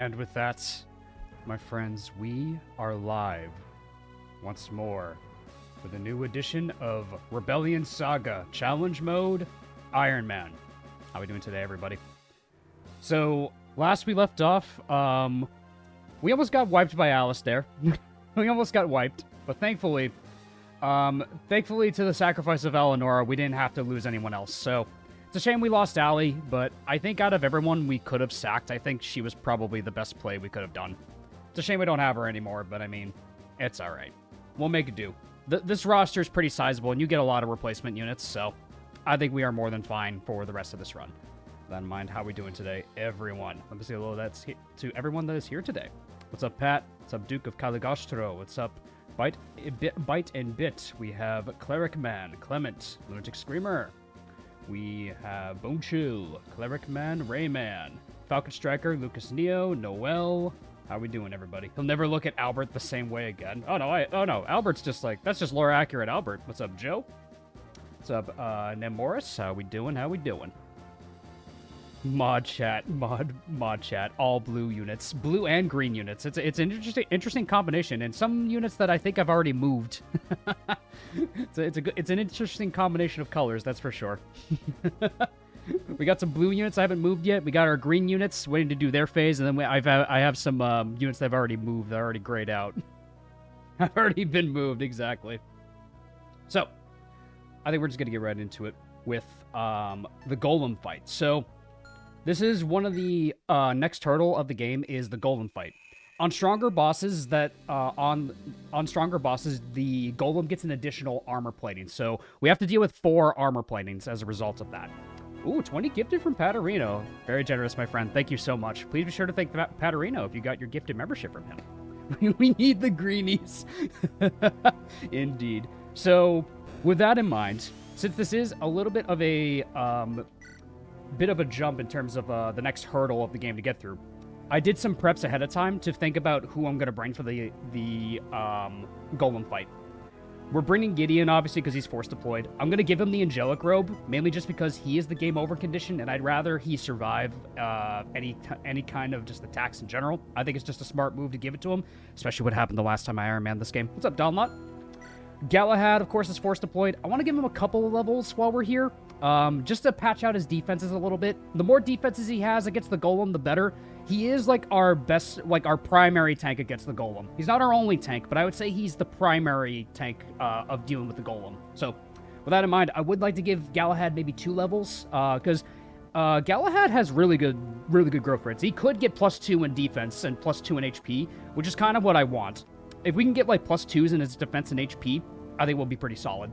And with that, my friends, we are live once more with a new edition of Rebellion Saga Challenge Mode Ironman. How are we doing today, everybody? So, last we left off, we almost got wiped by Alistair. We almost got wiped, but thankfully to the sacrifice of Eleanor, we didn't have to lose anyone else. So, it's a shame we lost Allie, but I think out of everyone we could have sacked, I think she was probably the best play we could have done. It's a shame we don't have her anymore, but I mean, it's alright. We'll make it do. This roster is pretty sizable, and you get a lot of replacement units, so I think we are more than fine for the rest of this run. With that in mind, how are we doing today, everyone? Let me say hello to everyone that is here today. What's up, Pat? What's up, Duke of Caligostro? What's up, Bite and Bit? We have Cleric Man, Clement, Lunatic Screamer. We have Bone Chill, Cleric Man, Rayman, Falcon Striker, Lucas Neo, Noel. How we doing, everybody? He'll never look at Albert the same way again. Oh no, Albert's just like, that's just lore accurate Albert. What's up, Joe? What's up, Nemoris? How we doing? Mod chat, all blue units, blue and green units. It's an interesting combination, and some units that I think I've already moved. It's an interesting combination of colors, that's for sure. We got some blue units I haven't moved yet. We got our green units waiting to do their phase, and then I have some units that I've already moved. They're already grayed out. I've already been moved, exactly. So, I think we're just gonna get right into it with the Golem fight. So, this is one of the next hurdle of the game is the Golem fight. On stronger bosses, on stronger bosses, the Golem gets an additional armor plating. So we have to deal with 4 armor platings as a result of that. Ooh, 20 gifted from Paterino. Very generous, my friend. Thank you so much. Please be sure to thank Paterino if you got your gifted membership from him. We need the greenies. Indeed. So with that in mind, since this is a little bit of a jump in terms of the next hurdle of the game to get through, I did some preps ahead of time to think about who I'm going to bring for the Golem fight. We're bringing Gideon, obviously, because he's force deployed. I'm going to give him the Angelic Robe, mainly just because he is the game over condition, and I'd rather he survive any kind of just attacks in general. I think it's just a smart move to give it to him, especially what happened the last time I Ironman this game. What's up, Donlot? Galahad, of course, is force deployed. I want to give him a couple of levels while we're here, just to patch out his defenses a little bit. The more defenses he has against the Golem, the better. He is like our best, like our primary tank against the Golem. He's not our only tank, but I would say he's the primary tank of dealing with the Golem. So, with that in mind, I would like to give Galahad maybe 2 levels, because Galahad has really good growth rates. He could get +2 in defense and +2 in HP, which is kind of what I want. If we can get like +2s in his defense and HP, I think we'll be pretty solid.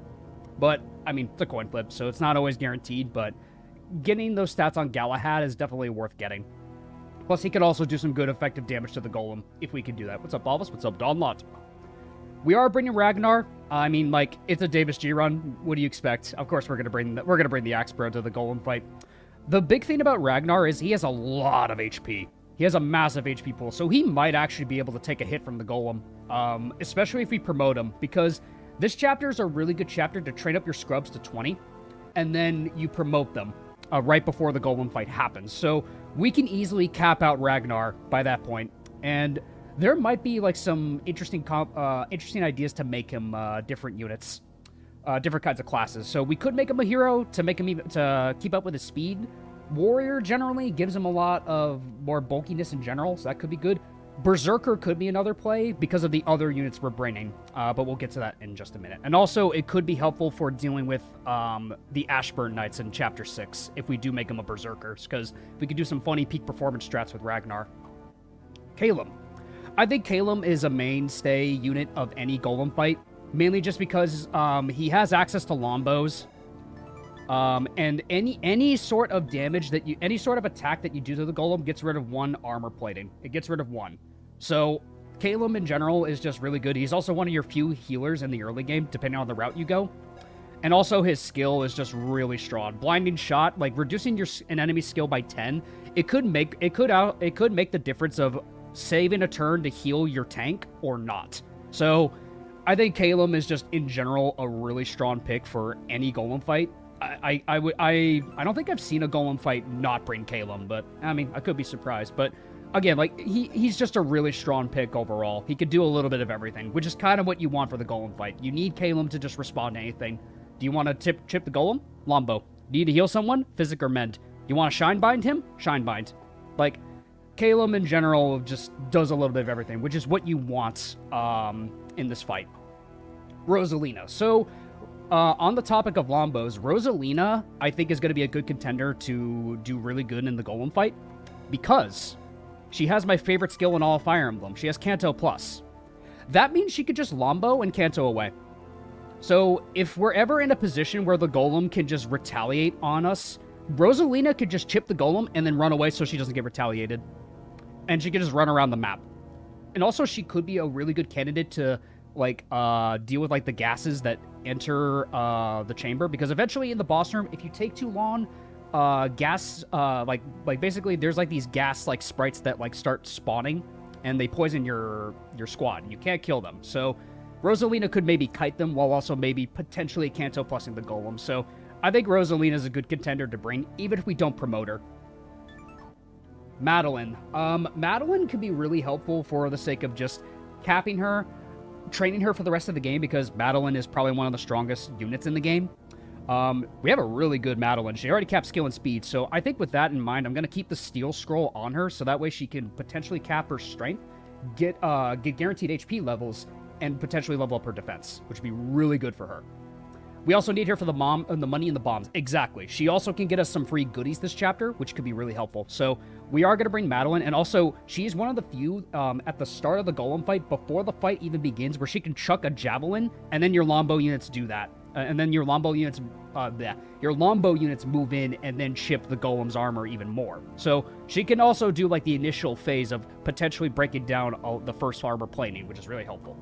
But, I mean, it's a coin flip, so it's not always guaranteed, but getting those stats on Galahad is definitely worth getting. Plus, he could also do some good effective damage to the Golem, if we can do that. What's up, Balvis? What's up, Donlot? We are bringing Ragnar. I mean, like, it's a Davis G run. What do you expect? Of course, we're gonna bring the Axe Bro to the Golem fight. The big thing about Ragnar is he has a lot of HP. He has a massive HP pool, so he might actually be able to take a hit from the Golem, especially if we promote him, because this chapter is a really good chapter to train up your scrubs to 20, and then you promote them right before the Golem fight happens. So we can easily cap out Ragnar by that point, and there might be like some interesting ideas to make him different units, different kinds of classes. So we could make him a hero to make him to keep up with his speed. Warrior generally gives him a lot of more bulkiness in general, so that could be good. Berserker could be another play because of the other units we're bringing, but we'll get to that in just a minute. And also, it could be helpful for dealing with the Ashburn Knights in Chapter 6 if we do make them a Berserker, because we could do some funny peak performance strats with Ragnar. Calum. I think Calum is a mainstay unit of any Golem fight, mainly just because he has access to longbows. And any sort of damage any sort of attack that you do to the Golem gets rid of 1 armor plating. It gets rid of 1. So, Calum in general is just really good. He's also one of your few healers in the early game, depending on the route you go. And also his skill is just really strong. Blinding Shot, like reducing an enemy skill by 10, it could make the difference of saving a turn to heal your tank or not. So, I think Calum is just in general a really strong pick for any Golem fight. I don't think I've seen a Golem fight not bring Calum, but I mean, I could be surprised. But again, like, he's just a really strong pick overall. He could do a little bit of everything, which is kind of what you want for the Golem fight. You need Caleb to just respond to anything. Do you want to chip the Golem? Lombo. Do you need to heal someone? Physic or Mend. You want to Shine Bind him? Shine Bind. Like, Caleb in general just does a little bit of everything, which is what you want in this fight. Rosalina. So, on the topic of Lombos, Rosalina, I think, is going to be a good contender to do really good in the Golem fight, because she has my favorite skill in all of Fire Emblem. She has Kanto Plus. That means she could just Lombo and Kanto away. So, if we're ever in a position where the Golem can just retaliate on us, Rosalina could just chip the Golem and then run away so she doesn't get retaliated. And she could just run around the map. And also, she could be a really good candidate to, like, deal with, like, the gases that enter the chamber. Because eventually in the boss room, if you take too long, basically there's, like, these gas, like, sprites that, like, start spawning. And they poison your squad. And you can't kill them. So, Rosalina could maybe kite them while also maybe potentially Kanto plussing the Golem. So, I think Rosalina is a good contender to bring, even if we don't promote her. Madeline. Madeline could be really helpful for the sake of just capping her, training her for the rest of the game, because Madeline is probably one of the strongest units in the game. We have a really good Madeline. She already capped skill and speed, so I think with that in mind, I'm going to keep the Steel Scroll on her, so that way she can potentially cap her strength, get guaranteed HP levels, and potentially level up her defense, which would be really good for her. We also need her for the money and the bombs. Exactly. She also can get us some free goodies this chapter, which could be really helpful. So we are going to bring Madeline, and also she's one of the few at the start of the Golem fight, before the fight even begins, where she can chuck a javelin, and then your Lombo units do that. And then your Lombo units move in and then chip the Golem's armor even more. So she can also do, like, the initial phase of potentially breaking down the first armor plating, which is really helpful.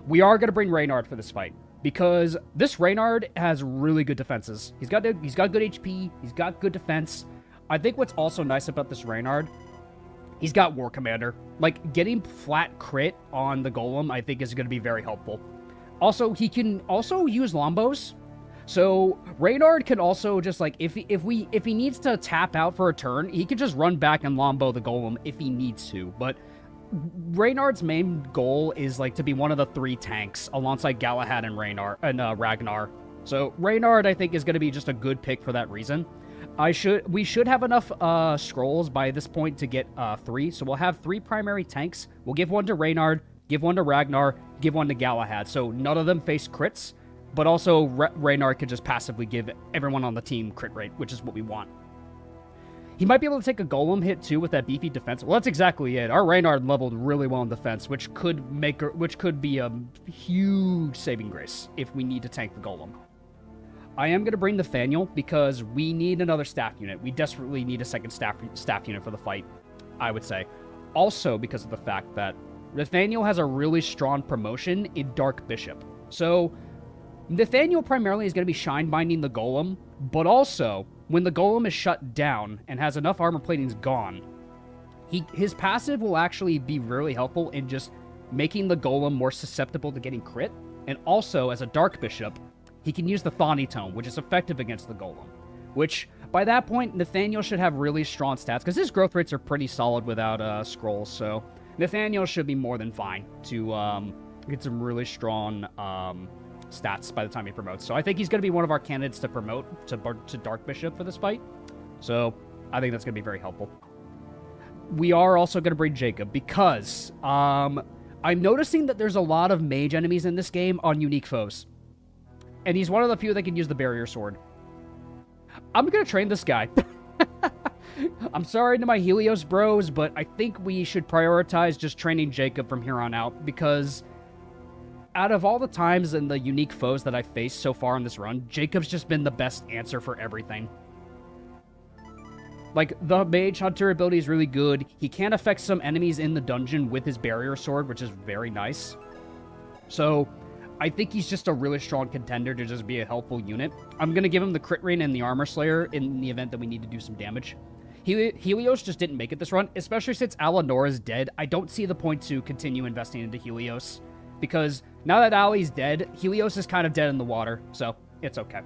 We are going to bring Ragnar for this fight, because this Ragnar has really good defenses. He's got good HP, he's got good defense. I think what's also nice about this Ragnar, he's got War Commander. Like, getting flat crit on the Golem, I think, is going to be very helpful. Also, he can also use Lombos. So Ragnar can also just, like, if he needs to tap out for a turn, he can just run back and Lombo the Golem if he needs to. But Ragnar's main goal is, like, to be one of the 3 tanks alongside Galahad and Ragnar. So Ragnar, I think, is going to be just a good pick for that reason. We should have enough scrolls by this point to get 3. So we'll have 3 primary tanks. We'll give one to Ragnar, give one to Ragnar, give one to Galahad. So none of them face crits, but also Ragnar could just passively give everyone on the team crit rate, which is what we want. He might be able to take a Golem hit, too, with that beefy defense. Well, that's exactly it. Our Ragnar leveled really well in defense, which could be a huge saving grace if we need to tank the Golem. I am going to bring Nathaniel, because we need another staff unit. We desperately need a second staff unit for the fight, I would say. Also, because of the fact that Nathaniel has a really strong promotion in Dark Bishop. So, Nathaniel primarily is going to be shine binding the Golem, but also, when the Golem is shut down and has enough armor platings gone, his passive will actually be really helpful in just making the Golem more susceptible to getting crit. And also, as a Dark Bishop, he can use the Thani Tome, which is effective against the Golem. Which, by that point, Nathaniel should have really strong stats, because his growth rates are pretty solid without scrolls, so Nathaniel should be more than fine to get some really strong stats by the time he promotes. So I think he's going to be one of our candidates to promote to Dark Bishop for this fight. So I think that's going to be very helpful. We are also going to bring Jacob, because I'm noticing that there's a lot of mage enemies in this game on unique foes. And he's one of the few that can use the barrier sword. I'm going to train this guy. I'm sorry to my Helios bros, but I think we should prioritize just training Jacob from here on out, because out of all the times and the unique foes that I've faced so far in this run, Jacob's just been the best answer for everything. Like, the Mage Hunter ability is really good. He can affect some enemies in the dungeon with his barrier sword, which is very nice. So, I think he's just a really strong contender to just be a helpful unit. I'm going to give him the crit rate and the armor slayer in the event that we need to do some damage. Helios just didn't make it this run, especially since Alanor is dead. I don't see the point to continue investing into Helios, because now that Ali's dead, Helios is kind of dead in the water, so it's okay.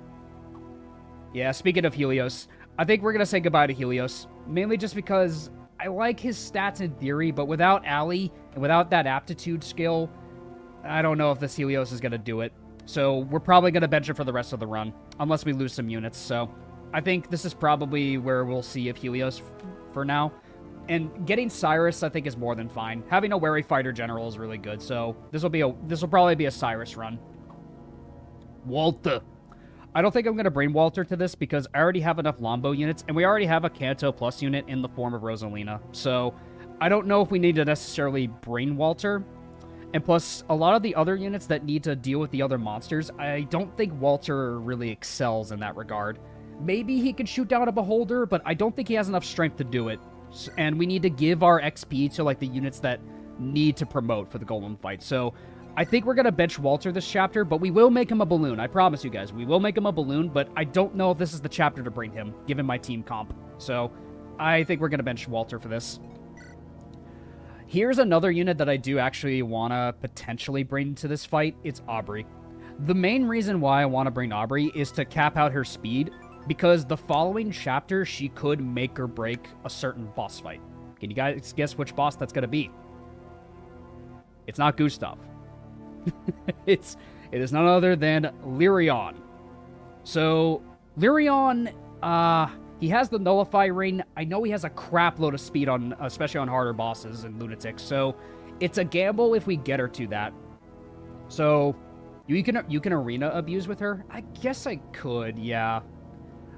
Yeah, speaking of Helios, I think we're going to say goodbye to Helios, mainly just because I like his stats in theory, but without Allie and without that aptitude skill, I don't know if this Helios is going to do it. So we're probably going to bench it for the rest of the run, unless we lose some units. So I think this is probably where we'll see if Helios for now. And getting Cyrus, I think, is more than fine. Having a wary fighter general is really good. So this will probably be a Cyrus run. Walter. I don't think I'm going to bring Walter to this because I already have enough Lombo units, and we already have a Canto Plus unit in the form of Rosalina. So I don't know if we need to necessarily bring Walter. And plus, a lot of the other units that need to deal with the other monsters, I don't think Walter really excels in that regard. Maybe he could shoot down a Beholder, but I don't think he has enough strength to do it. And we need to give our XP to, like, the units that need to promote for the Golem fight. So I think we're going to bench Walter this chapter, but we will make him a balloon. I promise you guys, we will make him a balloon, but I don't know if this is the chapter to bring him, given my team comp. So I think we're going to bench Walter for this. Here's another unit that I do actually want to potentially bring to this fight. It's Aubrey. The main reason why I want to bring Aubrey is to cap out her speed, because the following chapter, she could make or break a certain boss fight. Can you guys guess which boss that's going to be? It's not Gustav. It is none other than Lyrion. So, Lyrion, he has the Nullify Ring. I know he has a crap load of speed, on, especially on harder bosses and lunatics. So, it's a gamble if we get her to that. So, you can arena abuse with her? I guess I could, yeah.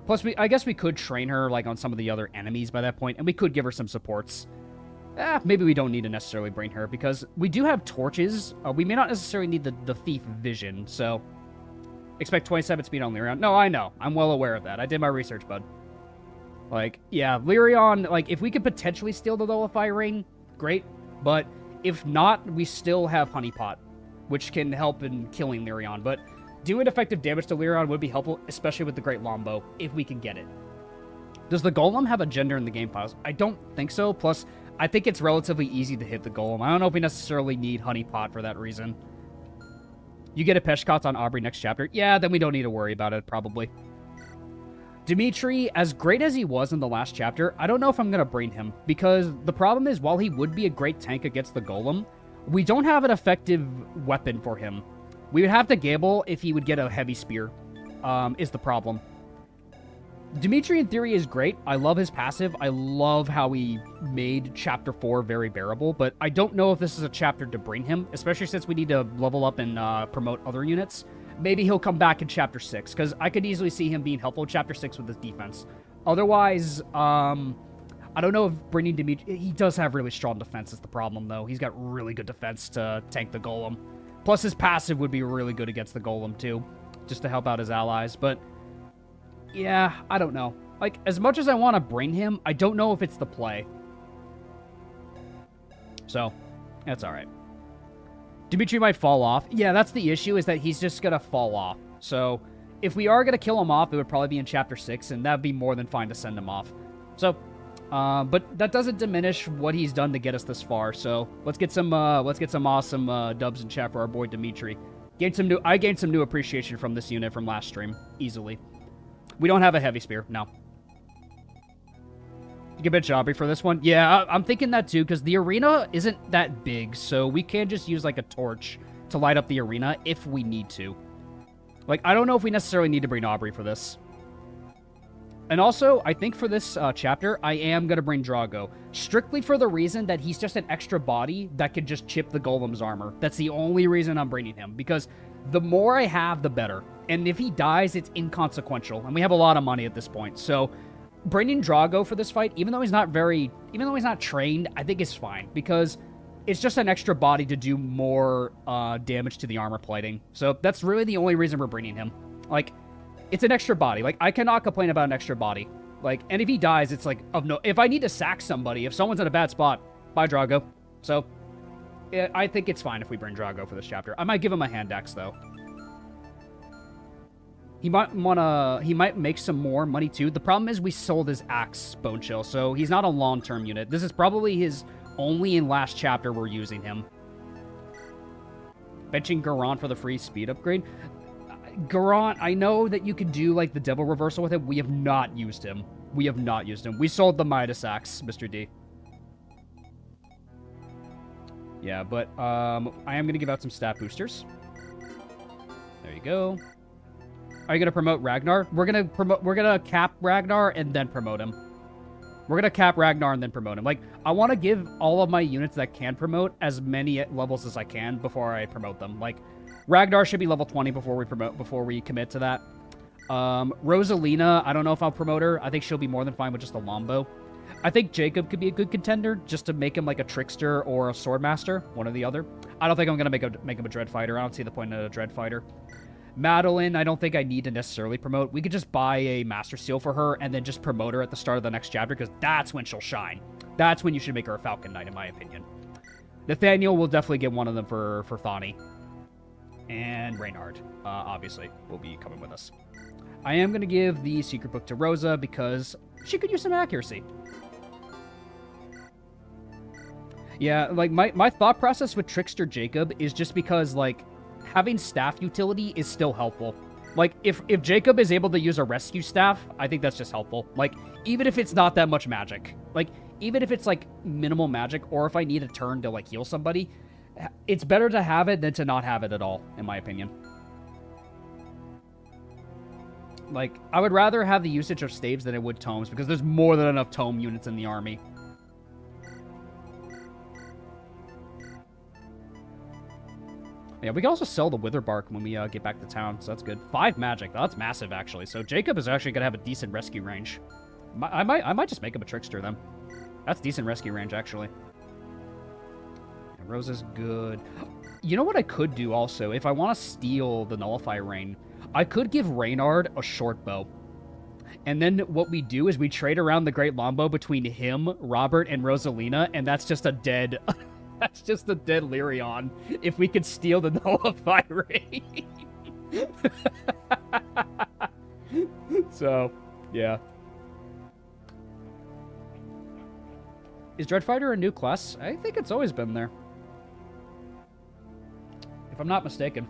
Plus, I guess we could train her, like, on some of the other enemies by that point, and we could give her some supports. Maybe we don't need to necessarily bring her, because we do have torches. We may not necessarily need the Thief Vision, so... Expect 27 speed on Lyrion. No, I know. I'm well aware of that. I did my research, bud. Like, yeah, Lyrion, like, if we could potentially steal the Nullify Ring, great. But if not, we still have Honeypot, which can help in killing Lyrion. But doing effective damage to Lyrion would be helpful, especially with the Great Lombo, if we can get it. Does the Golem have a gender in the game files? I don't think so. Plus, I think it's relatively easy to hit the Golem. I don't know if we necessarily need Honeypot for that reason. You get a Peshkot on Aubrey next chapter? Yeah, then we don't need to worry about it, probably. Dimitri, as great as he was in the last chapter, I don't know if I'm going to bring him. Because the problem is, while he would be a great tank against the Golem, we don't have an effective weapon for him. We would have to gamble if he would get a heavy spear, is the problem. Dimitri, in theory, is great. I love his passive. I love how he made Chapter 4 very bearable, but I don't know if this is a chapter to bring him, especially since we need to level up and promote other units. Maybe he'll come back in Chapter 6, because I could easily see him being helpful in Chapter 6 with his defense. Otherwise, I don't know if bringing Dimitri... He does have really strong defense is the problem, though. He's got really good defense to tank the Golem. Plus, his passive would be really good against the Golem, too, just to help out his allies, but... Yeah, I don't know. Like, as much as I want to bring him, I don't know if it's the play. So, that's alright. Dimitri might fall off. Yeah, that's the issue, is that he's just going to fall off. So, if we are going to kill him off, it would probably be in Chapter 6, and that would be more than fine to send him off. So, but that doesn't diminish what he's done to get us this far. So, let's get some awesome dubs in chat for our boy Dimitri. I gained some new appreciation from this unit from last stream, easily. We don't have a heavy spear, no. You can bench Aubrey for this one? Yeah, I'm thinking that too, because the arena isn't that big, so we can just use, like, a torch to light up the arena if we need to. Like, I don't know if we necessarily need to bring Aubrey for this. And also, I think for this chapter, I am going to bring Drago. Strictly for the reason that he's just an extra body that can just chip the Golem's armor. That's the only reason I'm bringing him, because the more I have, the better. And if he dies, it's inconsequential, and we have a lot of money at this point. So, bringing Drago for this fight, even though he's not trained, I think is fine, because it's just an extra body to do more damage to the armor plating. So, that's really the only reason we're bringing him. Like, it's an extra body. Like, I cannot complain about an extra body. Like, and if he dies, it's like, if I need to sack somebody, if someone's in a bad spot, bye Drago. So, I think it's fine if we bring Drago for this chapter. I might give him a hand axe, though. He might make some more money, too. The problem is we sold his axe, Bone Chill, so he's not a long-term unit. This is probably his only and last chapter we're using him. Benching Garant for the free speed upgrade. Garant, I know that you can do, like, the double reversal with him. We have not used him. We sold the Midas axe, Mr. D. Yeah, but I am going to give out some stat boosters. There you go. Are you going to promote Ragnar? We're going to cap Ragnar and then promote him. We're going to cap Ragnar and then promote him. Like, I want to give all of my units that can promote as many levels as I can before I promote them. Like, Ragnar should be level 20 before we commit to that. Rosalina, I don't know if I'll promote her. I think she'll be more than fine with just a Lombo. I think Jacob could be a good contender, just to make him like a Trickster or a Swordmaster, one or the other. I don't think I'm going to make him a Dread Fighter. I don't see the point in a Dread Fighter. Madeline, I don't think I need to necessarily promote. We could just buy a Master Seal for her and then just promote her at the start of the next chapter, because that's when she'll shine. That's when you should make her a Falcon Knight, in my opinion. Nathaniel will definitely get one of them for Thani. And Reynard, obviously, will be coming with us. I am going to give the Secret Book to Rosa because she could use some accuracy. Yeah, like, my thought process with Trickster Jacob is just because, like, having staff utility is still helpful. Like, if Jacob is able to use a rescue staff, I think that's just helpful. Like, even if it's not that much magic. Like, even if it's, like, minimal magic, or if I need a turn to, like, heal somebody, it's better to have it than to not have it at all, in my opinion. Like, I would rather have the usage of staves than I would tomes, because there's more than enough tome units in the army. Yeah, we can also sell the Wither Bark when we get back to town, so that's good. 5 magic. That's massive, actually. So Jacob is actually going to have a decent rescue range. I might just make him a Trickster, then. That's decent rescue range, actually. And Rosa's good. You know what I could do, also? If I want to steal the Nullify Rain, I could give Reynard a short bow. And then what we do is we trade around the Great Longbow between him, Robert, and Rosalina, and that's just a dead... That's just a dead Lyrion. If we could steal the Nullify Ring. So, yeah. Is Dreadfighter a new class? I think it's always been there. If I'm not mistaken.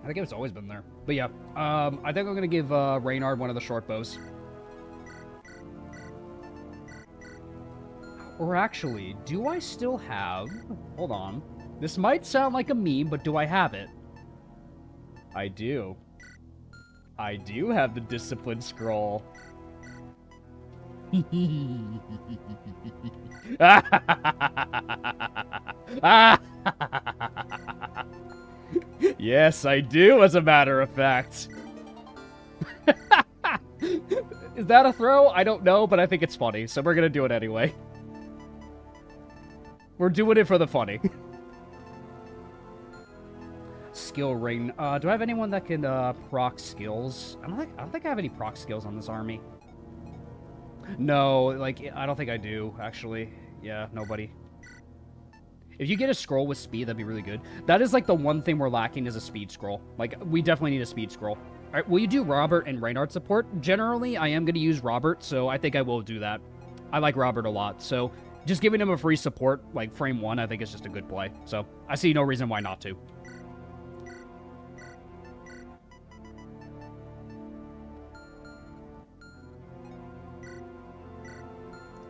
I think it's always been there. But yeah, I think I'm going to give Reynard one of the short bows. Or actually, do I still have... Hold on. This might sound like a meme, but do I have it? I do. I do have the Discipline Scroll. Yes, I do, as a matter of fact. Is that a throw? I don't know, but I think it's funny, so we're gonna do it anyway. We're doing it for the funny. Skill ring. Do I have anyone that can proc skills? I don't think I have any proc skills on this army. No, like, I don't think I do, actually. Yeah, nobody. If you get a scroll with speed, that'd be really good. That is, like, the one thing we're lacking is a speed scroll. Like, we definitely need a speed scroll. All right, will you do Robert and Reynard support? Generally, I am going to use Robert, so I think I will do that. I like Robert a lot, so... Just giving him a free support, like frame 1, I think is just a good play. So, I see no reason why not to.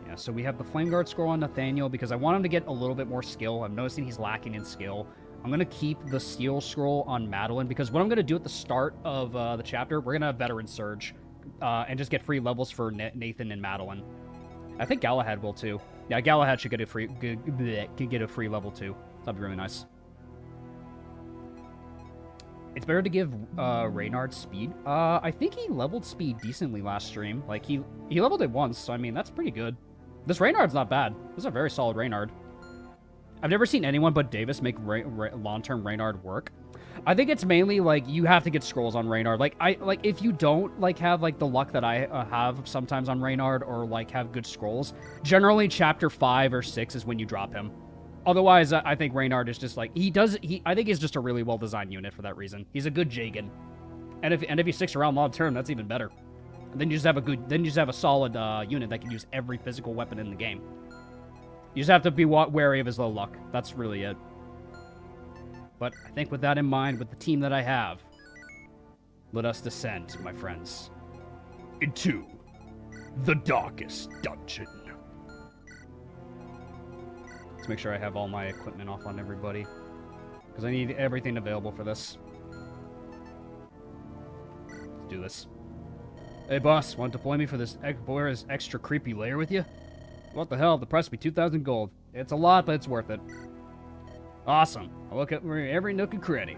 Yeah, so we have the Flame Guard scroll on Nathaniel because I want him to get a little bit more skill. I'm noticing he's lacking in skill. I'm going to keep the Steel Scroll on Madeline because what I'm going to do at the start of the chapter, we're going to have Veteran Surge and just get free levels for Nathan and Madeline. I think Galahad will too. Yeah, Galahad should get a free level too. That'd be really nice. It's better to give Reynard speed. I think he leveled speed decently last stream. Like he leveled it once, so I mean that's pretty good. This Reynard's not bad. This is a very solid Reynard. I've never seen anyone but Davis make long-term Reynard work. I think it's mainly, like, you have to get scrolls on Reynard. Like, if you don't, like, have, like, the luck that I have sometimes on Reynard or, like, have good scrolls, generally Chapter 5 or 6 is when you drop him. Otherwise, I think Reynard is just, like, I think he's just a really well-designed unit for that reason. He's a good Jagan. And if he sticks around long-term, that's even better. Then you just have a solid unit that can use every physical weapon in the game. You just have to be wary of his low luck. That's really it. But I think with that in mind, with the team that I have, let us descend, my friends, into the darkest dungeon. Let's make sure I have all my equipment off on everybody. Because I need everything available for this. Let's do this. Hey, boss, want to deploy me for this extra creepy layer with you? What the hell? The price will be 2,000 gold. It's a lot, but it's worth it. Awesome. I'll look at every nook and cranny.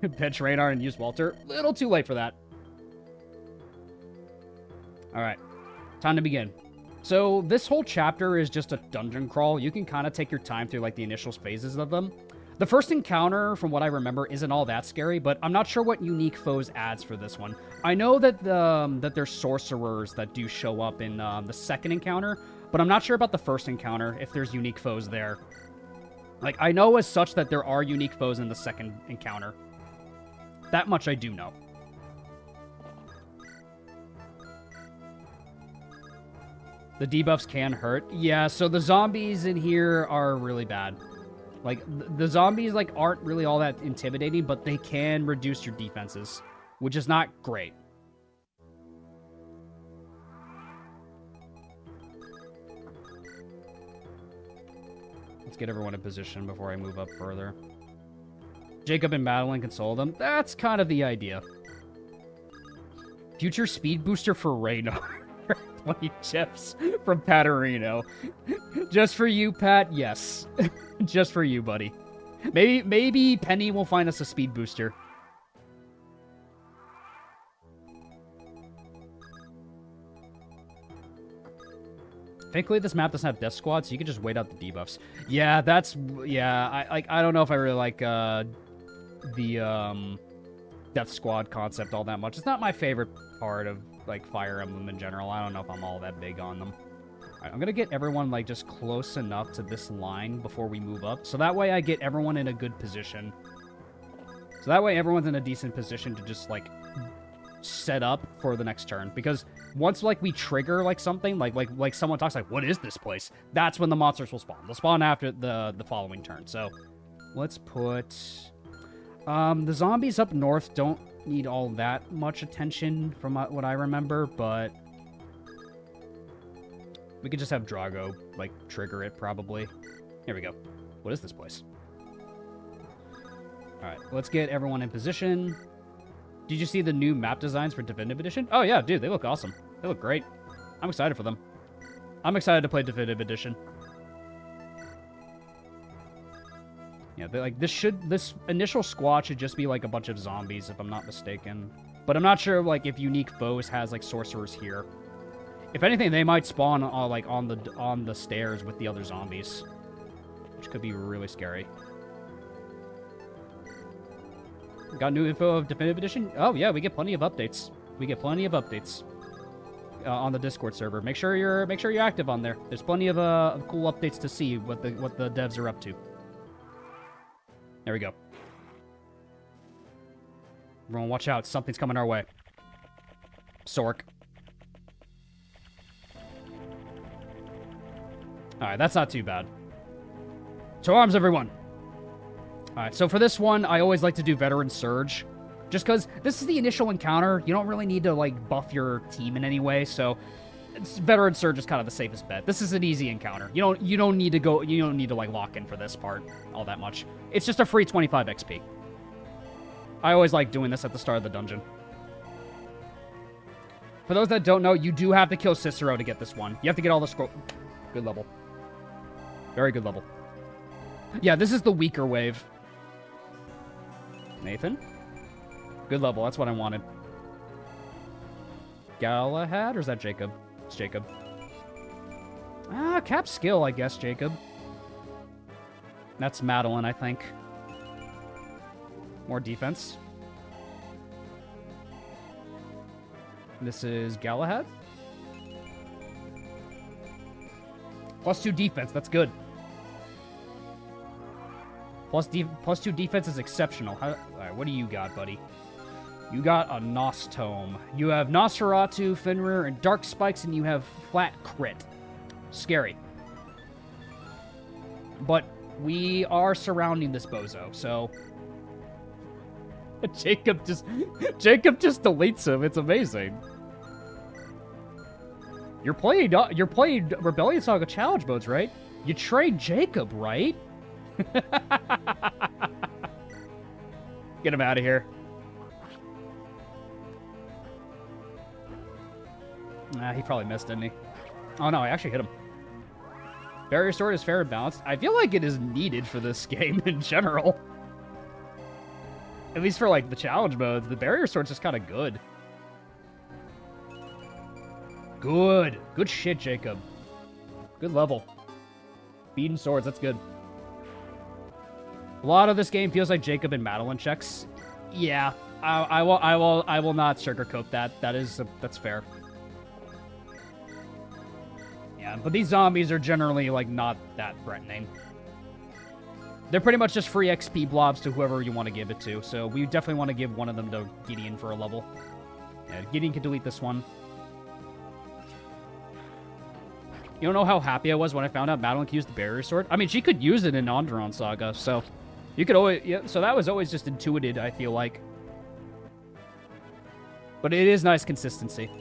Bench Ragnar and use Walter. Little too late for that. Alright. Time to begin. So, this whole chapter is just a dungeon crawl. You can kind of take your time through, like, the initial phases of them. The first encounter, from what I remember, isn't all that scary, but I'm not sure what unique foes adds for this one. I know that that there's sorcerers that do show up in the second encounter, but I'm not sure about the first encounter, if there's unique foes there. Like, I know as such that there are unique foes in the second encounter. That much I do know. The debuffs can hurt. Yeah, so the zombies in here are really bad. Like, the zombies, like, aren't really all that intimidating, but they can reduce your defenses, which is not great. Let's get everyone in position before I move up further. Jacob and Madeline console them. That's kind of the idea. Future speed booster for Ragnar. 20 chips from Paterino. Just for you, Pat? Yes. Just for you, buddy. Maybe Penny will find us a speed booster. Thankfully, this map doesn't have death squad, so you can just wait out the debuffs. Yeah, that's... Yeah, I don't know if I really like the death squad concept all that much. It's not my favorite part of, like, Fire Emblem in general. I don't know if I'm all that big on them. Alright, I'm gonna get everyone, like, just close enough to this line before we move up. So that way I get everyone in a good position. So that way everyone's in a decent position to just, like, set up for the next turn. Because once, like, we trigger, like, something, like someone talks, like, what is this place? That's when the monsters will spawn. They'll spawn after the following turn. So let's put... the zombies up north don't need all that much attention from what I remember, but we could just have Drago, like, trigger it, probably. Here we go. What is this place? Alright, let's get everyone in position. Did you see the new map designs for Definitive Edition? Oh, yeah, dude, they look awesome. They look great. I'm excited for them. I'm excited to play Definitive Edition. Yeah, like, this initial squad should just be, like, a bunch of zombies, if I'm not mistaken. But I'm not sure, like, if Unique Foes has, like, sorcerers here. If anything, they might spawn, like, on the stairs with the other zombies. Which could be really scary. Got new info of Definitive Edition? Oh, yeah, we get plenty of updates. We get plenty of updates. On the Discord server. Make sure you're active on there. There's plenty of cool updates to see what the devs are up to. There we go. Everyone watch out. Something's coming our way. Sork. Alright, that's not too bad. To arms, everyone! Alright, so for this one, I always like to do Veteran Surge. Just because this is the initial encounter. You don't really need to, like, buff your team in any way, so... Veteran Surge is kind of the safest bet. This is an easy encounter. You don't need to like lock in for this part all that much. It's just a free 25 XP. I always like doing this at the start of the dungeon. For those that don't know, you do have to kill Cicero to get this one. You have to get all the scroll. Good level. Very good level. Yeah, this is the weaker wave. Nathan? Good level. That's what I wanted. Galahad, or is that Jacob? It's Jacob. Ah, cap skill, I guess, Jacob. That's Madeline, I think. More defense. This is Galahad. +2 defense, that's good. +2 defense is exceptional. Alright, what do you got, buddy? You got a Nos Tome. You have Nosferatu, Fenrir, and Dark Spikes, and you have flat crit. Scary. But we are surrounding this bozo, so... Jacob just deletes him. It's amazing. You're playing Rebellion Saga challenge modes, right? You trade Jacob, right? Get him out of here. Nah, he probably missed, didn't he? Oh, no, I actually hit him. Barrier Sword is fair and balanced. I feel like it is needed for this game in general. At least for, like, the challenge modes. The Barrier Sword's just kind of good. Good. Good shit, Jacob. Good level. Beating swords, that's good. A lot of this game feels like Jacob and Madeline checks. Yeah, I will not sugarcoat that. That's fair. Yeah, but these zombies are generally like not that threatening. They're pretty much just free XP blobs to whoever you want to give it to. So we definitely want to give one of them to Gideon for a level. Yeah, Gideon can delete this one. You don't know how happy I was when I found out Madeline could use the Barrier Sword? I mean, she could use it in Onderon Saga, so you could always... Yeah, so that was always just intuited, I feel like. But it is nice consistency.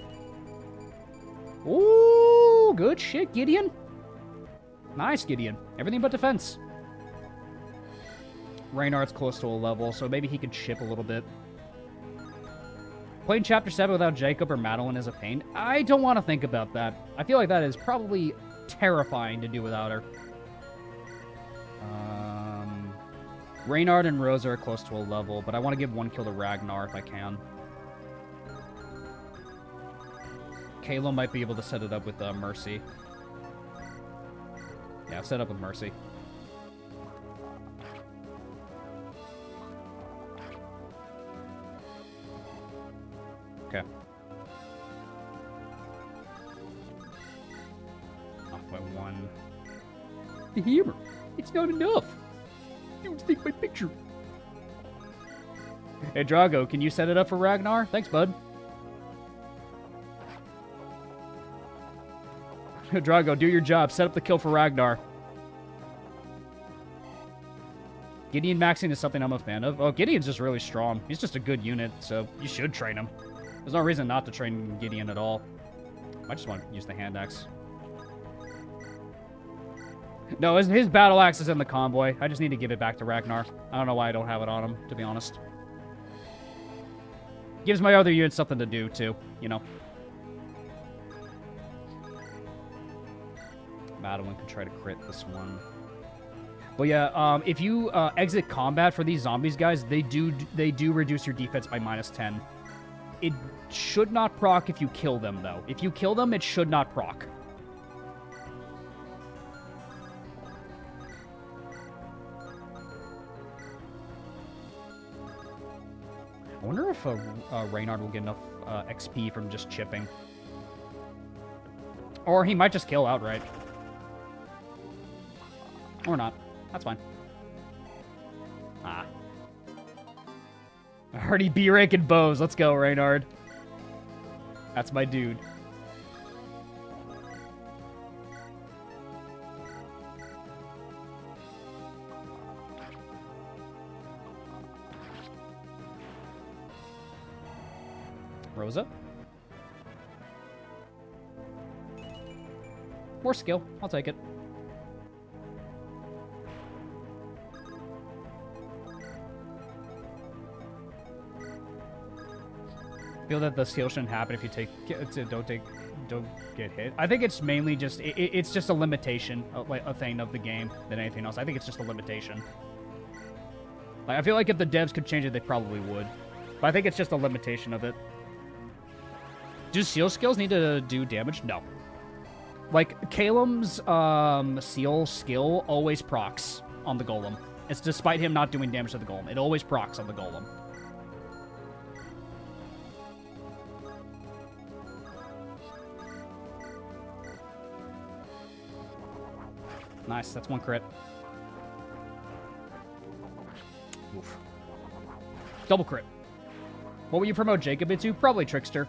Ooh, good shit, Gideon. Nice, Gideon. Everything but defense. Ragnar's close to a level, so maybe he could chip a little bit. Playing Chapter 7 without Jacob or Madeline is a pain. I don't want to think about that. I feel like that is probably terrifying to do without her. Reynard and Rosa are close to a level, but I want to give one kill to Ragnar if I can. Kalo might be able to set it up with Mercy. Yeah, set up with Mercy. Okay. Off by one. The humor. It's not enough. You don't take my picture. Hey, Drago, can you set it up for Ragnar? Thanks, bud. Drago, do your job. Set up the kill for Ragnar. Gideon maxing is something I'm a fan of. Oh, Gideon's just really strong. He's just a good unit, so you should train him. There's no reason not to train Gideon at all. I just want to use the hand axe. No, his battle axe is in the convoy. I just need to give it back to Ragnar. I don't know why I don't have it on him, to be honest. Gives my other units something to do, too, you know. Madeline can try to crit this one. But yeah, if you exit combat for these zombies, guys, they do reduce your defense by -10. It should not proc if you kill them, though. If you kill them, it should not proc. I wonder if Reynard will get enough XP from just chipping. Or he might just kill outright. Or not. That's fine. Ah. Already B-rank and bows. Let's go, Reynard. That's my dude. Rosa? More skill. I'll take it. I feel that the skill shouldn't happen if you don't get hit. I think it's mainly just it's just a limitation, a thing of the game than anything else. I think it's just a limitation. Like, I feel like if the devs could change it, they probably would. But I think it's just a limitation of it. Do seal skills need to do damage? No. Like, Kalem's seal skill always procs on the Golem. It's despite him not doing damage to the Golem. It always procs on the Golem. Nice, that's one crit. Oof. Double crit. What will you promote Jacob into? Probably Trickster.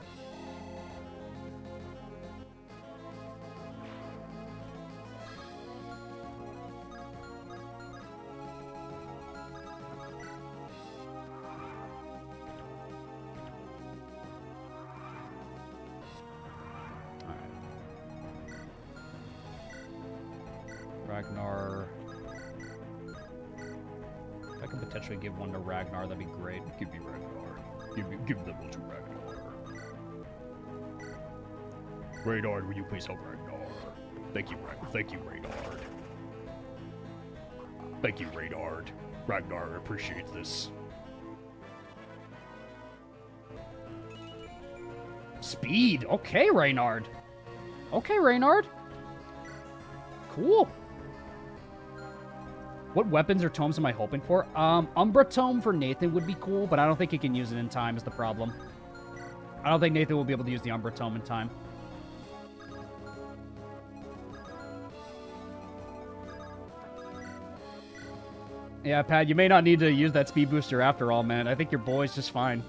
Ragnar. If I can potentially give one to Ragnar, that'd be great. Give me Ragnar. Give them one to Ragnar. Reynard, will you please help Ragnar? Thank you, Reynard. Thank you, Reynard. Ragnar appreciates this. Speed. Okay, Reynard. Cool. What weapons or tomes am I hoping for? Umbra tome for Nathan would be cool, but I don't think he can use it in time is the problem. I don't think Nathan will be able to use the Umbra tome in time. Yeah, Pat, you may not need to use that speed booster after all, man. I think your boy's just fine.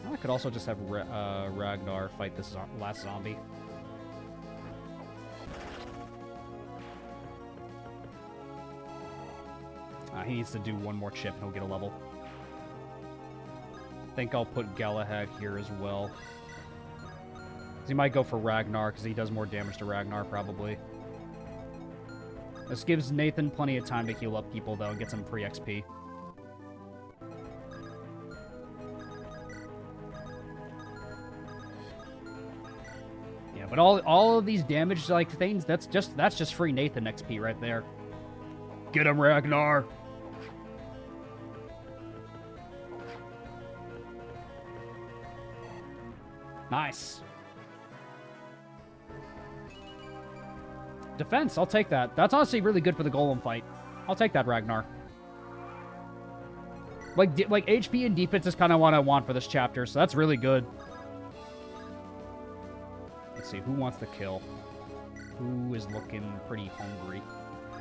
I could also just have Ragnar fight this last zombie. He needs to do one more chip and he'll get a level. I think I'll put Galahad here as well. He might go for Ragnar because he does more damage to Ragnar, probably. This gives Nathan plenty of time to heal up people, though, and get some free XP. Yeah, but all of these damage like things, that's just free Nathan XP right there. Get him, Ragnar! Nice. Defense, I'll take that. That's honestly really good for the Golem fight. I'll take that, Ragnar. Like HP and defense is kind of what I want for this chapter, so that's really good. Let's see, who wants the kill? Who is looking pretty hungry?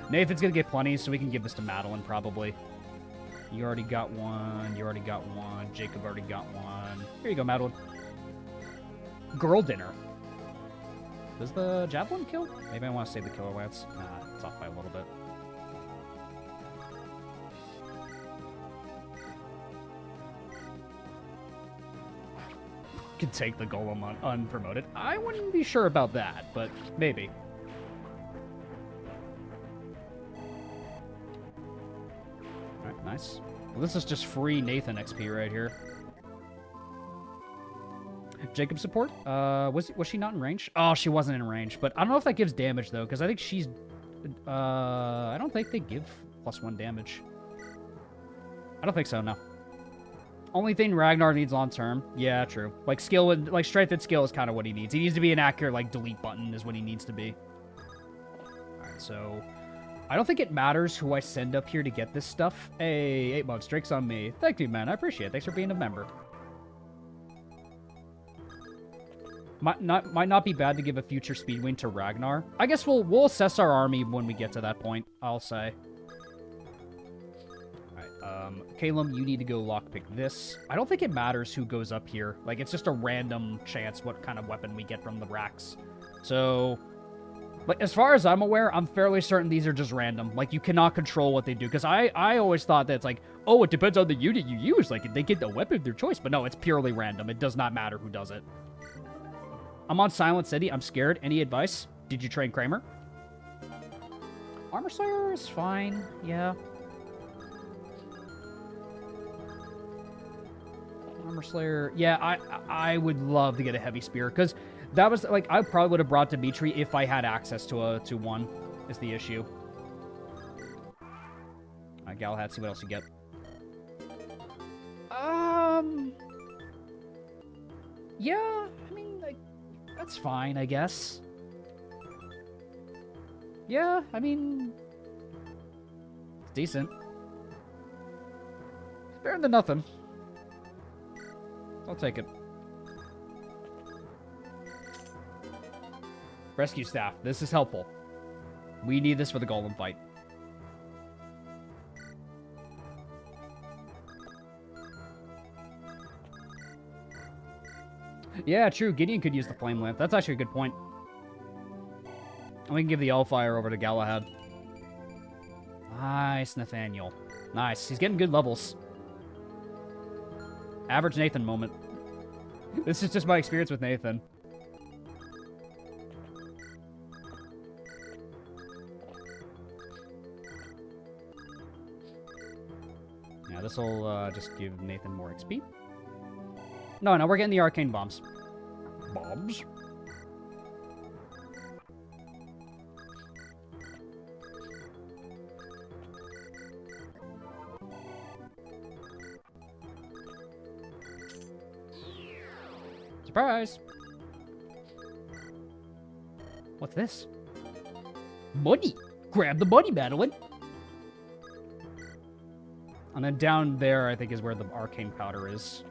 Nathan's gonna get plenty, so we can give this to Madeline, probably. You already got one. Jacob already got one. Here you go, Madeline. Girl dinner. Does the javelin kill? Maybe I want to save the killer lance. Nah, it's off by a little bit. Could take the golem unpromoted. I wouldn't be sure about that, but maybe. Alright, nice. Well, this is just free Nathan XP right here. Jacob support? Was she not in range? Oh, she wasn't in range. But I don't know if that gives damage, though, because I think she's... I don't think they give +1 damage. I don't think so, no. Only thing Ragnar needs long-term. Yeah, true. Like, skill and... Like, strength and skill is kind of what he needs. He needs to be an accurate, like, delete button is what he needs to be. Alright, so... I don't think it matters who I send up here to get this stuff. Hey, 8 months. Drake's on me. Thank you, man. I appreciate it. Thanks for being a member. Might not be bad to give a future speed wing to Ragnar. I guess we'll assess our army when we get to that point, I'll say. Alright, Caleb, you need to go lockpick this. I don't think it matters who goes up here. Like, it's just a random chance what kind of weapon we get from the racks. So, like, as far as I'm aware, I'm fairly certain these are just random. Like, you cannot control what they do. Because I always thought that it's like, oh, it depends on the unit you use. Like, they get the weapon of their choice. But no, it's purely random. It does not matter who does it. I'm on Silent City. I'm scared. Any advice? Did you train Kramer? Armor Slayer is fine. Yeah. Armor Slayer. Yeah, I would love to get a Heavy Spear. Because that was, like, I probably would have brought Dimitri if I had access to one, is the issue. Alright, Galahad, see what else you get. Yeah, I mean, like, that's fine, I guess. Yeah, I mean... It's decent. It's better than nothing. I'll take it. Rescue staff. This is helpful. We need this for the Golem fight. Yeah, true. Gideon could use the flame lamp. That's actually a good point. And we can give the Hellfire over to Galahad. Nice, Nathaniel. Nice. He's getting good levels. Average Nathan moment. This is just my experience with Nathan. this will just give Nathan more XP. No, we're getting the arcane bombs. Bombs? Surprise! What's this? Money! Grab the money, Madeline! And then down there, I think, is where the arcane powder is.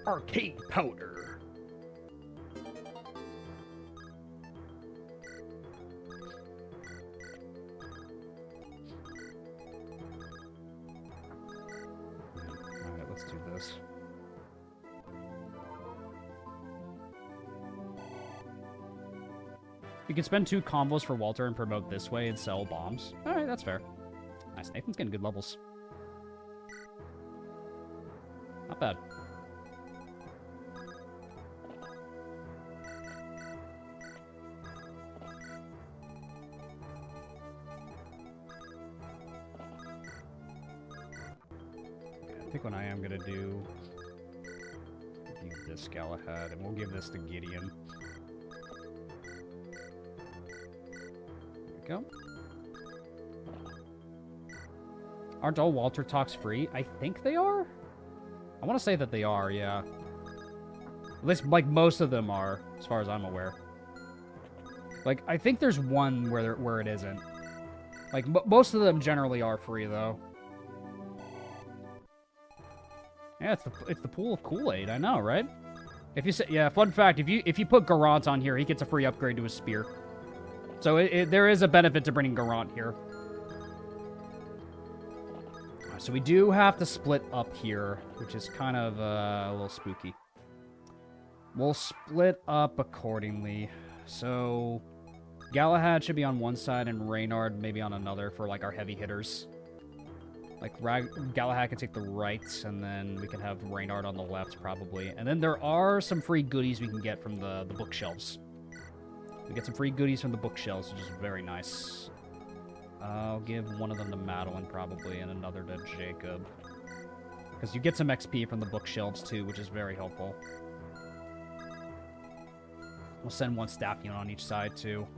Arcane powder! Alright, let's do this. You can spend 2 combos for Walter and promote this way and sell bombs. Alright, that's fair. Nice, Nathan's getting good levels. Not bad. I think what I am gonna do... give this Galahad, and we'll give this to Gideon. Go. Aren't all Walter talks free? I think they are? I want to say that they are, yeah. At least, like, most of them are, as far as I'm aware. Like, I think there's one where it isn't. Like, most of them generally are free, though. Yeah, it's the pool of Kool-Aid, I know, right? If you say, yeah, fun fact, if you put Garant on here, he gets a free upgrade to his spear. So there is a benefit to bringing Garant here. So we do have to split up here, which is kind of a little spooky. We'll split up accordingly. So Galahad should be on one side and Reynard maybe on another for like our heavy hitters. Like Galahad can take the right, and then we can have Reynard on the left probably. And then there are some free goodies we can get from the bookshelves. We get some free goodies from the bookshelves, which is very nice. I'll give one of them to Madeline, probably, and another to Jacob. Because you get some XP from the bookshelves, too, which is very helpful. We'll send one staff unit on each side, too.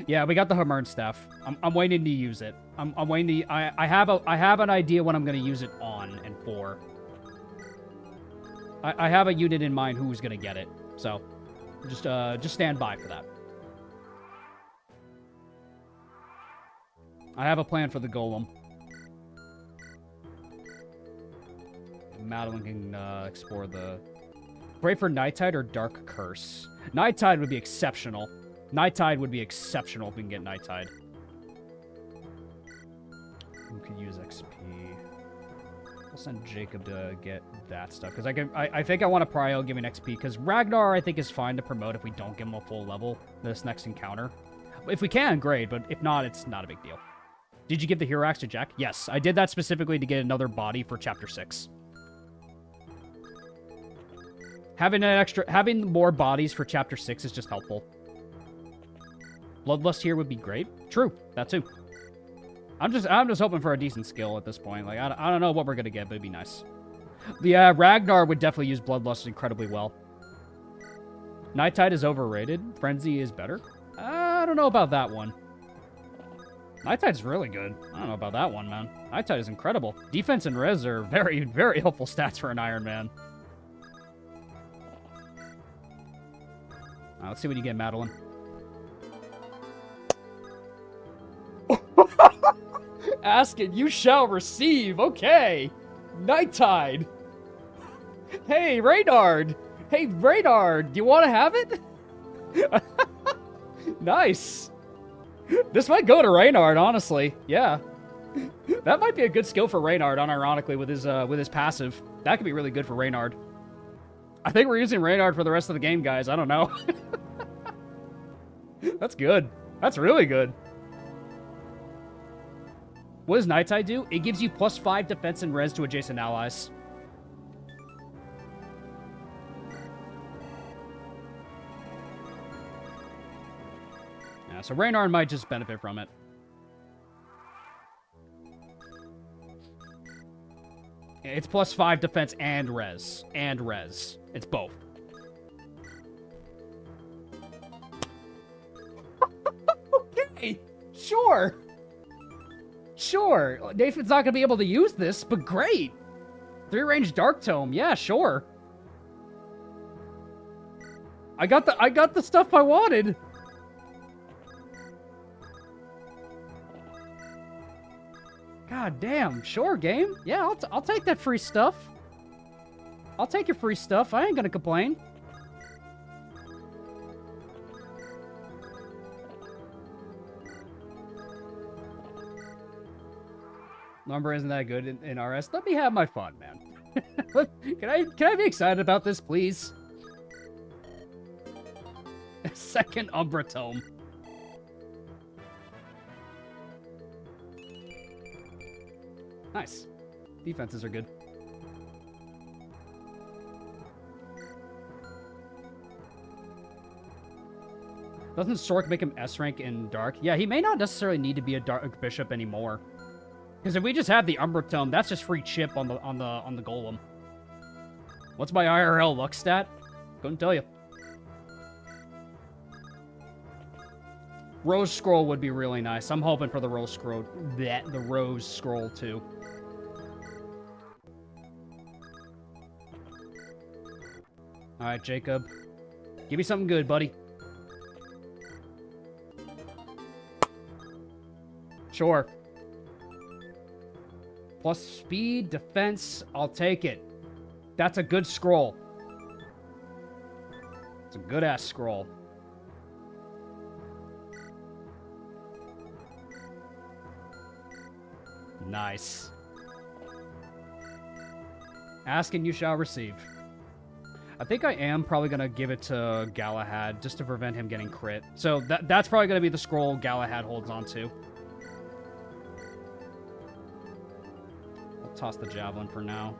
Yeah, we got the Hamern staff. I'm waiting to use it. I'm waiting to... I have an idea what I'm going to use it on and for. I have a unit in mind who's going to get it, so... Just stand by for that. I have a plan for the Golem. Madeline can explore the... Pray for Nighttide or Dark Curse. Nighttide would be exceptional. Nighttide would be exceptional if we can get Nighttide. We could use XP. I'll send Jacob to get that stuff, because I think I want to prio giving XP, because Ragnar, I think, is fine to promote if we don't give him a full level this next encounter. If we can, great, but if not, it's not a big deal. Did you give the Hero Axe to Jack? Yes, I did that specifically to get another body for Chapter 6. Having more bodies for Chapter 6 is just helpful. Bloodlust here would be great. True, that too. I'm just hoping for a decent skill at this point. Like, I don't know what we're gonna get, but it'd be nice. Yeah, Ragnar would definitely use Bloodlust incredibly well. Nighttide is overrated. Frenzy is better. I don't know about that one. Nighttide's really good. I don't know about that one, man. Nighttide is incredible. Defense and res are very, very helpful stats for an Iron Man. Let's see what you get, Madeline. Ask it, you shall receive. Okay. Nighttide. Hey, Reynard. Hey, Reynard. Do you want to have it? Nice. This might go to Reynard, honestly. Yeah. That might be a good skill for Reynard, unironically, with his passive. That could be really good for Reynard. I think we're using Reynard for the rest of the game, guys. I don't know. That's good. That's really good. What does Nighttide do? It gives you +5 defense and res to adjacent allies. Yeah, so Ragnar might just benefit from it. It's +5 defense and res. It's both. Okay, sure. Sure. Nathan's not gonna be able to use this, but great. 3-range Dark Tome, yeah, sure. I got the stuff I wanted. God damn, sure, game. Yeah, I'll take that free stuff. I'll take your free stuff. I ain't gonna complain. Number isn't that good in RS. Let me have my fun, man. Can I be excited about this, please? Second Umbra Tome. Nice. Defenses are good. Doesn't Sork make him S rank in Dark? Yeah, he may not necessarily need to be a Dark Bishop anymore. Because if we just have the Umbra Tome, that's just free chip on the Golem. What's my IRL luck stat? Couldn't tell you. Rose Scroll would be really nice. I'm hoping for the Rose Scroll. The Rose Scroll too. All right, Jacob. Give me something good, buddy. Sure. Plus speed, defense, I'll take it. That's a good scroll. It's a good-ass scroll. Nice. Ask and you shall receive. I think I am probably going to give it to Galahad just to prevent him getting crit. So that's probably going to be the scroll Galahad holds on to. I'll toss the javelin for now.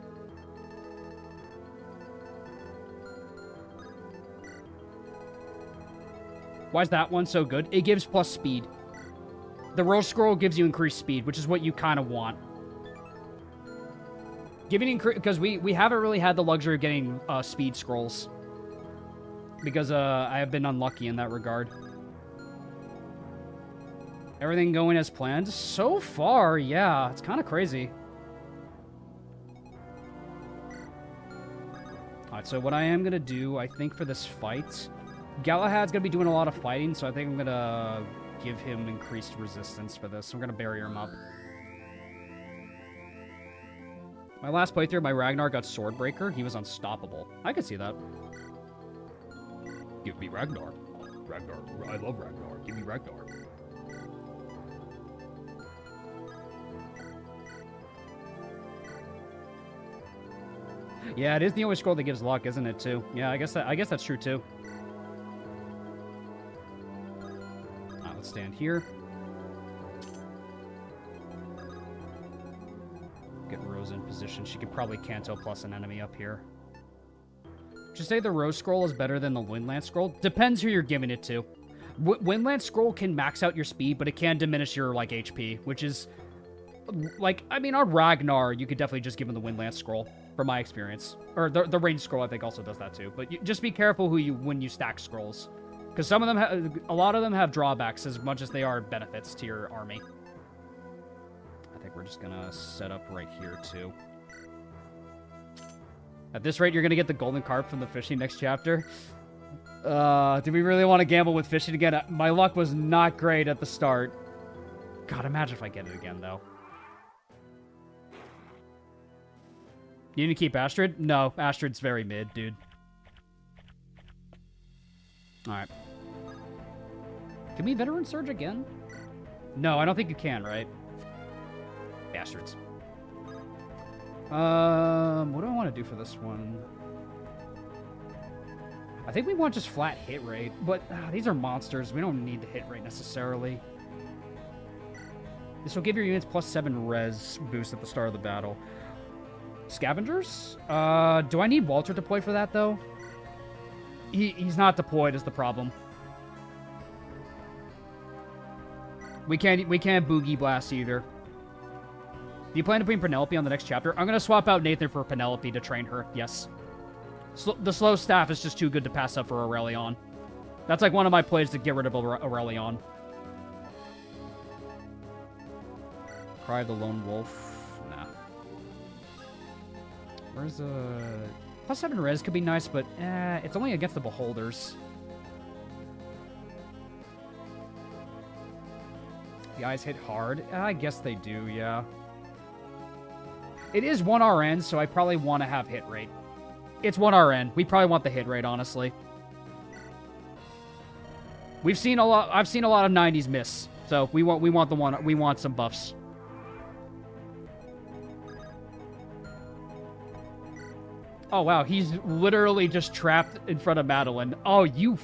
Why is that one so good? It gives plus speed. The Rose Scroll gives you increased speed, which is what you kind of want. Giving because we haven't really had the luxury of getting speed scrolls. Because I have been unlucky in that regard. Everything going as planned? So far, yeah. It's kind of crazy. Alright, so what I am going to do, I think for this fight... Galahad's going to be doing a lot of fighting, so I think I'm going to give him increased resistance for this. I'm going to barrier him up. My last playthrough, my Ragnar got Swordbreaker. He was unstoppable. I could see that. Give me Ragnar. Ragnar. I love Ragnar. Give me Ragnar. Yeah, it is the only scroll that gives luck, isn't it, too? Yeah, I guess that's true, too. Let's stand here. Get Rose in position. She could probably Canto plus an enemy up here. Would you say the Rose Scroll is better than the Windlance Scroll? Depends who you're giving it to. Windlance Scroll can max out your speed, but it can diminish your, like, HP, which is... Like, I mean, on Ragnar, you could definitely just give him the Windlance Scroll, from my experience. Or the Range Scroll, I think, also does that, too. But just be careful when you stack scrolls. Because some of them, a lot of them have drawbacks as much as they are benefits to your army. I think we're just going to set up right here, too. At this rate, you're going to get the golden carp from the fishing next chapter. Do we really want to gamble with fishing again? My luck was not great at the start. God, imagine if I get it again, though. You need to keep Astrid? No, Astrid's very mid, dude. Alright. Can we Veteran Surge again? No, I don't think you can, right? Bastards. What do I want to do for this one? I think we want just flat hit rate, but these are monsters. We don't need the hit rate necessarily. This will give your units +7 res boost at the start of the battle. Scavengers? Do I need Walter deployed for that, though? He's not deployed is the problem. We can't Boogie Blast either. Do you plan to bring Penelope on the next chapter? I'm going to swap out Nathan for Penelope to train her. Yes. The slow staff is just too good to pass up for Aurelion. That's like one of my plays to get rid of Aurelion. Cry of the Lone Wolf. Nah. Where's the... +7 res could be nice, but it's only against the Beholders. The eyes hit hard? I guess they do, yeah. It is 1 RN, so I probably want to have hit rate. It's 1 RN. We probably want the hit rate, honestly. I've seen a lot of 90s miss. So we want some buffs. Oh wow, he's literally just trapped in front of Madeline. Oh, you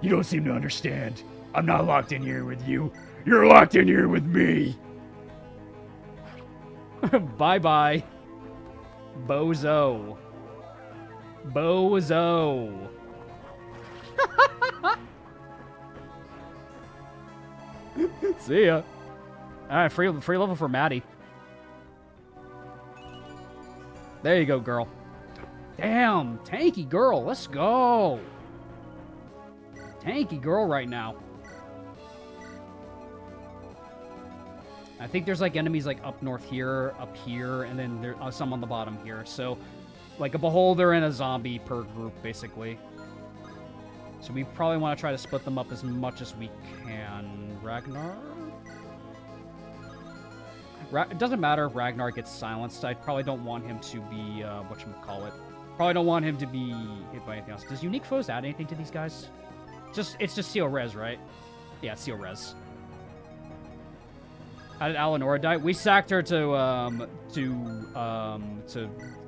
you don't seem to understand. I'm not locked in here with you. You're locked in here with me. Bye-bye. Bozo. Bozo. See ya. Alright, free level for Maddie. There you go, girl. Damn, tanky girl. Let's go. Tanky girl right now. I think there's like enemies like up north here, up here, and then there are some on the bottom here. So like a beholder and a zombie per group, basically. So we probably want to try to split them up as much as we can. Ragnar? It doesn't matter if Ragnar gets silenced. I probably don't want him to be, whatchamacallit. Probably don't want him to be hit by anything else. Does Unique Foes add anything to these guys? It's just Seal Res, right? Yeah, Seal Res. How did Alanora die? We sacked her to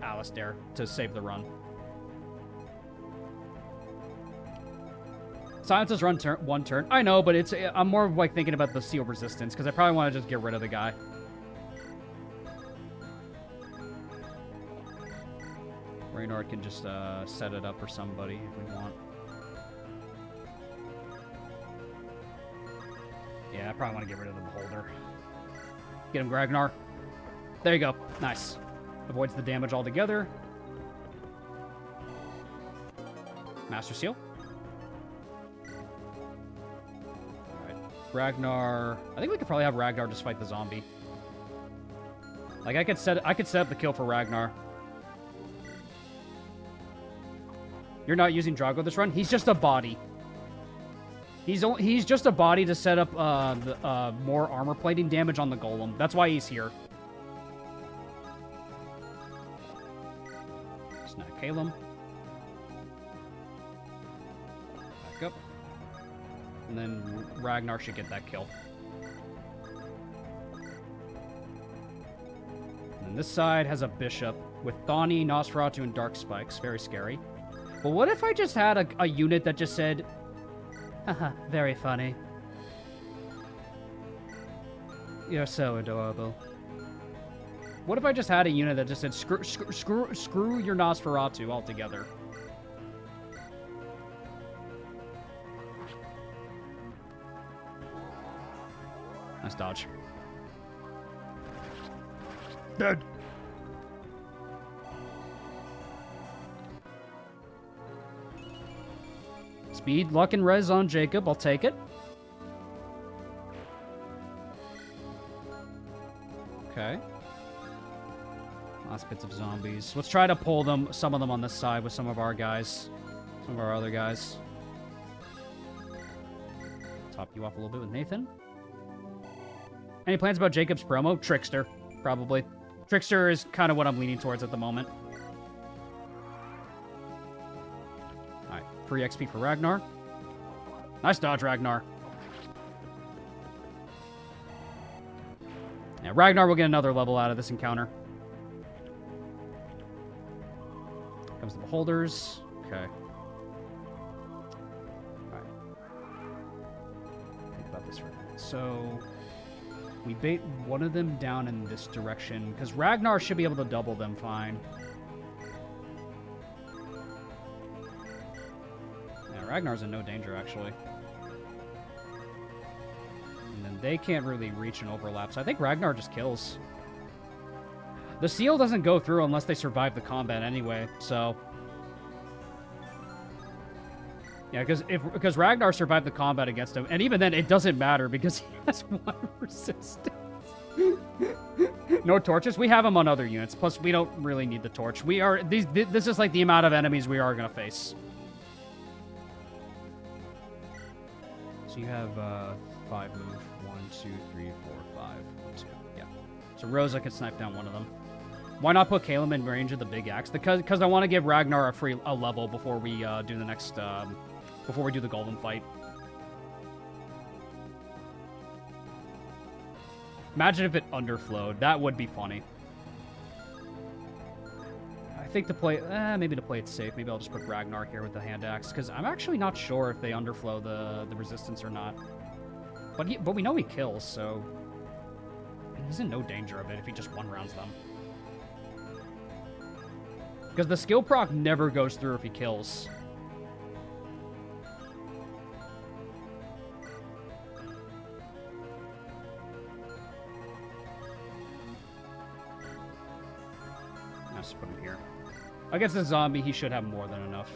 Alistair to save the run. Silences run one turn. I know, but I'm more like thinking about the seal resistance because I probably want to just get rid of the guy. Reynard can just set it up for somebody if we want. Yeah, I probably want to get rid of the beholder. Get him, Ragnar. There you go. Nice. Avoids the damage altogether. Master Seal. Alright. Ragnar. I think we could probably have Ragnar just fight the zombie. Like I could set up the kill for Ragnar. You're not using Drago this run? He's just a body. He's just a body to set up more armor plating damage on the Golem. That's why he's here. Snap Calum. Back up. And then Ragnar should get that kill. And then this side has a Bishop with Thani, Nosferatu, and Dark Spikes. Very scary. But what if I just had a unit that just said... Haha, very funny. You're so adorable. What if I just had a unit that just said, screw your Nosferatu altogether? Nice dodge. Dead. Speed, luck, and res on Jacob. I'll take it. Okay. Last bits of zombies. Let's try to pull them, some of them on this side with some of our guys. Some of our other guys. Top you off a little bit with Nathan. Any plans about Jacob's promo? Trickster, probably. Trickster is kind of what I'm leaning towards at the moment. Free XP for Ragnar. Nice dodge, Ragnar. Yeah, Ragnar will get another level out of this encounter. Comes the Beholders. Okay. Alright. Think about this for a minute. So, we bait one of them down in this direction, because Ragnar should be able to double them fine. Ragnar's in no danger, actually. And then they can't really reach an overlap, so I think Ragnar just kills. The seal doesn't go through unless they survive the combat anyway, so... Yeah, because Ragnar survived the combat against him, and even then, it doesn't matter because he has 1 resistance. No torches? We have them on other units, plus we don't really need the torch. This is like the amount of enemies we are going to face. So you have 5 move. 1, 2, 3, 4, 5, 2. Yeah. So Rosa can snipe down one of them. Why not put Caleb in range of the big axe? Because I want to give Ragnar a level before we do the next before we do the Golem fight. Imagine if it underflowed. That would be funny. I think maybe to play it safe, maybe I'll just put Ragnar here with the hand axe, because I'm actually not sure if they underflow the resistance or not. But we know he kills, so he's in no danger of it if he just one-rounds them. Because the skill proc never goes through if he kills. Let's put him here. Against the zombie, he should have more than enough.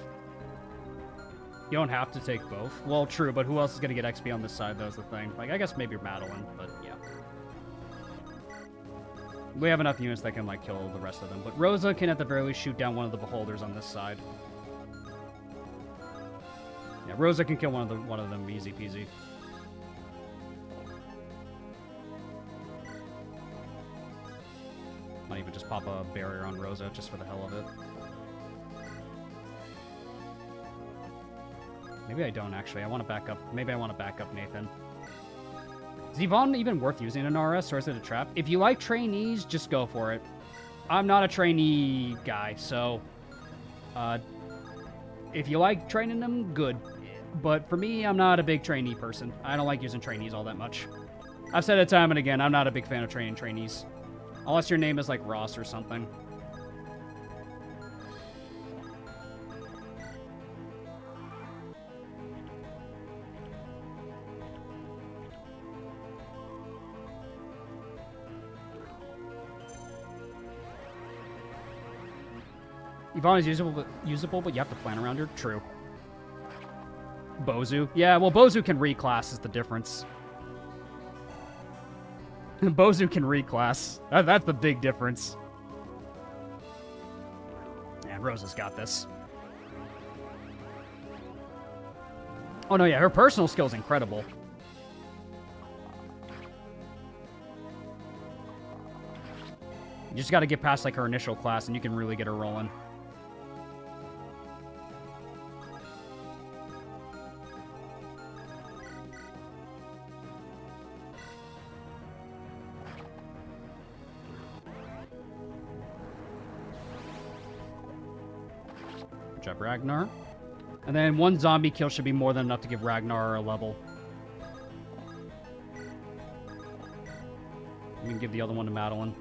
You don't have to take both. Well, true, but who else is going to get XP on this side? That's the thing. Like, I guess maybe Madeline, but yeah. We have enough units that can, like, kill the rest of them. But Rosa can, at the very least, shoot down one of the beholders on this side. Yeah, Rosa can kill one of them easy peasy. Might even just pop a barrier on Rosa just for the hell of it. Maybe I don't, actually. I want to back up. Maybe I want to back up Nathan. Is Yvonne even worth using in RS, or is it a trap? If you like trainees, just go for it. I'm not a trainee guy, so... if you like training them, good. But for me, I'm not a big trainee person. I don't like using trainees all that much. I've said it time and again, I'm not a big fan of training trainees. Unless your name is like Ross or something. Yvonne is usable, but you have to plan around her. True. Bozu. Yeah, well, Bozu can reclass is the difference. Bozu can reclass. That's the big difference. And Rosa's got this. Oh, no, yeah, her personal skill's incredible. You just got to get past, like, her initial class, and you can really get her rolling. Good job, Ragnar. And then 1 zombie kill should be more than enough to give Ragnar a level. You can give the other one to Madeline.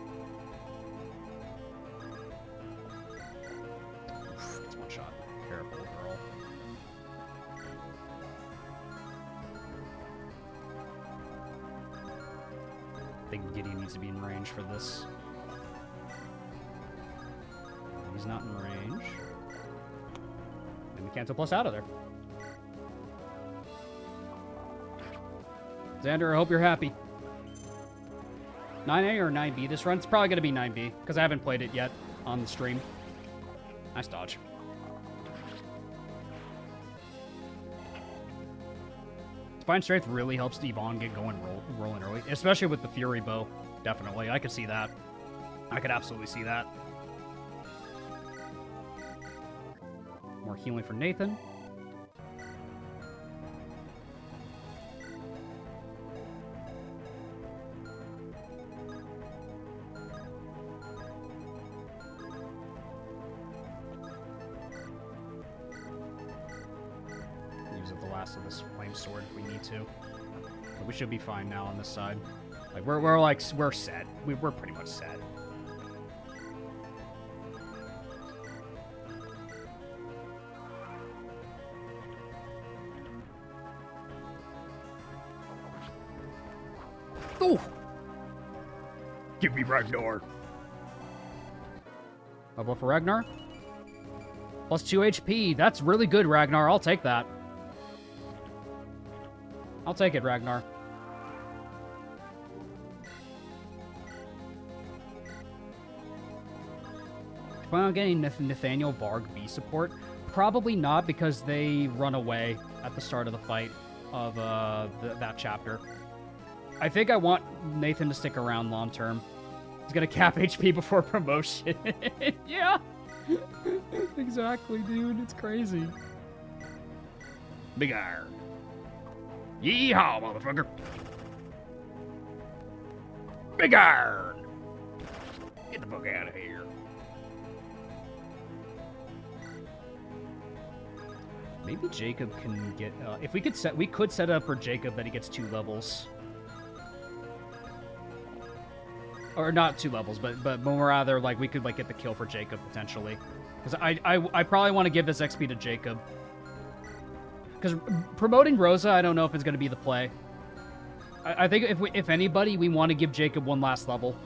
It's one shot. Careful, girl. I think Gideon needs to be in range for this. He's not in range. And we cancel plus out of there. Xander, I hope you're happy. 9A or 9B this run? It's probably going to be 9B, because I haven't played it yet on the stream. Nice dodge. Divine Strength really helps Yvonne get going rolling early, especially with the Fury Bow. Definitely. I could see that. I could absolutely see that. More healing for Nathan. Use up the last of this flame sword if we need to. But we should be fine now on this side. Like we're set. We're pretty much set. Oh! Give me Ragnar. Level up for Ragnar. Plus 2 HP. That's really good, Ragnar. I'll take that. I'll take it, Ragnar. Plan on getting Nathaniel Barg B support? Probably not, because they run away at the start of the fight of that chapter. I think I want Nathan to stick around long term. He's gonna cap HP before promotion. Yeah! Exactly, dude. It's crazy. Big iron. Yeehaw, motherfucker. Big iron. Get the fuck out of here. Maybe Jacob can get... if we could set it up for Jacob that he gets 2 levels. Or not 2 levels, but more rather, like, we could, like, get the kill for Jacob, potentially. Because I probably want to give this XP to Jacob. Because promoting Rosa, I don't know if it's going to be the play. I think if anybody, we want to give Jacob 1 last level.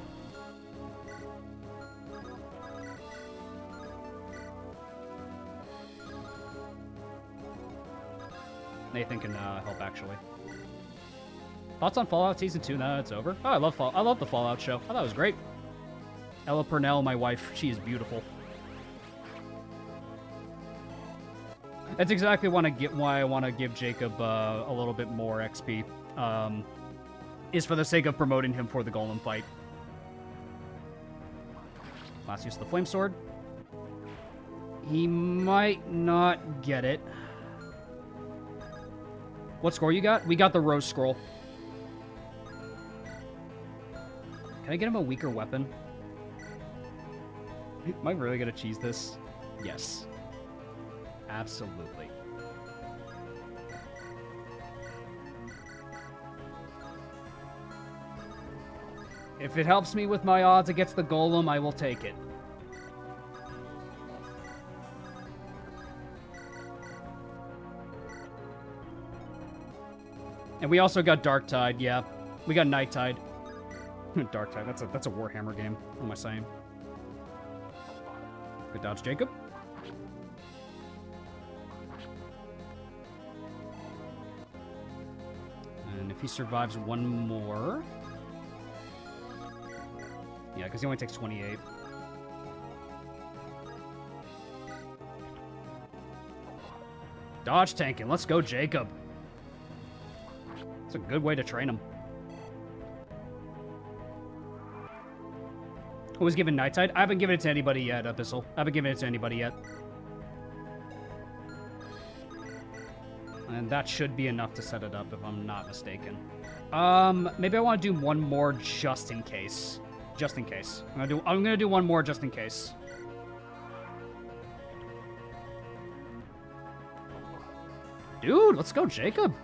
Nathan can help, actually. Thoughts on Fallout Season 2? No, it's over. Oh, I love the Fallout show. I thought it was great. Ella Purnell, my wife, she is beautiful. That's exactly why I want to give Jacob a little bit more XP. Is for the sake of promoting him for the Golem fight. Last use of the Flame Sword. He might not get it. What score you got? We got the Rose Scroll. Can I get him a weaker weapon? Am I really gonna cheese this? Yes. Absolutely. If it helps me with my odds against the Golem, I will take it. And we also got Dark Tide, yeah. We got Night Tide. Dark Tide, that's a Warhammer game. What am I saying? Good dodge, Jacob. And if he survives 1 more... Yeah, because he only takes 28. Dodge tanking. Let's go, Jacob. It's a good way to train him. Who was given Night Tide? I haven't given it to anybody yet, Abyssal. I haven't given it to anybody yet. And that should be enough to set it up, if I'm not mistaken. Maybe I want to do 1 more just in case. Just in case. I'm gonna do 1 more just in case. Dude, let's go, Jacob.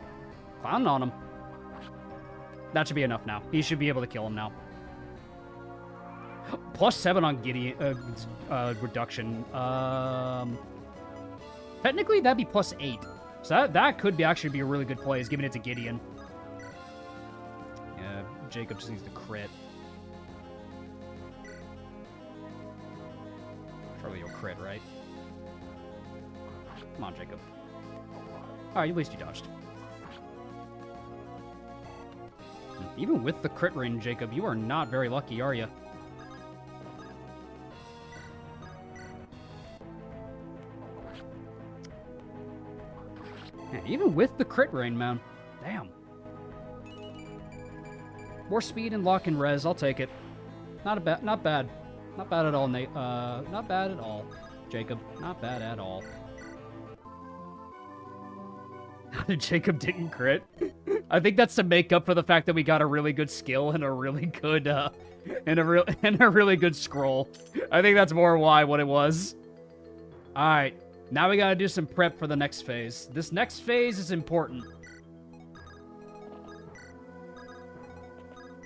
Clown on him. That should be enough now. He should be able to kill him now. +7 on Gideon reduction. Technically, that'd be +8. So that could actually be a really good play, is giving it to Gideon. Yeah, Jacob just needs to crit. Surely you'll crit, right? Come on, Jacob. Alright, at least you dodged. Even with the crit range, Jacob, you are not very lucky, are you? Man, even with the crit range, man. Damn. More speed and lock and res, I'll take it. Not bad. Not bad at all, Nate. Not bad at all, Jacob. Not bad at all. Jacob didn't crit. I think that's to make up for the fact that we got a really good skill and a really good and a really good scroll. I think that's more why what it was. All right, now we gotta do some prep for the next phase. This next phase is important.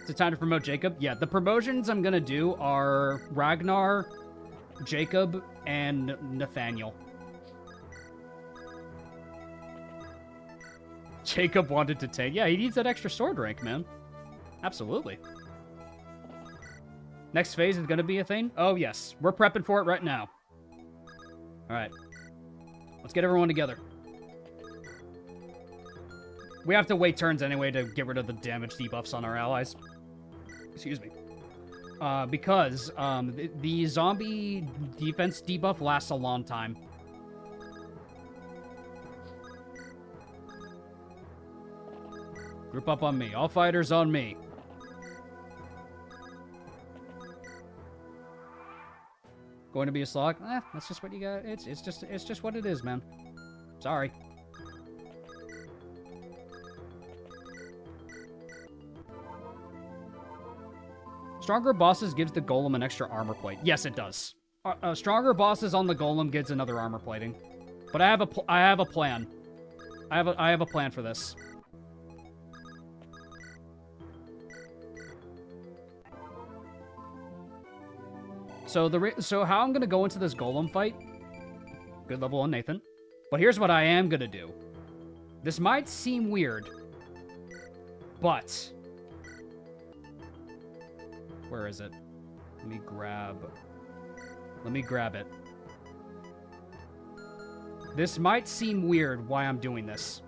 Is it time to promote Jacob? Yeah, the promotions I'm gonna do are Ragnar, Jacob, and Nathaniel. Jacob wanted to take... Yeah, he needs that extra sword rank, man. Absolutely. Next phase is going to be a thing? Oh, yes. We're prepping for it right now. All right. Let's get everyone together. We have to wait turns anyway to get rid of the damage debuffs on our allies. Excuse me. Because the zombie defense debuff lasts a long time. Group up on me. All fighters on me. Going to be a slog? That's just what you got. It's just what it is, man. Sorry. Stronger bosses gives the golem an extra armor plate. Yes, it does. Stronger bosses on the golem gives another armor plating. But I have a plan. I have a plan for this. So how I'm gonna go into this golem fight? Good level on Nathan. But here's what I am gonna do. This might seem weird, but where is it? Let me grab it. This might seem weird why I'm doing this.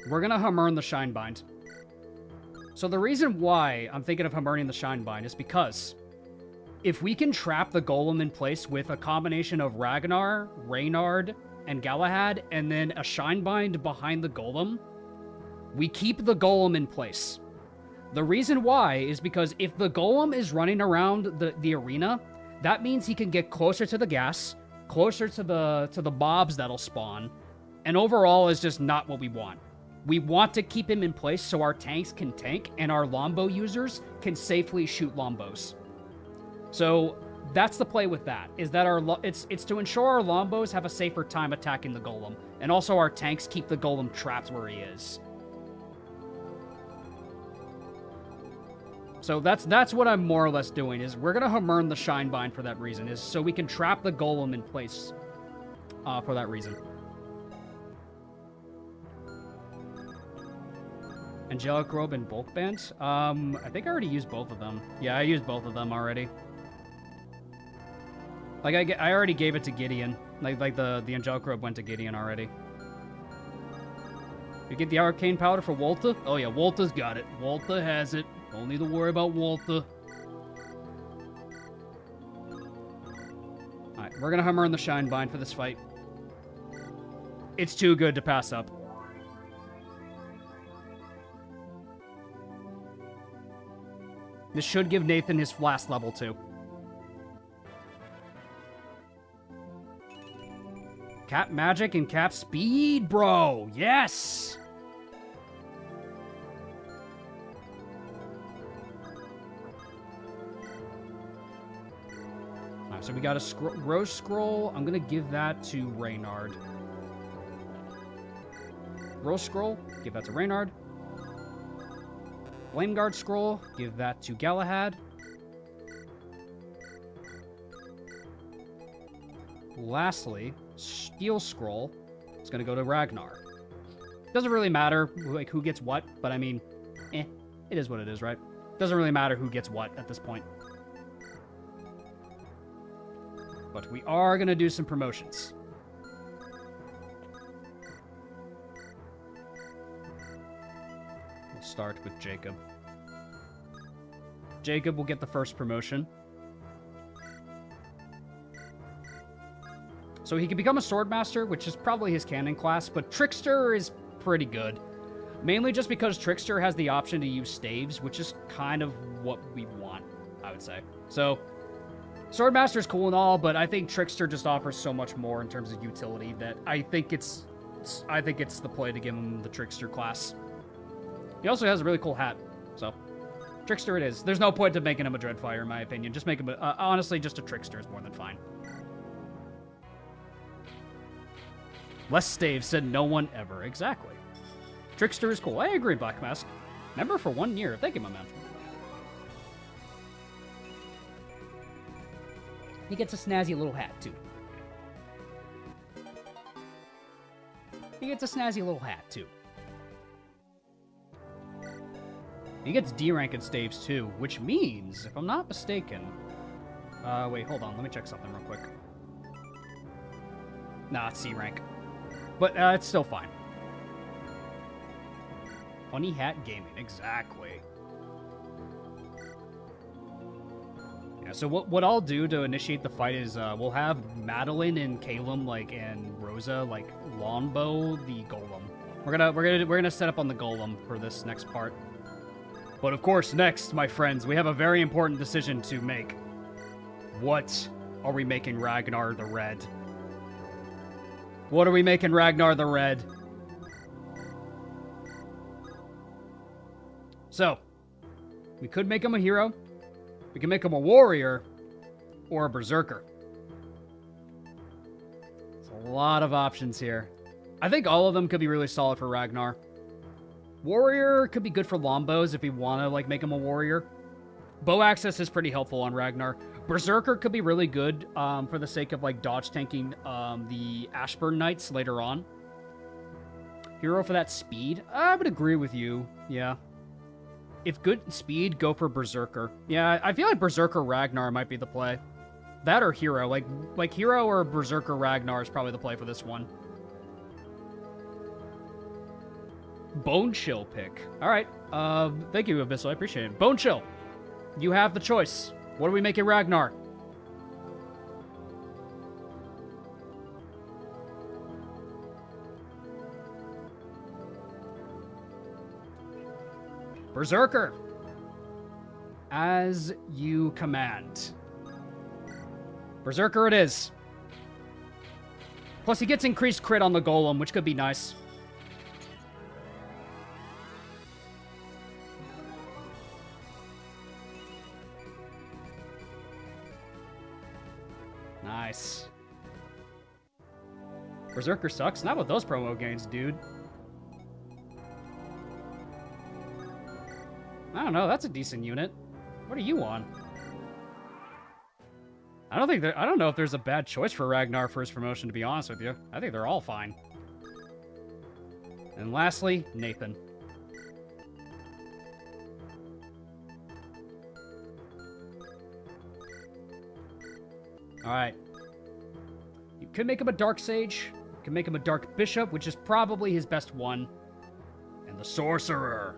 We're gonna Hammer the Shinebind. So the reason why I'm thinking of Hammering the Shinebind is because if we can trap the golem in place with a combination of Ragnar, Reynard, and Galahad, and then a Shinebind behind the golem, we keep the golem in place. The reason why is because if the golem is running around the arena, that means he can get closer to the gas, closer to the mobs that'll spawn, and overall is just not what we want. We want to keep him in place so our tanks can tank and our Lombo users can safely shoot Lombos. So that's the play with that, is that it's to ensure our Lombos have a safer time attacking the golem, and also our tanks keep the golem trapped where he is. So that's what I'm more or less doing, is we're gonna Hammer the Shinebind for that reason, is so we can trap the golem in place for that reason. Angelic Robe and Bulk Band? I think I already used both of them. Yeah, I used both of them already. Like, I already gave it to Gideon. Like the Angelic Robe went to Gideon already. You get the Arcane Powder for Walter? Oh yeah, Walter's got it. Walter has it. Don't need to worry about Walter. Alright, we're gonna Hammer the Shinebind for this fight. It's too good to pass up. This should give Nathan his last level, too. Cap magic and cap speed, bro! Yes! Alright, so we got a Rose Scroll. I'm gonna give that to Reynard. Rose Scroll, give that to Reynard. Flame Guard Scroll, give that to Galahad. Lastly, Steel Scroll is going to go to Ragnar. Doesn't really matter like who gets what, but I mean, it is what it is, right? Doesn't really matter who gets what at this point. But we are going to do some promotions. We'll start with Jacob. Jacob will get the first promotion. So he can become a Swordmaster, which is probably his canon class, but Trickster is pretty good. Mainly just because Trickster has the option to use staves, which is kind of what we want, I would say. So, Swordmaster is cool and all, but I think Trickster just offers so much more in terms of utility that I think it's the play to give him the Trickster class. He also has a really cool hat, so Trickster it is. There's no point to making him a Dreadfire, in my opinion. Just make him, honestly, just a Trickster is more than fine. Less staves said no one ever. Exactly. Trickster is cool. I agree, Black Mask. Member for 1 year. Thank you, my man. He gets a snazzy little hat, too. He gets a snazzy little hat, too. He gets D rank in staves, too, which means, if I'm not mistaken... wait, hold on. Let me check something real quick. Nah, it's C rank. But it's still fine. Funny Hat Gaming, exactly. Yeah, so what I'll do to initiate the fight is we'll have Madeline and Calum, like, and Rosa, like, longbow the Golem. We're gonna set up on the Golem for this next part. But of course, next, my friends, we have a very important decision to make. What are we making Ragnar the Red? What are we making Ragnar the Red? So, we could make him a hero. We can make him a warrior or a berserker. There's a lot of options here. I think all of them could be really solid for Ragnar. Warrior could be good for longbows if we want to, like, make him a warrior. Bow access is pretty helpful on Ragnar. Berserker could be really good for the sake of, like, dodge tanking the Ashburn Knights later on. Hero for that speed? I would agree with you, yeah. If good speed, go for Berserker. Yeah, I feel like Berserker Ragnar might be the play. That or Hero. Like Hero or Berserker Ragnar is probably the play for this one. Bone Chill pick. Alright. Thank you, Abyssal. I appreciate it. Bone Chill. You have the choice. What are we making Ragnar? Berserker. As you command. Berserker it is. Plus he gets increased crit on the Golem, which could be nice. Nice. Berserker sucks. Not with those promo gains, dude. I don't know. That's a decent unit. What are you on? I don't know if there's a bad choice for Ragnar for his promotion, to be honest with you. I think they're all fine. And lastly, Nathan. Alright. You could make him a Dark Sage. You can make him a Dark Bishop, which is probably his best one. And the Sorcerer.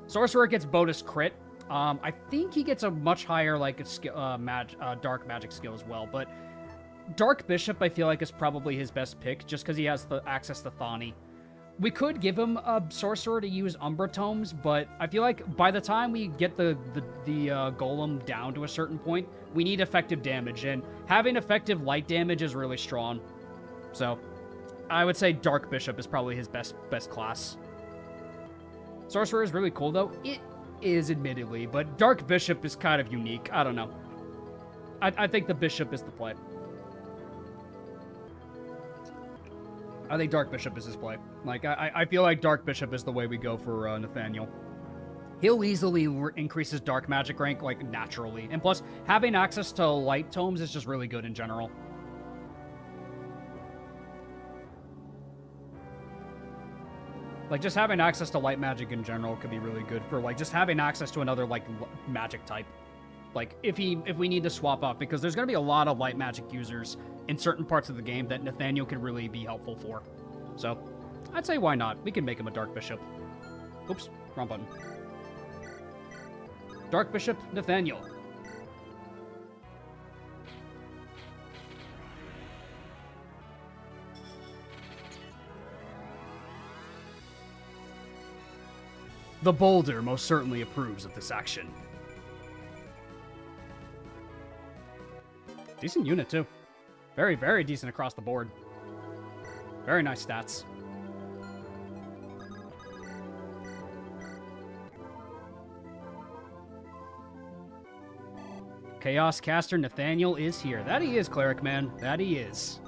Sorcerer gets bonus crit. I think he gets a much higher, like, dark magic skill as well. But Dark Bishop, I feel like, is probably his best pick, just because he has the access to Thani. We could give him a Sorcerer to use Umbra Tomes, but I feel like by the time we get the Golem down to a certain point, we need effective damage, and having effective light damage is really strong. So, I would say Dark Bishop is probably his best class. Sorcerer is really cool, though. It is, admittedly, but Dark Bishop is kind of unique. I don't know. I think the Bishop is the play. I think Dark Bishop is his play. Like, I feel like Dark Bishop is the way we go for Nathaniel. He'll easily increase his Dark Magic rank, like, naturally. And plus, having access to Light Tomes is just really good in general. Like, just having access to light magic in general could be really good for, like, just having access to another, like, magic type. Like, if we need to swap up, because there's going to be a lot of light magic users in certain parts of the game that Nathaniel could really be helpful for. So, I'd say why not? We can make him a Dark Bishop. Oops, wrong button. Dark Bishop, Nathaniel. The Boulder most certainly approves of this action. Decent unit, too. Very, very decent across the board. Very nice stats. Chaos Caster Nathaniel is here. That he is, Cleric Man. That he is.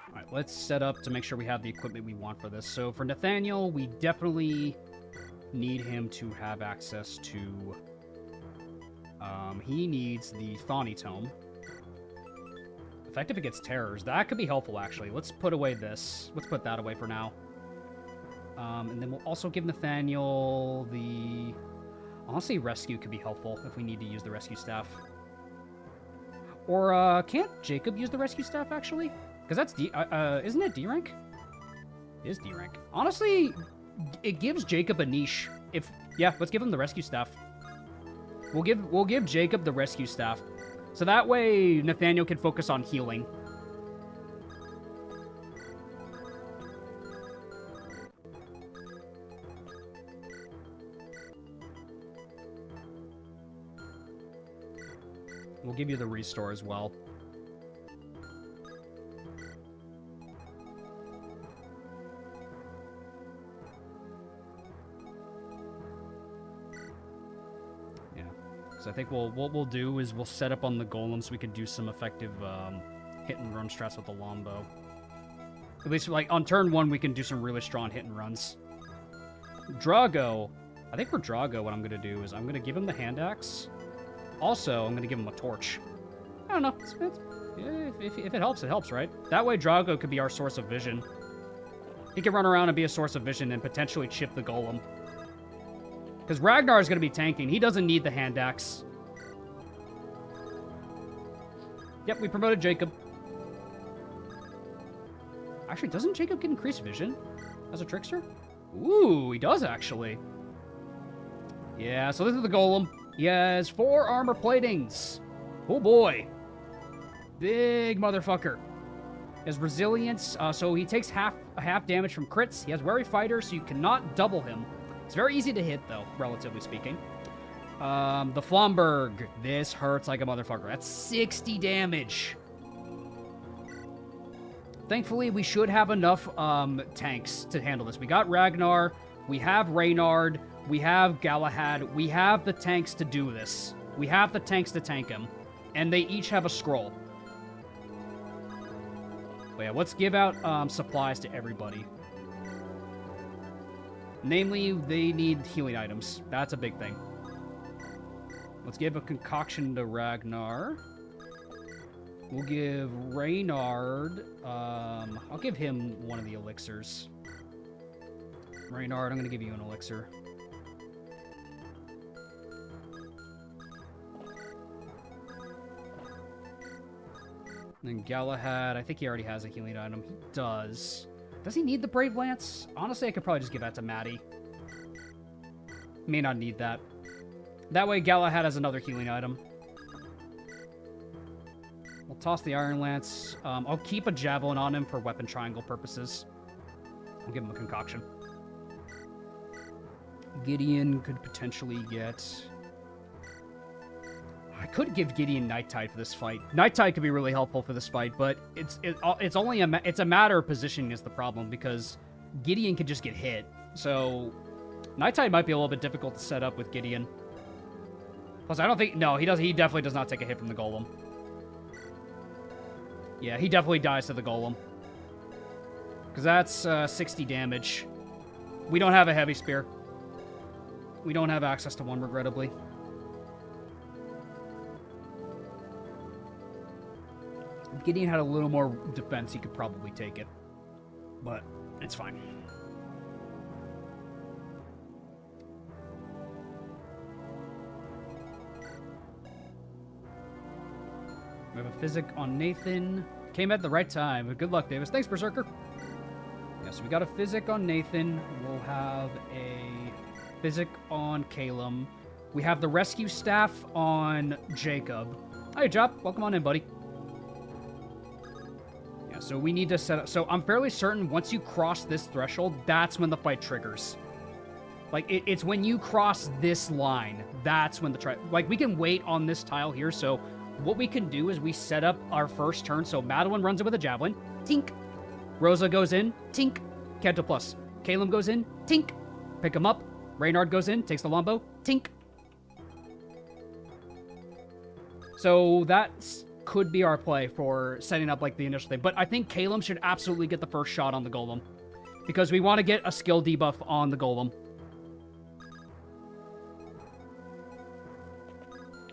Alright, let's set up to make sure we have the equipment we want for this. So for Nathaniel, we definitely need him to have access to... he needs the Thani Tome. Effective against terrors. That could be helpful, actually. Let's put away this. Let's put that away for now. And then we'll also give Nathaniel the... Honestly, rescue could be helpful if we need to use the rescue staff. Or, can't Jacob use the rescue staff, actually? Because that's D... isn't it D rank? It is D rank. Honestly, it gives Jacob a niche. If... Yeah, let's give him the rescue staff. We'll give Jacob the rescue staff. So that way, Nathaniel can focus on healing. We'll give you the restore as well. Yeah. So I think what we'll do is we'll set up on the Golem so we can do some effective hit and run strats with the longbow. At least, like, on turn 1, we can do some really strong hit and runs. Drago. I think for Drago, what I'm going to do is I'm going to give him the hand axe. Also, I'm going to give him a torch. I don't know. If it helps, it helps, right? That way, Drago could be our source of vision. He can run around and be a source of vision and potentially chip the Golem. Because Ragnar is going to be tanking. He doesn't need the hand axe. Yep, we promoted Jacob. Actually, doesn't Jacob get increased vision as a trickster? Ooh, he does, actually. Yeah, so this is the Golem. He has 4 armor platings. Oh boy. Big motherfucker. He has resilience, so he takes half damage from crits. He has wary fighter, so you cannot double him. It's very easy to hit, though, relatively speaking. The Flomberg. This hurts like a motherfucker. That's 60 damage. Thankfully, we should have enough tanks to handle this. We got Ragnar. We have Reynard. We have Galahad. We have the tanks to do this. We have the tanks to tank him. And they each have a scroll. But yeah, let's give out supplies to everybody. Namely, they need healing items. That's a big thing. Let's give a concoction to Ragnar. We'll give Reynard... I'll give him one of the elixirs. Reynard, I'm going to give you an elixir. And then Galahad, I think he already has a healing item. He does. Does he need the Brave Lance? Honestly, I could probably just give that to Maddie. May not need that. That way, Galahad has another healing item. We'll toss the Iron Lance. I'll keep a Javelin on him for weapon triangle purposes. I'll give him a concoction. Gideon could potentially get... I could give Gideon Night Tide for this fight. Night Tide could be really helpful for this fight, but it's only a matter of positioning is the problem, because Gideon could just get hit. So Night Tide might be a little bit difficult to set up with Gideon. Plus, I don't think... No, he does. He definitely does not take a hit from the Golem. Yeah, he definitely dies to the Golem. Because that's 60 damage. We don't have a heavy spear. We don't have access to one, regrettably. If Gideon had a little more defense, he could probably take it. But it's fine. We have a physic on Nathan. Came at the right time. Good luck, Davis. Thanks, Berserker. Yeah, so we got a physic on Nathan. We'll have a physic on Calum. We have the rescue staff on Jacob. Hi, Jop. Welcome on in, buddy. Yeah, so we need to set up... So I'm fairly certain once you cross this threshold, that's when the fight triggers. Like, it's when you cross this line, that's when the... Like, we can wait on this tile here, so... What we can do is we set up our first turn. So Madeline runs in with a javelin. Tink. Rosa goes in. Tink. Canto plus. Calum goes in. Tink. Pick him up. Reynard goes in. Takes the longbow. Tink. So that could be our play for setting up like the initial thing. But I think Calum should absolutely get the first shot on the Golem. Because we want to get a skill debuff on the Golem.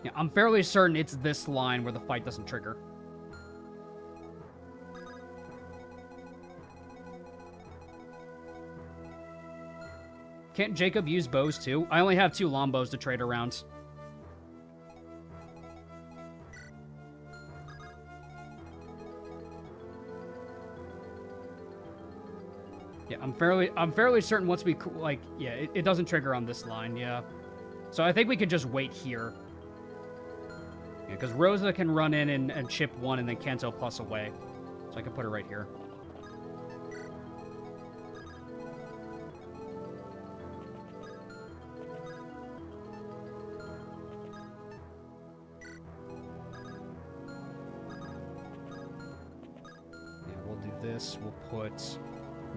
Yeah, I'm fairly certain it's this line where the fight doesn't trigger. Can't Jacob use bows too? I only have 2 longbows to trade around. Yeah, I'm fairly certain once we, like, yeah, it doesn't trigger on this line, yeah. So I think we could just wait here. Yeah, because Rosa can run in and chip 1 and then Kanto plus away. So I can put her right here. Yeah, we'll do this. We'll put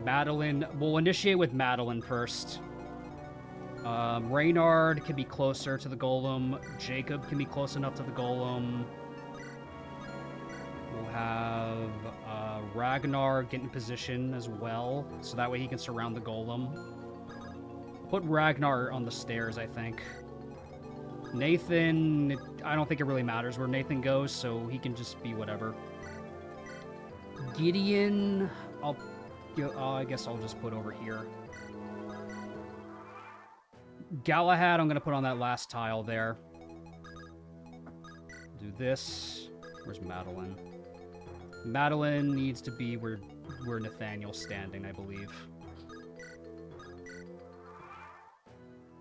Madeline. We'll initiate with Madeline first. Reynard can be closer to the Golem. Jacob can be close enough to the Golem. We'll have Ragnar get in position as well, so that way he can surround the Golem. Put Ragnar on the stairs, I think. Nathan, I don't think it really matters where Nathan goes, so he can just be whatever. Gideon, I guess I'll just put over here. Galahad, I'm going to put on that last tile there. Do this. Where's Madeline? Madeline needs to be where Nathaniel's standing, I believe.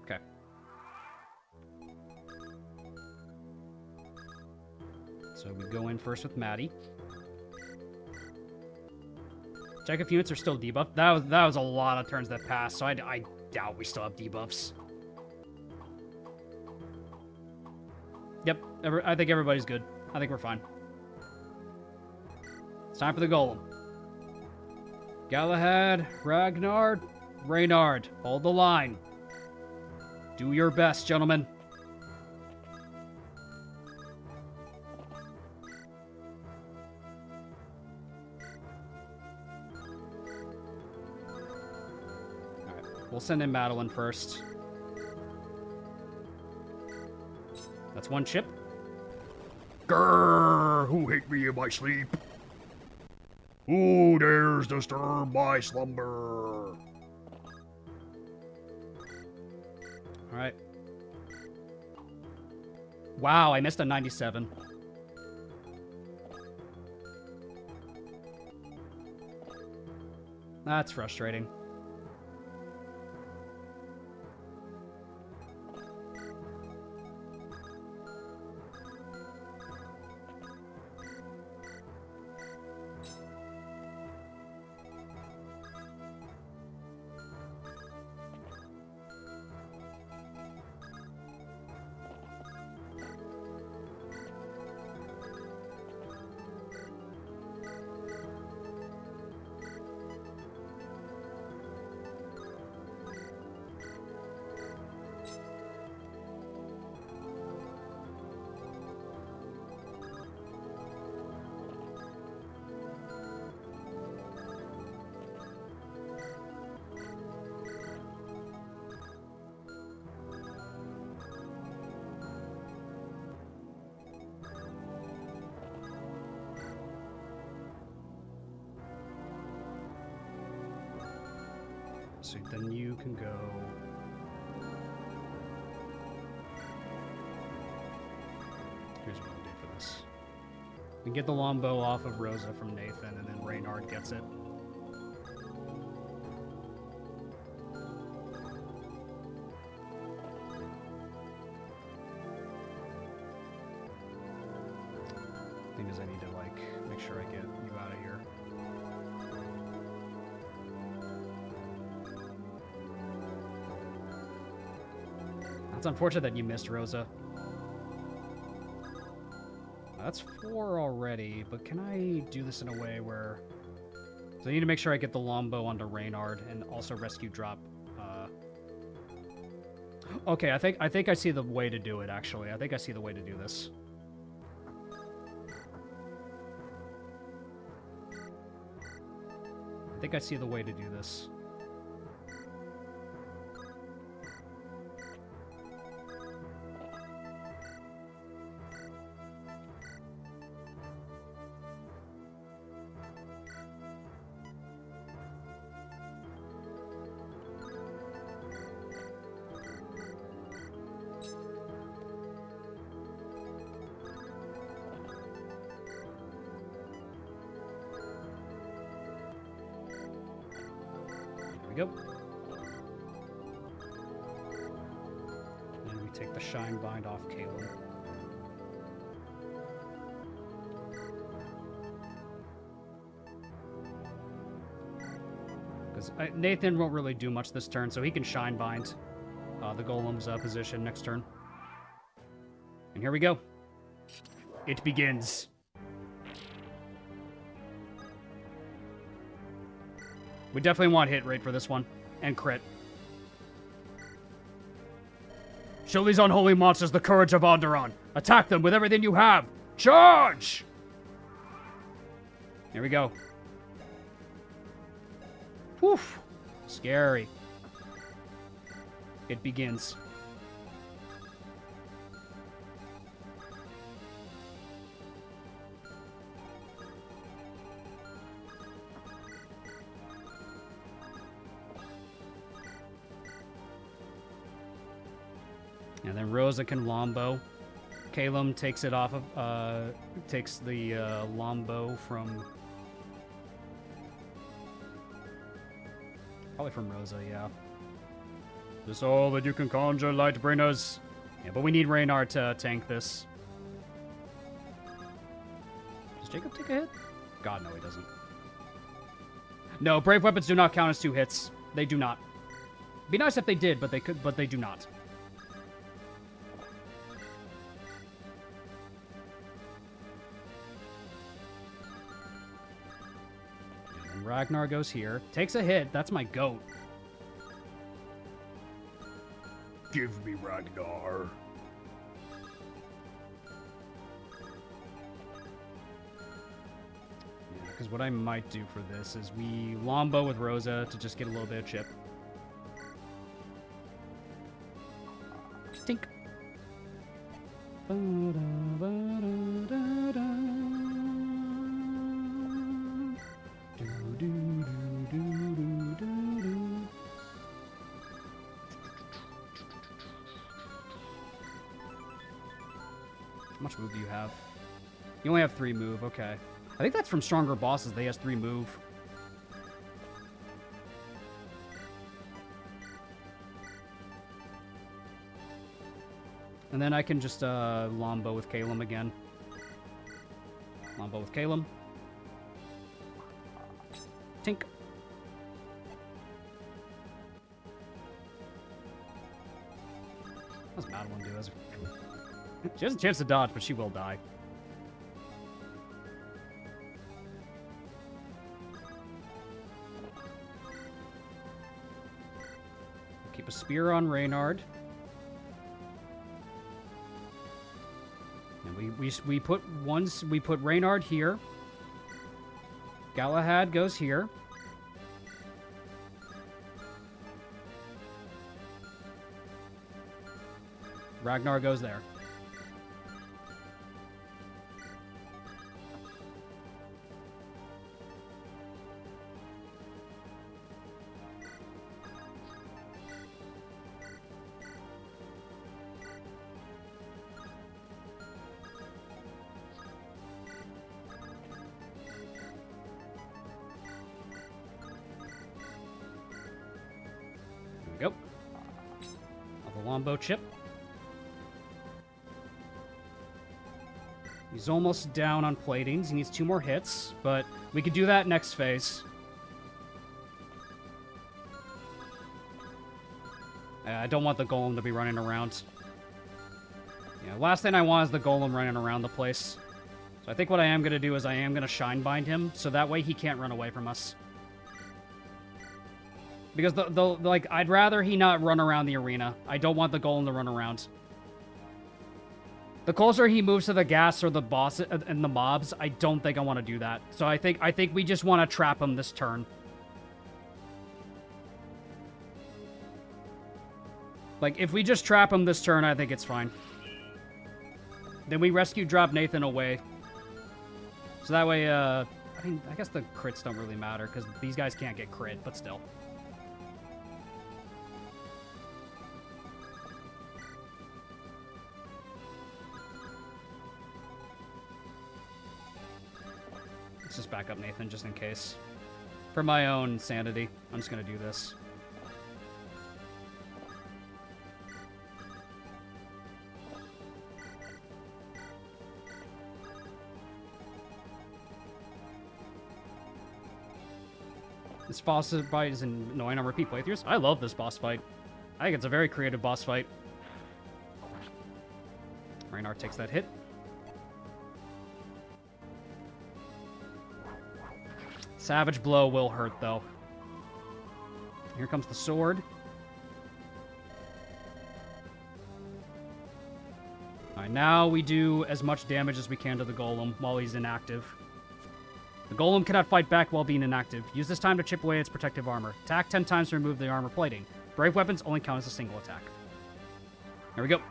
Okay. So we go in first with Maddie. Check if units are still debuffed. That was a lot of turns that passed, so I doubt we still have debuffs. Yep, I think everybody's good. I think we're fine. It's time for the Golem. Galahad, Ragnar, Reynard, hold the line. Do your best, gentlemen. Alright, we'll send in Madeline first. That's 1 chip. Grrr, who hit me in my sleep? Who dares disturb my slumber? Alright. Wow, I missed a 97. That's frustrating. So then you can go. Here's what I'll do for this. We get the longbow off of Rosa from Nathan, and then Reynard gets it. Thing is, I need to, like, make sure I get you out of here. It's unfortunate that you missed, Rosa. That's 4 already, but can I do this in a way where... So I need to make sure I get the longbow onto Reynard and also rescue drop. Okay, I think I see the way to do it, actually. I think I see the way to do this. I think I see the way to do this. we go. And we take the Shine Bind off Caleb. Because Nathan won't really do much this turn, so he can Shine Bind the Golem's position next turn. And here we go. It begins. We definitely want hit rate for this one. And crit. Show these unholy monsters the courage of Onderon. Attack them with everything you have. Charge! Here we go. Whew. Scary. It begins. And then Rosa can Lombo. Caleb takes it off of, takes the Lombo from... Probably from Rosa, yeah. This all that you can conjure, Lightbringers. Yeah, but we need Ragnar to tank this. Does Jacob take a hit? God, no, he doesn't. No, brave weapons do not count as 2 hits. They do not. Be nice if they did, but they do not. And Ragnar goes here. Takes a hit. That's my goat. Give me Ragnar. Yeah, because what I might do for this is we Lombo with Rosa to just get a little bit of chip. Tink. How much move do you have? You only have 3 move, okay. I think that's from stronger bosses. They has 3 move. And then I can just Lombo with Caleb again. Lombo with Caleb. Tink. What's Baudimon do? She has a chance to dodge, but she will die. Keep a spear on Reynard. And we put Reynard here. Galahad goes here. Ragnar goes there. There we go. The Lombo chip. He's almost down on platings. He needs 2 more hits, but we could do that next phase. I don't want the Golem to be running around. Yeah, last thing I want is the Golem running around the place. So I think what I am going to do is I am going to Shine Bind him, so that way he can't run away from us. Because like I'd rather he not run around the arena. I don't want the Golem to run around. The closer he moves to the gas or the boss and the mobs, I don't think I want to do that. So I think we just want to trap him this turn. Like if we just trap him this turn, I think it's fine. Then we rescue drop Nathan away. So that way, I mean, I guess the crits don't really matter because these guys can't get crit, but still. Let's just back up Nathan just in case. For my own sanity, I'm just going to do this. This boss fight is annoying on repeat playthroughs. I love this boss fight. I think it's a very creative boss fight. Ragnar takes that hit. Savage Blow will hurt, though. Here comes the sword. Alright, now we do as much damage as we can to the Golem while he's inactive. The Golem cannot fight back while being inactive. Use this time to chip away its protective armor. Attack 10 times to remove the armor plating. Brave weapons only count as a single attack. There we go.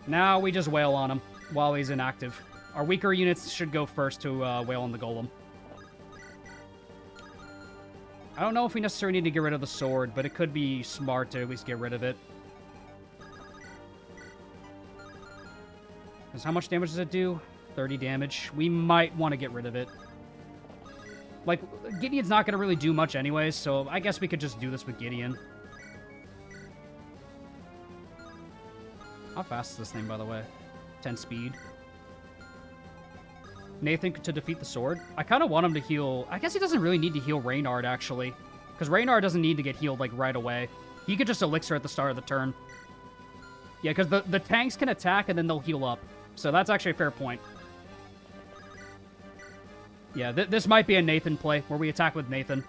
Now we just wail on him while he's inactive. Our weaker units should go first to wail on the Golem. I don't know if we necessarily need to get rid of the sword, but it could be smart to at least get rid of it. Because how much damage does it do? 30 damage. We might want to get rid of it. Like, Gideon's not going to really do much anyways, so I guess we could just do this with Gideon. How fast is this thing, by the way? 10 speed. Nathan to defeat the sword. I kind of want him to heal. I guess he doesn't really need to heal Ragnar, actually. Because Ragnar doesn't need to get healed, like, right away. He could just elixir at the start of the turn. Yeah, because the tanks can attack and then they'll heal up. So that's actually a fair point. Yeah, this might be a Nathan play, where we attack with Nathan.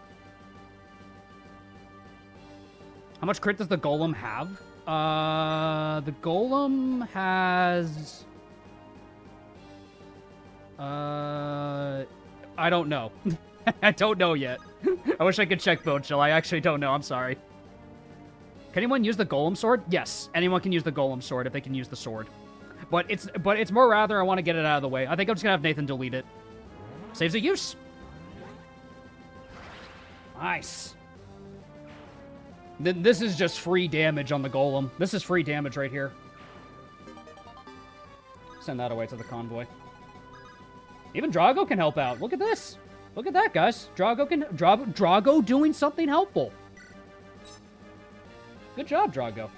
How much crit does the Golem have? The Golem has... I don't know. I don't know yet. I wish I could check Bochill. I actually don't know. I'm sorry. Can anyone use the Golem sword? Yes, anyone can use the Golem sword if they can use the sword. But it's more rather I want to get it out of the way. I think I'm just gonna have Nathan delete it. Saves a use. Nice. Then this is just free damage on the Golem. This is free damage right here. Send that away to the convoy. Even Drago can help out. Look at this. Look at that, guys. Drago doing something helpful. Good job, Drago.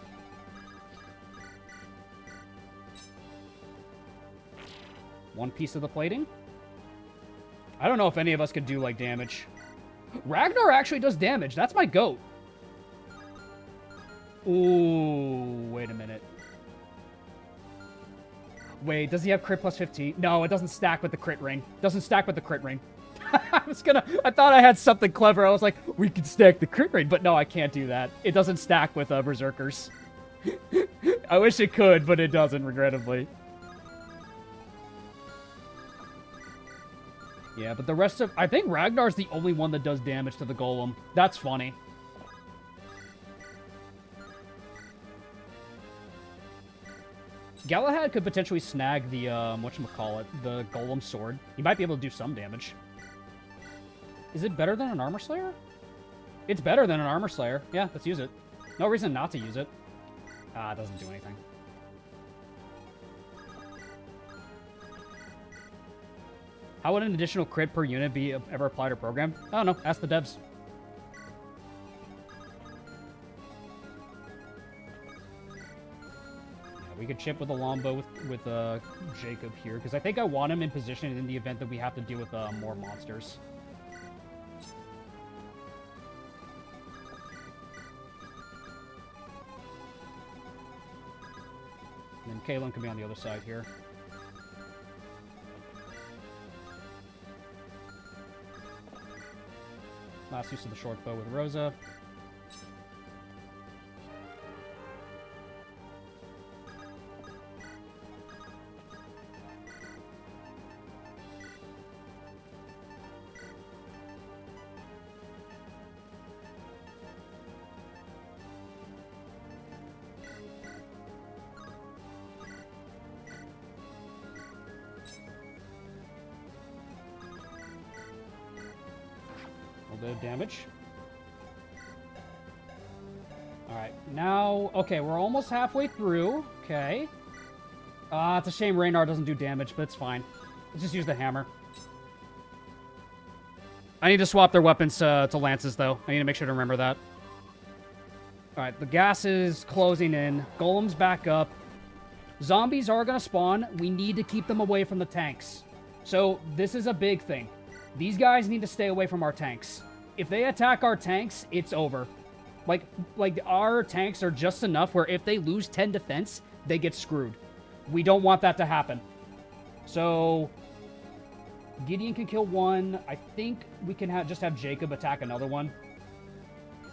One piece of the plating. I don't know if any of us could do, like, damage. Ragnar actually does damage. That's my goat. Ooh, wait a minute. Wait, does he have crit plus 15? No, it doesn't stack with the crit ring. Doesn't stack with the crit ring. I thought I had something clever. I was like, we can stack the crit ring, but no, I can't do that. It doesn't stack with Berserkers. I wish it could, but it doesn't, regrettably. Yeah, but the rest of... I think Ragnar's the only one that does damage to the Golem. That's funny. Galahad could potentially snag the, whatchamacallit, the Golem sword. He might be able to do some damage. Is it better than an Armor Slayer? It's better than an Armor Slayer. Yeah, let's use it. No reason not to use it. Ah, it doesn't do anything. How would an additional crit per unit be ever applied or programmed? I don't know. Ask the devs. We could chip with a Lombo with Jacob here, because I think I want him in position in the event that we have to deal with more monsters. And then Kalen can be on the other side here. Last use of the short bow with Rosa. Damage. Alright, now... Okay, we're almost halfway through. Okay. It's a shame Ragnar doesn't do damage, but it's fine. Let's just use the hammer. I need to swap their weapons to lances, though. I need to make sure to remember that. Alright, the gas is closing in. Golem's back up. Zombies are going to spawn. We need to keep them away from the tanks. So, this is a big thing. These guys need to stay away from our tanks. if they attack our tanks, it's over. Like our tanks are just enough where if they lose 10 defense, they get screwed. We don't want that to happen. So Gideon can kill one. I think we can just have Jacob attack another one.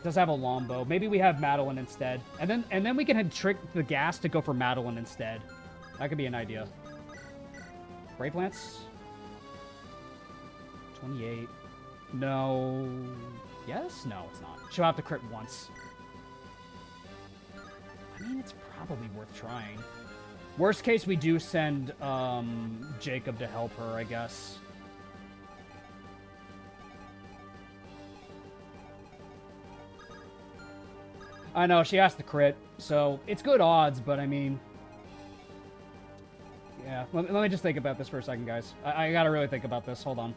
Does have a longbow. Maybe we have Madeline instead. And then we can trick the gas to go for Madeline instead. That could be an idea. Brave Lance. 28. No. Yes? No, it's not. She'll have to crit once. I mean, it's probably worth trying. Worst case, we do send Jacob to help her, I guess. I know, she has to crit, so it's good odds, but I mean... Yeah, let me just think about this for a second, guys. I gotta really think about this. Hold on.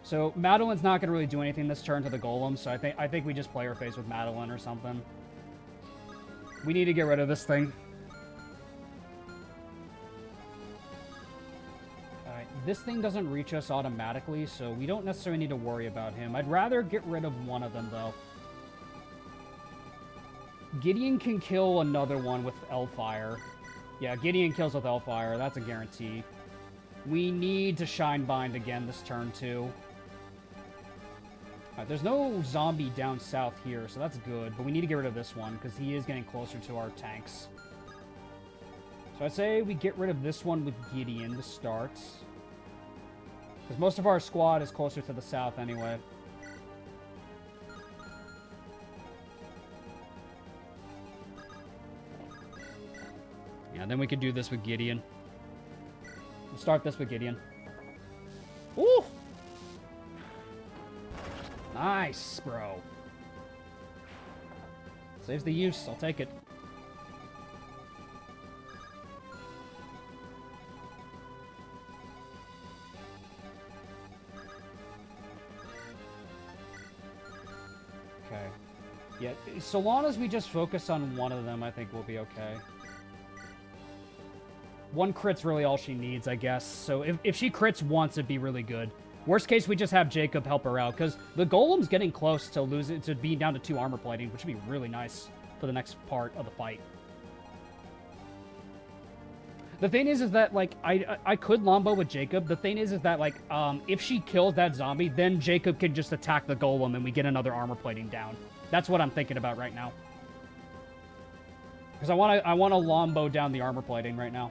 So, Madeline's not gonna really do anything this turn to the Golem, so I think we just play her face with Madeline or something. We need to get rid of this thing. Alright, this thing doesn't reach us automatically, so we don't necessarily need to worry about him. I'd rather get rid of one of them, though. Gideon can kill another one with Elfire. Yeah, Gideon kills with Elfire. That's a guarantee. We need to Shine Bind again this turn, too. Alright, there's no zombie down south here, so that's good. But we need to get rid of this one, because he is getting closer to our tanks. So I'd say we get rid of this one with Gideon to start. Because most of our squad is closer to the south anyway. Yeah, then we could do this with Gideon. We'll start this with Gideon. Ooh! Nice, bro. Saves the use. I'll take it. Okay. Yeah, so long as we just focus on one of them, I think we'll be okay. One crit's really all she needs, I guess. So if she crits once, it'd be really good. Worst case, we just have Jacob help her out, because the Golem's getting close to being down to 2 armor plating, which would be really nice for the next part of the fight. The thing is that, like, I could Lombo with Jacob. The thing is that, like, if she kills that zombie, then Jacob can just attack the Golem and we get another armor plating down. That's what I'm thinking about right now. Because I want to Lombo down the armor plating right now.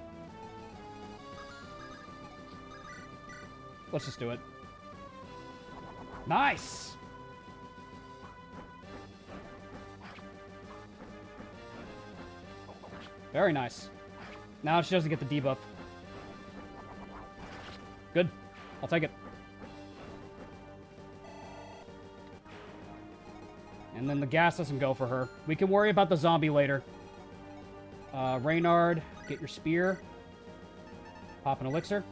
Let's just do it. Nice! Very nice. Now she doesn't get the debuff. Good. I'll take it. And then the gas doesn't go for her. We can worry about the zombie later. Ragnar, get your spear. Pop an elixir.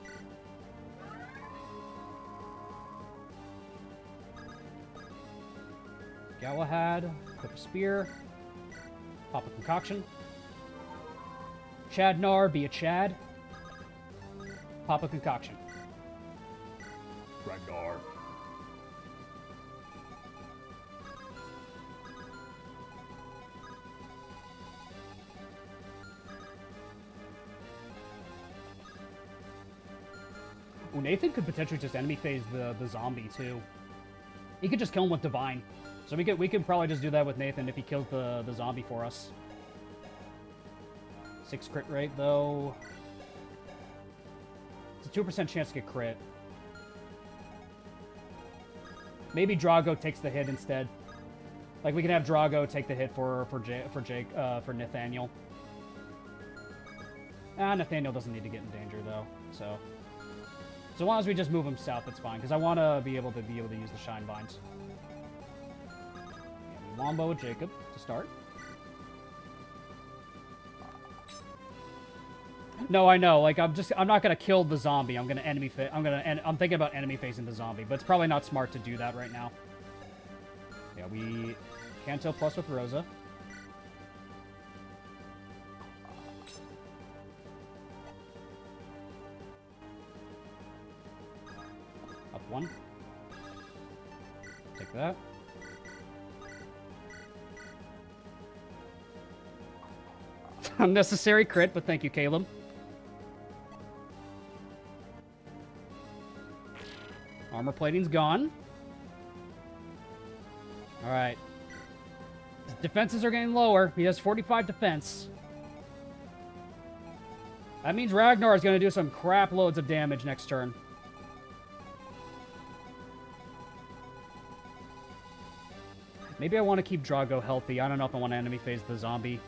Galahad, equip a spear, pop a concoction. Chadnar, be a Chad. Pop a concoction. Ragnar. Ooh, Nathan could potentially just enemy phase the zombie too. He could just kill him with Divine. So we could probably just do that with Nathan if he kills the zombie for us. 6 crit rate, though. It's a 2% chance to get crit. Maybe Drago takes the hit instead. Like, we can have Drago take the hit for Nathaniel. Nathaniel doesn't need to get in danger, though. So long as we just move him south, it's fine. Because I want to be able to use the Shine Binds. Wombo with Jacob to start. No, I know. Like, I'm not gonna kill the zombie. I'm thinking about enemy facing the zombie, but it's probably not smart to do that right now. Yeah, we Canto plus with Rosa. Up 1. Take that. Unnecessary crit, but thank you, Caleb. Armor plating's gone. Alright. His defenses are getting lower. He has 45 defense. That means Ragnar is going to do some crap loads of damage next turn. Maybe I want to keep Drago healthy. I don't know if I want to enemy phase the zombie.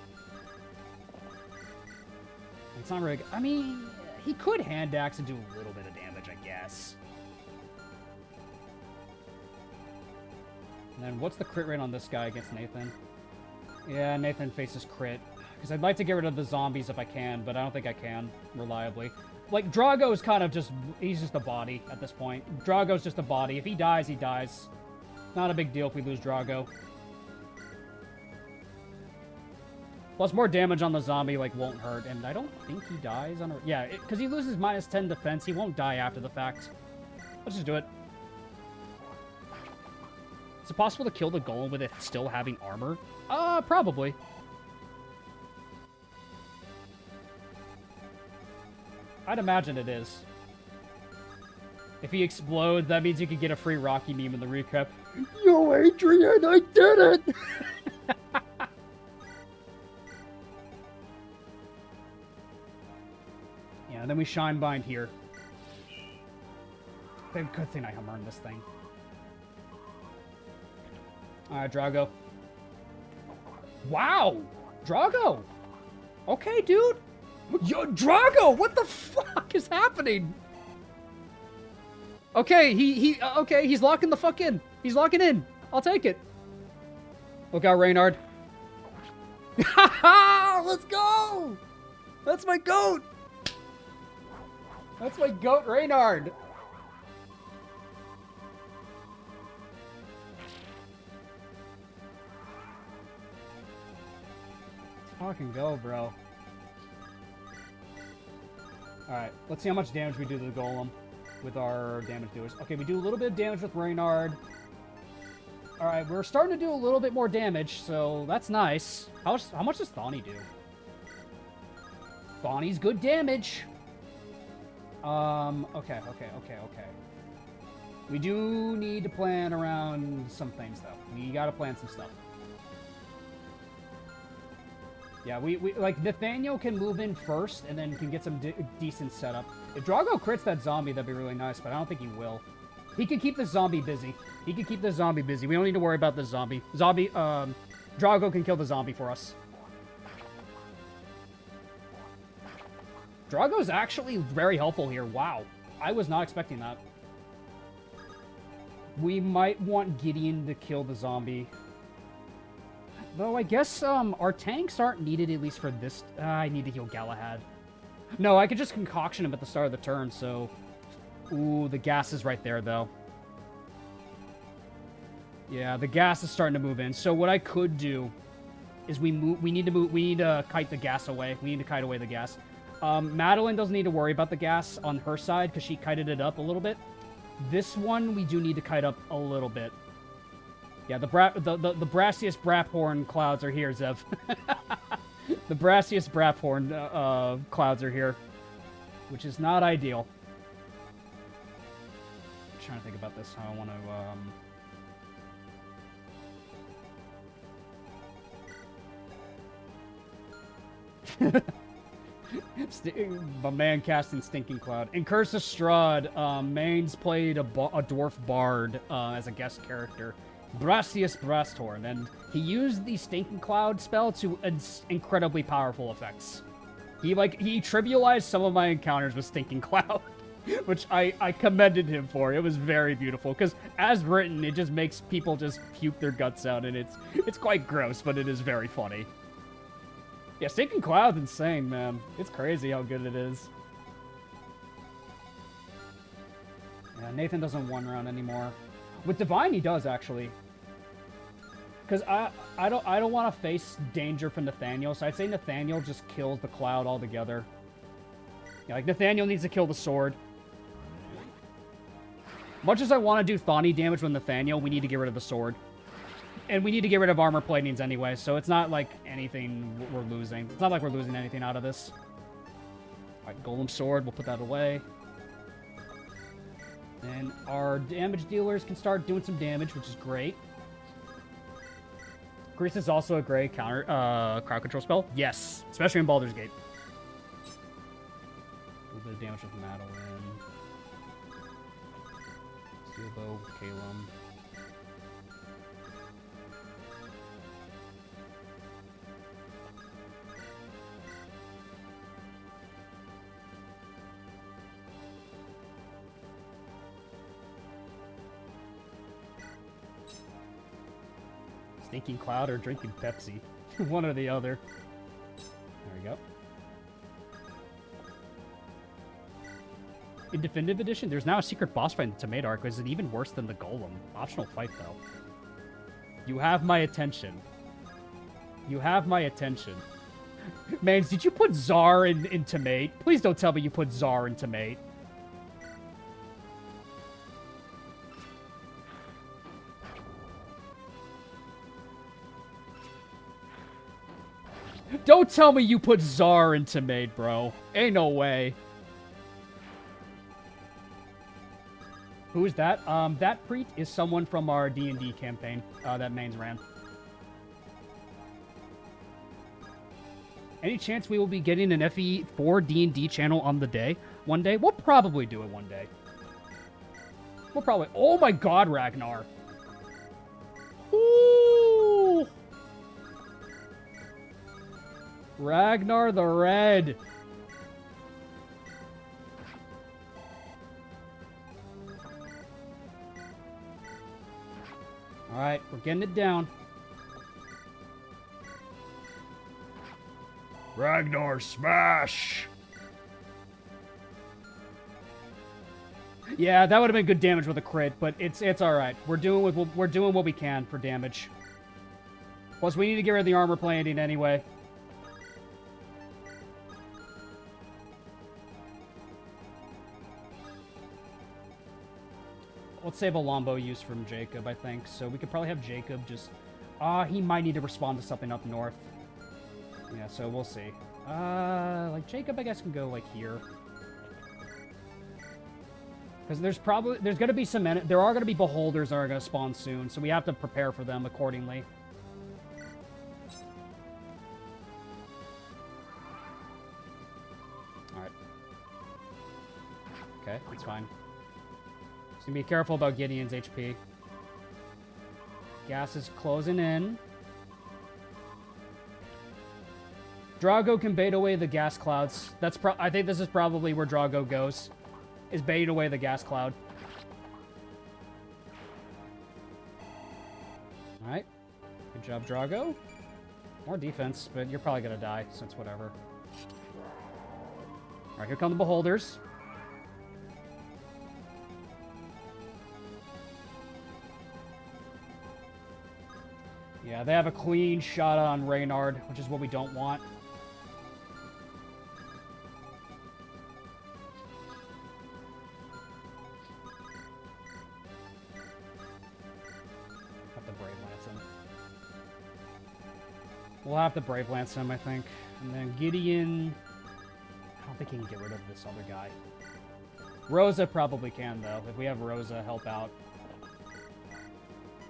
It's not really... I mean, he could hand axe and do a little bit of damage, I guess. And then what's the crit rate on this guy against Nathan? Yeah, Nathan faces crit. Because I'd like to get rid of the zombies if I can, but I don't think I can reliably. Like, Drago's kind of just... He's just a body at this point. Drago's just a body. If he dies, he dies. Not a big deal if we lose Drago. Plus, more damage on the zombie, like, won't hurt. And I don't think he dies on a... Yeah, because he loses minus 10 defense. He won't die after the fact. Let's just do it. Is it possible to kill the golem with it still having armor? Probably. I'd imagine it is. If he explodes, that means you can get a free Rocky meme in the recap. Yo, Adrian, I did it! Yeah, and then we shine bind here. Good thing I hammer this thing. Alright, Drago. Wow! Drago! Okay, dude! Yo, Drago! What the fuck is happening? Okay, okay, he's locking the fuck in. He's locking in. I'll take it. Look out, Reynard. Let's go! That's my goat! That's my goat, Reynard! Let's fucking go, bro. Alright, let's see how much damage we do to the golem with our damage doers. Okay, we do a little bit of damage with Reynard. Alright, we're starting to do a little bit more damage, so that's nice. How much does Thawny do? Thawny's good damage. Okay. We do need to plan around some things, though. We gotta plan some stuff. Yeah, we like, Nathaniel can move in first, and then can get some decent setup. If Drago crits that zombie, that'd be really nice, but I don't think he will. He can keep the zombie busy. He can keep the zombie busy. We don't need to worry about the zombie. Drago can kill the zombie for us. Drago's actually very helpful here. Wow. I was not expecting that. We might want Gideon to kill the zombie. Though I guess our tanks aren't needed, at least for this. I need to heal Galahad. No, I could just concoction him at the start of the turn, so... Ooh, the gas is right there, though. Yeah, the gas is starting to move in. So what I could do is we need to kite the gas away. We need to kite away the gas. Madeline doesn't need to worry about the gas on her side, because she kited it up a little bit. This one, we do need to kite up a little bit. Yeah, the brassiest Braphorn clouds are here, Zev. The brassiest Braphorn clouds are here, which is not ideal. I'm trying to think about this, how I want to... My man casting Stinking Cloud. In Curse of Strahd, Mains played a dwarf bard as a guest character. Brassius Brasthorn, and he used the Stinking Cloud spell to incredibly powerful effects. He trivialized some of my encounters with Stinking Cloud, which I commended him for. It was very beautiful, because as written, it just makes people just puke their guts out, and it's quite gross, but it is very funny. Yeah, Stinking Cloud's insane, man. It's crazy how good it is. Yeah, Nathan doesn't one round anymore. With Divine, he does, actually. Because I don't want to face danger from Nathaniel, so I'd say Nathaniel just kills the Cloud altogether. Yeah, like, Nathaniel needs to kill the sword. Much as I want to do Thani damage with Nathaniel, we need to get rid of the sword. And we need to get rid of armor platings anyway, so it's not like anything we're losing. It's not like we're losing anything out of this. Alright, Golem Sword, we'll put that away. And our damage dealers can start doing some damage, which is great. Grease is also a great counter crowd control spell. Yes, especially in Baldur's Gate. A little bit of damage with Madeline. Steel Bow, Calum. Stinking Cloud or drinking Pepsi. One or the other. There we go. In Definitive Edition, there's now a secret boss fight in the Tomato Arc. Is it even worse than the Golem? Optional fight, though. You have my attention. You have my attention. Man, did you put Czar in Tomate? Please don't tell me you put Czar in Tomate. Don't tell me you put Czar in Tomate, bro. Ain't no way. Who is that? That Preet is someone from our D&D campaign that Mains ran. Any chance we will be getting an FE4 D&D channel on the day? One day? We'll probably do it one day. We'll probably... Oh my god, Ragnar. Ooh! Ragnar the Red. Alright, we're getting it down. Ragnar smash! Yeah, that would have been good damage with a crit, but it's alright. We're doing what we can for damage. Plus, we need to get rid of the armor plating anyway. Let's save a Lombo use from Jacob, I think. So we could probably have Jacob just... he might need to respond to something up north. Yeah, so we'll see. Like, Jacob, I guess, can go, like, here. Because there's going to be some... There are going to be Beholders that are going to spawn soon, so we have to prepare for them accordingly. Alright. Okay, that's fine. Just gonna be careful about Gideon's HP. Gas is closing in. Drago can bait away the gas clouds. I think this is probably where Drago goes. Is bait away the gas cloud. Alright. Good job, Drago. More defense, but you're probably gonna die, so it's whatever. Alright, here come the Beholders. Yeah, they have a clean shot on Reynard, which is what we don't want. Have to Brave Lance him. We'll have to Brave Lance him, I think. And then Gideon... I don't think he can get rid of this other guy. Rosa probably can, though, if we have Rosa help out.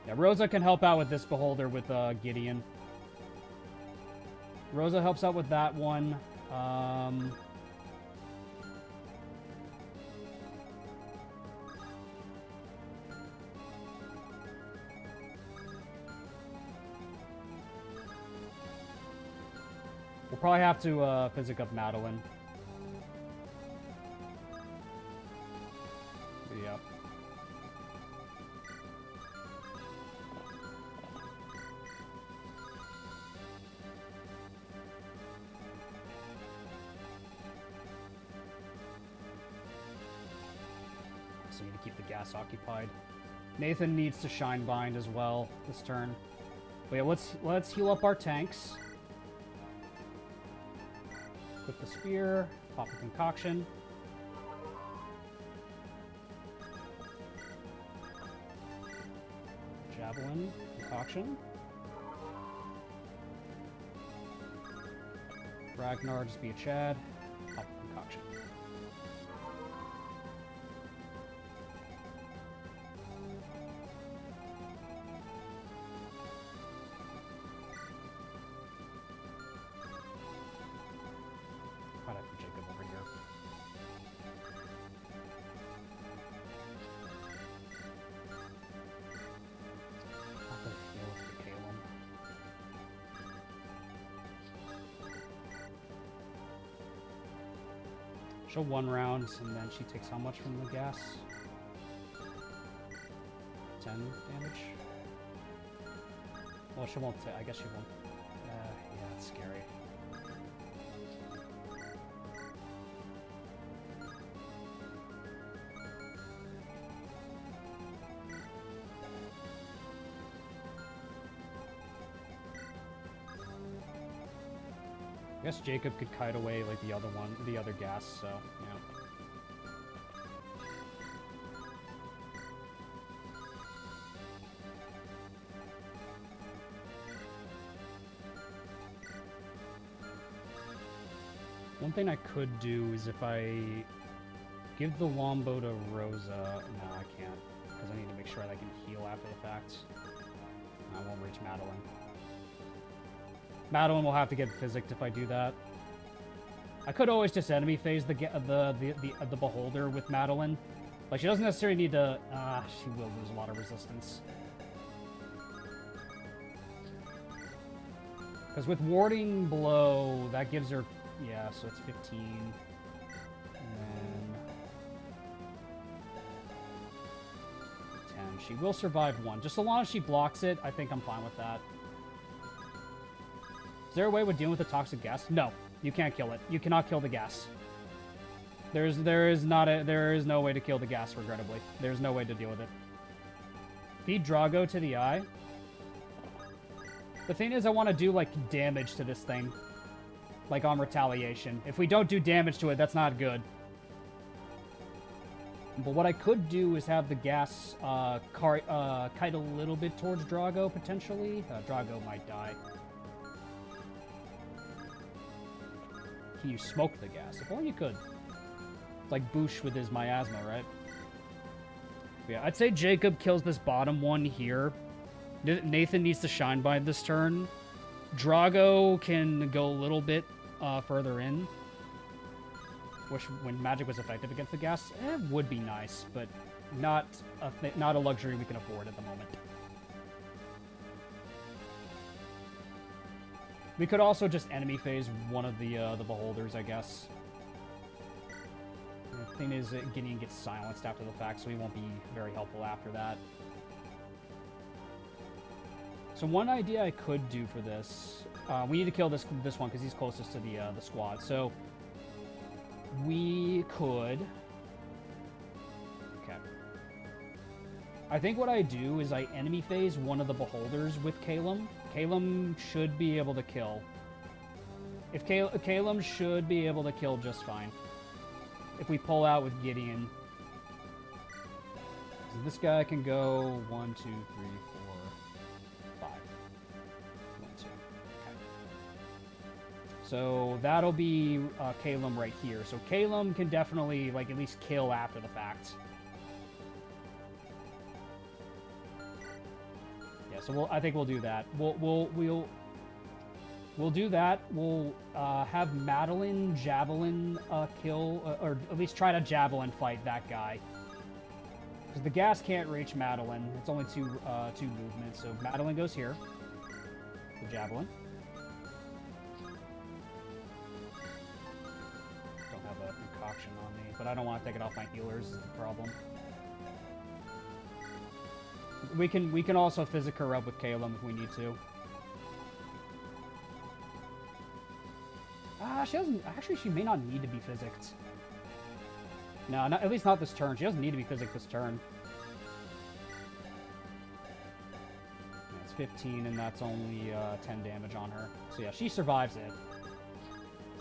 Yeah, Rosa can help out with this Beholder with Gideon. Rosa helps out with that one. We'll probably have to physic up Madeline. Yeah. So we need to keep the gas occupied. Nathan needs to Shine Bind as well this turn. But yeah, let's heal up our tanks. Equip the spear, pop a concoction. Javelin, Concoction. Ragnar, just be a Chad. Up Concoction. I'd have to Jacob over here. Not the heal for Caleb. She'll 1 round, and then she takes how much from the gas? 10 damage? Well, she won't. I guess she won't. Yeah, it's scary. I guess Jacob could kite away like the other gas, so, yeah. One thing I could do is if I give the longbow to Rosa. No, I can't, because I need to make sure that I can heal after the fact. I won't reach Madeline. Madeline will have to get physicked if I do that. I could always just enemy phase the Beholder with Madeline. Like, she doesn't necessarily need to... she will lose a lot of resistance. Because with Warding Blow, that gives her... Yeah, so it's 15. And then... 10. She will survive 1. Just so long as she blocks it, I think I'm fine with that. Is there a way we're dealing with the toxic gas? No, you can't kill it. You cannot kill the gas. There is no way to kill the gas, regrettably. There's no way to deal with it. Feed Drago to the eye. The thing is, I want to do, like, damage to this thing. Like, on retaliation. If we don't do damage to it, that's not good. But what I could do is have the gas kite a little bit towards Drago, potentially. Drago might die. Can you smoke the gas? If only you could. It's like Boosh with his miasma, right? Yeah, I'd say Jacob kills this bottom one here. Nathan needs to shine by this turn. Drago can go a little bit further in. Which, when magic was effective against the gas, would be nice, but not a luxury we can afford at the moment. We could also just enemy phase one of the Beholders, I guess. The thing is, Gideon gets silenced after the fact, so he won't be very helpful after that. So one idea I could do for this, we need to kill this one because he's closest to the squad. So we could. Okay. I think what I do is I enemy phase one of the Beholders with Caleb. Caleb should be able to kill. If Caleb should be able to kill just fine. If we pull out with Gideon. So this guy can go 1, 2, 3, 4, 5. 1, 2. Okay. So that'll be Caleb right here. So Caleb can definitely, like, at least kill after the fact. So I think we'll do that. We'll do that. We'll have Madeline Javelin kill, or at least try to Javelin fight that guy. Because the gas can't reach Madeline. It's only two movements. So Madeline goes here. The Javelin. Don't have a concoction on me, but I don't want to take it off my healers is the problem. We can also physic her up with Caleb if we need to. She doesn't... Actually, she may not need to be physicked. No, at least not this turn. She doesn't need to be physicked this turn. It's 15, and that's only 10 damage on her. So yeah, she survives it.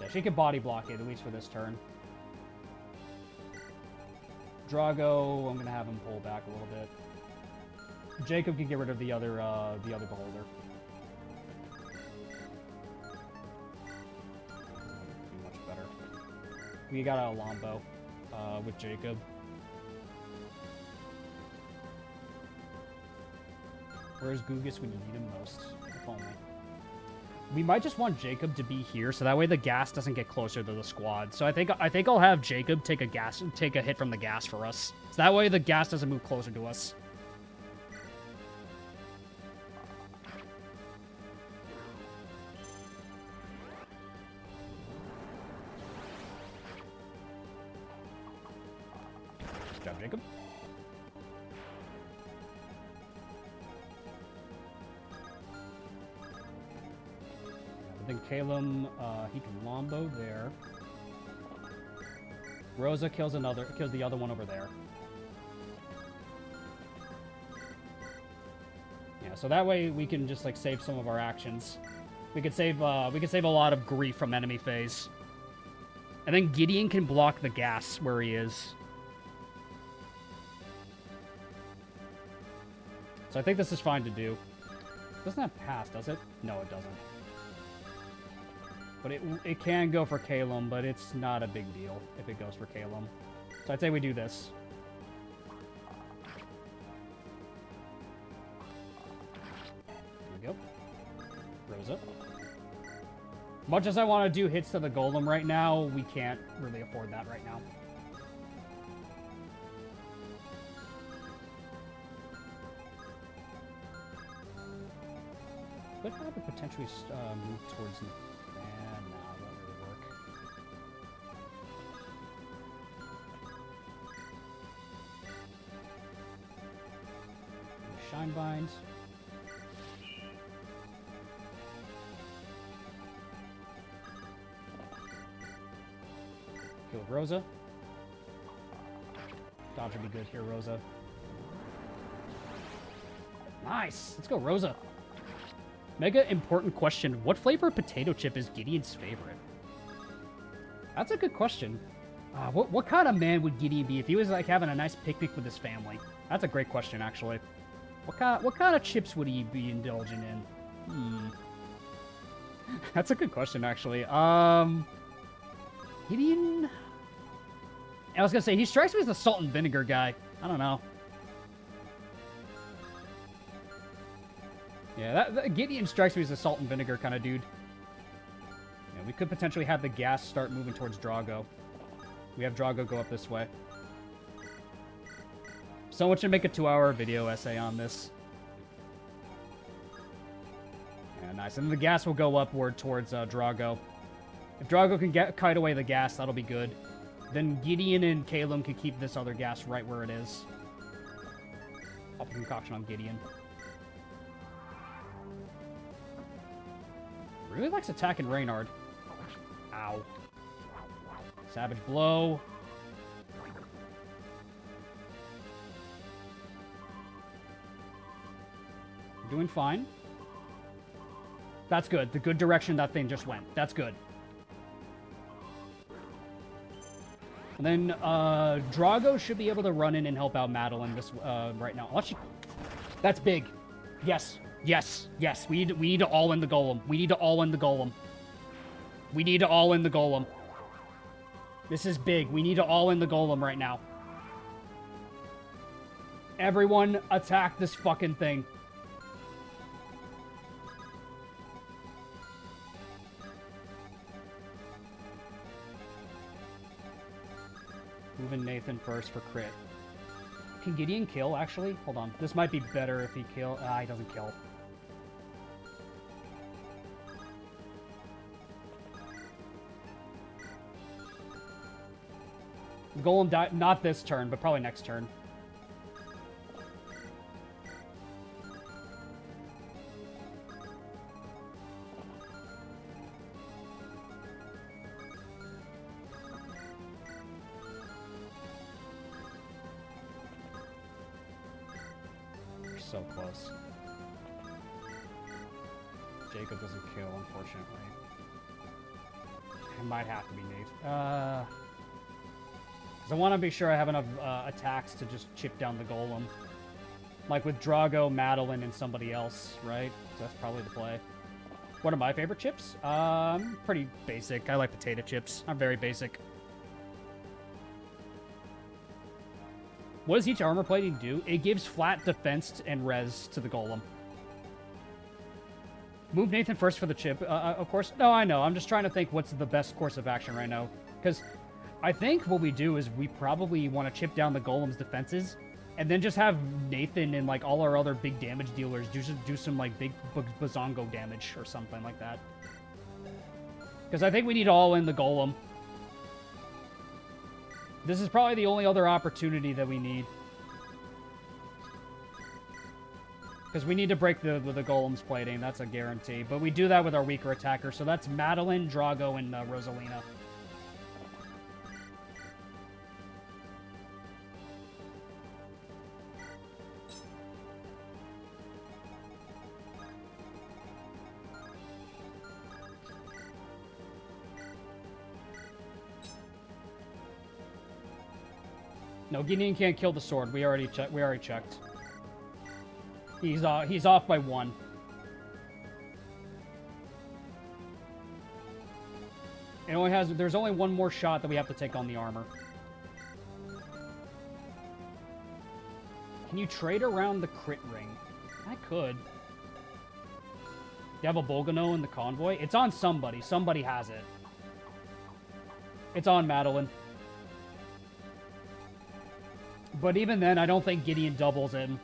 Yeah, she can body block it, at least for this turn. Drago, I'm going to have him pull back a little bit. Jacob can get rid of the other beholder. Be much better. We got a Lombo with Jacob. Where's Gugus when you need him most? If only. We might just want Jacob to be here, so that way the gas doesn't get closer to the squad. So I think I'll have Jacob take a hit from the gas for us. So that way the gas doesn't move closer to us. Good job, Jacob. I think Calum, he can Lombo there. Rosa kills the other one over there. Yeah, so that way we can just like save some of our actions. We could save a lot of grief from enemy phase. And then Gideon can block the gas where he is. So I think this is fine to do. It doesn't have pass, does it? No, it doesn't. But it can go for Calum, but it's not a big deal if it goes for Calum. So I'd say we do this. There we go. Rosa. Much as I want to do hits to the Golem right now, we can't really afford that right now. Could have it potentially move towards... Shine Bind. Kill Rosa. Dodge would be good here, Rosa. Nice! Let's go, Rosa. Mega important question. What flavor potato chip is Gideon's favorite? That's a good question. What kind of man would Gideon be if he was like having a nice picnic with his family? That's a great question, actually. What kind of chips would he be indulging in? That's a good question, actually. Gideon... I was gonna say, he strikes me as the salt and vinegar guy. I don't know. Yeah, that Gideon strikes me as a salt and vinegar kind of dude. Yeah, we could potentially have the gas start moving towards Drago. We have Drago go up this way. Someone should make a 2-hour video essay on this. Yeah, nice. And then the gas will go upward towards Drago. If Drago can kite away the gas, that'll be good. Then Gideon and Calum can keep this other gas right where it is. Pop a concoction on Gideon. Really likes attacking Reynard. Ow. Savage Blow. We're doing fine. That's good. The good direction that thing just went. That's good. And then Drago should be able to run in and help out Madeline this right now. Unless she... That's big. Yes. Yes. Yes. We need to all in the Golem. We need to all in the Golem. We need to all in the Golem. This is big. We need to all in the Golem right now. Everyone attack this fucking thing. Moving Nathan first for crit. Can Gideon kill, actually? Hold on. This might be better if he kill... he doesn't kill. The Golem died... Not this turn, but probably next turn. So close. Jacob doesn't kill, unfortunately. It might have to be Nate. Because I want to be sure I have enough attacks to just chip down the Golem. Like with Drago, Madeline, and somebody else, right? So that's probably the play. What are my favorite chips? Pretty basic. I like potato chips. I'm very basic. What does each armor plating do? It gives flat defense and res to the golem. Move Nathan first for the chip, of course. No, I know. I'm just trying to think what's the best course of action right now. Because I think what we do is we probably want to chip down the golem's defenses, and then just have Nathan and, like, all our other big damage dealers do some like, big bazongo damage or something like that. Because I think we need to all in the golem. This is probably the only other opportunity that we need. Because we need to break the golem's plating. That's a guarantee. But we do that with our weaker attacker. So that's Madeline, Drago, and Rosalina. No, Gideon can't kill the sword. We already checked. He's off by 1. It only has. There's only one more shot that we have to take on the armor. Can you trade around the crit ring? I could. You have a Bolgano in the convoy? It's on somebody. Somebody has it. It's on Madeline. But even then, I don't think Gideon doubles him.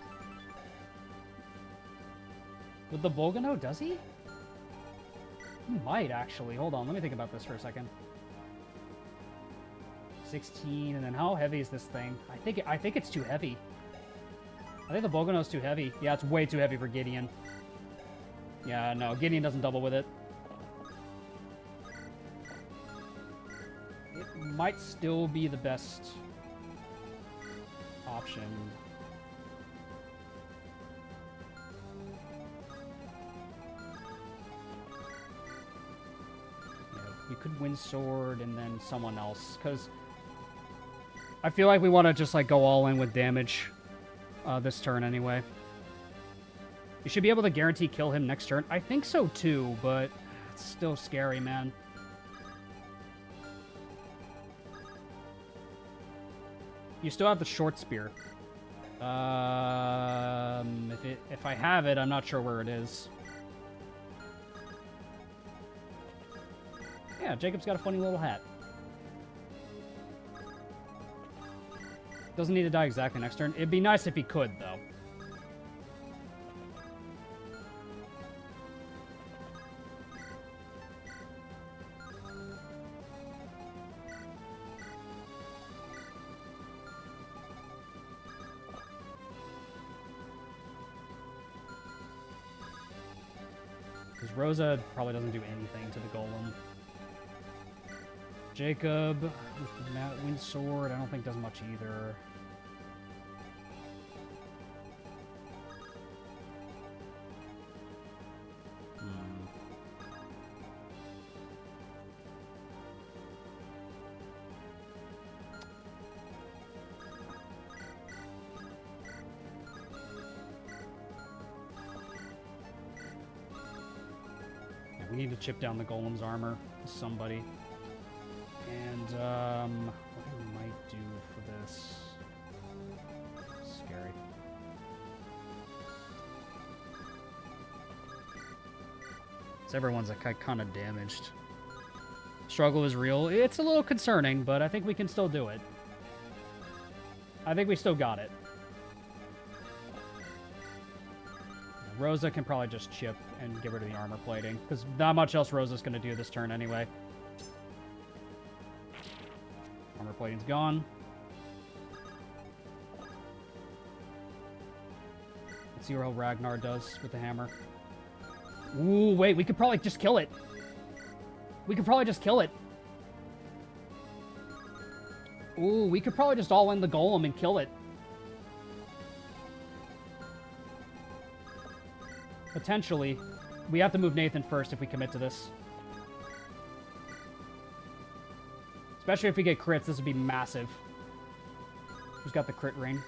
With the Bolgano, does he? He might, actually. Hold on, let me think about this for a second. 16, and then how heavy is this thing? I think it's too heavy. I think the Bolgano's too heavy. Yeah, it's way too heavy for Gideon. Yeah, no, Gideon doesn't double with it. It might still be the best option. Yeah, we could win sword and then someone else, because I feel like we want to just like go all in with damage this turn anyway. You should be able to guarantee kill him next turn. I think so too, but it's still scary, man. You still have the short spear. If I have it, I'm not sure where it is. Yeah, Jacob's got a funny little hat. Doesn't need to die exactly next turn. It'd be nice if he could, though. Because Rosa probably doesn't do anything to the Golem. Jacob, with the Wind Sword, I don't think does much either. We need to chip down the Golem's armor with somebody. And, what we might do for this... Scary. So everyone's like, kind of damaged. Struggle is real. It's a little concerning, but I think we can still do it. I think we still got it. Rosa can probably just chip and get rid of the armor plating, because not much else Rosa's going to do this turn anyway. Armor plating's gone. Let's see how Ragnar does with the hammer. Ooh, wait, we could probably just kill it. We could probably just kill it. Ooh, we could probably just all in the Golem and kill it. Potentially. We have to move Nathan first if we commit to this. Especially if we get crits, this would be massive. Who's got the crit ring?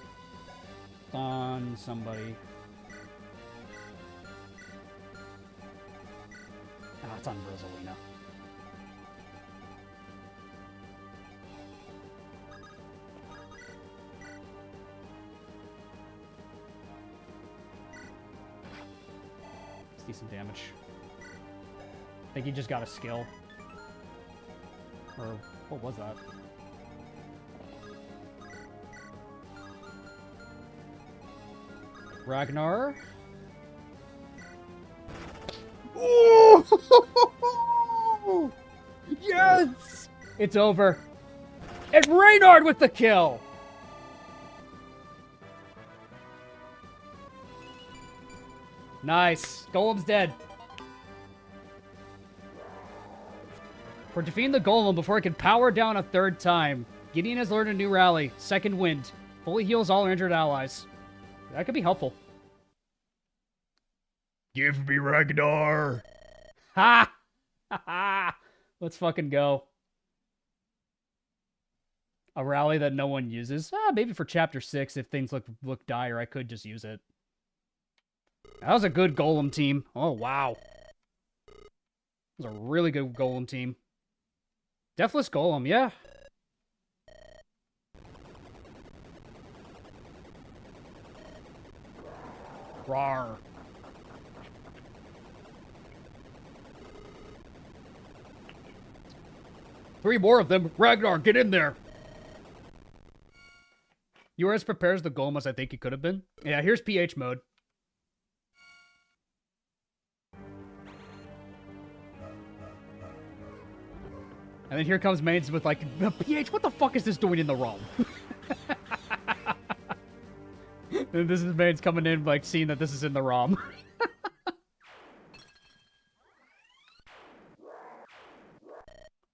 On somebody. Oh, it's on Rosalina. It's decent damage. I think he just got a skill. Or what was that? Ragnar. Oh! Yes! It's over. And Reynard with the kill! Nice. Golem's dead. For defeating the Golem before it can power down a third time, Gideon has learned a new rally, Second Wind. Fully heals all injured allies. That could be helpful. Give me Ragnar. Ha! Ha ha! Let's fucking go. A rally that no one uses. Maybe for Chapter 6, if things look dire, I could just use it. That was a good Golem team. Oh, wow. That was a really good Golem team. Deathless Golem, yeah. Rawr. Three more of them. Ragnar, get in there. You were as prepared as the Golem as I think you could have been. Yeah, here's PH mode. And then here comes Mains with like, PH, what the fuck is this doing in the ROM? And this is Mains coming in, like, seeing that this is in the ROM.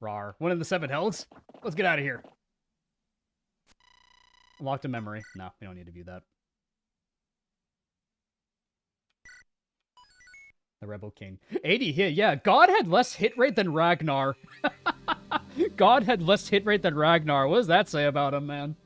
Rawr. One of the 7 hells? Let's get out of here. Locked in memory. No, we don't need to view that. The Rebel King. 80 hit, yeah. God had less hit rate than Ragnar. God had less hit rate than Ragnar. What does that say about him, man?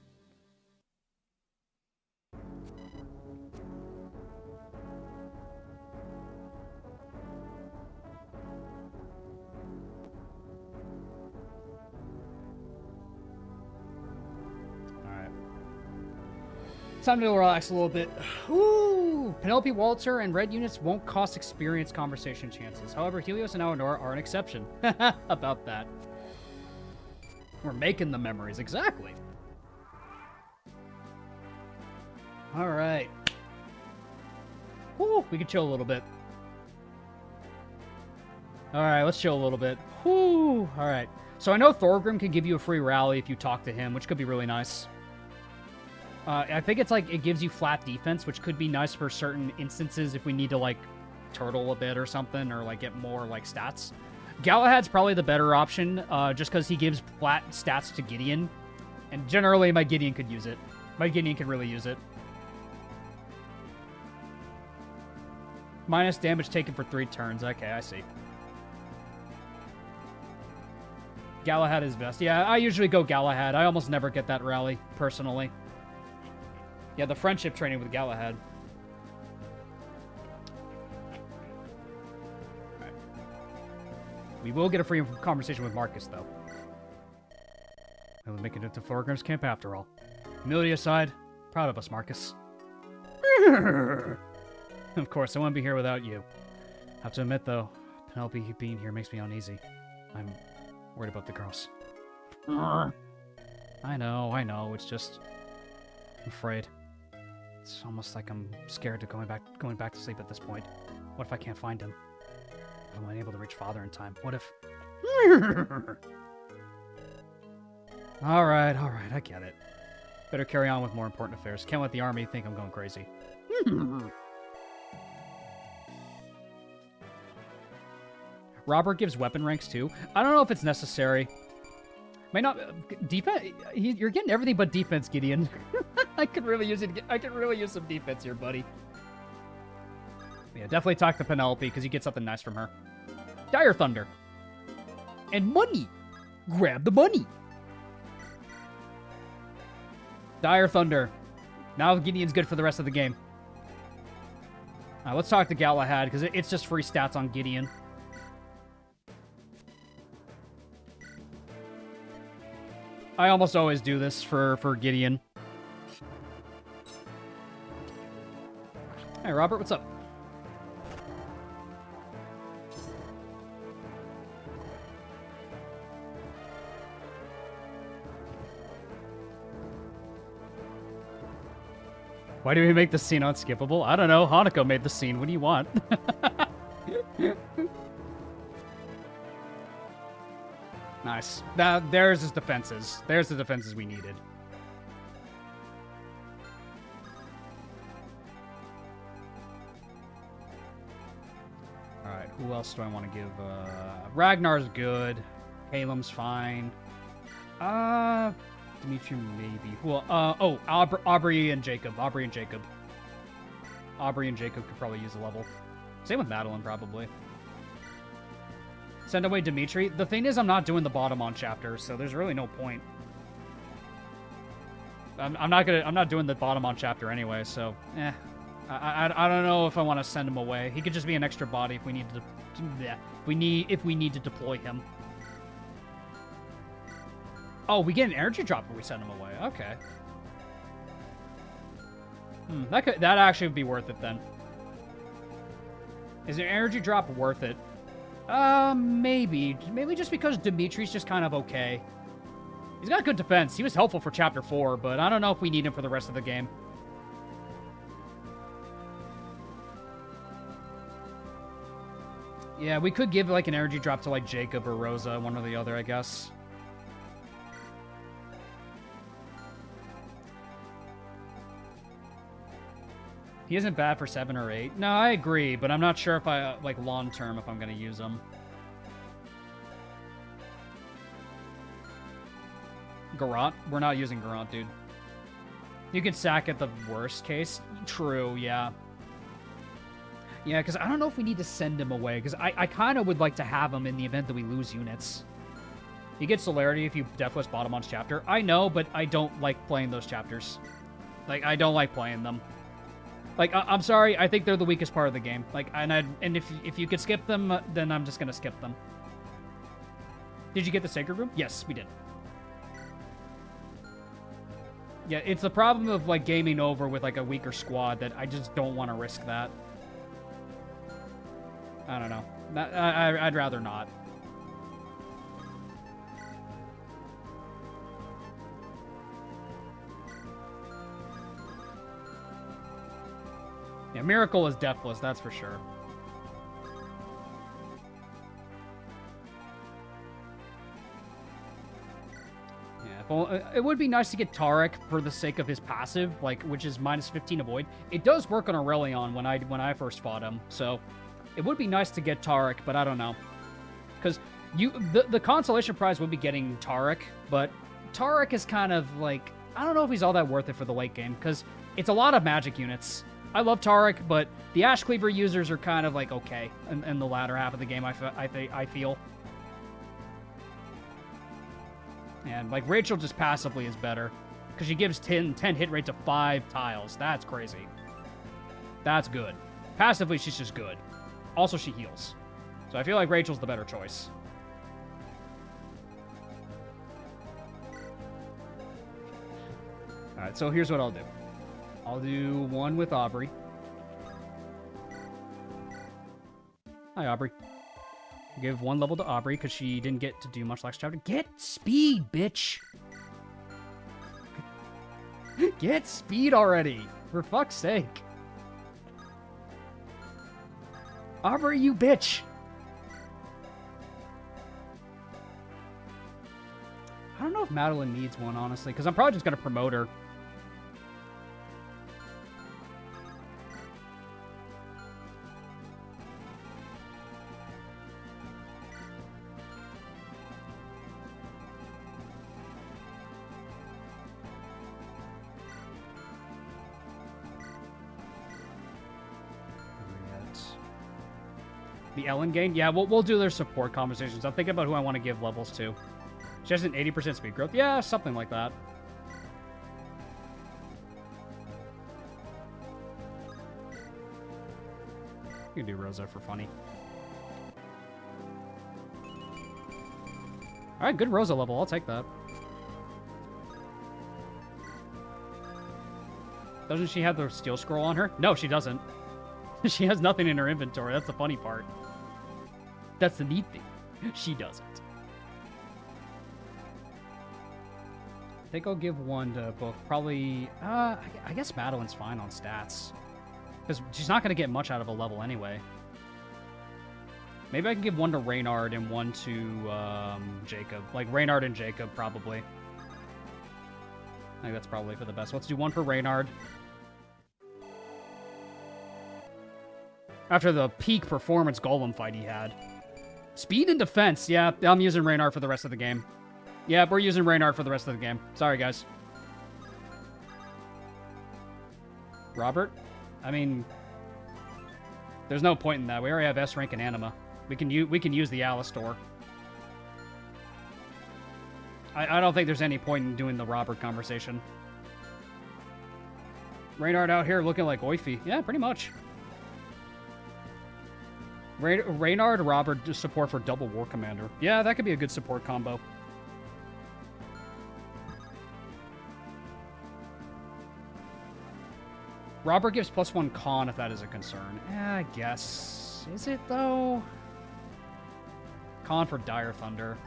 Time to relax a little bit. Ooh, Penelope Walter and red units won't cost experience conversation chances. However, Helios and Eleanor are an exception. About that. We're making the memories, exactly. All right. Woo, we can chill a little bit. All right, let's chill a little bit. Woo, all right. So I know Thorgrim can give you a free rally if you talk to him, which could be really nice. I think it's like it gives you flat defense, which could be nice for certain instances if we need to like turtle a bit or something, or like get more like stats. Galahad's probably the better option, just because he gives flat stats to Gideon, and generally my Gideon could use it. My Gideon could really use it. Minus damage taken for 3 turns. Okay, I see. Galahad is best. Yeah, I usually go Galahad. I almost never get that rally, personally. Yeah, the friendship training with Galahad. Alright. We will get a free conversation with Marcus, though. We'll make it to Thorgrim's camp after all. Humility aside, proud of us, Marcus. Of course, I wouldn't be here without you. Have to admit, though, Penelope being here makes me uneasy. I'm worried about the girls. I know, it's just... I'm afraid. It's almost like I'm scared of going back to sleep at this point. What if I can't find him? I'm unable to reach Father in time. What if... Alright, I get it. Better carry on with more important affairs. Can't let the army think I'm going crazy. Robert gives weapon ranks too. I don't know if it's necessary. Might not defense. You're getting everything but defense, Gideon. I could really use it. I could really use some defense here, buddy. Yeah, definitely talk to Penelope because you get something nice from her. Dire Thunder and money. Grab the money. Dire Thunder. Now Gideon's good for the rest of the game. Alright, let's talk to Galahad, because it's just free stats on Gideon. I almost always do this for Gideon. Hey, Robert, what's up? Why do we make the scene unskippable? I don't know. Hanako made the scene. What do you want? Nice. There's his defenses. There's the defenses we needed. Alright, who else do I want to give? Ragnar's good. Halem's fine. Dimitri, maybe. Well, Aubrey and Jacob. Aubrey and Jacob could probably use a level. Same with Madeline, probably. Send away Dimitri. The thing is, I'm not doing the Baudimon chapter, so there's really no point. I'm not doing the Baudimon chapter anyway, so I don't know if I want to send him away. He could just be an extra body if we need to. If we need to deploy him. Oh, we get an energy drop when we send him away. Okay. That actually would be worth it then. Is an energy drop worth it? Maybe. Maybe just because Dimitri's just kind of okay. He's got good defense. He was helpful for Chapter 4, but I don't know if we need him for the rest of the game. Yeah, we could give like an energy drop to like Jacob or Rosa, one or the other, I guess. He isn't bad for 7 or 8. No, I agree, but I'm not sure if I, like, long-term, if I'm going to use him. Garant? We're not using Garant, dude. You can sack at the worst case. True, yeah. Yeah, because I don't know if we need to send him away, because I kind of would like to have him in the event that we lose units. You get celerity if you Deathless Bottomon's chapter. I know, but I don't like playing those chapters. Like, I don't like playing them. Like, I'm sorry, I think they're the weakest part of the game. Like, and if you could skip them, then I'm just gonna skip them. Did you get the Sacred Room? Yes, we did. Yeah, it's the problem of, like, gaming over with, like, a weaker squad that I just don't want to risk that. I don't know. I'd rather not. Yeah, Miracle is deathless, that's for sure. Yeah, well, it would be nice to get Tarek for the sake of his passive, like, which is minus 15 avoid. It does work on Aurelion when I first fought him, so it would be nice to get Tarek, but I don't know. Because the consolation prize would be getting Tarek, but Tarek is kind of like, I don't know if he's all that worth it for the late game, because it's a lot of magic units. I love Tarek, but the Ash Cleaver users are kind of like okay in the latter half of the game, I feel. And like Rachel just passively is better because she gives 10 hit rate to 5 tiles. That's crazy. That's good. Passively, she's just good. Also, she heals. So I feel like Rachel's the better choice. All right, so here's what I'll do. I'll do one with Aubrey. Hi, Aubrey. Give one level to Aubrey because she didn't get to do much last chapter. Get speed, bitch! Get speed already! For fuck's sake. Aubrey, you bitch! I don't know if Madeline needs one, honestly, because I'm probably just going to promote her. The Ellen gang? Yeah, we'll do their support conversations. I'm thinking about who I want to give levels to. She has an 80% speed growth? Yeah, something like that. You can do Rosa for funny. Alright, good Rosa level. I'll take that. Doesn't she have the steel scroll on her? No, she doesn't. She has nothing in her inventory. That's the funny part. That's the neat thing. She doesn't. I think I'll give one to both. Probably, I guess Madeline's fine on stats. Because she's not going to get much out of a level anyway. Maybe I can give one to Reynard and one to Jacob. Like, Reynard and Jacob, probably. I think that's probably for the best. Let's do one for Reynard. After the peak performance Golem fight he had. Speed and defense. Yeah, I'm using Reynard for the rest of the game. Yeah, we're using Reynard for the rest of the game. Sorry, guys. Robert? I mean, there's no point in that. We already have S rank and Anima. We can use the Alistor. I don't think there's any point in doing the Robert conversation. Reynard out here looking like Oify. Yeah, pretty much. Reynard, Robert, support for double War Commander. Yeah, that could be a good support combo. Robert gives +1 con if that is a concern. I guess. Is it, though? Con for Dire Thunder.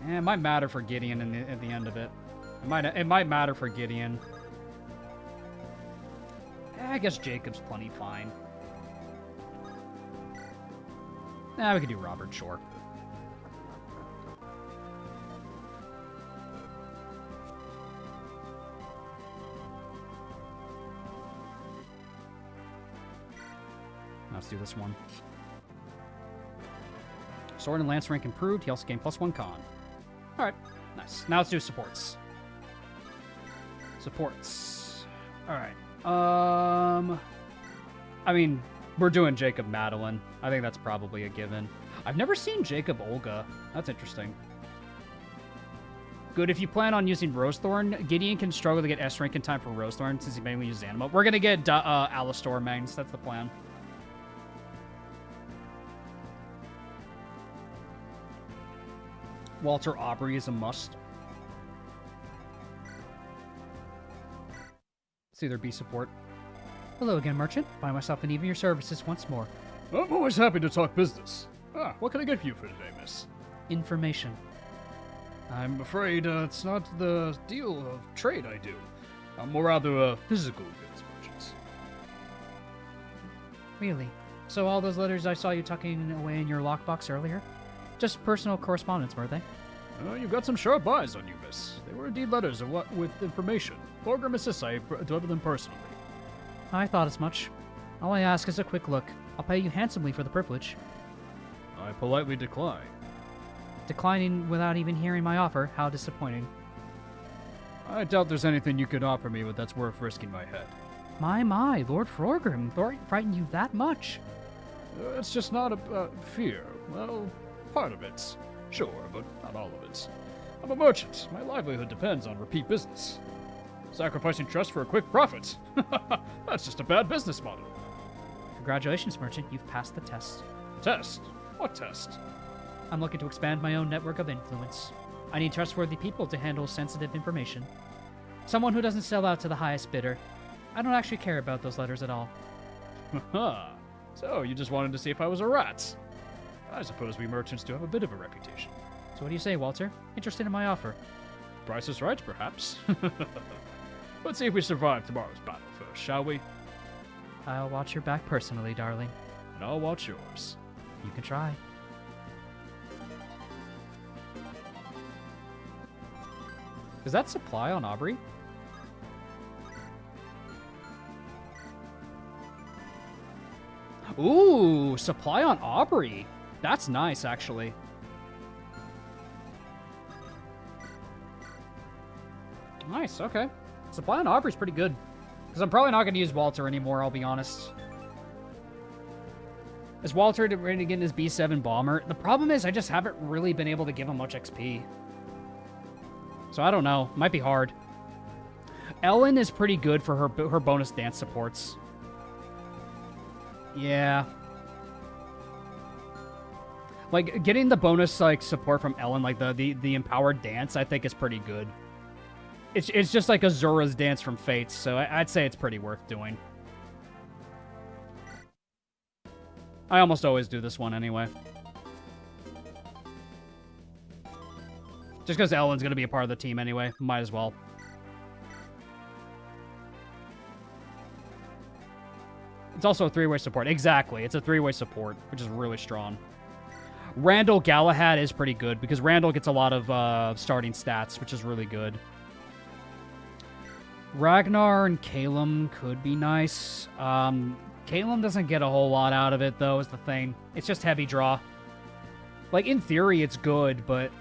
It might matter for Gideon at the end of it. It might matter for Gideon. I guess Jacob's plenty fine. We could do Robert, sure. Let's do this one. Sword and Lance rank improved. He also gained +1 con. Alright, nice. Now let's do supports. Supports. Alright. I mean, we're doing Jacob Madeline. I think that's probably a given. I've never seen Jacob Olga. That's interesting. Good, if you plan on using Rosethorn, Gideon can struggle to get S rank in time for Rosethorn since he mainly uses Anima. We're gonna get Alistor mains. That's the plan. Walter Aubrey is a must. Let's either be support. Hello again, merchant. Find myself in even your services once more. I'm always happy to talk business. What can I get for you for today, miss? Information. I'm afraid it's not the deal of trade I do. I'm more rather a physical goods merchant. Really? So all those letters I saw you tucking away in your lockbox earlier? Just personal correspondence, were they? You've got some sharp eyes on you, miss. They were indeed letters of what with information. Thorgrim insists I deliver them personally. I thought as much. All I ask is a quick look. I'll pay you handsomely for the privilege. I politely decline. Declining without even hearing my offer? How disappointing. I doubt there's anything you could offer me that's worth risking my head. My, Lord Thorgrim frightened you that much? It's just not a fear. Well, part of it. Sure, but not all of it. I'm a merchant. My livelihood depends on repeat business. Sacrificing trust for a quick profit. That's just a bad business model. Congratulations, merchant. You've passed the test. Test? What test? I'm looking to expand my own network of influence. I need trustworthy people to handle sensitive information. Someone who doesn't sell out to the highest bidder. I don't actually care about those letters at all. Haha. So, you just wanted to see if I was a rat. I suppose we merchants do have a bit of a reputation. So what do you say, Walter? Interested in my offer? Price is right, perhaps. Let's see if we survive tomorrow's battle first, shall we? I'll watch your back personally, darling. And I'll watch yours. You can try. Is that supply on Aubrey? Ooh, supply on Aubrey. That's nice, actually. Nice, okay. Supply on Aubrey's pretty good. Because I'm probably not going to use Walter anymore, I'll be honest. Is Walter ready to get in his B7 bomber? The problem is I just haven't really been able to give him much XP. So I don't know. Might be hard. Ellen is pretty good for her bonus dance supports. Yeah. Like, getting the bonus, like, support from Ellen, like, the empowered dance, I think is pretty good. It's just like Azura's dance from Fates, so I'd say it's pretty worth doing. I almost always do this one anyway. Just because Ellen's going to be a part of the team anyway. Might as well. It's also a three-way support. Exactly. It's a three-way support, which is really strong. Randall Galahad is pretty good because Randall gets a lot of starting stats, which is really good. Ragnar and Golem could be nice. Golem doesn't get a whole lot out of it, though, is the thing. It's just heavy draw. Like, in theory, it's good, but,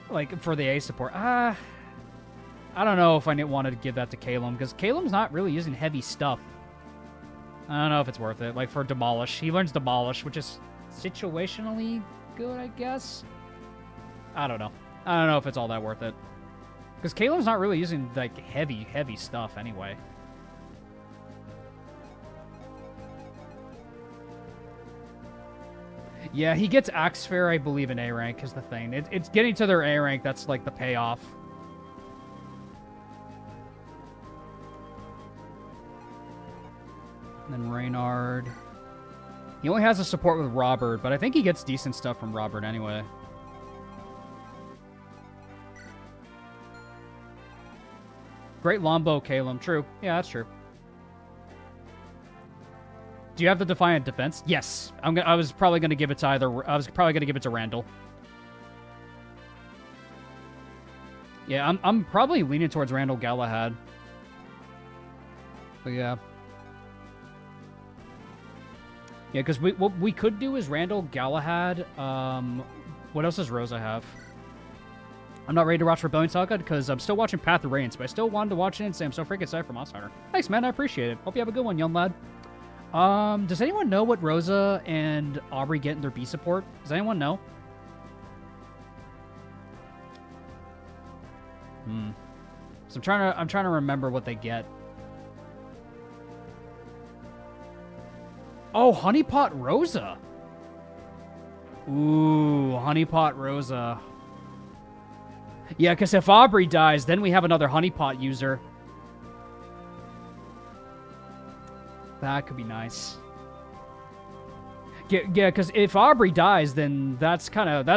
like, for the A support, I don't know if I wanted to give that to Golem, because Kalem's not really using heavy stuff. I don't know if it's worth it. Like, for Demolish. He learns Demolish, which is situationally good, I guess? I don't know. I don't know if it's all that worth it. Because Kalem's not really using, like, heavy stuff anyway. Yeah, he gets Axe Fair, I believe, in A rank is the thing. It's getting to their A rank that's, like, the payoff. And then Reynard. He only has a support with Robert, but I think he gets decent stuff from Robert anyway. Great Lombo, Calum. True. Yeah, that's true. Do you have the Defiant Defense? Yes. I was probably going to give it to Randall. Yeah, I'm probably leaning towards Randall Galahad. But yeah. Yeah, because what we could do is Randall Galahad. What else does Rosa have? I'm not ready to watch Rebellion Saga because I'm still watching Path of Reigns, but I still wanted to watch it and say I'm so freaking excited for Monster Hunter. Thanks, man. I appreciate it. Hope you have a good one, young lad. Does anyone know what Rosa and Aubrey get in their B support? Does anyone know? So I'm trying to remember what they get. Oh, Honeypot Rosa. Ooh, Honeypot Rosa. Yeah, because if Aubrey dies, then we have another Honeypot user. That could be nice. Yeah, because if Aubrey dies, then that's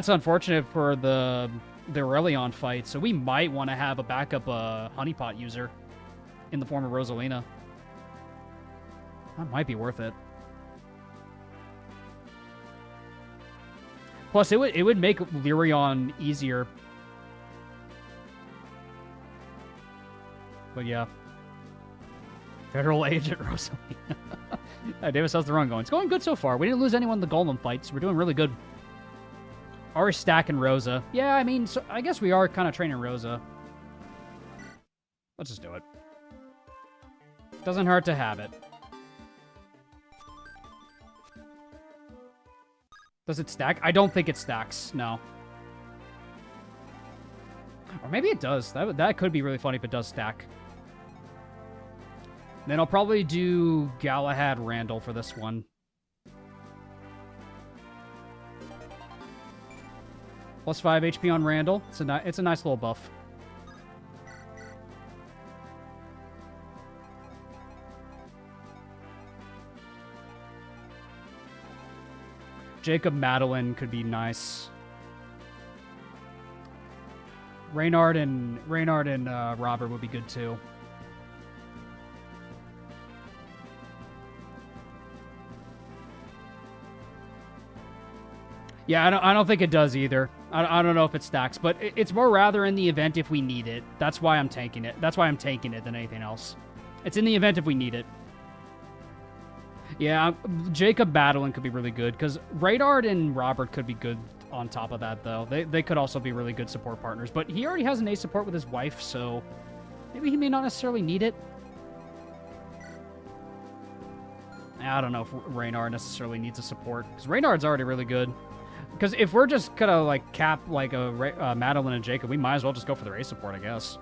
unfortunate for the Aurelion fight. So we might want to have a backup Honeypot user in the form of Rosalina. That might be worth it. Plus, it would make Lyrion easier. But yeah. Federal Agent Rosalina. Davis, how's the run going? It's going good so far. We didn't lose anyone in the Golem fight, so we're doing really good. Are we stacking Rosa? Yeah, I mean, so I guess we are kind of training Rosa. Let's just do it. Doesn't hurt to have it. Does it stack? I don't think it stacks, no. Or maybe it does. That could be really funny if it does stack. Then I'll probably do Galahad Randall for this one. Plus 5 HP on Randall. It's a nice little buff. Jacob Madeline could be nice. Reynard and Robert would be good too. Yeah, I don't think it does either. I don't know if it stacks, but it's more rather in the event if we need it. That's why I'm tanking it. That's why I'm tanking it than anything else. It's in the event if we need it. Yeah, Jacob Madeline could be really good, because Radard and Robert could be good on top of that, though. They could also be really good support partners, but he already has an A support with his wife, so maybe he may not necessarily need it. I don't know if Reynard necessarily needs a support, because Reynard's already really good. Because if we're just gonna, like, cap, like, Madeline and Jacob, we might as well just go for their A support, I guess.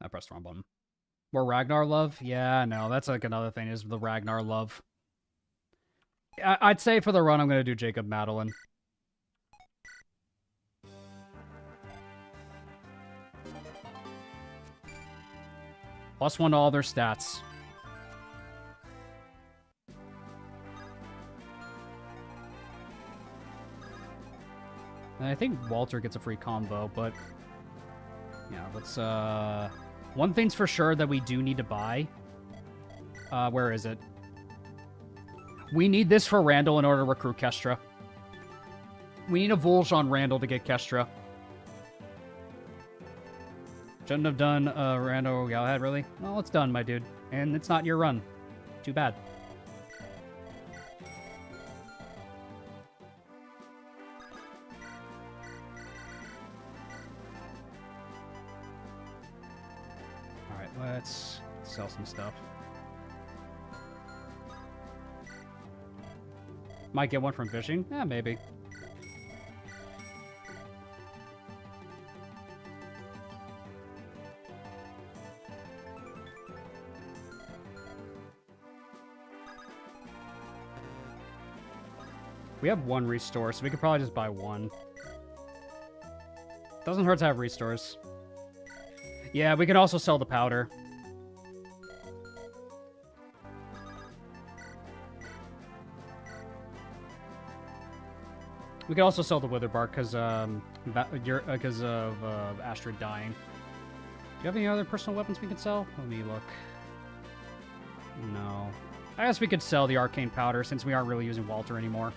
I pressed the wrong button. More Ragnar love? Yeah, no, that's like another thing is the Ragnar love. I'd say for the run, I'm going to do Jacob Madeline. +1 to all their stats. And I think Walter gets a free combo, but... yeah, let's, one thing's for sure that we do need to buy. Where is it? We need this for Randall in order to recruit Kestra. We need a Volge on Randall to get Kestra. Shouldn't have done Randall Galahad, really? Well, it's done, my dude. And it's not your run. Too bad. Alright, let's sell some stuff. Might get one from fishing? Yeah, maybe. We have one restore, so we could probably just buy one. Doesn't hurt to have restores. Yeah, we can also sell the powder. We could also sell the Wither Bark because of Astrid dying. Do you have any other personal weapons we can sell? Let me look. No. I guess we could sell the Arcane Powder since we aren't really using Walter anymore.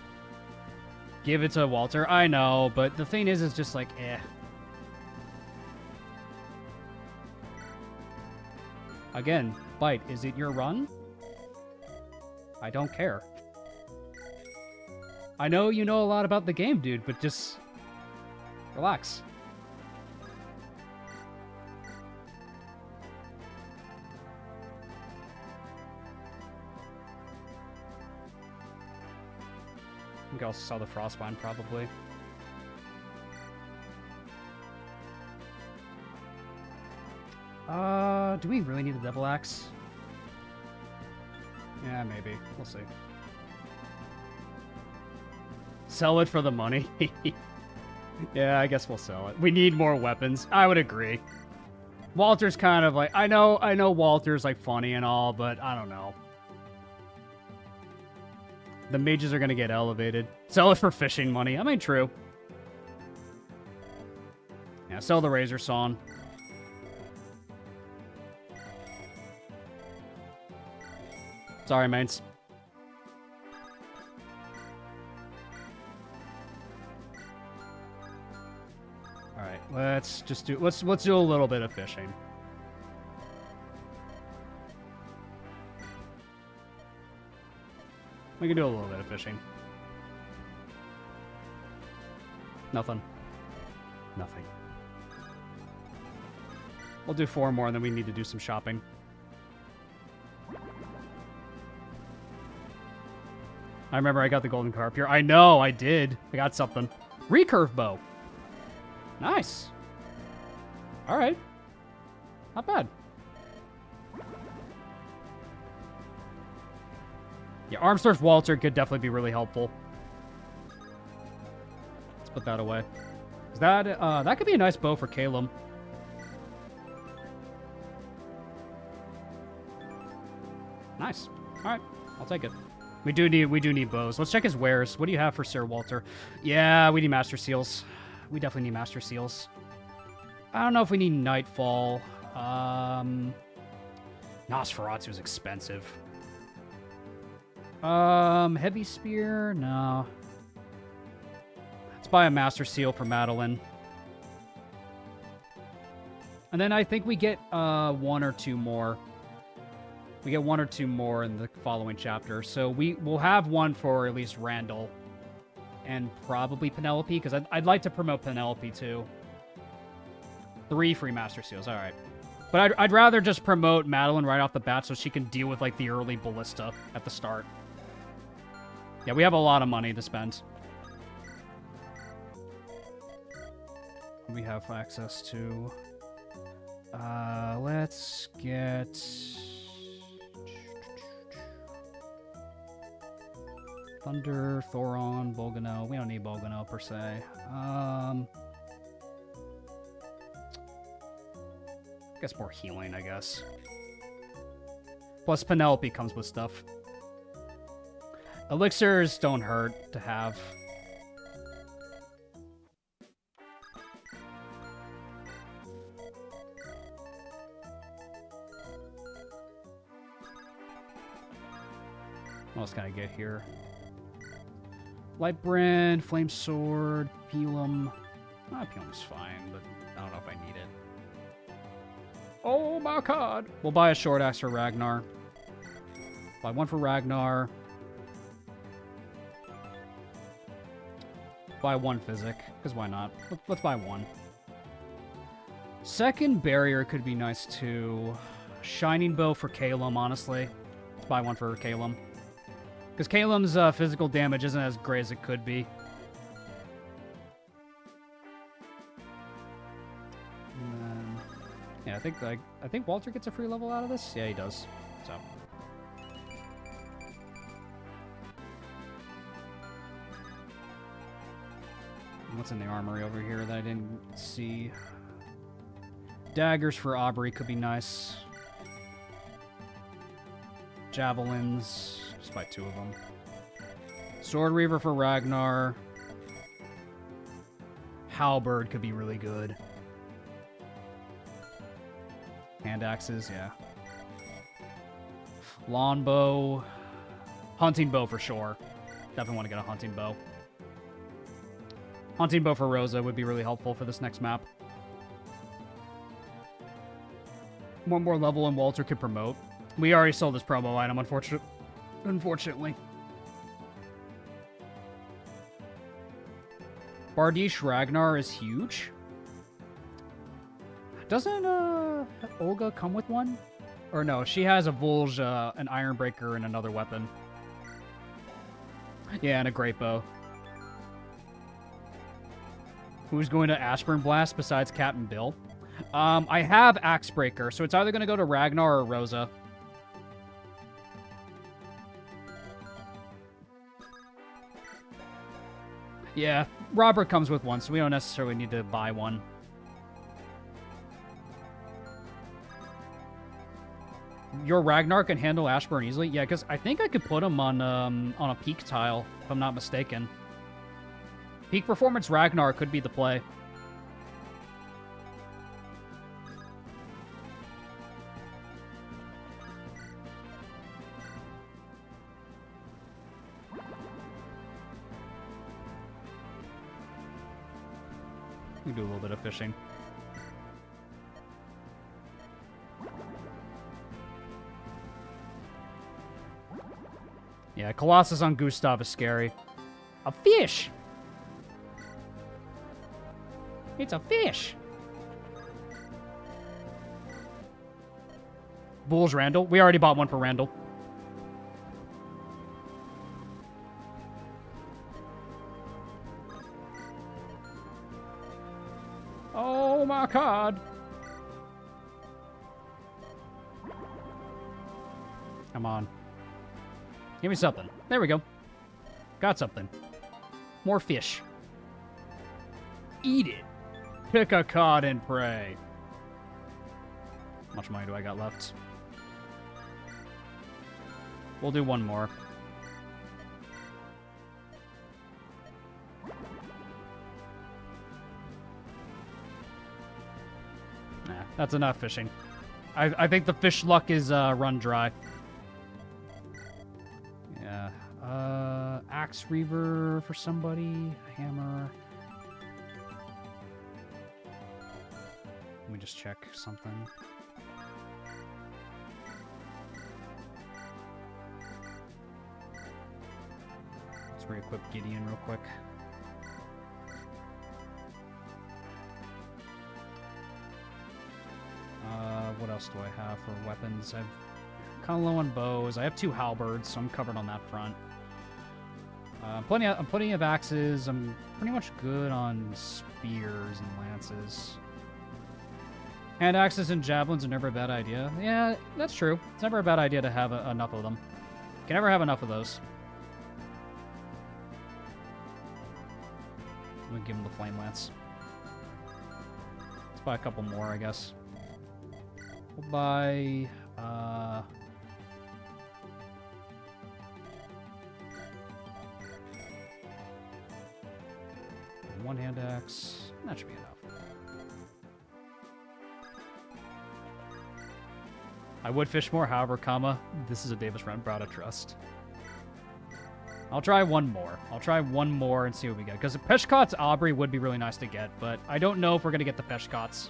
Give it to Walter. I know, but the thing is, it's just like, eh. Again, Bite, is it your run? I don't care. I know you know a lot about the game, dude, but just relax. I think I'll sell the Frostbind, probably. Do we really need a double axe? Yeah, maybe. We'll see. Sell it for the money. Yeah, I guess we'll sell it. We need more weapons. I would agree. Walter's kind of like, I know Walter's like funny and all, but I don't know. The mages are going to get elevated. Sell it for fishing money. I mean, true. Yeah, sell the Razor Sawn. Sorry, mates. All right, let's do a little bit of fishing. We can do a little bit of fishing. Nothing. Nothing. We'll do 4 more, and then we need to do some shopping. I remember I got the golden carp here. I know, I did. I got something. Recurve bow. Nice. All right. Not bad. Yeah, Armstor's Walter could definitely be really helpful. Let's put that away. That could be a nice bow for Caleb. Nice. All right, I'll take it. We do need bows. Let's check his wares. What do you have for Sir Walter? Yeah, we need Master Seals. We definitely need Master Seals. I don't know if we need Nightfall. Nosferatu is expensive. Heavy Spear? No. Let's buy a Master Seal for Madeline. And then I think we get 1 or 2 more. We get 1 or 2 more in the following chapter. So we'll have one for at least Randall. And probably Penelope, because I'd like to promote Penelope too. 3 free Master Seals, alright. But I'd rather just promote Madeline right off the bat so she can deal with like the early ballista at the start. Yeah, we have a lot of money to spend. We have access to... let's get... Thunder, Thoron, Bolgano. We don't need Bolgano per se. Guess more healing, I guess. Plus Penelope comes with stuff. Elixirs don't hurt to have. What else can I get here? Lightbrand, Flame Sword, Pelum. Pelum's fine, but I don't know if I need it. Oh my god! We'll buy a short axe for Ragnar. Buy one for Ragnar. Buy one Physic, because why not? Let's buy one. Second barrier could be nice too. Shining Bow for Calum, honestly. Let's buy one for Calum. Because Calum's physical damage isn't as great as it could be. And then, yeah, I think Walter gets a free level out of this. Yeah, he does. So. What's in the armory over here that I didn't see? Daggers for Aubrey could be nice. Javelins. Just buy two of them. Sword Reaver for Ragnar. Halberd could be really good. Hand axes, yeah. Longbow. Hunting bow for sure. Definitely want to get a hunting bow. Hunting bow for Rosa would be really helpful for this next map. One more level and Walter could promote. We already sold this promo item, unfortunately. Bardiche Ragnar is huge. Doesn't Olga come with one? Or no, she has a Volge, an Ironbreaker, and another weapon. Yeah, and a great bow. Who's going to Ashburn Blast besides Captain Bill? I have Axebreaker, so it's either going to go to Ragnar or Rosa. Yeah, Robert comes with one, so we don't necessarily need to buy one. Your Ragnar can handle Ashburn easily? Yeah, because I think I could put him on a peak tile, if I'm not mistaken. Peak Performance Ragnar could be the play. We do a little bit of fishing. Yeah, Colossus on Gustav is scary. A fish! It's a fish! Bulls Randall. We already bought one for Randall. Oh my god! Come on. Give me something. There we go. Got something. More fish. Eat it. Pick a cod and pray. How much money do I got left? We'll do one more. Nah, that's enough fishing. I think the fish luck is run dry. Yeah. Axe Reaver for somebody. Hammer. Let me just check something. Let's re-equip Gideon real quick. What else do I have for weapons? I'm kind of low on bows. I have 2 halberds, so I'm covered on that front. Plenty of axes. I'm pretty much good on spears and lances. Hand axes and javelins are never a bad idea. Yeah, that's true. It's never a bad idea to have enough of them. Can never have enough of those. I'm gonna give him the flame lance. Let's buy a couple more, I guess. We'll buy one hand axe. That should be enough. I would fish more, however, comma, this is a Davis run, proud of trust. I'll try one more. I'll try one more and see what we get. Because the Peshkot's Aubrey would be really nice to get, but I don't know if we're going to get the Peshkots.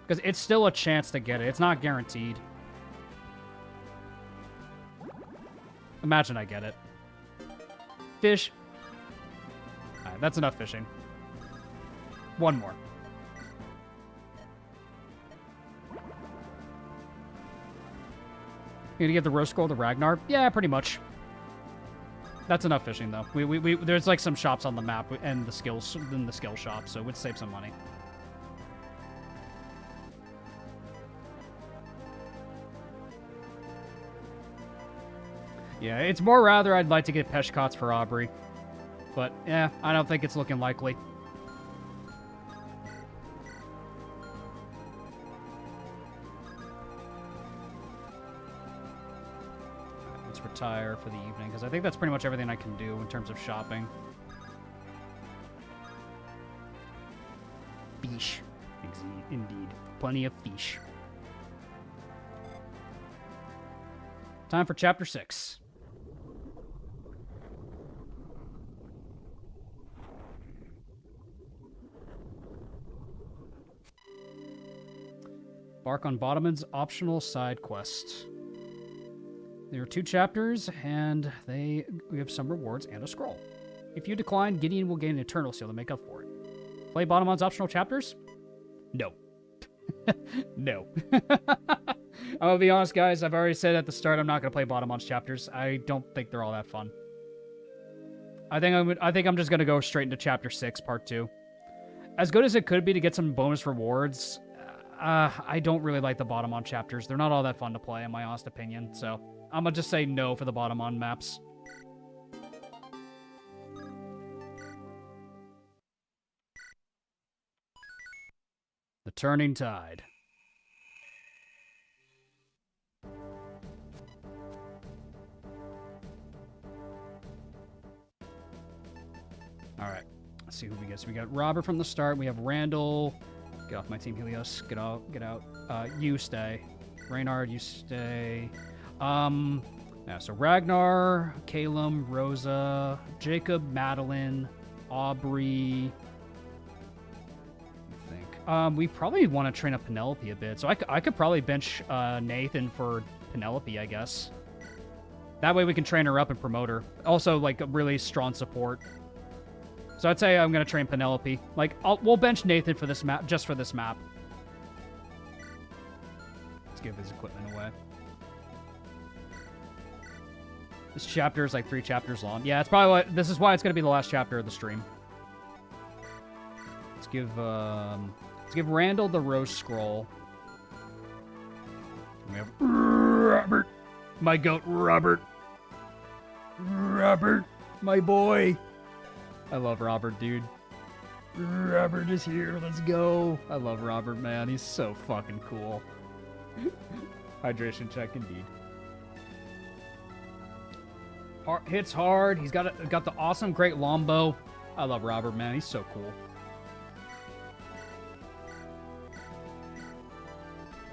Because it's still a chance to get it. It's not guaranteed. Imagine I get it. Fish. Alright, that's enough fishing. One more. You gonna give the rose scroll to Ragnar? Yeah, pretty much. That's enough fishing, though. There's like some shops on the map and the skills in the skill shop, so it would save some money. Yeah, it's more rather I'd like to get Peshkots for Aubrey. But, yeah, I don't think it's looking likely. Let's retire for the evening, because I think that's pretty much everything I can do in terms of shopping. Fish. Indeed. Plenty of fish. Time for Chapter 6. Embark on Baudimon's optional side quest. There are 2 chapters, and we have some rewards and a scroll. If you decline, Gideon will gain an Eternal Seal to make up for it. Play Baudimon's optional chapters? No. No. I'm gonna be honest, guys. I've already said at the start I'm not gonna play Baudimon's chapters. I don't think they're all that fun. I think I'm just gonna go straight into Chapter 6, Part 2. As good as it could be to get some bonus rewards, I don't really like the Baudimon chapters. They're not all that fun to play, in my honest opinion. So I'm gonna just say no for the Baudimon maps. The Turning Tide. Alright, let's see who we get. So we got Robert from the start. We have Randall. Get off my team, Helios. Get out. You stay. Reynard, you stay. Yeah, so Ragnar, Calum, Rosa, Jacob, Madeline, Aubrey. I think. We probably want to train up Penelope a bit. So I could probably bench Nathan for Penelope, I guess. That way we can train her up and promote her. Also, like, a really strong support. So I'd say I'm going to train Penelope. Like, we'll bench Nathan for this map, just for this map. Let's give his equipment away. This chapter is like 3 chapters long. Yeah, it's probably what, this is why it's going to be the last chapter of the stream. Let's give Randall the Rose Scroll. We have Robert. My goat, Robert. Robert, my boy. I love Robert, dude. Robert is here. Let's go. I love Robert, man. He's so fucking cool. Hydration check, indeed. Hits hard. He's got the awesome, great longbow. I love Robert, man. He's so cool.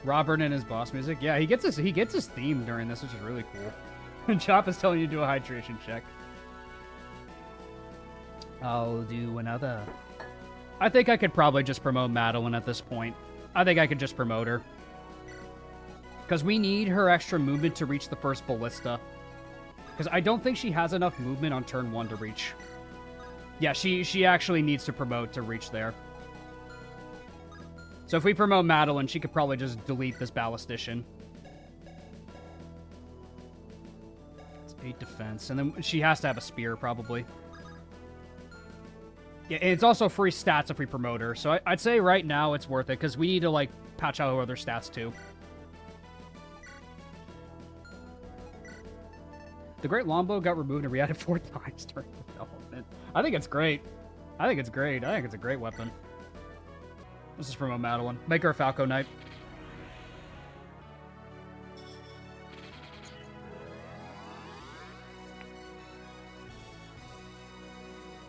Robert and his boss music. Yeah, he gets his theme during this, which is really cool. And Chop is telling you to do a hydration check. I'll do another. I think I could probably just promote Madeline at this point. I think I could just promote her. Because we need her extra movement to reach the first ballista. Because I don't think she has enough movement on turn 1 to reach. Yeah, she actually needs to promote to reach there. So if we promote Madeline, she could probably just delete this ballistician. It's 8 defense. And then she has to have a spear, probably. Yeah, and it's also free stats if we promote her. So I'd say right now it's worth it because we need to like patch out her other stats too. The Great Longbow got removed and re-added 4 times during development. I think it's great. I think it's great. I think it's a great weapon. This is from a Madeline. Make her a Falco Knight.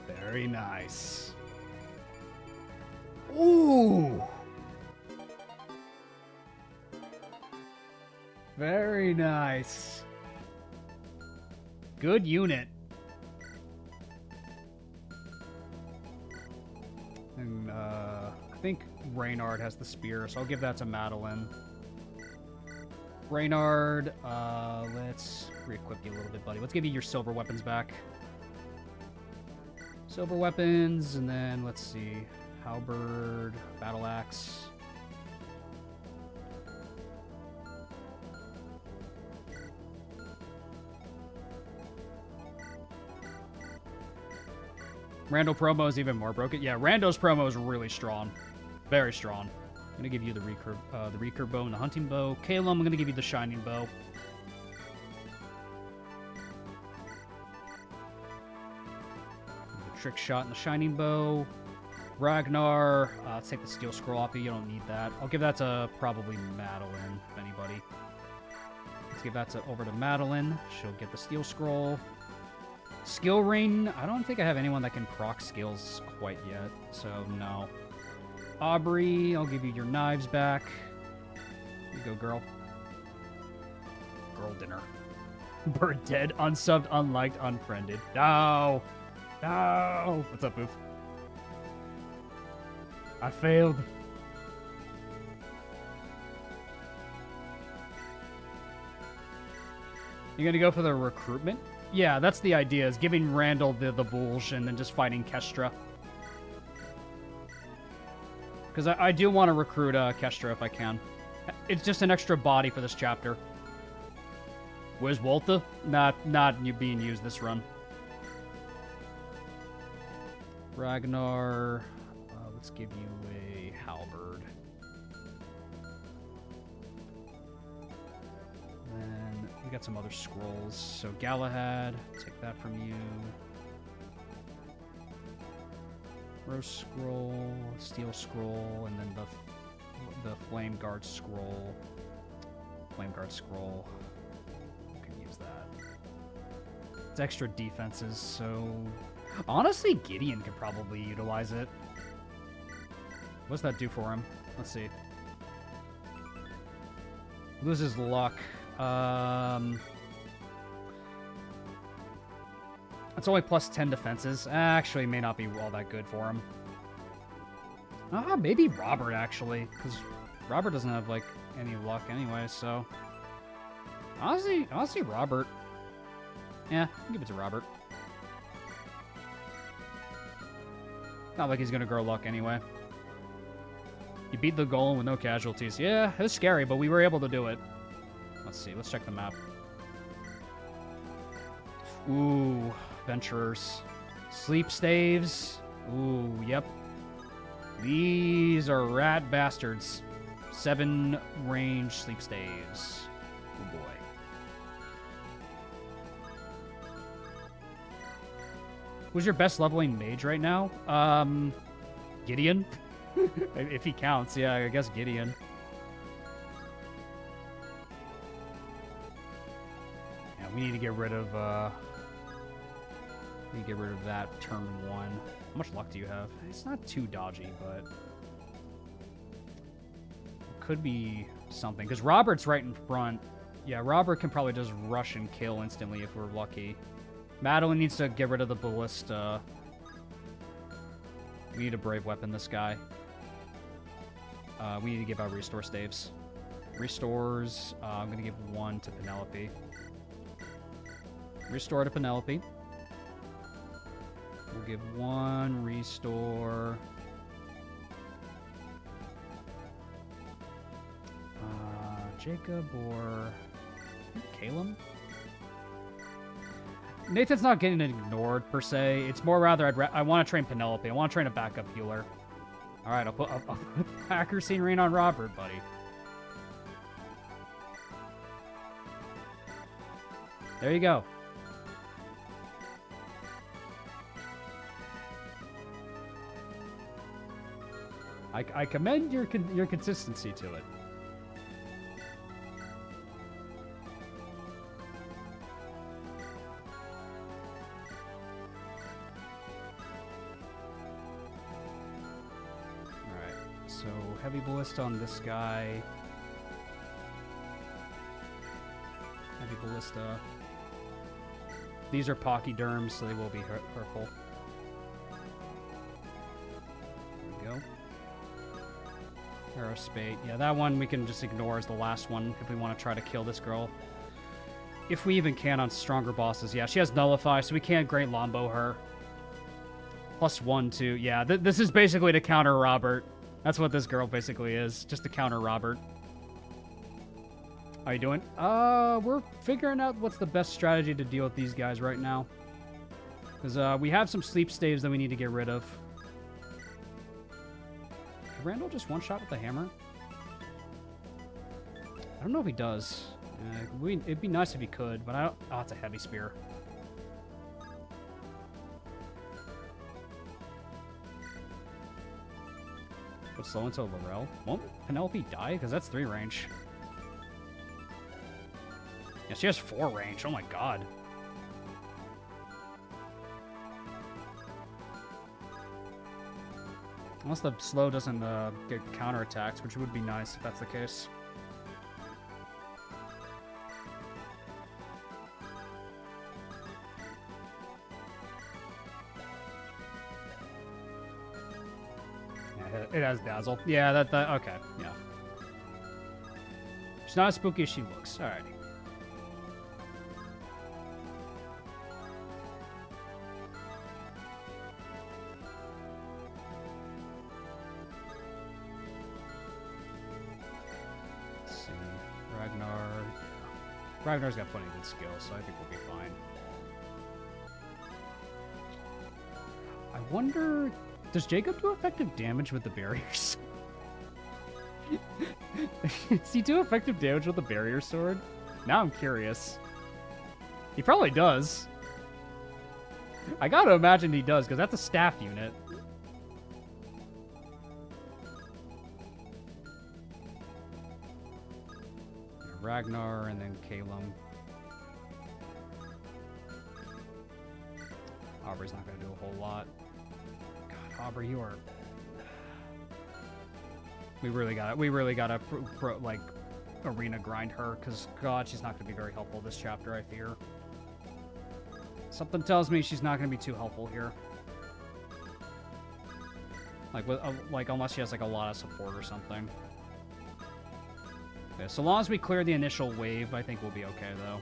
Very nice. Ooh. Very nice. Good unit. And I think Reynard has the spear, so I'll give that to Madeline. Reynard, let's re-equip you a little bit, buddy. Let's give you your silver weapons back. Silver weapons, and then let's see. Halberd, battle axe. Randall promo is even more broken. Yeah, Rando's promo is really strong. Very strong. I'm going to give you the recurve bow and the hunting bow. Caleb, I'm going to give you the shining bow. The trick shot and the shining bow. Ragnar, let's take the steel scroll off you. You don't need that. I'll give that to probably Madeline, if anybody. Let's give that over to Madeline. She'll get the steel scroll. Skill ring, I don't think I have anyone that can proc skills quite yet, so no. Aubrey, I'll give you your knives back. Here you go, girl. Girl dinner. Bird dead, unsubbed, unliked, unfriended. No! No! What's up, Boof? I failed. You gonna go for the recruitment? Yeah, that's the idea, is giving Randall the bulge and then just fighting Kestra. Because I do want to recruit Kestra if I can. It's just an extra body for this chapter. Where's Walter? Not being used this run. Ragnar, let's give you a halberd. Then we got some other scrolls. So Galahad, take that from you. Rose scroll, steel scroll, and then the flame guard scroll. Flame guard scroll. Can use that. It's extra defenses, so honestly, Gideon could probably utilize it. What's that do for him? Let's see. Loses luck. It's only plus 10 defenses. Actually, may not be all that good for him. Maybe Robert, actually. Because Robert doesn't have, like, any luck anyway, so... Honestly, Robert. Yeah, I'll give it to Robert. Not like he's gonna grow luck anyway. You beat the Golem with no casualties. Yeah, it was scary, but we were able to do it. Let's see, let's check the map. Ooh, Venturers. Sleep staves. Ooh, yep. These are rat bastards. 7 range sleep staves. Oh boy. Who's your best leveling mage right now? Gideon? If he counts, yeah, I guess Gideon. Yeah, we need to get rid of that turn 1. How much luck do you have? It's not too dodgy, but it could be something. Because Robert's right in front. Yeah, Robert can probably just rush and kill instantly if we're lucky. Madeline needs to get rid of the ballista. We need a brave weapon, this guy. We need to give out restore staves. Restores, I'm going to give 1 to Penelope. Restore to Penelope. We'll give 1 restore. Jacob or Caleb? Nathan's not getting ignored, per se. It's more rather I want to train Penelope. I want to train a backup healer. All right, I'll put accuracy and rain on Robert, buddy. There you go. I commend your consistency to it. Alright, so heavy ballista on this guy. Heavy ballista. These are pachyderms, so they will be hurtful. There we go. Aerospate. Yeah, that one we can just ignore as the last one if we want to try to kill this girl. If we even can on stronger bosses. Yeah, she has Nullify, so we can't Great Lombo her. +1, too. Yeah, this is basically to counter Robert. That's what this girl basically is. Just to counter Robert. How you doing? We're figuring out what's the best strategy to deal with these guys right now. Because we have some sleep staves that we need to get rid of. Can Randall just one-shot with the hammer? I don't know if he does. It'd be nice if he could, but I don't... Oh, it's a heavy spear. Put slow into Laurel. Won't Penelope die? Because that's 3 range. Yeah, she has 4 range. Oh my god. Unless the slow doesn't get counterattacks, which would be nice if that's the case. Yeah, it has Dazzle. Yeah, that okay, yeah. She's not as spooky as she looks. Alrighty. Ragnar's got plenty of good skills, so I think we'll be fine. I wonder... Does Jacob do effective damage with the barriers? Does he do effective damage with the barrier sword? Now I'm curious. He probably does. I gotta imagine he does, because that's a staff unit. Ragnar, and then Golem. Aubrey's not going to do a whole lot. God, Aubrey, you are... We really gotta like, arena grind her, because, God, she's not going to be very helpful this chapter, I fear. Something tells me she's not going to be too helpful here. Like, unless she has, like, a lot of support or something. Okay, so long as we clear the initial wave, I think we'll be okay, though.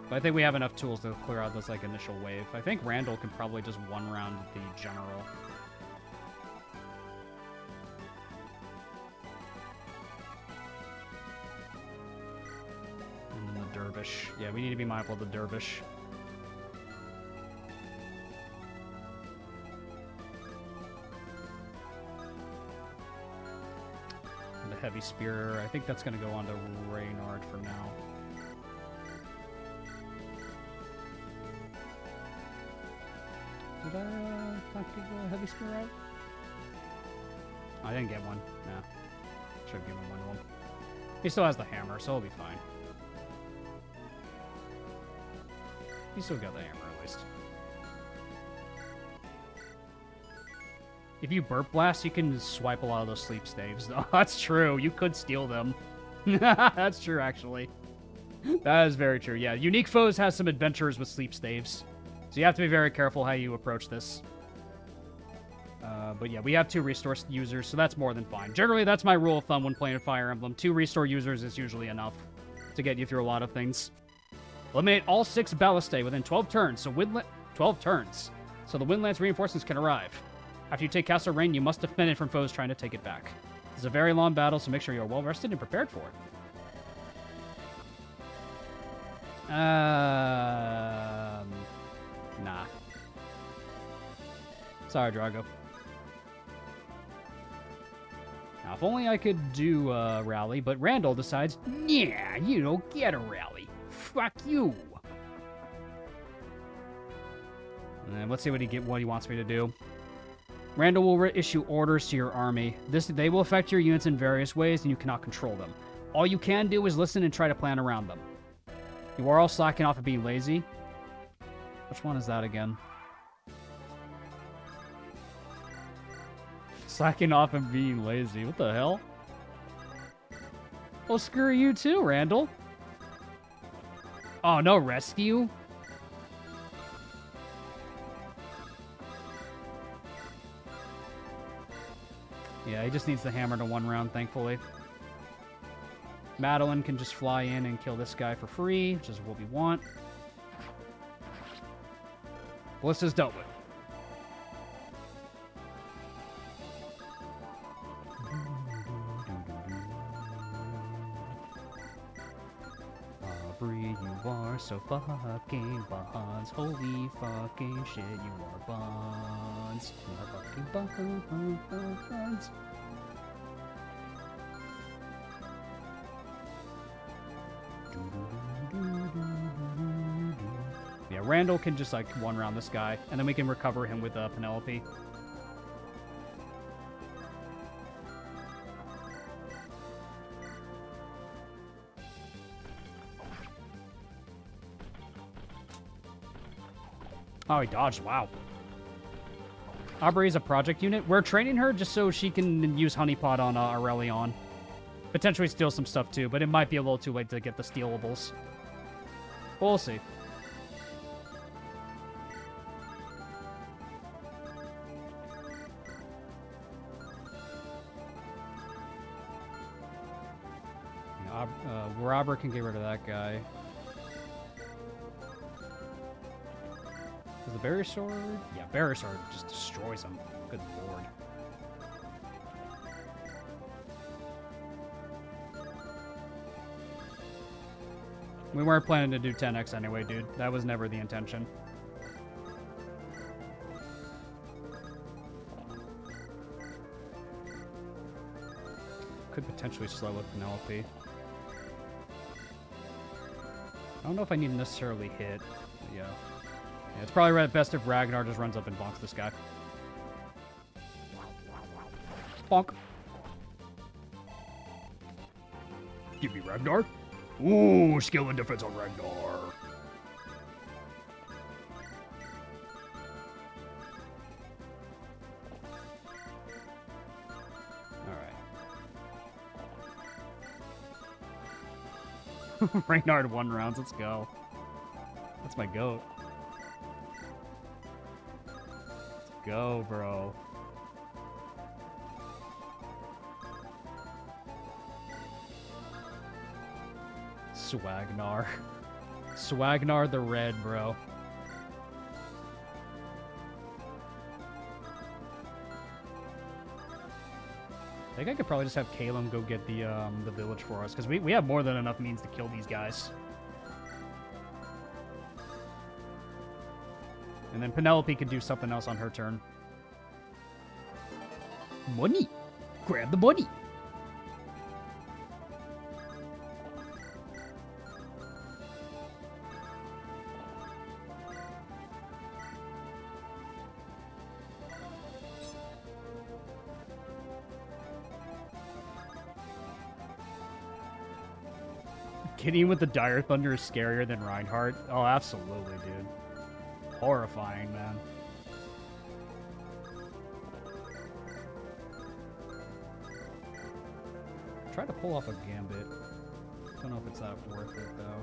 But I think we have enough tools to clear out this, like, initial wave. I think Randall can probably just one-round the general. And then the dervish. Yeah, we need to be mindful of the dervish. Heavy spear. I think that's going to go on to Reynard for now. Did I not get the heavy spear out? I didn't get one. Nah. Should have given one to him. He still has the hammer, so he'll be fine. He still got the hammer, at least. If you burp blast, you can swipe a lot of those sleep staves. Oh, that's true. You could steal them. That's true, actually. That is very true. Yeah, Unique Foes has some adventurers with sleep staves. So you have to be very careful how you approach this. But yeah, we have 2 restore users, so that's more than fine. Generally, that's my rule of thumb when playing Fire Emblem. 2 restore users is usually enough to get you through a lot of things. Eliminate all 6 ballistae within 12 turns, so 12 turns. So the Windlance reinforcements can arrive. After you take Castle Rain, you must defend it from foes trying to take it back. This is a very long battle, so make sure you're well rested and prepared for it. Nah. Sorry, Drago. Now, if only I could do a rally, but Randall decides, yeah, you don't get a rally. Fuck you. And let's see what he wants me to do. Randall will issue orders to your army. They will affect your units in various ways, and you cannot control them. All you can do is listen and try to plan around them. You are all slacking off and being lazy. Which one is that again? Slacking off and being lazy. What the hell? Well, screw you too, Randall. Oh, no rescue? Yeah, he just needs the hammer to one round, thankfully. Madeline can just fly in and kill this guy for free, which is what we want. Ballista's dealt with. Aubrey, you are so fucking bonds. Holy fucking shit, you are bonds. You are fucking bonds. Yeah, Randall can just like one round this guy, and then we can recover him with Penelope. Oh, he dodged. Wow. Aubrey is a project unit. We're training her just so she can use Honeypot on Aurelion. Potentially steal some stuff too, but it might be a little too late to get the stealables. We'll see. Robert can get rid of that guy. Is the Barrier Sword? Yeah, Barrier Sword just destroys him. Good lord. We weren't planning to do 10x anyway, dude. That was never the intention. Could potentially slow with Penelope. I don't know if I need to necessarily hit. But yeah. Yeah, it's probably best if Ragnar just runs up and bonks this guy. Bonk. Give me Ragnar. Ooh, skill and defense on Ragnar. Alright. Ragnar 1 rounds, let's go. That's my goat. Let's go, bro. Swagnar. Swagnar the red, bro. I think I could probably just have Caleb go get the village for us, because we have more than enough means to kill these guys. And then Penelope could do something else on her turn. Money! Grab the money! Gideon with the Dire Thunder is scarier than Reinhardt. Oh, absolutely, dude. Horrifying, man. Try to pull off a Gambit. Don't know if it's that worth it, though.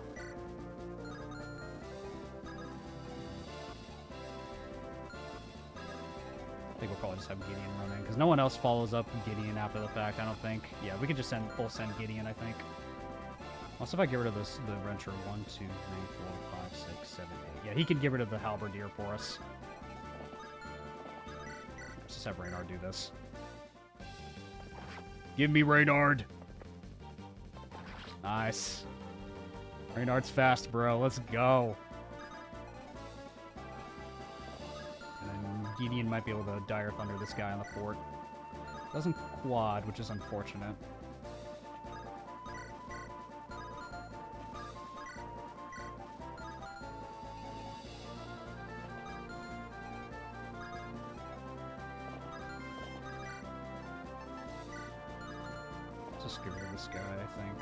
I think we'll probably just have Gideon running, because no one else follows up Gideon after the fact, I don't think. Yeah, we could just full send Gideon, I think. Also, if I get rid of the Wrencher, 1, 2, 3, 4, 5, 6, 7, 8. Yeah, he could get rid of the Halberdier for us. just have Ragnar do this. Give me Reynard. Nice. Reynard's fast, bro. Let's go. And then Gideon might be able to Dire Thunder this guy on the fort. Doesn't quad, which is unfortunate. Just get rid of this guy, I think.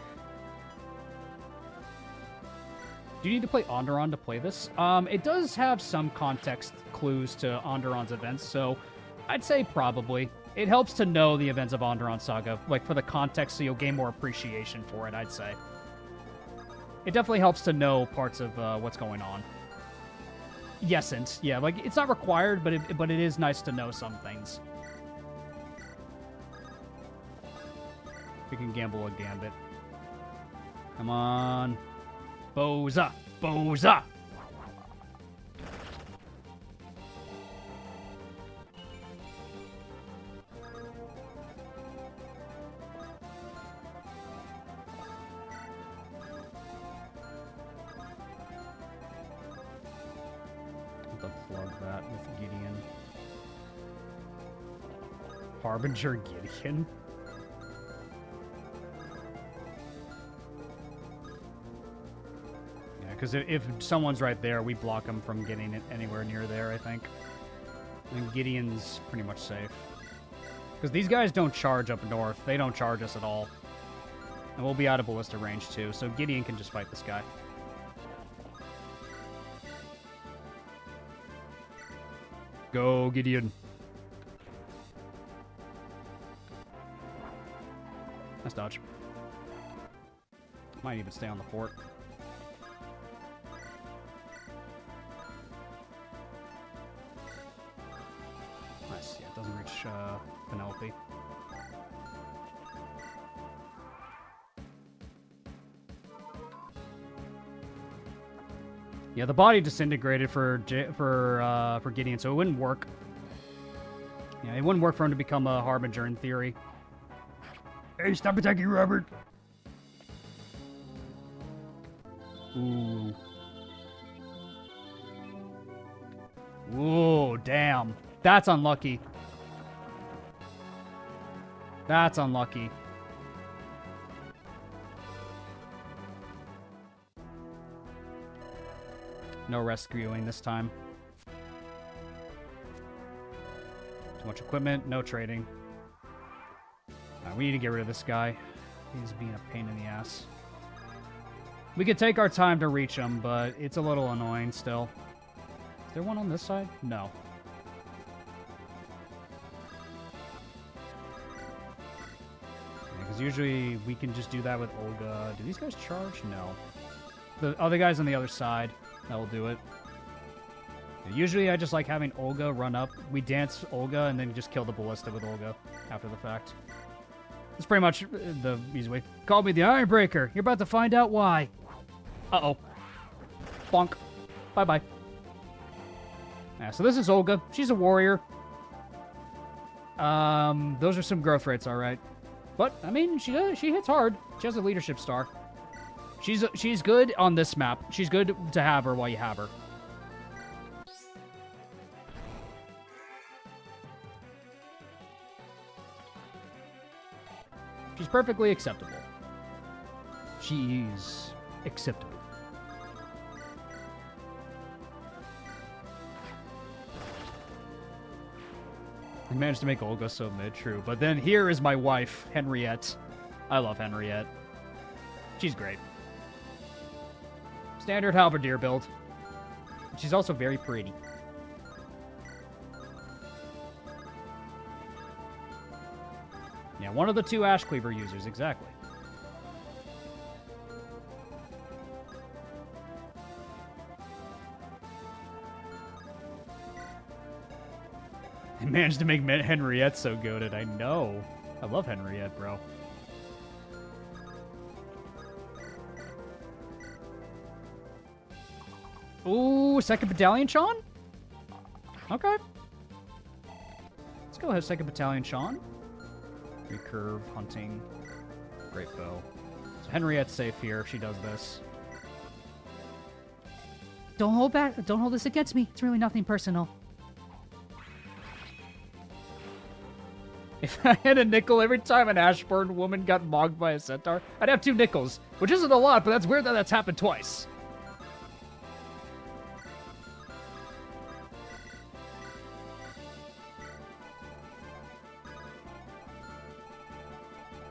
Do you need to play Onderon to play this? It does have some context clues to Onderon's events, so I'd say probably. It helps to know the events of Rebellion Saga, like for the context, so you'll gain more appreciation for it, I'd say. It definitely helps to know parts of what's going on. Yesn't, yeah, like it's not required, but it is nice to know some things. We can gamble a gambit. Come on. Boza! Boza! I'll plug that with Gideon. Harbinger Gideon? Because if someone's right there, we block them from getting it anywhere near there, I think. And Gideon's pretty much safe. Because these guys don't charge up north. They don't charge us at all. And we'll be out of ballista range, too. So Gideon can just fight this guy. Go, Gideon. Nice dodge. Might even stay on the fort. Nice. Yeah, it doesn't reach Penelope. Yeah, the body disintegrated for Gideon, so it wouldn't work. Yeah, it wouldn't work for him to become a Harbinger in theory. Hey, stop attacking Robert! Ooh. Ooh, damn. That's unlucky. That's unlucky. No rescuing this time. Too much equipment, no trading. We need to get rid of this guy. He's being a pain in the ass. We could take our time to reach him, but it's a little annoying still. Is there one on this side? No. Because usually we can just do that with Olga. Do these guys charge? No. The other guys on the other side, that will do it. Usually I just like having Olga run up. We dance Olga and then just kill the ballista with Olga after the fact. It's pretty much the easy way. Call me the Ironbreaker. You're about to find out why. Uh-oh. Bonk. Bye-bye. Yeah, so this is Olga. She's a warrior. Those are some growth rates, all right. But, I mean, she hits hard. She has a leadership star. She's good on this map. She's good to have her while you have her. She's perfectly acceptable. She's acceptable. I managed to make Olga so mid-true. But then here is my wife, Henriette. I love Henriette. She's great. Standard halberdier build. She's also very pretty. Yeah, one of the two Ash Cleaver users, exactly. I managed to make Henriette so goated, I know. I love Henriette, bro. Ooh, second battalion, Sean? Okay. go ahead, second battalion, Sean. Recurve, hunting, great bow. So Henriette's safe here if she does this. Don't hold back. Don't hold this against me. It's really nothing personal. If I had a nickel every time an Ashburn woman got mogged by a centaur, I'd have 2 nickels, which isn't a lot, but that's weird that that's happened twice.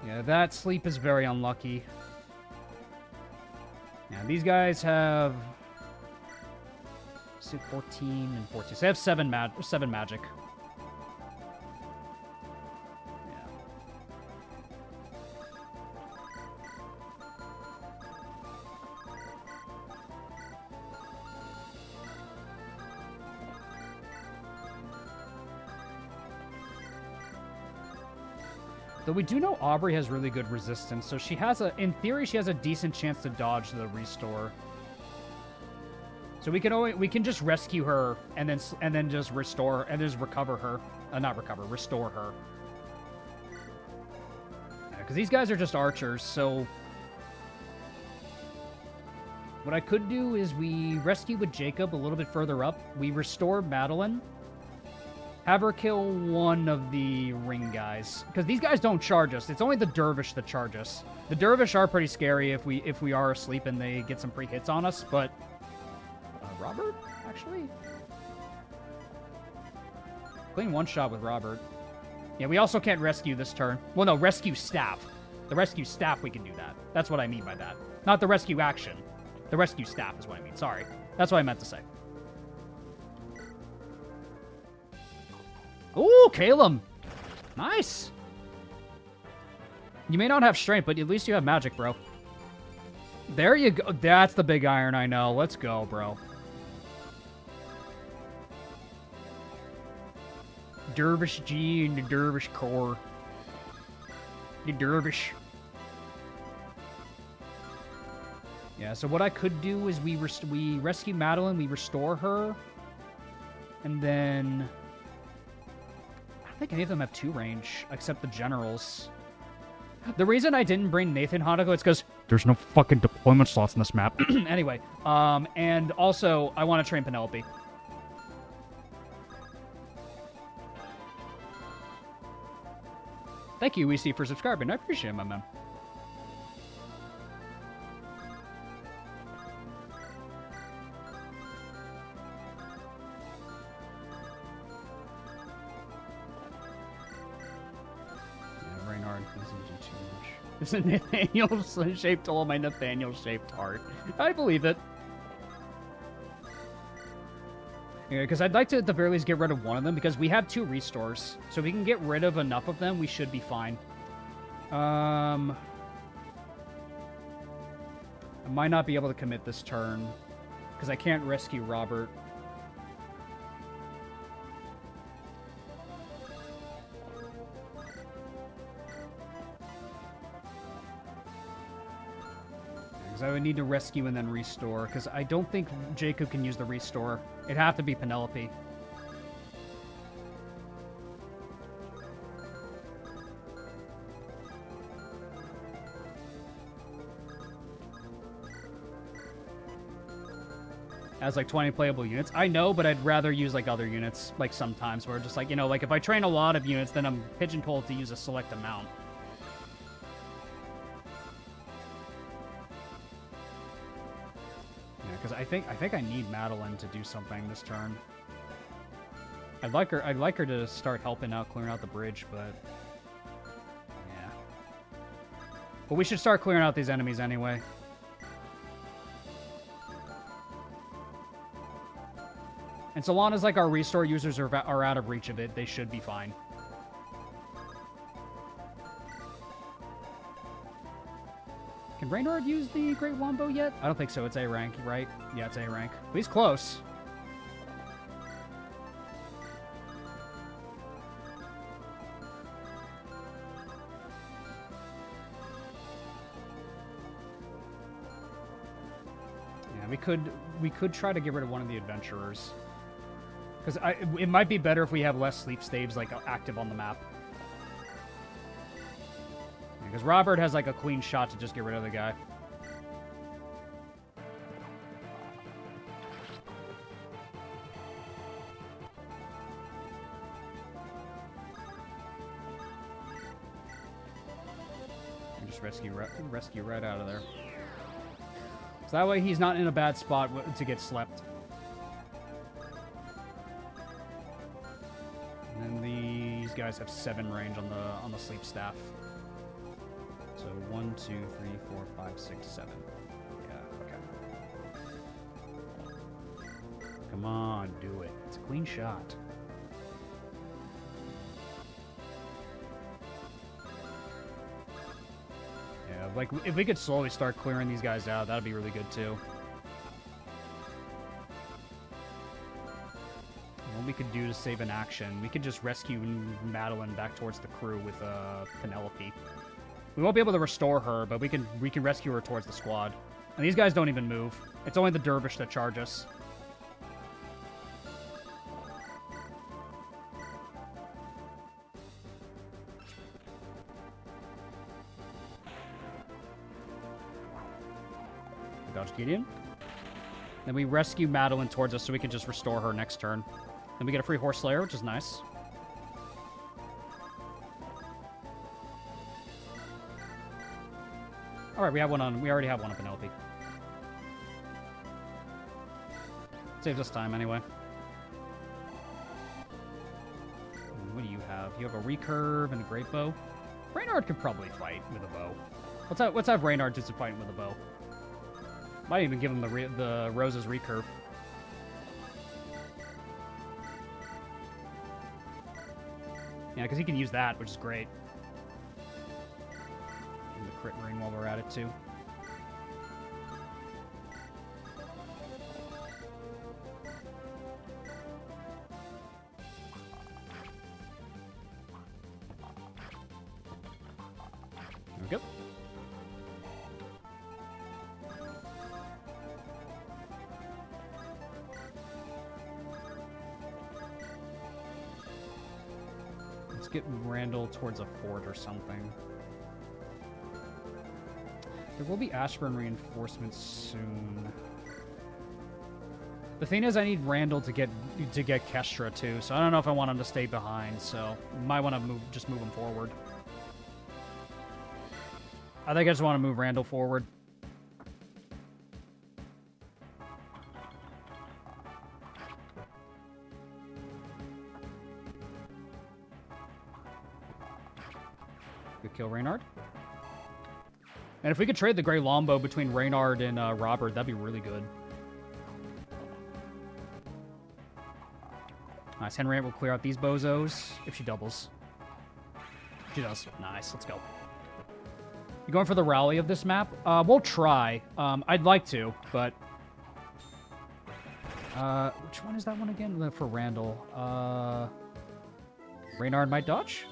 Yeah, that sleep is very unlucky. Yeah, these guys have 14 and 14. So they have 7 magic. Though we do know Aubrey has really good resistance, so she has in theory, she has a decent chance to dodge the restore. So we can just rescue her and then just restore and just recover her, restore her. Because these guys are just archers, so what I could do is we rescue with Jacob a little bit further up. We restore Madeline. Have her kill one of the ring guys. Because these guys don't charge us. It's only the dervish that charge us. The dervish are pretty scary if we are asleep and they get some free hits on us, but... Robert, actually? Clean one shot with Robert. Yeah, we also can't rescue this turn. Well, no, rescue staff. The rescue staff, we can do that. That's what I mean by that. Not the rescue action. The rescue staff is what I mean. Sorry. That's what I meant to say. Ooh, Calum. Nice. You may not have strength, but at least you have magic, bro. There you go. That's the big iron I know. Let's go, bro. Dervish G and the Dervish Core. The Dervish. Yeah, so what I could do is we rescue Madeline, we restore her, and then... I don't think any of them have 2 range, except the generals. The reason I didn't bring Nathan Hanako is because there's no fucking deployment slots in this map. Anyway, and also, I want to train Penelope. Thank you, EC, for subscribing. I appreciate it, my man. It's a Nathaniel-shaped hole, my Nathaniel-shaped heart. I believe it. Yeah, because I'd like to, at the very least, get rid of one of them, because we have 2 restores. So if we can get rid of enough of them, we should be fine. I might not be able to commit this turn, because I can't rescue Robert. I would need to rescue and then restore, because I don't think Jacob can use the restore. It'd have to be Penelope. Has like 20 playable units. I know, but I'd rather use like other units, like sometimes, where just like, you know, like if I train a lot of units, then I'm pigeonholed to use a select amount. Because I think I need Madeline to do something this turn. I'd like her to start helping out, clearing out the bridge, but yeah. But we should start clearing out these enemies anyway. And so long as like our restore users are out of reach of it, they should be fine. Can Ragnar use the Great Wombo yet? I don't think so. It's A rank, right? Yeah, it's A rank. But he's close. Yeah, we could try to get rid of one of the adventurers. Because it might be better if we have less sleep staves, like, active on the map. Because Robert has, like, a clean shot to just get rid of the guy. Just rescue right out of there. So that way he's not in a bad spot to get slept. And then these guys have 7 range on the sleep staff. So 1, 2, 3, 4, 5, 6, 7. Yeah, okay. Come on, do it. It's a clean shot. Yeah, like, if we could slowly start clearing these guys out, that'd be really good, too. What we could do to save an action, we could just rescue Madeline back towards the crew with Penelope. We won't be able to restore her, but we can rescue her towards the squad. And these guys don't even move. It's only the dervish that charge us. Dodge Gideon. Then we rescue Madeline towards us so we can just restore her next turn. Then we get a free Horse Slayer, which is nice. Alright, we already have one on Penelope. Saves us time anyway. What do you have? You have a recurve and a great bow. Reynard could probably fight with a bow. Let's have Reynard just fighting with a bow. Might even give him the Rose's recurve. Yeah, because he can use that, which is great. And the crit ring while we're at it, too. There we go. Let's get Randall towards a fort or something. There will be Ashburn reinforcements soon. The thing is, I need Randall to get Kestra too, so I don't know if I want him to stay behind. So might want to just move him forward. I think I just want to move Randall forward. Good kill, Reynard. And if we could trade the Grey Longbow between Reynard and Robert, that'd be really good. Nice. Henriette will clear out these bozos if she doubles. She does. Nice. Let's go. You going for the rally of this map? We'll try. I'd like to, but... which one is that one again? For Randall. Reynard might dodge?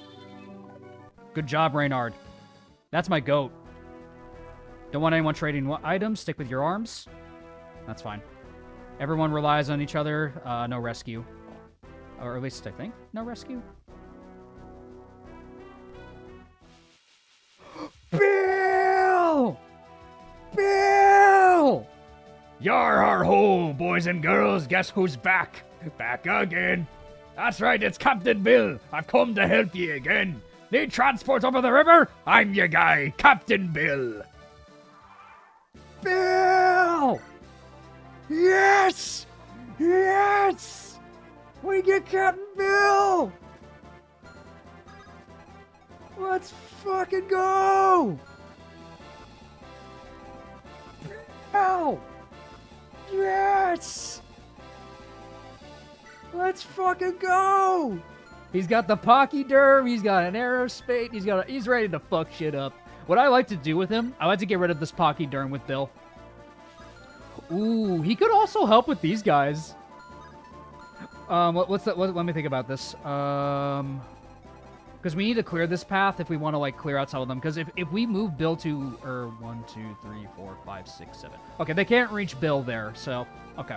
Good job, Reynard. That's my goat. Don't want anyone trading items. Stick with your arms. That's fine. Everyone relies on each other. No rescue. Or at least I think. No rescue. Bill! Bill! Yar har ho, boys and girls. Guess who's back? Back again. That's right, it's Captain Bill. I've come to help ye again. Need transport over the river? I'm your guy, Captain Bill. Bill! Yes! Yes! We get Captain Bill! Let's fucking go! Bill! Yes! Let's fucking go! He's got the Pachyderm, he's got an Aerospate, he's ready to fuck shit up. What I like to do with him, I like to get rid of this Pachyderm with Bill. Ooh, he could also help with these guys. What's that? Let me think about this. Because we need to clear this path if we want to, like, clear out some of them. Because if we move Bill to, 1, 2, 3, 4, 5, 6, 7. Okay, they can't reach Bill there, so, okay.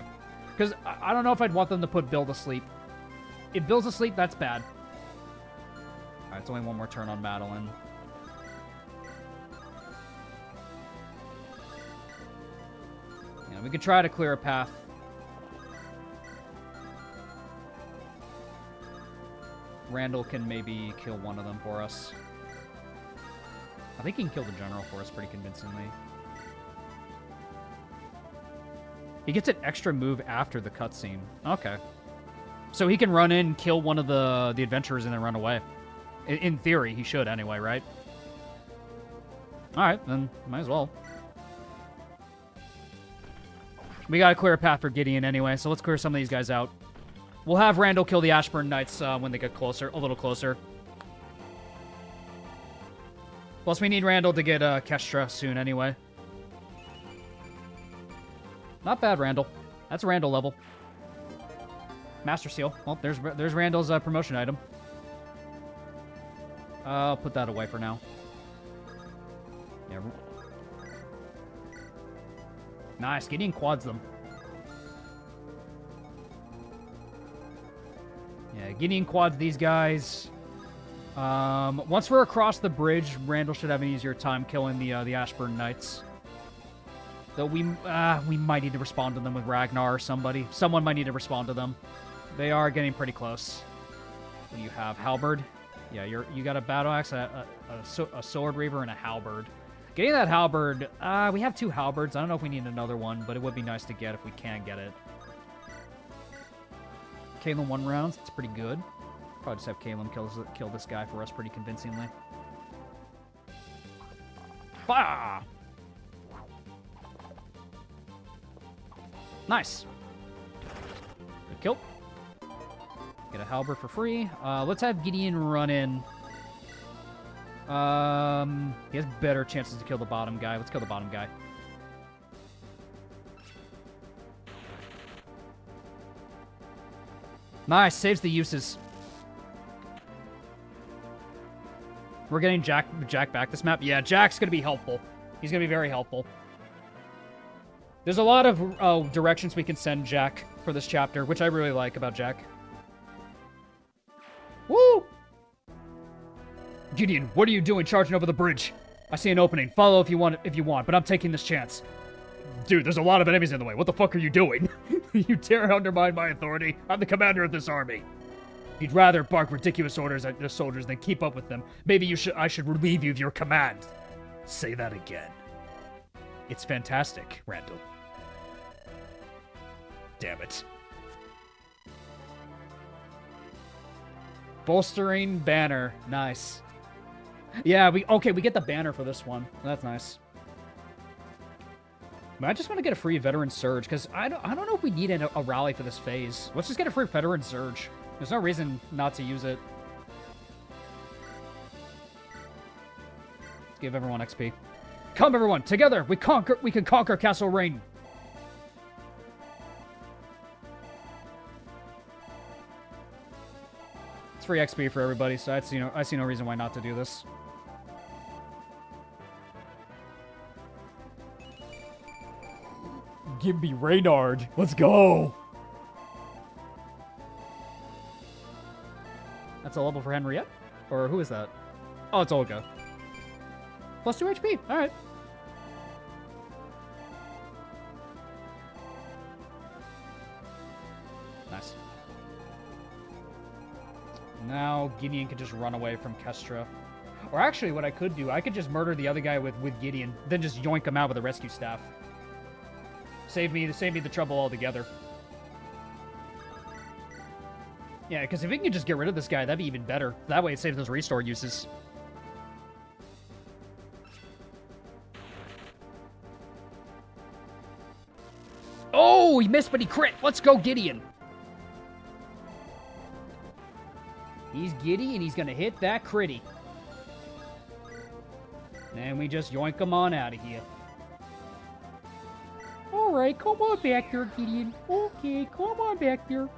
Because I don't know if I'd want them to put Bill to sleep. If Bill's asleep, that's bad. Alright, it's only one more turn on Madeline. Yeah, we could try to clear a path. Randall can maybe kill one of them for us. I think he can kill the general for us pretty convincingly. He gets an extra move after the cutscene. Okay. So he can run in, kill one of the adventurers, and then run away. In theory, he should anyway, right? Alright, then might as well. We gotta clear a path for Gideon anyway, so let's clear some of these guys out. We'll have Randall kill the Ashburn Knights when they get closer, a little closer. Plus, we need Randall to get Kestra soon anyway. Not bad, Randall. That's Randall level. Master Seal. Well, there's Randall's promotion item. I'll put that away for now. Yeah. Nice. Gideon quads them. Yeah, Gideon quads these guys. Once we're across the bridge, Randall should have an easier time killing the Ashburn Knights. Though we might need to respond to them with Ragnar or somebody. Someone might need to respond to them. They are getting pretty close. What do you have? Halberd? Yeah, you got a battle axe, a sword reaver, and a halberd. Getting that halberd, we have 2 halberds. I don't know if we need another one, but it would be nice to get if we can get it. Kalen 1 rounds, that's pretty good. Probably just have Kalen kill this guy for us pretty convincingly. Bah! Nice. Good kill. Get a halberd for free. Let's have Gideon run in. He has better chances to kill the bottom guy. Let's kill the bottom guy. Nice, saves the uses. We're getting Jack back this map. Yeah, Jack's gonna be helpful. He's gonna be very helpful. There's a lot of directions we can send Jack for this chapter, which I really like about Jack. Woo! Gideon, what are you doing charging over the bridge? I see an opening. Follow if you want, but I'm taking this chance. Dude, there's a lot of enemies in the way. What the fuck are you doing? You dare undermine my authority? I'm the commander of this army. You'd rather bark ridiculous orders at the soldiers than keep up with them. Maybe I should relieve you of your command. Say that again. It's fantastic, Randall. Damn it. Bolstering banner. Nice. Yeah, we get the banner for this one. That's nice. I just want to get a free veteran surge, because I don't know if we need a rally for this phase. Let's just get a free veteran surge. There's no reason not to use it. Let's give everyone XP. Come, everyone, together! We can conquer Castle Rain! It's free XP for everybody, so I see no reason why not to do this. Give me Reynard. Let's go. That's a level for Henriette? Or who is that? Oh, it's Olga. Plus 2 HP. All right. Nice. Now Gideon can just run away from Kestra. Or actually, what I could do, I could just murder the other guy with Gideon, then just yoink him out with a rescue staff. Save me the trouble altogether. Yeah, because if we can just get rid of this guy, that'd be even better. That way it saves those restore uses. Oh, he missed, but he crit. Let's go, Gideon. He's giddy, and he's going to hit that critty. And we just yoink him on out of here. Alright, come on back there, Gideon. Okay, come on back there.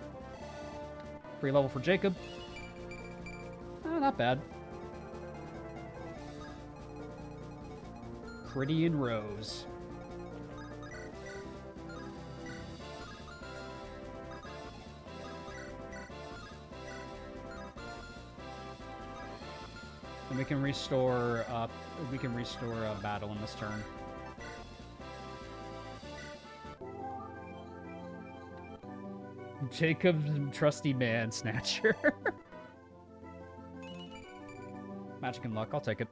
Free level for Jacob. Not bad. Cridian Rose. And we can restore. Battle in this turn. Jacob's trusty man snatcher. Magic and luck. I'll take it.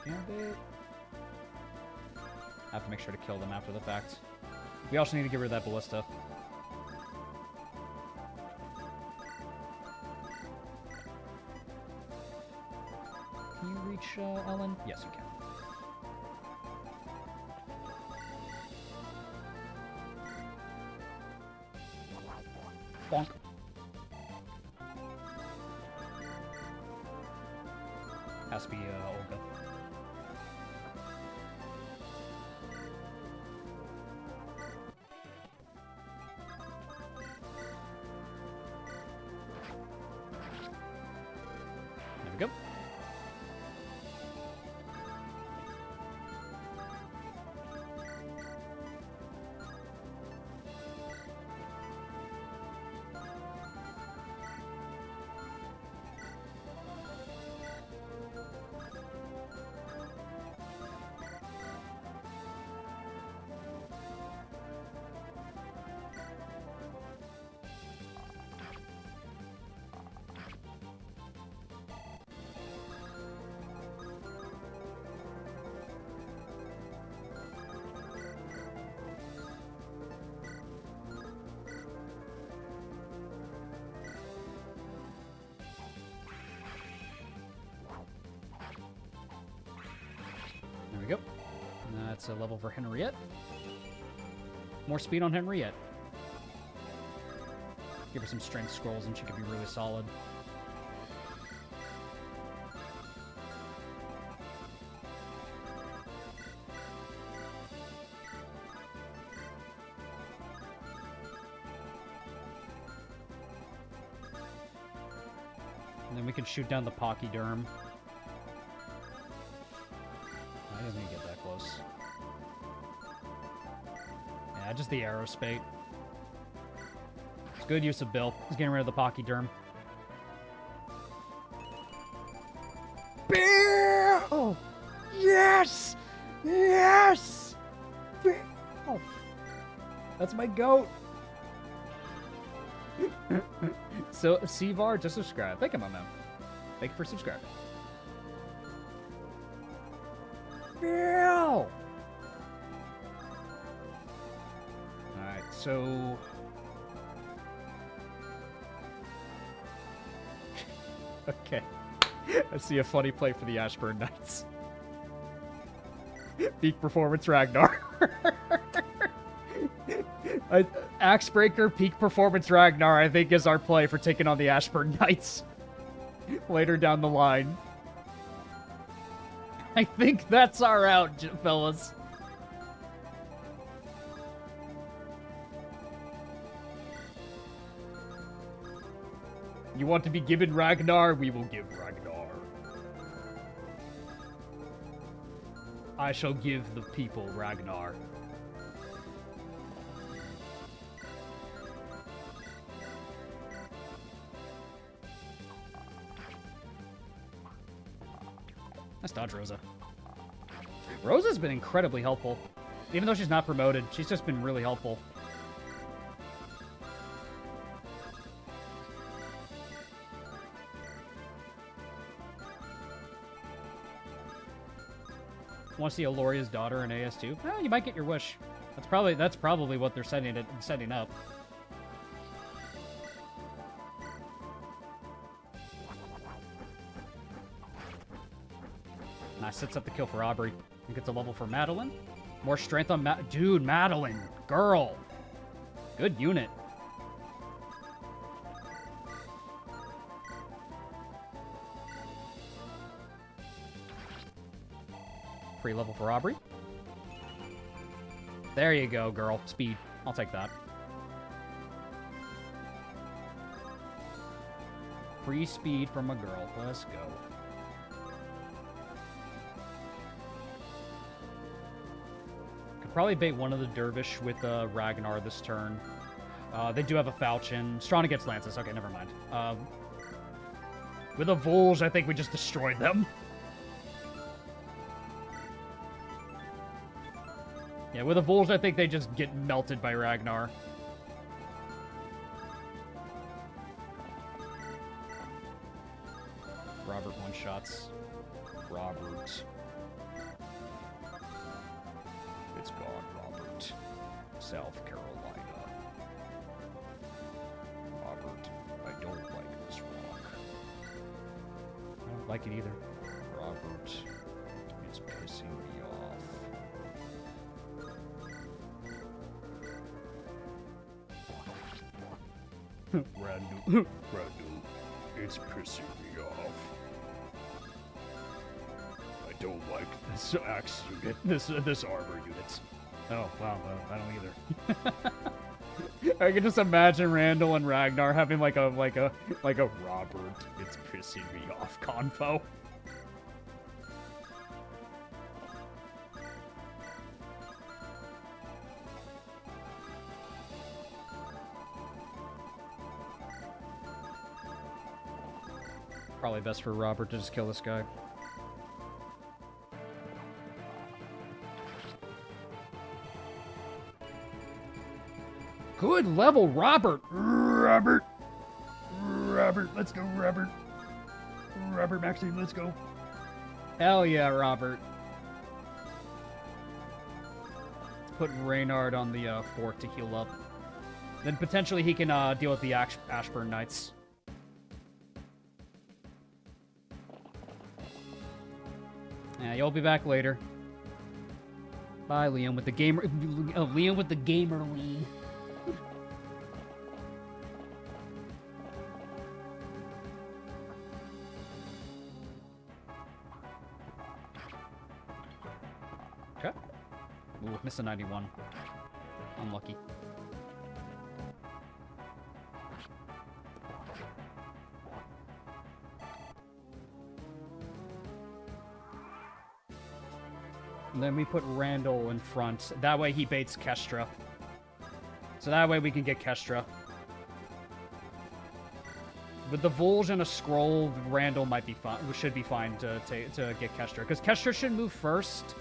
Gambit. I have to make sure to kill them after the fact. We also need to get rid of that ballista. Can you reach Ellen? Yes, you can. Bonk. Has to be Olga. There we go. There we go. That's a level for Henriette. More speed on Henriette. Give her some strength scrolls and she could be really solid. And then we can shoot down the Pachyderm. I didn't even get that close. Yeah, just the aerospate. It's good use of Bill. He's getting rid of the Pachyderm. Bill! Yes! Yes! Bill! That's my goat! So, Sevar, just subscribe. Thank you, my man. Thank you for subscribing. Bill! Alright, so... Okay. I see a funny play for the Ashburn Knights. Peak performance Ragnar. Axebreaker, peak performance Ragnar, I think, is our play for taking on the Ashburn Knights later down the line. I think that's our out, fellas. You want to be given Ragnar? We will give Ragnar. I shall give the people Ragnar. Let's dodge Rosa. Rosa's been incredibly helpful. Even though she's not promoted, she's just been really helpful. Want to see Aloria's daughter in AS2? Oh, you might get your wish. That's probably what they're setting up. Nice, sets up the kill for Aubrey. And gets a level for Madeline. More strength on Dude, Madeline. Girl. Good unit. Free level for Aubrey. There you go, girl. Speed. I'll take that. Free speed from a girl. Let's go. Could probably bait one of the Dervish with Ragnar this turn. They do have a falchion. Strana gets lances. Okay, never mind. With a Volge, I think we just destroyed them. Yeah, with a Volge, I think they just get melted by Ragnar. Robert one-shots. Robert. It's gone, Robert. South Carolina. Robert, I don't like this rock. I don't like it either. Robert, it's pissing me off. Randall, it's pissing me off. I don't like this axe unit, this armor unit. Oh, wow, I don't either. I can just imagine Randall and Ragnar having like a Robert, it's pissing me off convo. Probably best for Robert to just kill this guy. Good level, Robert! Robert, let's go, Robert. Robert Maxine, let's go. Hell yeah, Robert. Let's put Reynard on the fort to heal up. Then potentially he can deal with the Ashburn Knights. Yeah, you'll be back later. Bye, Liam with the gamer. Liam with the gamer lean. Okay. Ooh, missed a 91. Unlucky. And then we put Randall in front. That way he baits Kestra. So that way we can get Kestra. With the Volge and a scroll, Randall might be fine. Should be fine to get Kestra, because Kestra should move first,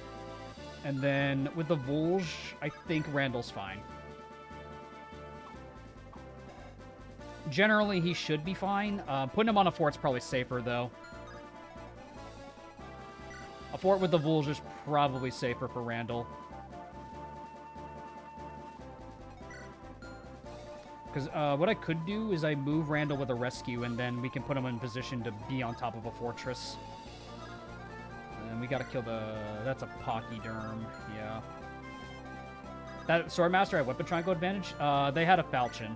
and then with the Volge, I think Randall's fine. Generally, he should be fine. Putting him on a fort's probably safer, though. A fort with the Volge is probably safer for Randall. Because what I could do is I move Randall with a rescue, and then we can put him in position to be on top of a fortress. And we gotta kill the... That's a Pachyderm, yeah. That Swordmaster had Weapon Triangle advantage? They had a Falchion.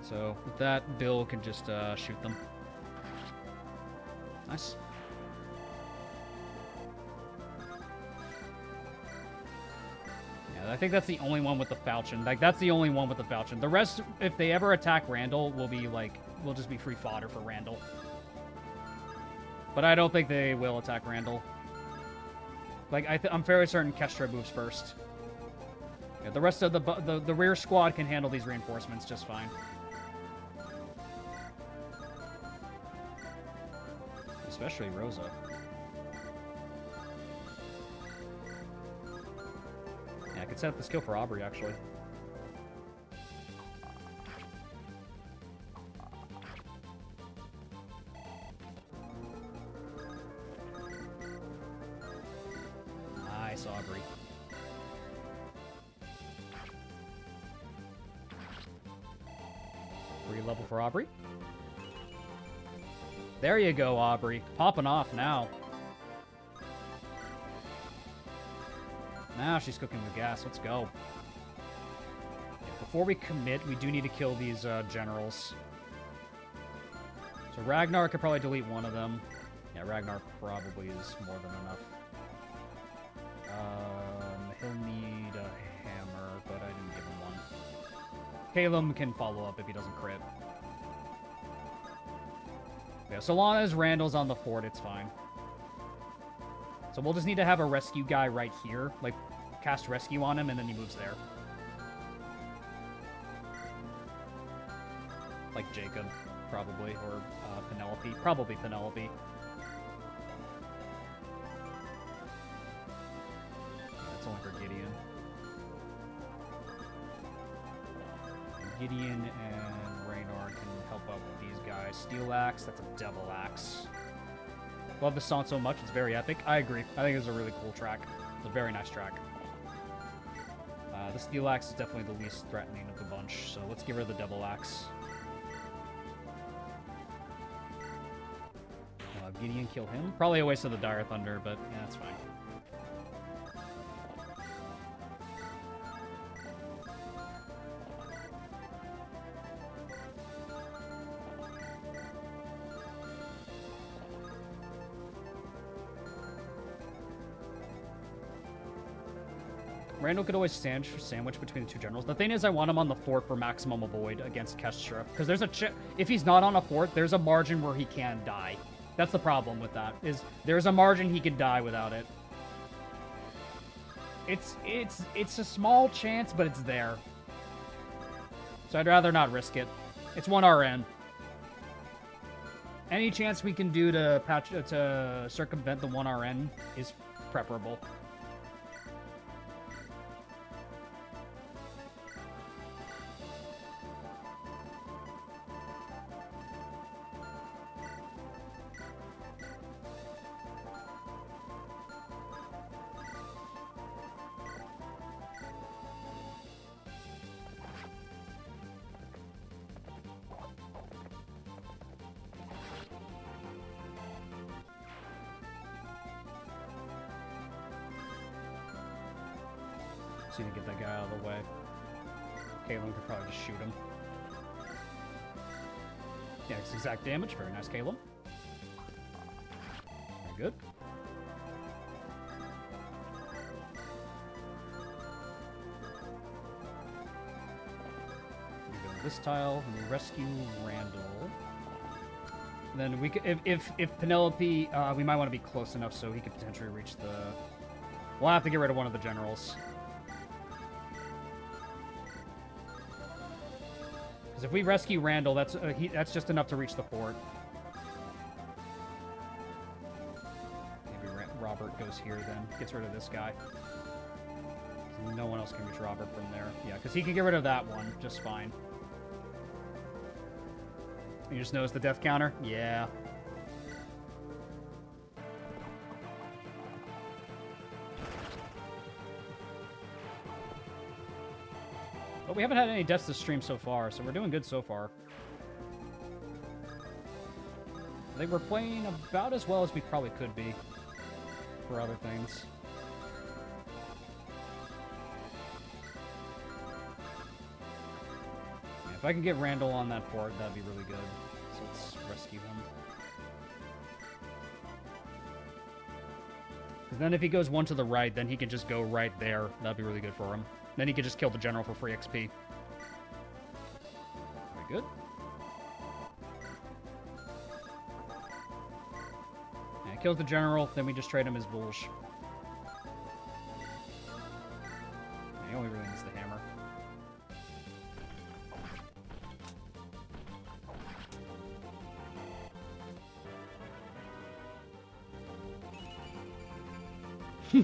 So with that, Bill can just shoot them. Nice. Yeah, I think that's the only one with the Falchion. Like, that's the only one with the Falchion. The rest, if they ever attack Randall, will be like, will just be free fodder for Randall. But I don't think they will attack Randall. Like, I'm fairly certain Kestra moves first. Yeah, the rest of the rear squad can handle these reinforcements just fine. Especially Rosa. Yeah, I could set up the skill for Aubrey, actually. Nice, Aubrey. Free level for Aubrey. There you go, Aubrey. Popping off now. Now she's cooking with gas. Let's go. Before we commit, we do need to kill these generals. So Ragnar could probably delete one of them. Yeah, Ragnar probably is more than enough. He'll need a hammer, but I didn't give him one. Caleb can follow up if he doesn't crit. Yeah, so long as Randall's on the fort, it's fine. So we'll just need to have a rescue guy right here, like cast rescue on him, and then he moves there. Like Jacob, probably, or Penelope. Probably Penelope. That's only for Gideon. Gideon and Ragnar can help out with these guys. Steel Axe, that's a Devil Axe. Love the song so much, it's very epic. I agree. I think it's a really cool track. It's a very nice track. The Steel Axe is definitely the least threatening of the bunch, so let's give her the Devil Axe. Gideon kill him. Probably a waste of the Dire Thunder, but yeah, that's fine. Randall could always sandwich between the two generals. The thing is, I want him on the fort for maximum avoid against Kestra, because there's if he's not on a fort, there's a margin where he can die. That's the problem with that, is there's a margin he could die without it. It's a small chance, but it's there. So I'd rather not risk it. It's 1 RN. Any chance we can do to circumvent the 1 RN is preferable. So you can get that guy out of the way. Caleb could probably just shoot him. Yeah, it's exact damage. Very nice, Caleb. Very good. We go to this tile, and we rescue Randall. And then we could, if Penelope, we might want to be close enough so he could potentially reach the... We'll have to get rid of one of the generals. Because if we rescue Randall, that's just enough to reach the fort. Maybe Robert goes here then. Gets rid of this guy. No one else can reach Robert from there. Yeah, because he can get rid of that one just fine. You just notice the death counter? Yeah. But we haven't had any deaths this stream so far, so we're doing good so far. I think we're playing about as well as we probably could be for other things. Yeah, if I can get Randall on that fort, that'd be really good. So let's rescue him. Because then if he goes one to the right, then he can just go right there. That'd be really good for him. Then he could just kill the general for free XP. Very good. Yeah, kills the general, then we just trade him as Bulge. Yeah, he only really needs the hammer.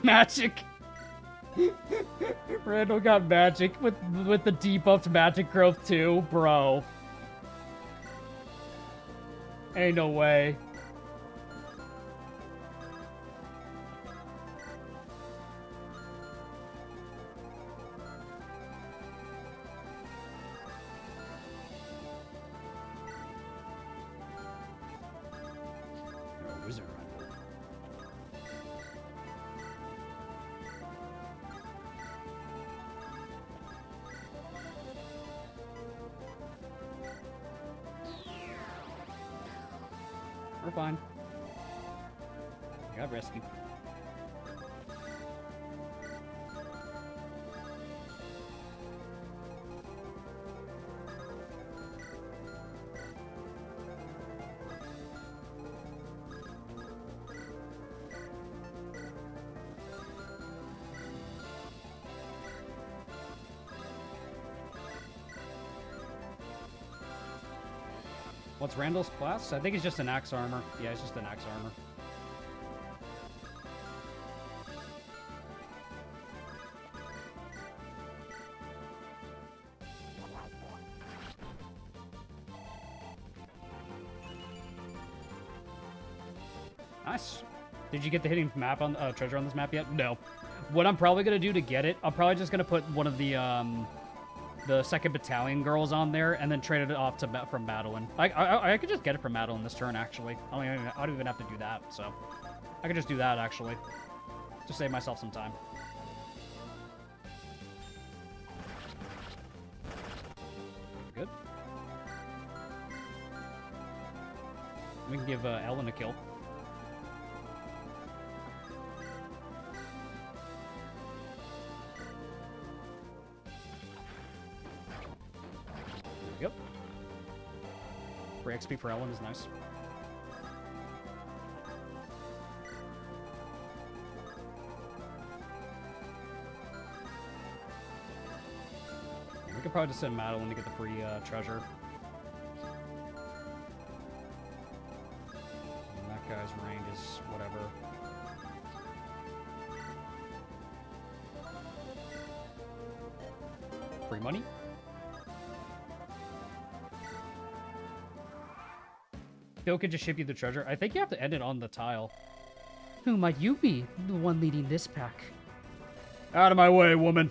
Magic! Randall got magic with the debuffed magic growth too, bro. Ain't no way. You're a wizard, Randall. We're fine. I got rescued. What's Randall's class? I think he's just an axe armor. Yeah, he's just an axe armor. Nice. Did you get the hidden map on treasure on this map yet? No. What I'm probably gonna do to get it, I'm probably just gonna put one of the 2nd Battalion girls on there and then trade it off to from Madeline. I could just get it from Madeline this turn actually. I don't even have to do that, so I could just do that actually. Just save myself some time. Good. We can give Ellen a kill. Yep. Free XP for Ellen is nice. We could probably just send Madeline to get the free treasure. And that guy's rank is whatever. Free money? Phil could just ship you the treasure. I think you have to end it on the tile. Who might you be, the one leading this pack? Out of my way, woman.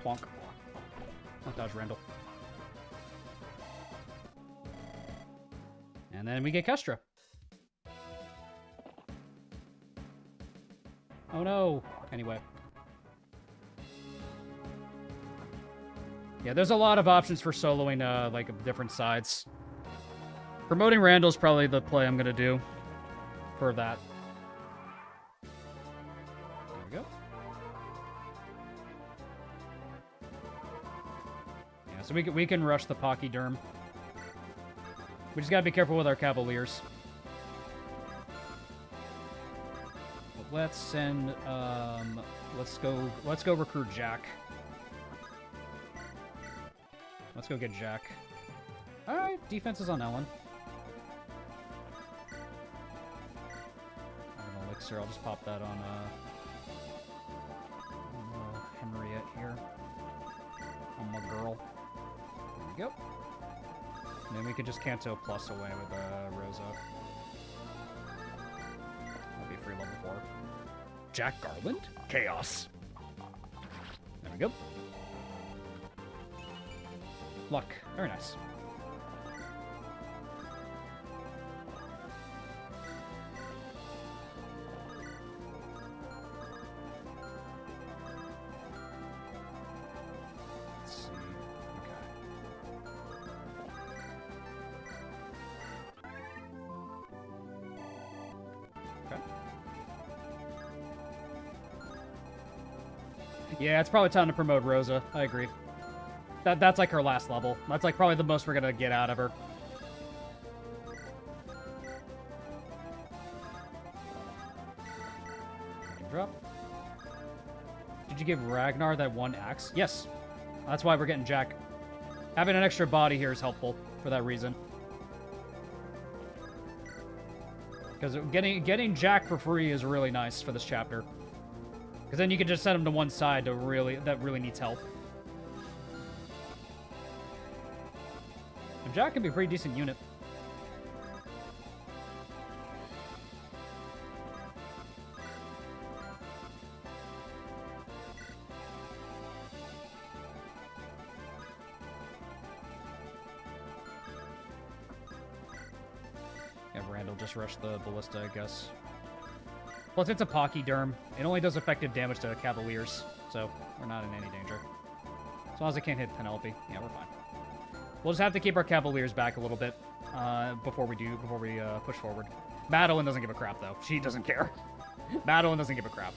Bonk. Not dodge Randall. And then we get Kestra. Oh no. Anyway. Yeah, there's a lot of options for soloing, like, different sides. Promoting Randall's probably the play I'm gonna do for that. There we go. Yeah, so we can rush the Pachyderm. We just gotta be careful with our Cavaliers. But let's send, let's go recruit Jack. Let's go get Jack. Alright, defense is on Ellen. I have an elixir, I'll just pop that on Henriette here. On my girl. There we go. And then we can just Canto plus away with Rosa. That'll be free level 4. Jack Garland? Chaos. There we go. Luck. Very nice. Let's see. Okay. Yeah, it's probably time to promote Rosa. I agree. That's like her last level. That's like probably the most we're gonna get out of her. Drop. Did you give Ragnar that one axe? Yes. That's why we're getting Jack. Having an extra body here is helpful for that reason. Because getting Jack for free is really nice for this chapter. Because then you can just send him to one side that really needs help. And Jack can be a pretty decent unit. Yeah, Randall just rushed the ballista, I guess. Plus, it's a Pachyderm. It only does effective damage to Cavaliers, so we're not in any danger. As long as it can't hit Penelope, yeah, we're fine. We'll just have to keep our Cavaliers back a little bit before we push forward. Madeline doesn't give a crap, though. She doesn't care. Madeline doesn't give a crap.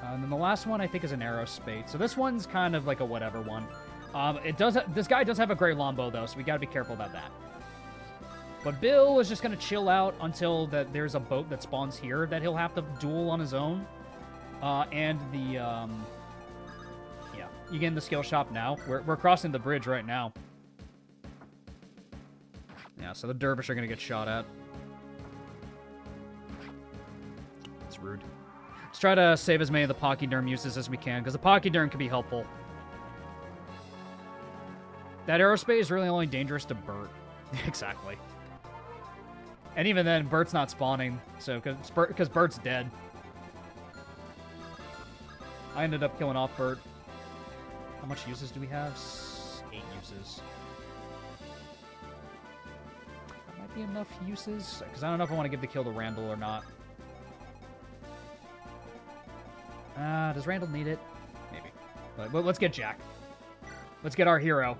And then the last one, I think, is an Aerospate. So this one's kind of like a whatever one. This guy does have a Great Longbow, though, so we gotta be careful about that. But Bill is just gonna chill out until there's a boat that spawns here that he'll have to duel on his own. And the, yeah, you get in the skill shop now. We're crossing the bridge right now. Yeah, so the dervish are gonna get shot at. It's rude. Let's try to save as many of the Pachyderm uses as we can, because the Pachyderm can be helpful. That aerospace is really only dangerous to Bert. Exactly. And even then, Bert's not spawning, so because Bert's dead. I ended up killing off Bert. How much uses do we have? 8 uses. That might be enough uses, because I don't know if I want to give the kill to Randall or not. Does Randall need it? Maybe. But let's get Jack. Let's get our hero.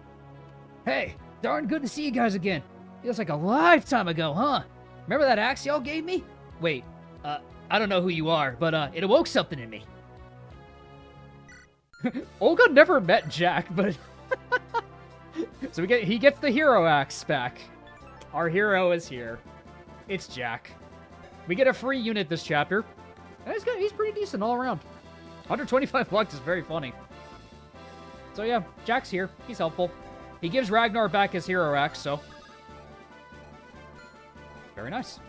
Hey, darn good to see you guys again. Feels like a lifetime ago, huh? Remember that axe y'all gave me? Wait, I don't know who you are, but it awoke something in me. Olga never met Jack, but so he gets the hero axe back. Our hero is here. It's Jack. We get a free unit this chapter. And he's pretty decent all around. 125 luck is very funny. So yeah, Jack's here. He's helpful. He gives Ragnar back his hero axe, so very nice.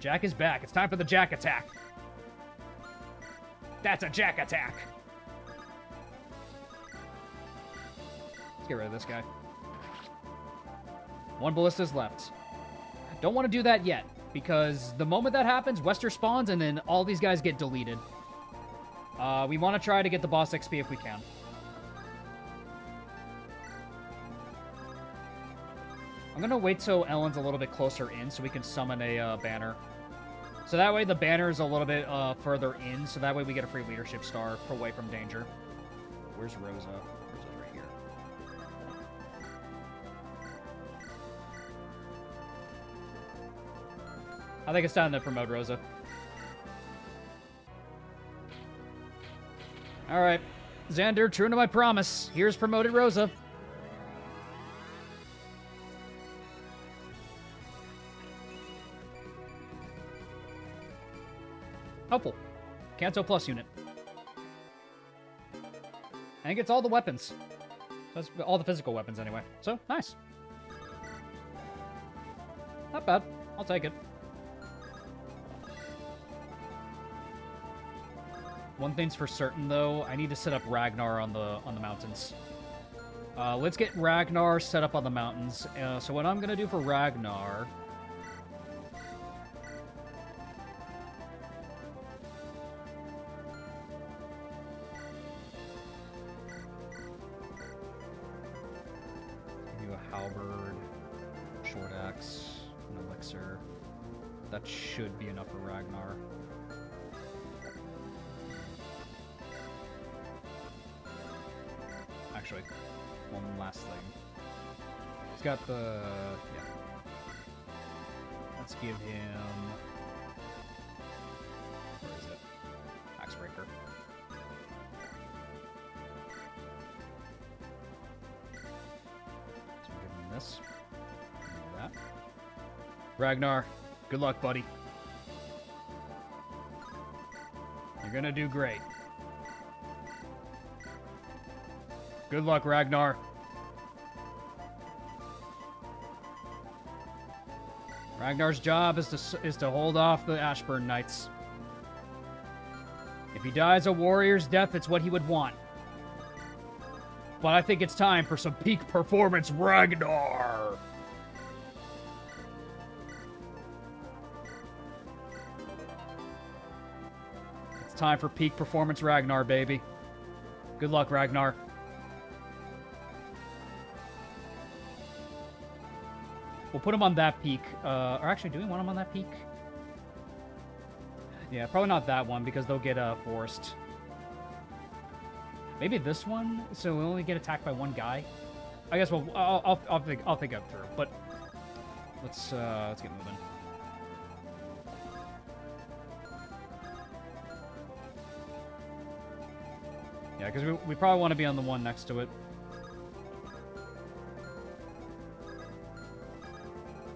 Jack is back. It's time for the Jack attack. That's a Jack attack. Let's get rid of this guy. 1 ballista's left. Don't want to do that yet, because the moment that happens, Wester spawns, and then all these guys get deleted. We want to try to get the boss XP if we can. I'm going to wait till Ellen's a little bit closer in so we can summon a banner. So that way the banner is a little bit further in, so that way we get a free leadership star away from danger. Where's Rosa? Rosa's right here. I think it's time to promote Rosa. Alright. Xander, true to my promise. Here's promoted Rosa. Helpful. Kanto plus unit. And it gets all the weapons. That's all the physical weapons anyway. So, nice. Not bad. I'll take it. One thing's for certain, though. I need to set up Ragnar on the mountains. Let's get Ragnar set up on the mountains. So what I'm going to do for Ragnar... halberd, short axe, an elixir. That should be enough for Ragnar. Actually, one last thing. He's got the... yeah. Let's give him... where is it? Axebreaker. This. That. Ragnar, good luck, buddy. You're gonna do great. Good luck, Ragnar. Ragnar's job is to hold off the Ashburn Knights. If he dies a warrior's death, it's what he would want. But I think it's time for some peak performance Ragnar! It's time for peak performance Ragnar, baby. Good luck, Ragnar. We'll put him on that peak. Or actually, do we want him on that peak? Yeah, probably not that one, because they'll get forced. Maybe this one, so we only get attacked by one guy. I guess I'll think it through. But let's get moving. Yeah, because we probably want to be on the one next to it.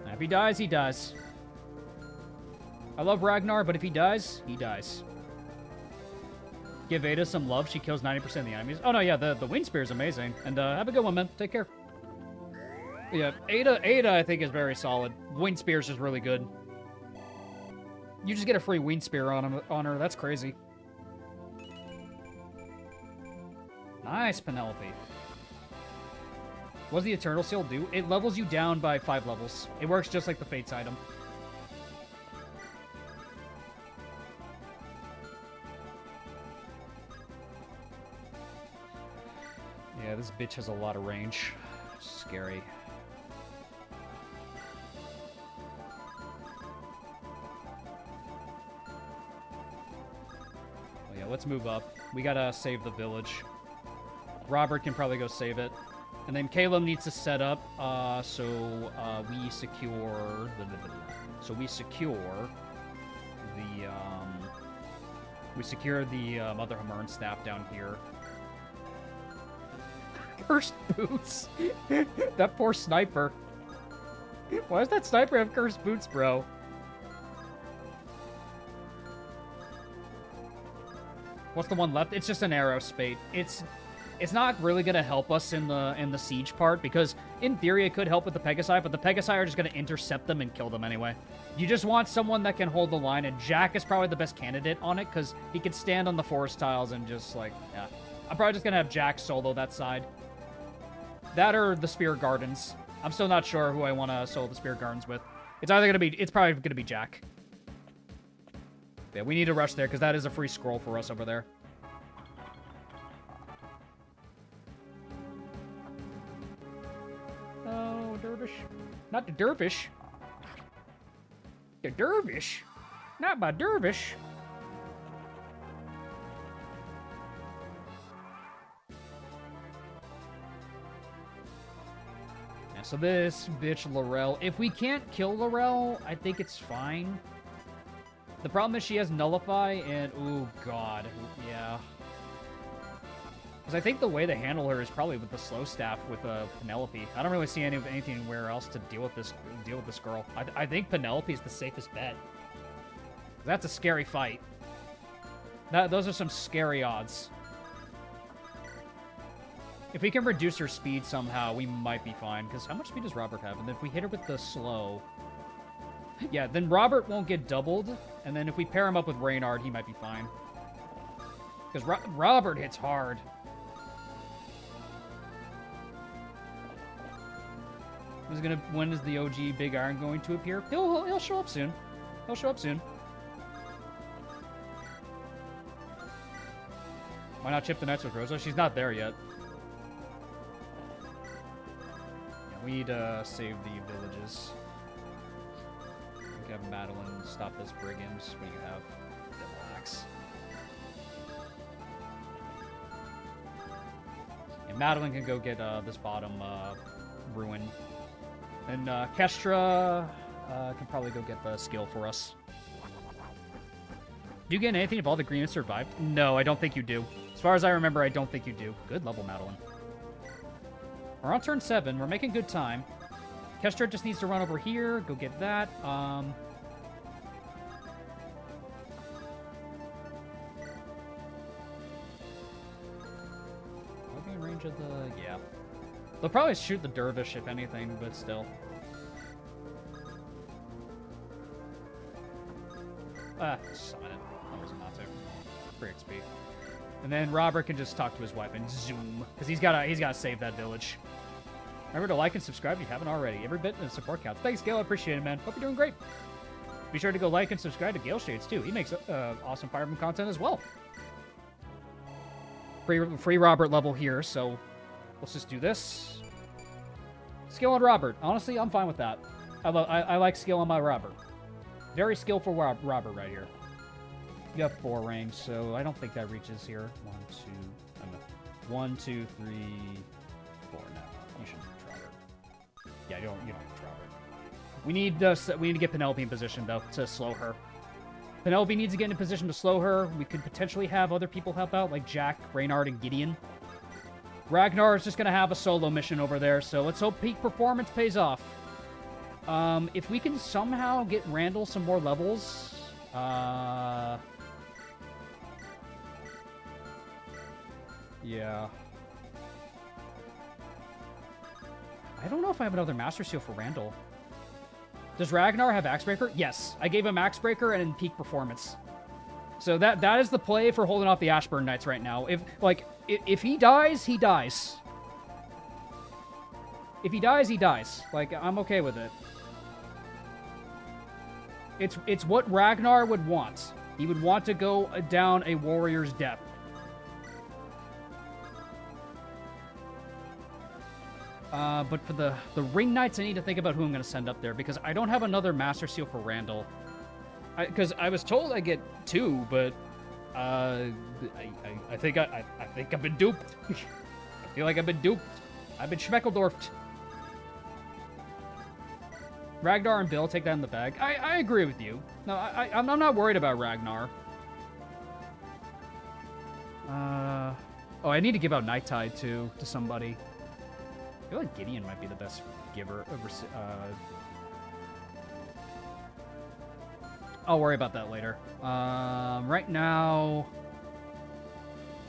Now, if he dies, he dies. I love Ragnar, but if he dies, he dies. Give Ada some love. She kills 90% of the enemies. Oh, no, yeah, the wind spear is amazing. And have a good one, man. Take care. Yeah, Ada, I think, is very solid. Wind spear is just really good. You just get a free wind spear on her. That's crazy. Nice, Penelope. What does the Eternal Seal do? It levels you down by 5 levels. It works just like the Fates item. Yeah, this bitch has a lot of range. Scary. Oh yeah, let's move up. We gotta save the village. Robert can probably go save it. And then Caleb needs to set up, so we secure the Mother Hammern staff down here. Cursed boots. That poor sniper. Why does that sniper have cursed boots, bro? What's the one left? It's just an arrow spade. It's not really going to help us in the siege part, because in theory it could help with the Pegasi, but the Pegasi are just going to intercept them and kill them anyway. You just want someone that can hold the line, and Jack is probably the best candidate on it, because he can stand on the forest tiles and just, like, yeah. I'm probably just going to have Jack solo that side. That or the Spear Gardens. I'm still not sure who I want to solo the Spear Gardens with. It's probably going to be Jack. Yeah, we need to rush there, because that is a free scroll for us over there. Oh, dervish. Not the dervish. The dervish? Not my dervish. Yeah, so this bitch Laurel. If we can't kill Laurel, I think it's fine. The problem is she has Nullify and... oh, God. Yeah. Because I think the way to handle her is probably with the slow staff with Penelope. I don't really see anything anywhere else to deal with this girl. I think Penelope is the safest bet. That's a scary fight. Those are some scary odds. If we can reduce her speed somehow, we might be fine. Because how much speed does Robert have? And then if we hit her with the slow... yeah, then Robert won't get doubled. And then if we pair him up with Reynard, he might be fine. Because Robert hits hard. When is the OG Big Iron going to appear? He'll show up soon. He'll show up soon. Why not chip the nets with Rosa? She's not there yet. Yeah, we need to save the villages. We have Madeline stop this brigand. What do you have? Devil Axe. And Madeline can go get this bottom ruin. And Kestra can probably go get the skill for us. Do you get anything if all the greens survived? No, I don't think you do. As far as I remember, I don't think you do. Good level, Madeline. We're on turn 7. We're making good time. Kestra just needs to run over here. Go get that. Are we in range of the... yeah. They'll probably shoot the dervish, if anything, but still. Summon it. No reason not to. Free XP. And then Robert can just talk to his wife and zoom, because he's gotta save that village. Remember to like and subscribe if you haven't already. Every bit of support counts. Thanks, Gale. I appreciate it, man. Hope you're doing great. Be sure to go like and subscribe to Gale Shades, too. He makes awesome Fire Emblem content as well. Free Robert level here, so let's just do this. Skill on Robert. Honestly, I'm fine with that. I like skill on my Robert. Very skillful Robert right here. You have 4 range, so I don't think that reaches here. 1, 2, 3, 4. No, you shouldn't reach Robert. Yeah, you don't reach Robert. We need to get Penelope in position though to slow her. Penelope needs to get in position to slow her. We could potentially have other people help out, like Jack, Reynard, and Gideon. Ragnar is just going to have a solo mission over there, so let's hope peak performance pays off. If we can somehow get Randall some more levels... Yeah. I don't know if I have another Master Seal for Randall. Does Ragnar have Axe Breaker? Yes. I gave him Axe Breaker and in peak performance. So that is the play for holding off the Ashburn Knights right now. If he dies, he dies. If he dies, he dies. Like, I'm okay with it. It's what Ragnar would want. He would want to go down a warrior's death. But for the Ring Knights, I need to think about who I'm going to send up there, because I don't have another Master Seal for Randall. Because I was told I get 2, but I think I've been duped. I feel like I've been duped. I've been Schmeckeldorfed. Ragnar and Bill, take that in the bag. I agree with you. No, I'm not worried about Ragnar. Oh, I need to give out Night Tide, too, to somebody. I feel like Gideon might be the best giver of... I'll worry about that later. Right now...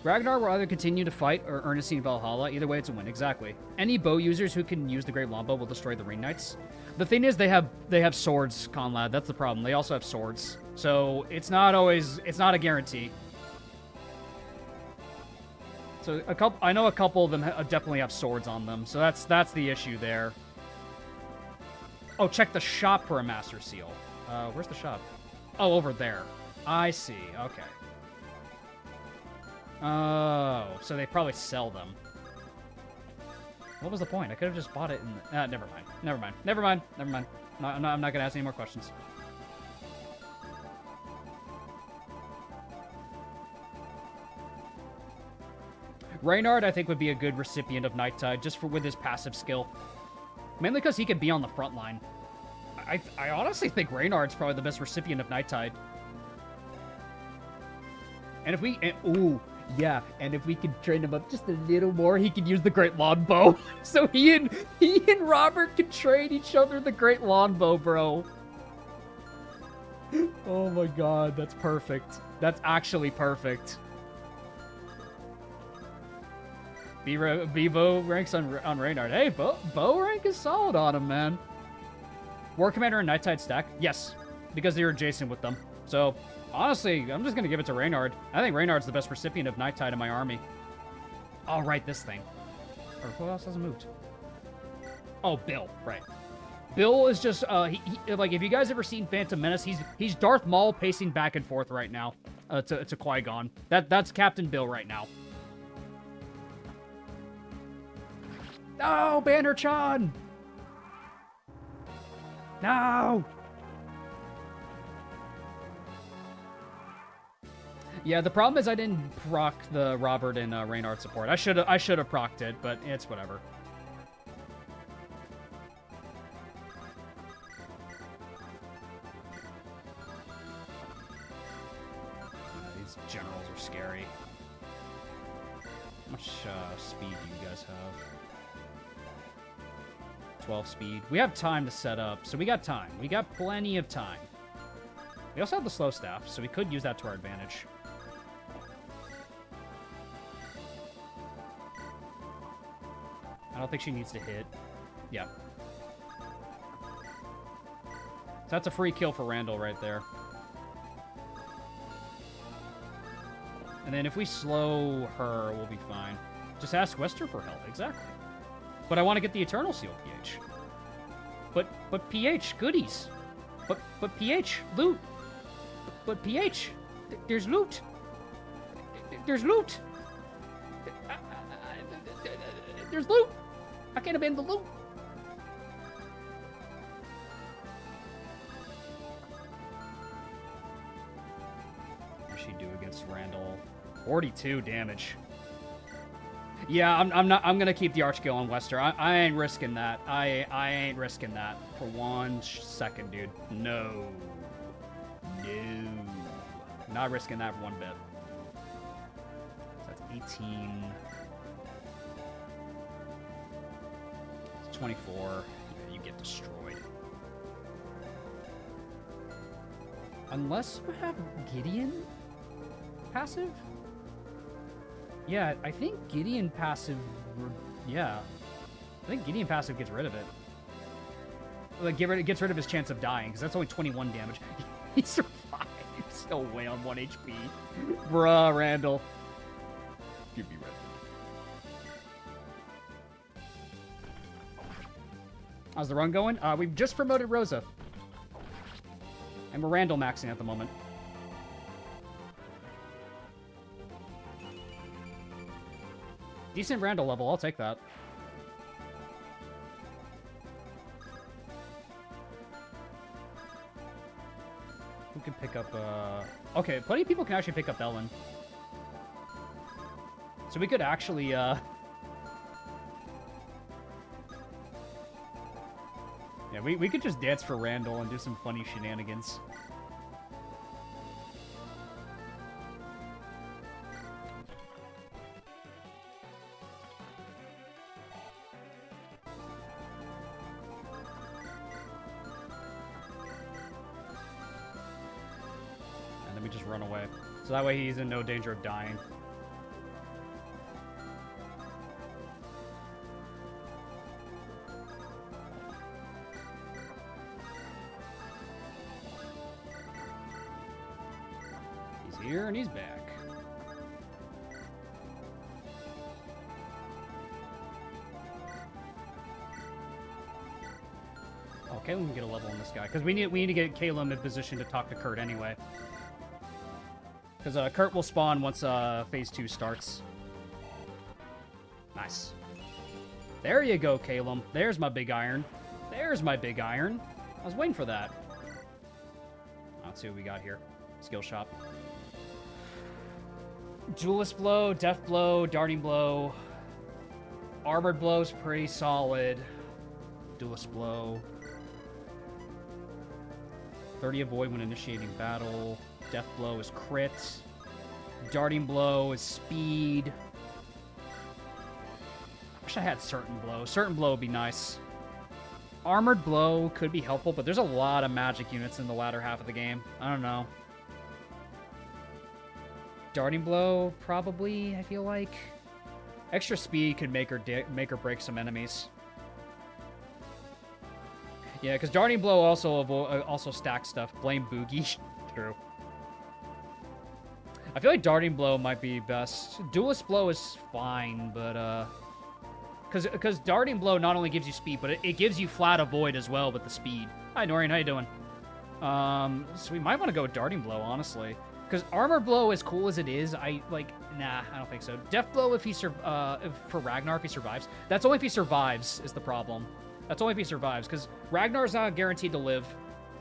Ragnar will either continue to fight or Ernestine Valhalla. Either way, it's a win. Exactly. Any bow users who can use the Great Longbow will destroy the Ring Knights. The thing is, they have swords, Conlad. That's the problem. They also have swords. So it's not a guarantee. So I know a couple of them definitely have swords on them. So that's the issue there. Oh, check the shop for a Master Seal. Where's the shop? Oh, over there. I see. Okay. Oh, so they probably sell them. What was the point? I could have just bought it in... never mind. No, I'm not going to ask any more questions. Reynard, I think, would be a good recipient of Night Tide, just with his passive skill. Mainly because he could be on the front line. I honestly think Reynard's probably the best recipient of Night Tide. And if we... yeah, and if we could train him up just a little more, he could use the Great Longbow. So he and Robert could train each other the Great Longbow, bro. Oh my god, that's perfect. That's actually perfect. B-Bow ranks on Reynard. Hey, Bow rank is solid on him, man. War Commander and Night Tide stack? Yes, because you're adjacent with them. So... honestly, I'm just going to give it to Reynard. I think Reynard's the best recipient of Night Tide in my army. I'll write this thing. Or who else hasn't moved? Oh, Bill. Right. Bill is just, like, if you guys ever seen Phantom Menace, he's Darth Maul pacing back and forth right now to Qui-Gon. That's Captain Bill right now. No, Banner-chan! No! Yeah, the problem is I didn't proc the Robert and Reynard support. I should have procced it, but it's whatever. These generals are scary. How much speed do you guys have? 12 speed. We have time to set up, so we got time. We got plenty of time. We also have the slow staff, so we could use that to our advantage. I don't think she needs to hit. Yeah. So that's a free kill for Randall right there. And then if we slow her, we'll be fine. Just ask Wester for help. Exactly. But I want to get the Eternal Seal PH. But PH, goodies. But PH, loot. But PH, there's loot. There's loot. There's loot. I can't abandon the loot. What does she do against Randall? 42 damage. Yeah, I'm gonna keep the Archkill on Wester. I ain't risking that. I ain't risking that for 1 second, dude. No. Not risking that for one bit. So that's 18. 24. Yeah, you get destroyed. Unless you have Gideon passive? Yeah, I think Gideon passive... Yeah. I think Gideon passive gets rid of it. Like, gets rid of his chance of dying, because that's only 21 damage. He survives. No way on 1 HP. Bruh, Randall. Give me red. How's the run going? We've just promoted Rosa. And we're Randall maxing at the moment. Decent Randall level, I'll take that. Who can pick up, Okay, plenty of people can actually pick up Ellen. So we could actually, Yeah, we could just dance for Randall and do some funny shenanigans. And then we just run away. So that way he's in no danger of dying. Here and he's back. Okay, we can get a level on this guy because we need to get Caleb in position to talk to Kurt anyway. Because Kurt will spawn once phase 2 starts. Nice. There you go, Caleb. There's my big iron. There's my big iron. I was waiting for that. Let's see what we got here. Skill shop. Duelist Blow, Death Blow, Darting Blow. Armored Blow's pretty solid. Duelist Blow. 30 Avoid when initiating battle. Death Blow is crit. Darting Blow is speed. I wish I had Certain Blow. Certain Blow would be nice. Armored Blow could be helpful, but there's a lot of magic units in the latter half of the game. I don't know. Darting Blow, probably, I feel like. Extra speed could make or break some enemies. Yeah, because Darting Blow also stacks stuff. Blame Boogie. True. I feel like Darting Blow might be best. Duelist Blow is fine, but, Because Darting Blow not only gives you speed, but it gives you flat avoid as well with the speed. Hi, Norian, how you doing? So we might want to go with Darting Blow, honestly. Because Armor Blow, as cool as it is, nah, I don't think so. Death Blow for Ragnar, if he survives. That's only if he survives, is the problem. That's only if he survives, because Ragnar's not guaranteed to live.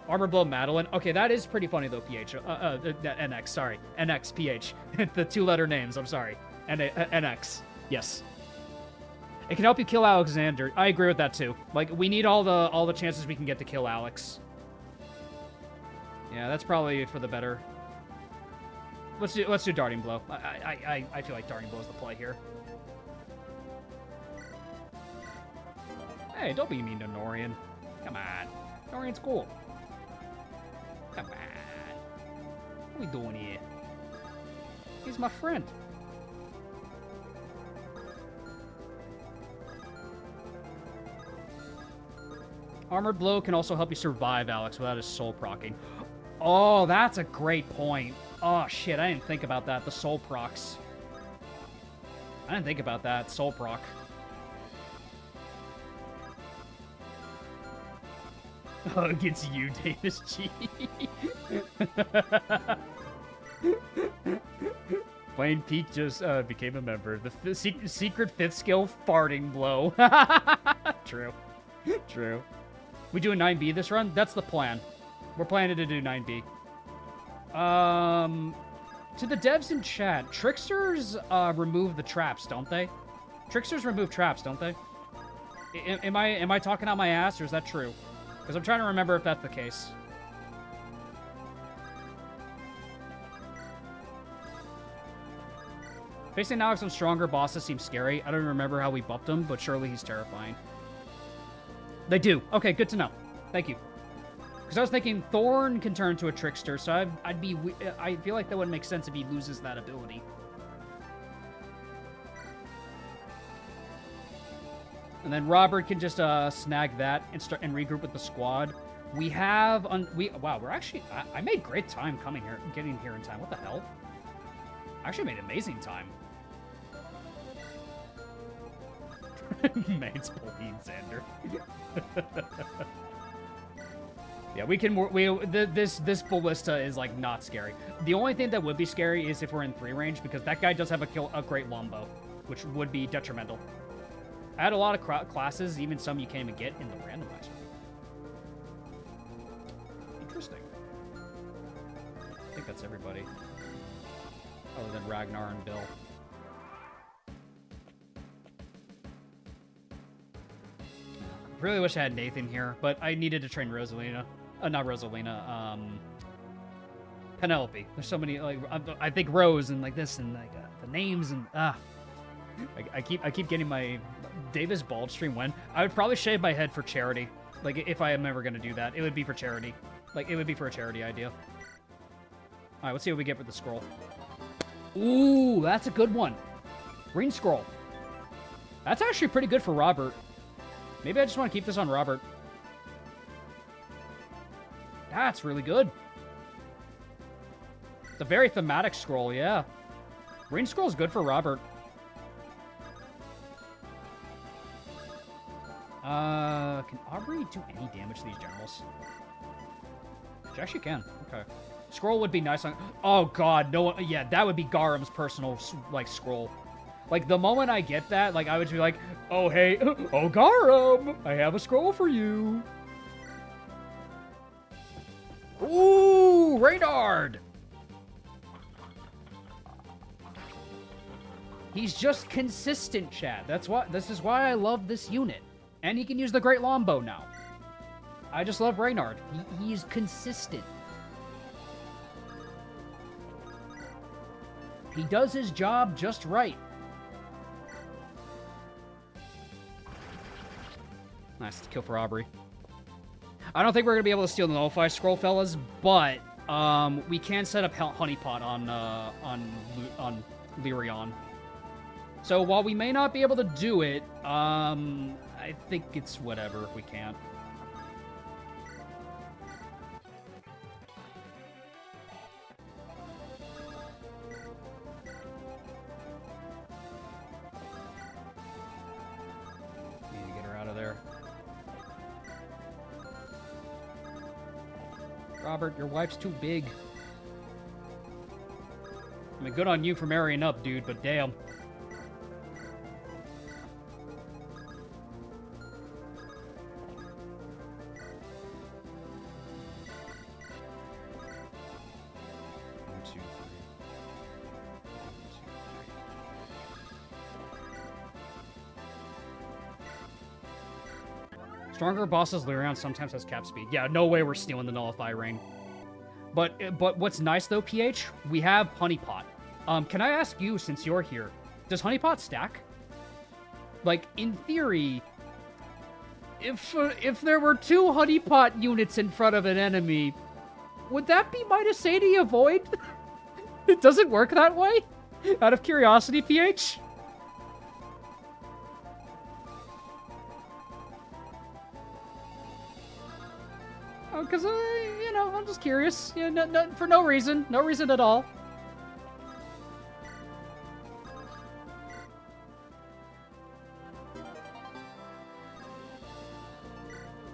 Armor Blow, Madeline. Okay, that is pretty funny, though, PH. NX, sorry. NX, PH. The two-letter names, I'm sorry. NX, yes. It can help you kill Alexander. I agree with that, too. Like, we need all the chances we can get to kill Alex. Yeah, that's probably for the better. Let's do Darting Blow. I feel like Darting Blow is the play here. Hey, don't be mean to Norian. Come on. Norian's cool. Come on. What are we doing here? He's my friend. Armored Blow can also help you survive Alex without his soul procking. Oh, that's a great point. Oh, shit, I didn't think about that. The soul procs. I didn't think about that. Soul proc. Oh, against you, Davis G. Blaine Peak just became a member. The secret fifth skill, Farting Blow. True. True. We do a 9B this run? That's the plan. We're planning to do 9B. To the devs in chat, Tricksters remove the traps, don't they? Tricksters remove traps, don't they? Am I talking out my ass, or is that true? Because I'm trying to remember if that's the case. Facing Alex on stronger bosses seems scary. I don't remember how we buffed him, but surely he's terrifying. They do. Okay, good to know. Thank you. Because I was thinking Thorn can turn to a Trickster, so I feel like that would make sense if he loses that ability. And then Robert can just snag that and start and regroup with the squad. We have wow, we're actually I made great time coming here, getting here in time. What the hell? I actually made amazing time. Mates Pauline Sander. Yeah, we can. This ballista is like not scary. The only thing that would be scary is if we're in 3 range, because that guy does have a great longbow, which would be detrimental. I had a lot of classes, even some you can't even get in the randomizer. Interesting. I think that's everybody, other than Ragnar and Bill. Really wish I had Nathan here, but I needed to train Rosalina. Not Rosalina, Penelope. There's so many, like, I think Rose and like this and like the names and I keep getting my Davis bald stream when I would probably shave my head for charity. Like if I am ever gonna do that, it would be for charity. Like it would be for a charity idea. All right, let's see what we get with the scroll. Ooh, that's a good one. Green scroll. That's actually pretty good for Robert. Maybe I just want to keep this on Robert. That's really good. It's a very thematic scroll, yeah. Green scroll is good for Robert. Can Aubrey do any damage to these generals? She actually can. Okay. Scroll would be nice on... Oh, God. No one... Yeah, that would be Garam's personal, like, scroll. Like, the moment I get that, like, I would be like, oh, hey, oh, Garam, I have a scroll for you. Ooh, Reynard. He's just consistent, Chad. This is why I love this unit. And he can use the Great Longbow now. I just love Reynard. He's consistent. He does his job just right. Nice kill for Aubrey. I don't think we're going to be able to steal the Nullify Scroll, fellas, but we can set up Honeypot on Lyrion. So while we may not be able to do it, I think it's whatever if we can't. Need to get her out of there. Robert, your wife's too big. I mean, good on you for marrying up, dude, but damn. Stronger bosses Lyrion sometimes has cap speed. Yeah, no way we're stealing the Nullify Ring. But what's nice though, PH, we have Honeypot. Can I ask you, since you're here, does Honeypot stack? Like, in theory, if there were 2 Honeypot units in front of an enemy, would that be minus 80 avoid? It doesn't work that way? Out of curiosity, PH? Because, you know, I'm just curious. Yeah, for no reason. No reason at all.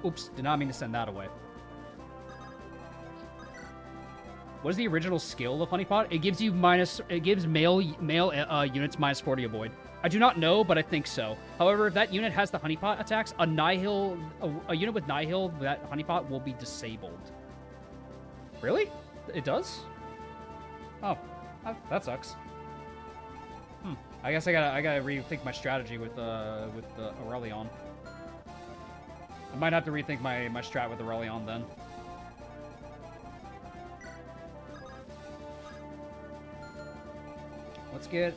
Oops, did not mean to send that away. What is the original skill of Honeypot? It gives you male units minus 40 avoid. I do not know, but I think so. However, if that unit has the Honeypot attacks, a unit with Nihil, that Honeypot will be disabled. Really? It does? Oh, that sucks. I guess I gotta rethink my strategy with Aurelion. I might have to rethink my strat with Aurelion then. Let's get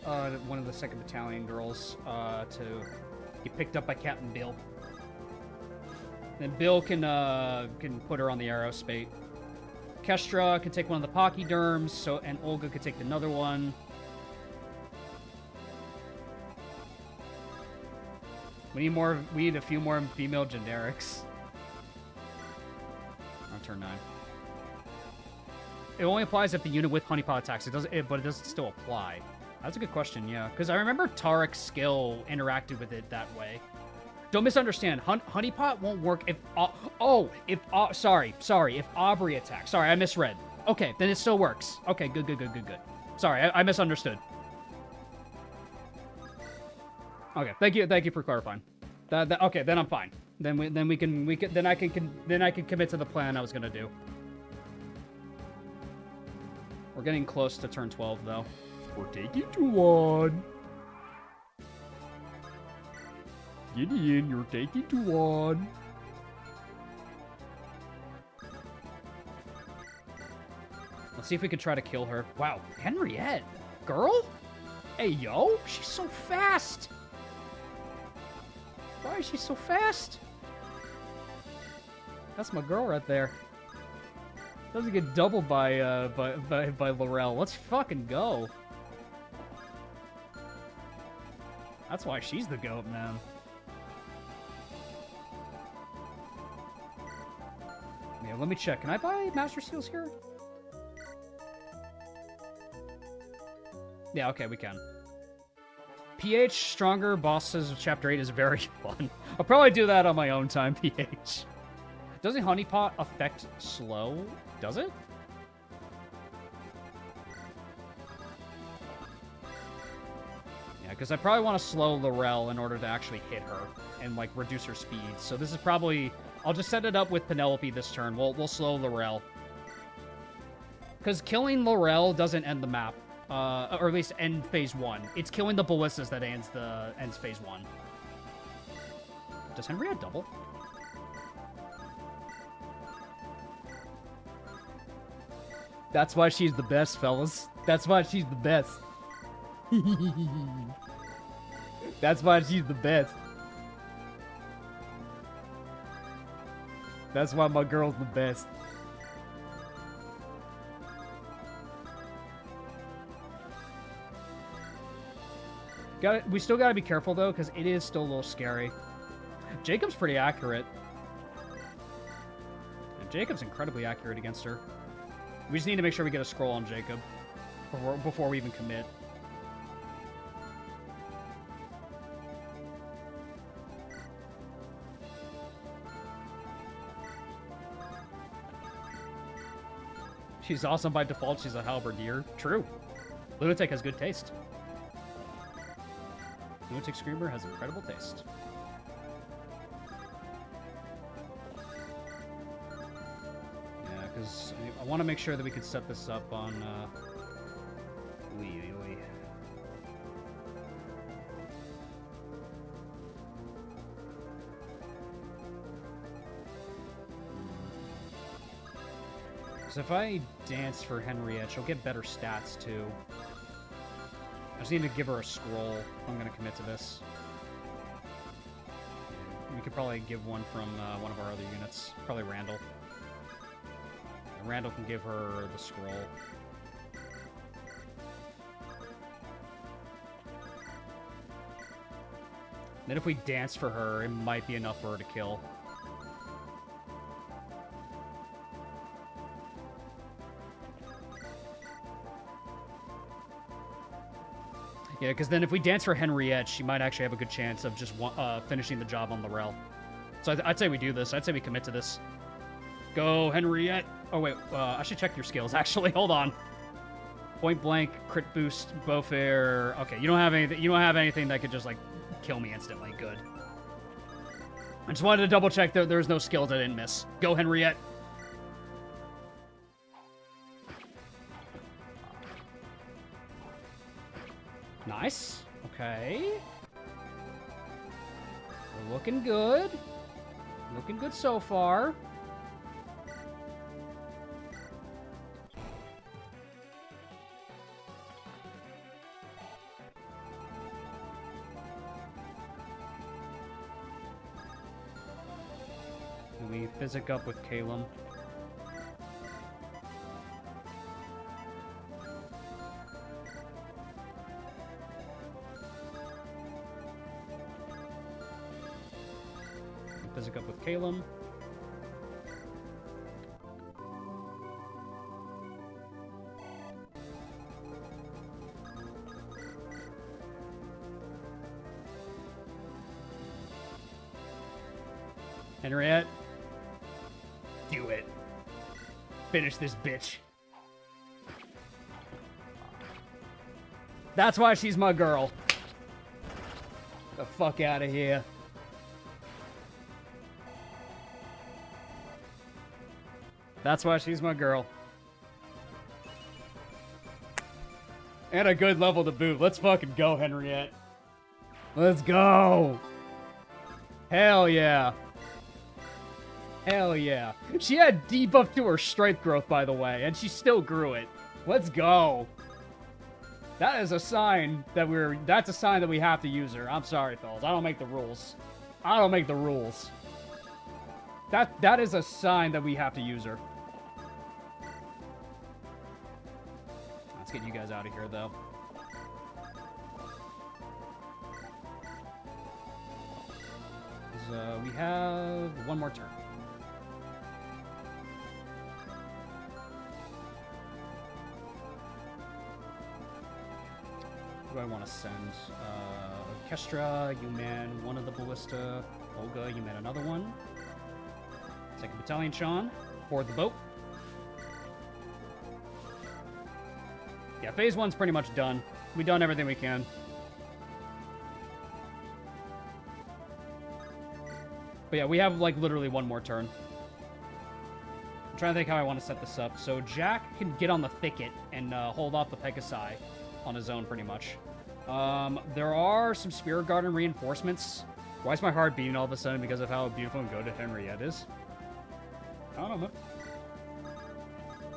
one of the 2nd Battalion girls to get picked up by Captain Bill. Then Bill can put her on the aerospate. Kestra can take one of the Pachyderms, and Olga could take another one. We need more. We need a few more female generics. On turn 9. It only applies if the unit with honeypot attacks. It does, but it does still apply. That's a good question, yeah. Because I remember Tarek's skill interacted with it that way. Don't misunderstand. Honeypot won't work if... sorry. If Aubrey attacks. Sorry, I misread. Okay, then it still works. Okay, good. Sorry, I misunderstood. Okay, thank you for clarifying. Okay, then I'm fine. Then I can commit to the plan I was gonna do. We're getting close to turn 12 though. We're taking too long. Gideon, you're taking too long. Let's see if we can try to kill her. Wow, Henriette, girl? Hey yo, she's so fast. Why is she so fast? That's my girl right there. Doesn't get doubled by Laurel. Let's fucking go. That's why she's the GOAT, man. Yeah, let me check. Can I buy Master Seals here? Yeah, okay, we can. PH, Stronger Bosses of Chapter 8 is very fun. I'll probably do that on my own time, PH. Doesn't Honeypot affect slow? Does it? Yeah, because I probably want to slow Laurel in order to actually hit her and, like, reduce her speed. So this is probably... I'll just set it up with Penelope this turn. We'll slow Laurel. Because killing Laurel doesn't end the map. Or at least end phase 1. It's killing the ballistas that ends phase 1. Does Henriette double? That's why she's the best, fellas. That's why she's the best. That's why she's the best. That's why my girl's the best. We still gotta be careful, though, because it is still a little scary. Jacob's pretty accurate. And Jacob's incredibly accurate against her. We just need to make sure we get a scroll on Jacob before we even commit. She's awesome by default. She's a halberdier. True. Lunatic has good taste. Lunatic Screamer has incredible taste. Yeah, because I want to make sure that we can set this up on... Because if I dance for Henriette, she'll get better stats, too. I just need to give her a scroll if I'm going to commit to this. We could probably give one from one of our other units. Probably Randall. And Randall can give her the scroll. Then if we dance for her, it might be enough for her to kill. Yeah, because then if we dance for Henriette, she might actually have a good chance of just finishing the job on Laurel. So I'd say we do this. I'd say we commit to this. Go, Henriette. Oh, wait. I should check your skills, actually. Hold on. Point blank, crit boost, bow fair. Okay, you don't have anything. You don't have anything that could just, like, kill me instantly. Good. I just wanted to double check that there's no skills I didn't miss. Go, Henriette. Nice. Okay. We're looking good. Looking good so far. And we physic up with Calum. Physic up with Calum. Henriette, do it. Finish this bitch. That's why she's my girl. The fuck out of here. That's why she's my girl. And a good level to boot. Let's fucking go, Henriette. Let's go. Hell yeah. Hell yeah. She had debuff to her strength growth, by the way, and she still grew it. Let's go. That is a sign that that's a sign that we have to use her. I'm sorry, fellas. I don't make the rules. I don't make the rules. That is a sign that we have to use her. Let's get you guys out of here, though. We have one more turn. Who do I want to send? Kestra, you man one of the ballista. Olga, you man another one. Second Battalion, Sean. Board the boat. Yeah, phase 1's pretty much done. We've done everything we can. But yeah, we have, like, literally one more turn. I'm trying to think how I want to set this up. So Jack can get on the thicket and hold off the Pegasi on his own, pretty much. There are some Spirit Garden reinforcements. Why is my heart beating all of a sudden? Because of how beautiful and good Henriette is? I don't know.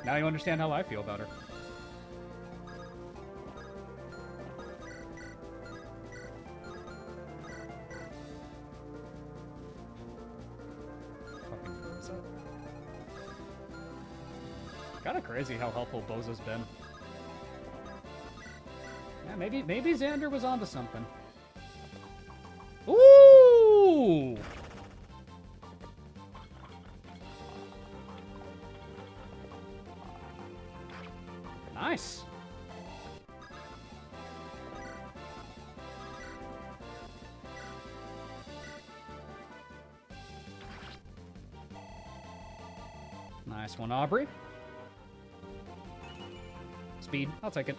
Now you understand how I feel about her. Fucking Boza. Kind of crazy how helpful Boza's been. Yeah, maybe Xander was onto something. Ooh! Nice. Nice one, Aubrey. Speed, I'll take it.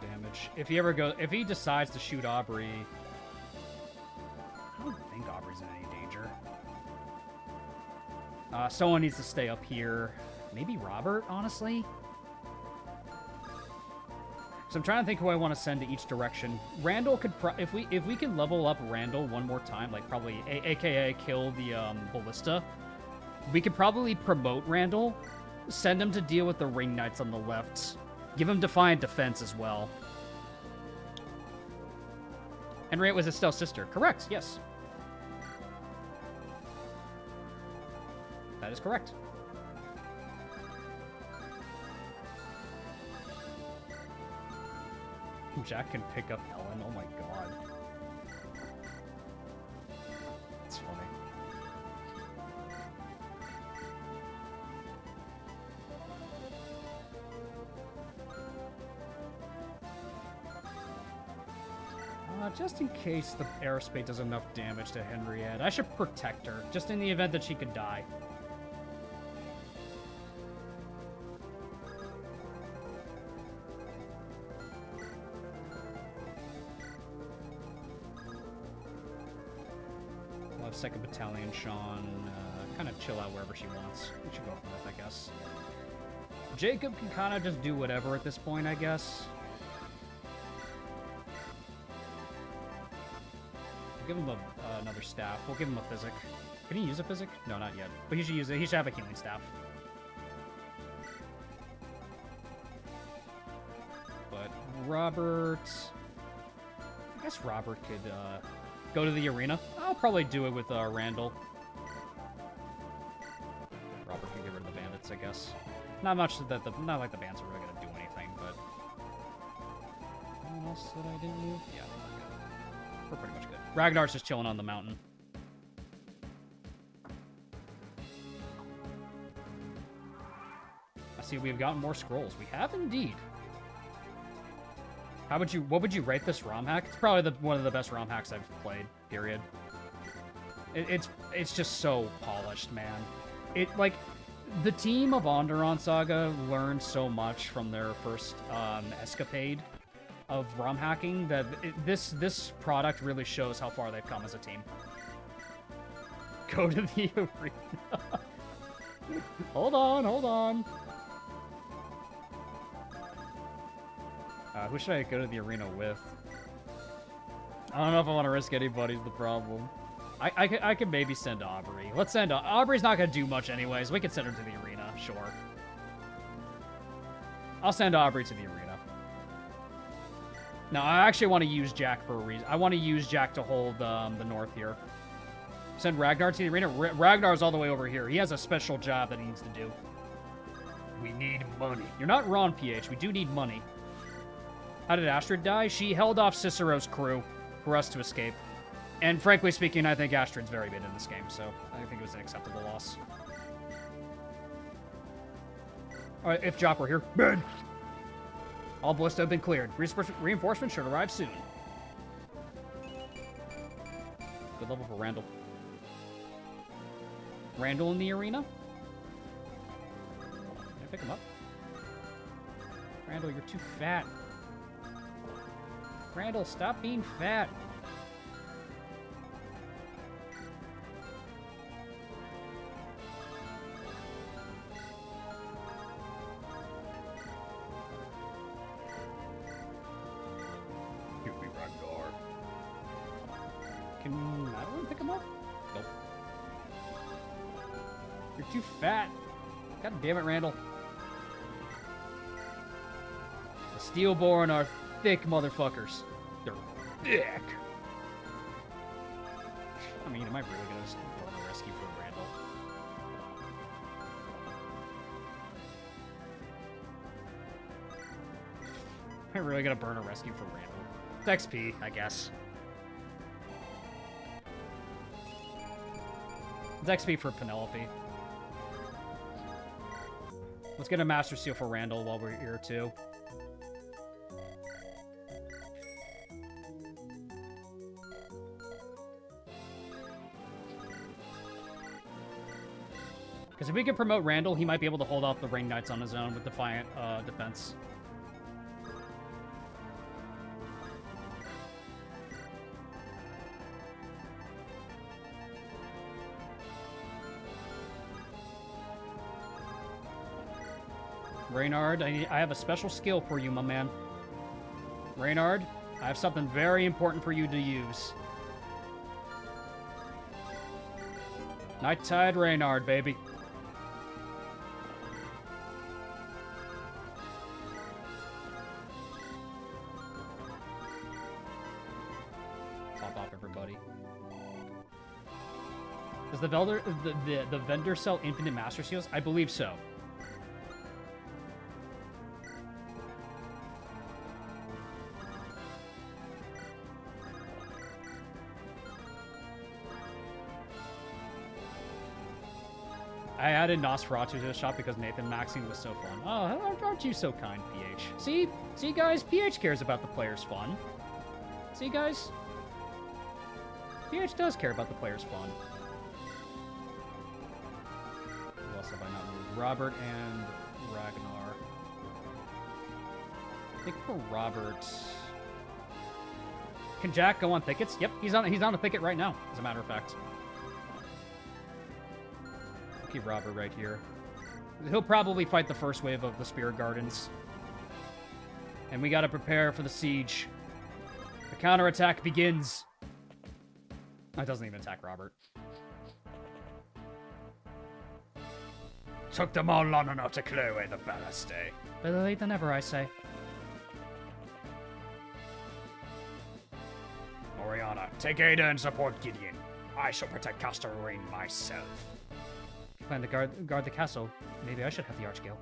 Damage. If he decides to shoot Aubrey, I don't think Aubrey's in any danger. Someone needs to stay up here. Maybe Robert, honestly. So I'm trying to think who I want to send to each direction. Randall could, if we can level up Randall one more time, like probably AKA kill the ballista, we could probably promote Randall, send him to deal with the Ring Knights on the left. Give him Defiant Defense as well. Henriette was Estelle's sister. Correct, yes. That is correct. Jack can pick up Ellen. Oh my god. That's funny. Just in case the aerospace does enough damage to Henriette, I should protect her, just in the event that she could die. We'll have 2nd Battalion Sean kind of chill out wherever she wants. We should go up north, I guess. Jacob can kind of just do whatever at this point, I guess. Give him another staff. We'll give him a physic. Can he use a physic? No, not yet. But he should use it. He should have a healing staff. But Robert... I guess Robert could go to the arena. I'll probably do it with Randall. Robert can get rid of the bandits, I guess. Not much that not like the bandits are really going to do anything, but... else that I didn't move? Yeah, we're good. We're pretty much good. Ragnar's just chilling on the mountain. I see we've gotten more scrolls. We have indeed. What would you rate this ROM hack? It's probably one of the best ROM hacks I've played, period. It's just so polished, man. Like, the team of Onderon Saga learned so much from their first escapade of ROM hacking that this product really shows how far they've come as a team. Go to the arena. Hold on. Who should I go to the arena with? I don't know if I want to risk anybody's the problem. I could maybe send Aubrey. Let's send Aubrey's not going to do much anyways. We can send her to the arena, sure. I'll send Aubrey to the arena. No, I actually want to use Jack for a reason. I want to use Jack to hold the north here. Send Ragnar to the arena. Ragnar's all the way over here. He has a special job that he needs to do. We need money. You're not wrong, PH. We do need money. How did Astrid die? She held off Cicero's crew for us to escape. And frankly speaking, I think Astrid's very good in this game, so I think it was an acceptable loss. Alright, if Jock were here. Ben! All ballista have been cleared. Reinforcements should arrive soon. Good level for Randall. Randall in the arena? Can I pick him up? Randall, you're too fat. Randall, stop being fat. Here we Ragnar. Can Madeline pick him up? Nope. You're too fat. God damn it, Randall. The Steelborn are thick motherfuckers. They're thick. I mean, am I really gonna just go on a rescue for Randall? Am I really gonna burn a rescue for Randall? It's XP, I guess. It's XP for Penelope. Let's get a Master Seal for Randall while we're here, too. Because if we can promote Randall, he might be able to hold off the Ring Knights on his own with Defiant defense. Reynard, I have a special skill for you, my man. Reynard, I have something very important for you to use. Night Tide Reynard, baby. Top off everybody. Does the vendor sell infinite Master Seals? I believe so. I added Nosferatu to the shop because Nathan maxing was so fun. Oh, aren't you so kind, PH? See, guys, PH cares about the player's fun. See, guys? PH does care about the player's fun. Who else have I not moved? Robert and Ragnar. I think for Robert... Can Jack go on thickets? Yep, he's on a thicket right now, as a matter of fact. Keep Robert right here. He'll probably fight the first wave of the Spirit Gardens. And we gotta prepare for the siege. The counterattack begins. That doesn't even attack Robert. Took them all long enough to clear away the ballast, eh? Better late than ever, I say. Oriana, take Ada and support Gideon. I shall protect Castle Rain myself. Plan to guard the castle. Maybe I should have the Archgale.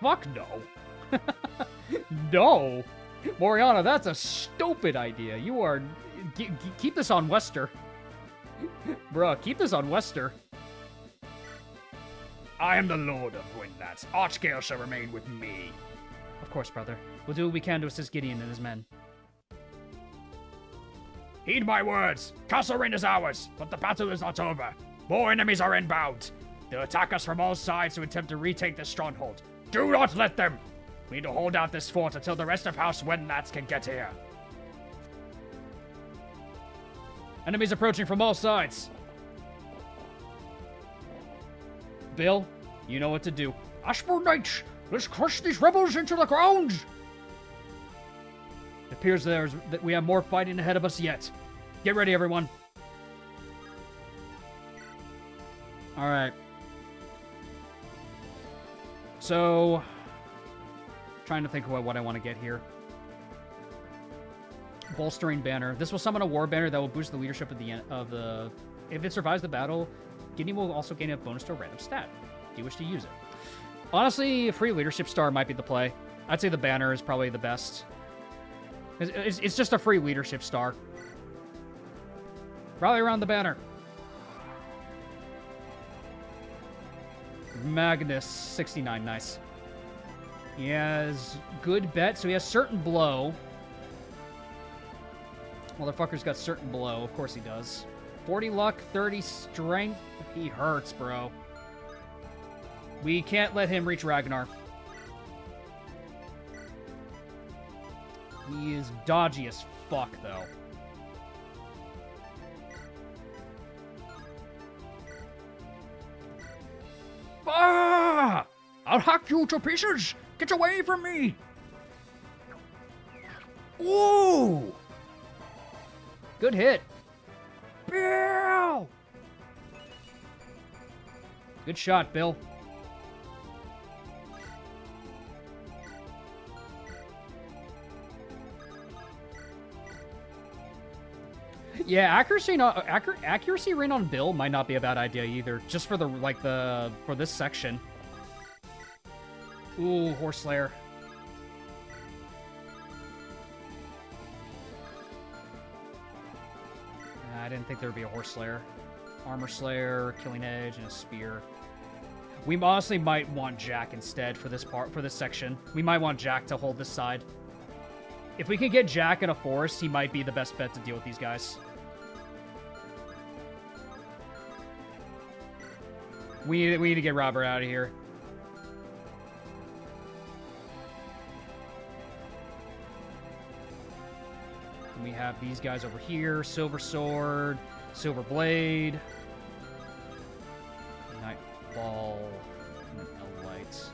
Fuck no. No. Moriana, that's a stupid idea. You are... keep this on Wester. Bruh, keep this on Wester. I am the Lord of Windlats. Archgale shall remain with me. Of course, brother. We'll do what we can to assist Gideon and his men. Heed my words. Castle Rin is ours, but the battle is not over. More enemies are inbound. They'll attack us from all sides to attempt to retake the stronghold. Do not let them. We need to hold out this fort until the rest of House Windlats can get here. Enemies approaching from all sides. Bill, you know what to do. Ashmore Knights, let's crush these rebels into the ground. It appears that we have more fighting ahead of us yet. Get ready, everyone. All right. So, trying to think of what I want to get here. Bolstering banner. This will summon a war banner that will boost the leadership of the. If it survives the battle, Gideon will also gain a bonus to a random stat. Do you wish to use it? Honestly, a free leadership star might be the play. I'd say the banner is probably the best. It's just a free leadership star. Rally around the banner. Magnus, 69, nice. He has good bet, so he has certain blow. Motherfucker's got certain blow, of course he does. 40 luck, 30 strength. He hurts, bro. We can't let him reach Ragnar. He is dodgy as fuck, though. Ah! I'll hack you to pieces! Get away from me! Ooh! Good hit. Bill! Good shot, Bill. Yeah, accuracy ring on Bill might not be a bad idea either. Just for for this section. Ooh, Horse Slayer. I didn't think there would be a Horse Slayer. Armor Slayer, Killing Edge, and a Spear. We honestly might want Jack instead for this section. We might want Jack to hold this side. If we can get Jack in a forest, he might be the best bet to deal with these guys. We need to get Robert out of here. And we have these guys over here. Silver Sword, Silver Blade, Nightfall, and L-Lights.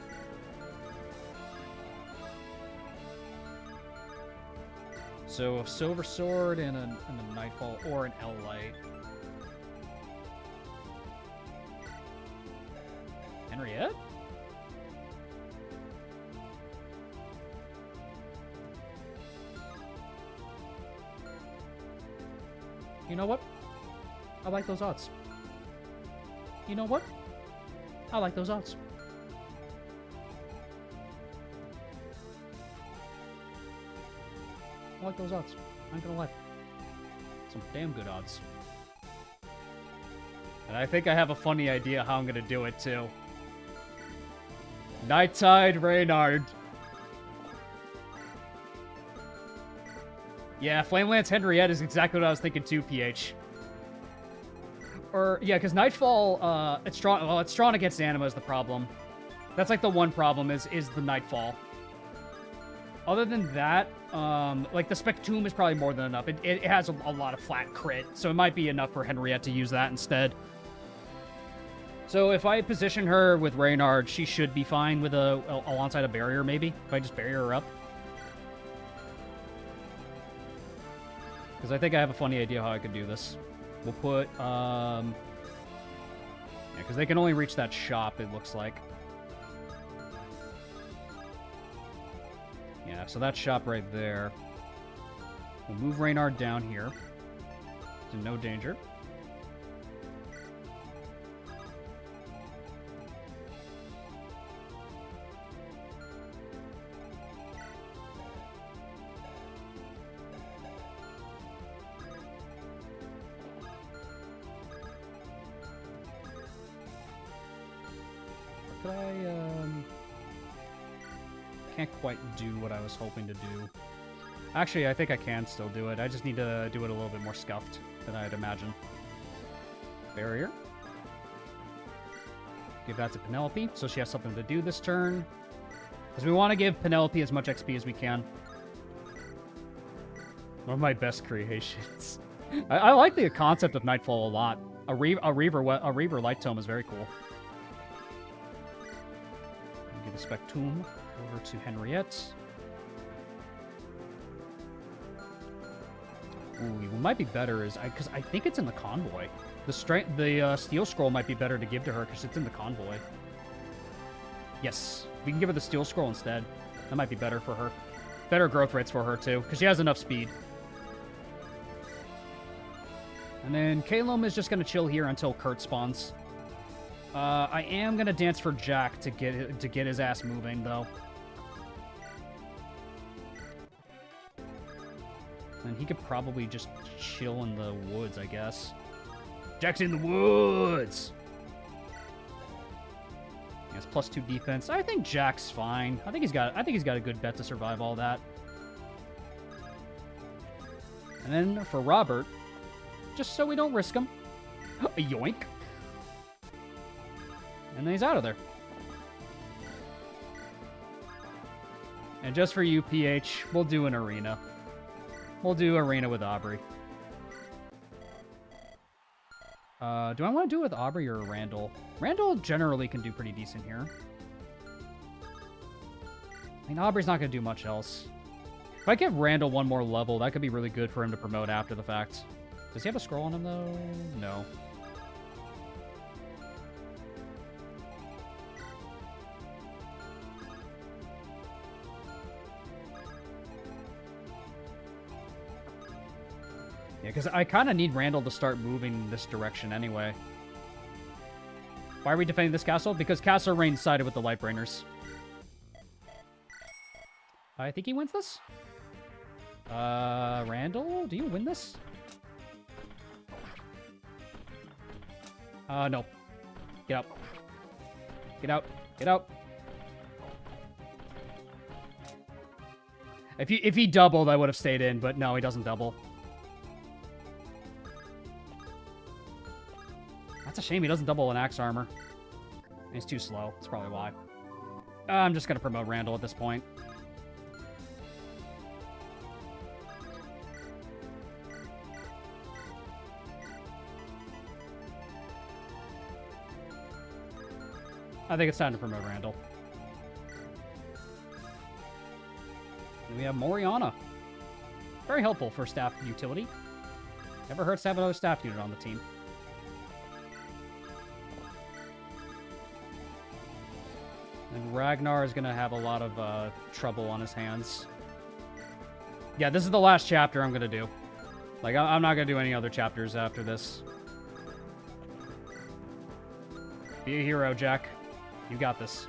So a Silver Sword and a Nightfall or an L-Light. Henriette? You know what? I like those odds. You know what? I like those odds. I like those odds. I ain't gonna lie. Some damn good odds. And I think I have a funny idea how I'm gonna do it, too. Nighttide Reynard. Yeah, Flamelance Henriette is exactly what I was thinking too, PH. Or, yeah, because Nightfall, it's strong against Anima is the problem. That's like the one problem is the Nightfall. Other than that, like the Spectum is probably more than enough. It has a lot of flat crit, so it might be enough for Henriette to use that instead. So if I position her with Reynard, she should be fine with alongside a barrier, maybe. If I just barrier her up. Because I think I have a funny idea how I could do this. We'll put, yeah, because they can only reach that shop, it looks like. Yeah, so that shop right there. We'll move Reynard down here. To no danger. Can't quite do what I was hoping to do. Actually, I think I can still do it. I just need to do it a little bit more scuffed than I'd imagine. Barrier. Give that to Penelope, so she has something to do this turn. Because we want to give Penelope as much XP as we can. One of my best creations. I like the concept of Nightfall a lot. A Reaver Light Tome is very cool. Give the Spectum over to Henriette. Ooh, what might be better is because I think it's in the convoy. The Steel Scroll might be better to give to her because it's in the convoy. Yes, we can give her the Steel Scroll instead. That might be better for her. Better growth rates for her too, because she has enough speed. And then Calum is just gonna chill here until Kurt spawns. I am gonna dance for Jack to get his ass moving though. And he could probably just chill in the woods, I guess. Jack's in the woods! He has +2 defense. I think Jack's fine. I think he's got a good bet to survive all that. And then for Robert, just so we don't risk him. A yoink. And then he's out of there. And just for you, PH, we'll do an arena. We'll do arena with Aubrey. Do I want to do it with Aubrey or Randall? Randall generally can do pretty decent here. I mean, Aubrey's not going to do much else. If I give Randall one more level, that could be really good for him to promote after the fact. Does he have a scroll on him, though? No. Yeah, because I kind of need Randall to start moving this direction anyway. Why are we defending this castle? Because Castle Rain sided with the Lightbrainers. I think he wins this. Randall, do you win this? No. Get out. Get out. Get out. If he doubled, I would have stayed in, but no, he doesn't double. That's a shame he doesn't double an axe armor. He's too slow. That's probably why. I'm just going to promote Randall at this point. I think it's time to promote Randall. And we have Moriana. Very helpful for staff utility. Never hurts to have another staff unit on the team. And Ragnar is going to have a lot of trouble on his hands. Yeah, this is the last chapter I'm going to do. Like, I'm not going to do any other chapters after this. Be a hero, Jack. You got this.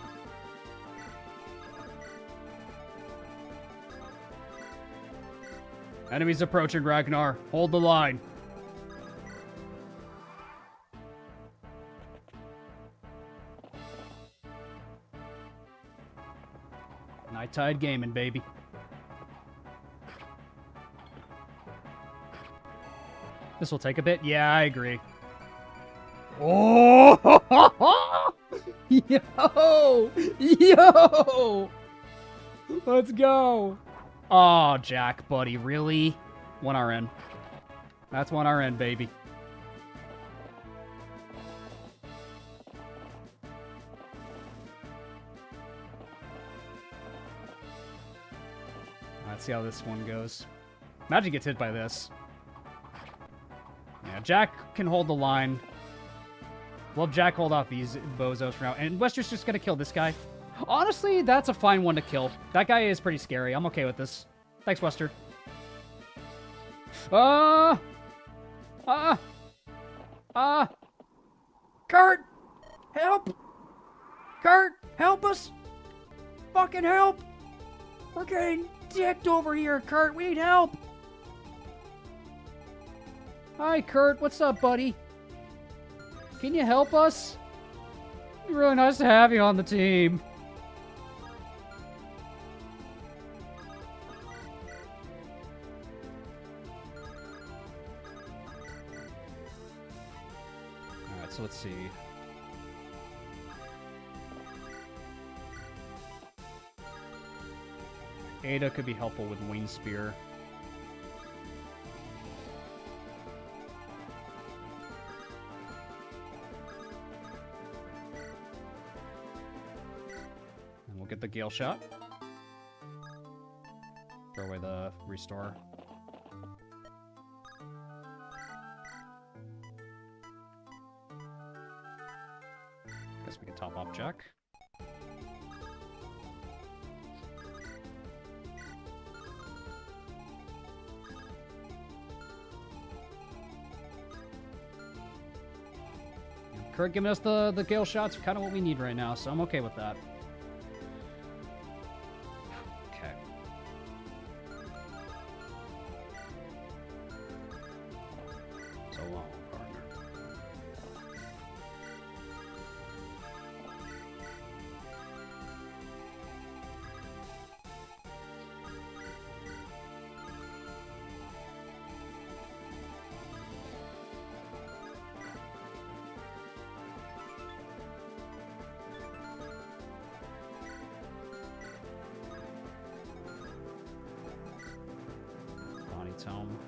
Enemies approaching, Ragnar. Hold the line. Night Tide gaming, baby. This will take a bit. Yeah, I agree. Oh! Yo! Yo! Let's go. Oh, Jack, buddy. Really? 1 RN. That's 1 RN, baby. Let's see how this one goes. Imagine gets hit by this. Yeah, Jack can hold the line. We'll have Jack hold off these bozos for now. And Wester's just going to kill this guy. Honestly, that's a fine one to kill. That guy is pretty scary. I'm okay with this. Thanks, Wester. Kurt! Help! Kurt, help us! Fucking help! We're getting dicked over here, Kurt. We need help. Hi, Kurt. What's up, buddy? Can you help us? Really nice to have you on the team. Alright, so let's see. Ada could be helpful with Wing Spear. And we'll get the Gale Shot. Throw away the Restore. Guess we can top off Jack. Kurt giving us the Gale Shots, kind of what we need right now, so I'm okay with that. Okay. So long, partner. Tome.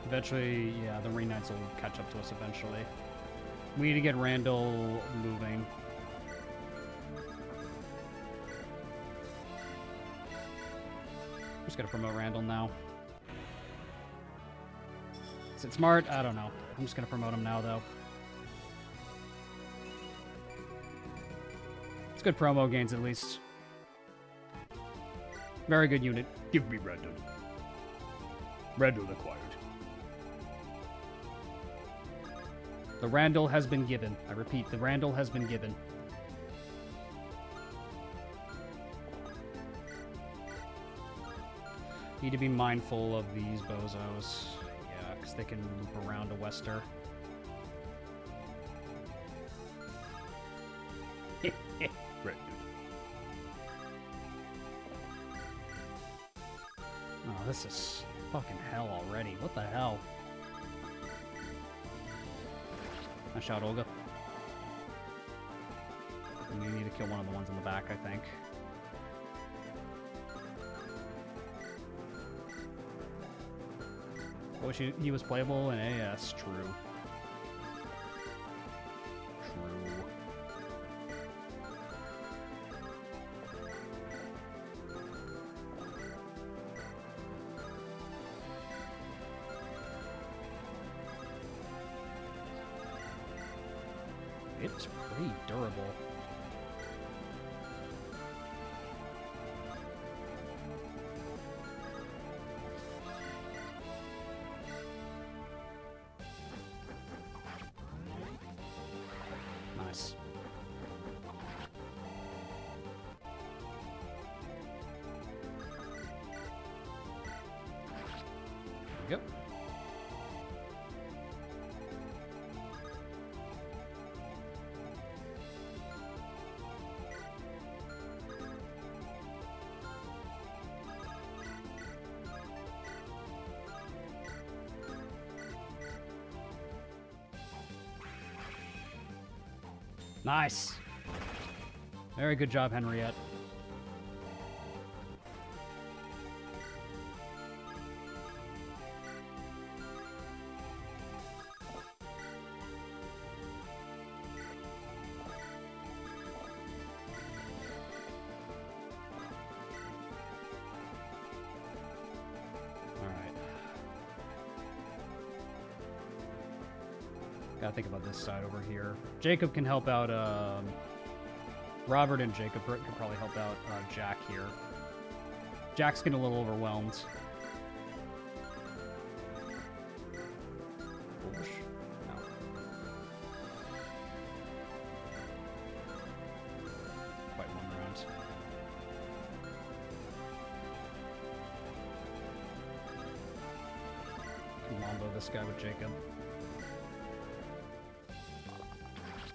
Eventually, yeah, the Ring Knights will catch up to us eventually. We need to get Randall moving. I'm just gonna promote Randall now. Is it smart? I don't know. I'm just gonna promote him now, though. It's good promo gains, at least. Very good unit. Give me Randall. Randall acquired. The Randall has been given. I repeat, the Randall has been given. Need to be mindful of these bozos. Yeah, because they can loop around a Wester. Randall. Oh, this is fucking hell already. What the hell? Nice shot, Olga. And we need to kill one of the ones in the back, I think. I wish he was playable in AS. True. True. It's pretty durable. Nice. There we go. Nice. Very good job, Henriette. Gotta think about this side over here. Jacob can help out, Robert and Jacob could probably help out Jack here. Jack's getting a little overwhelmed. Foolish. No. this guy with Jacob.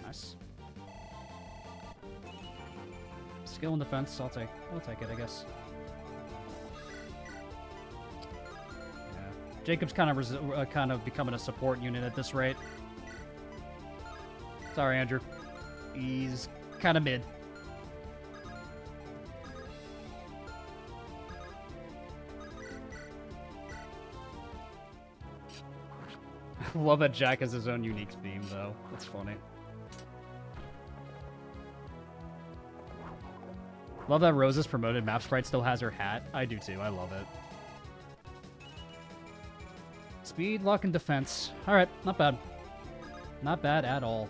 Nice. Skill and defense, I'll take it, I guess. Yeah. Jacob's kind of becoming a support unit at this rate. Sorry, Andrew. He's kind of mid. Love that Jack has his own unique theme, though. That's funny. Love that Rose's promoted map sprite still has her hat. I do too. I love it. Speed, luck, and defense. Alright, not bad. Not bad at all.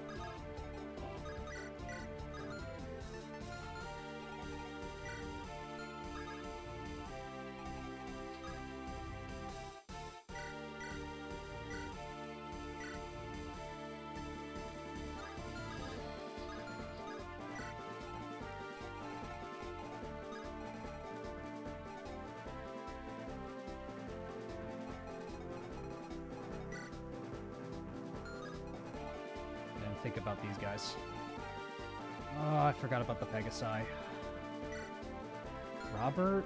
Think about these guys. Oh, I forgot about the Pegasi. Robert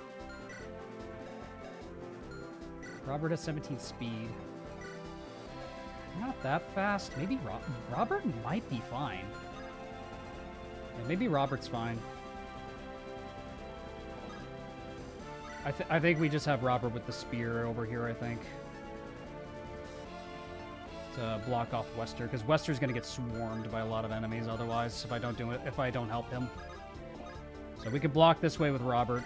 has 17 speed. Not that fast. Maybe Robert might be fine. Yeah, maybe Robert's fine. I think we just have Robert with the spear over here, I think. To block off Wester, because Wester's gonna get swarmed by a lot of enemies otherwise if I don't help him. So we could block this way with Robert.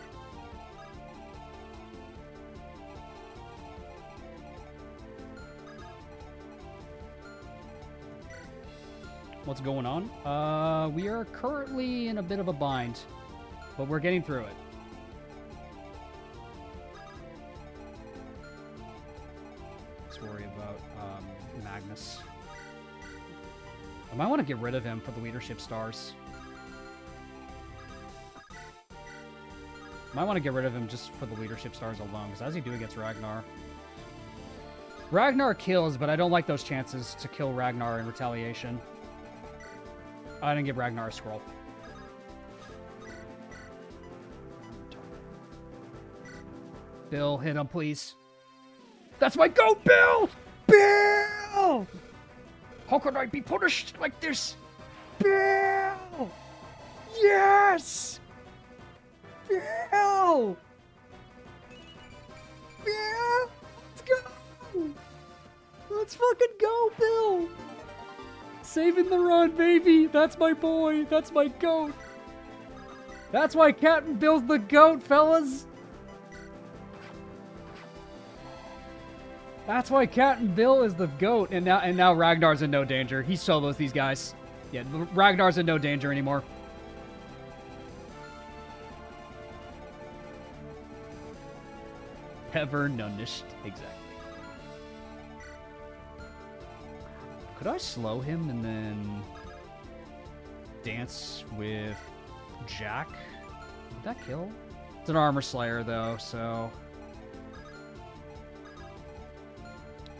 What's going on? We are currently in a bit of a bind, but we're getting through it. Let's worry about Magnus. I might want to get rid of him for the leadership stars. Might want to get rid of him just for the leadership stars alone, because how does he do against Ragnar? Ragnar kills, but I don't like those chances to kill Ragnar in retaliation. I didn't give Ragnar a scroll. Bill, hit him, please. That's my goat, Bill! Bill! How could I be punished like this? Bill! Yes! Bill! Bill! Let's go! Let's fucking go, Bill! Saving the run, baby! That's my boy! That's my goat! That's why Captain Bill's the goat, fellas! That's why Captain Bill is the GOAT, and now Ragnar's in no danger. He solos these guys. Yeah, Ragnar's in no danger anymore. Ever nonished. Exactly. Could I slow him and then dance with Jack? Would that kill? It's an armor slayer, though, so...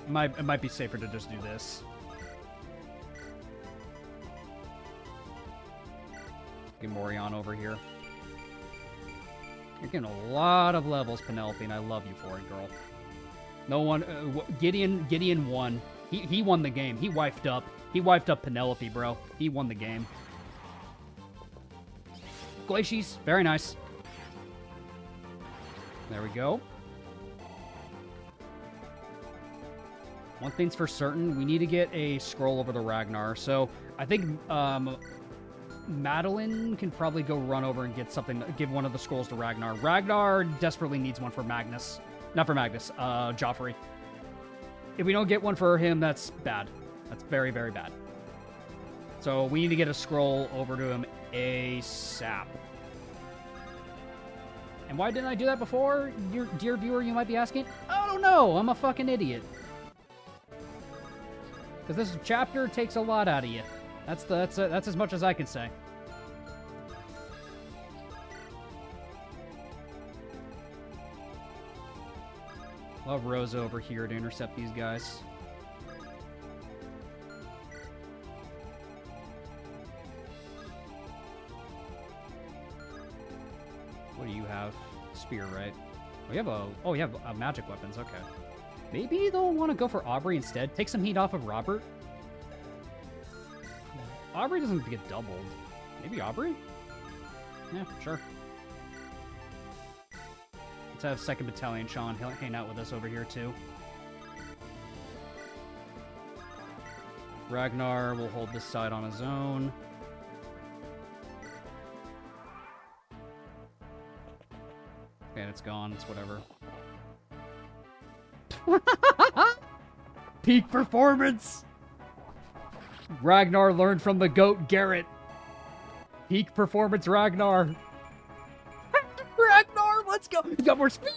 It might be safer to just do this. Get Morion over here. You're getting a lot of levels, Penelope, and I love you for it, girl. No one... Gideon won. He won the game. He wifed up. He wifed up Penelope, bro. He won the game. Glacies. Very nice. There we go. One thing's for certain, we need to get a scroll over to Ragnar. So I think Madeline can probably go run over and get something, give one of the scrolls to Ragnar. Ragnar desperately needs one for Magnus. Not for Magnus, Joffrey. If we don't get one for him, that's bad. That's very, very bad. So we need to get a scroll over to him ASAP. And why didn't I do that before? Dear viewer, you might be asking. I don't know. I'm a fucking idiot. Because this chapter takes a lot out of you. That's as much as I can say. Love Rosa over here to intercept these guys. What do you have? Spear, right? Oh, you have magic weapons. Okay. Maybe they'll want to go for Aubrey instead. Take some heat off of Robert. Aubrey doesn't get doubled. Maybe Aubrey? Yeah, sure. Let's have 2nd Battalion Sean hang out with us over here, too. Ragnar will hold this side on his own. Okay, it's gone. It's whatever. Peak performance! Ragnar learned from the GOAT Garrett. Peak performance, Ragnar. Ragnar, let's go! You got more speed!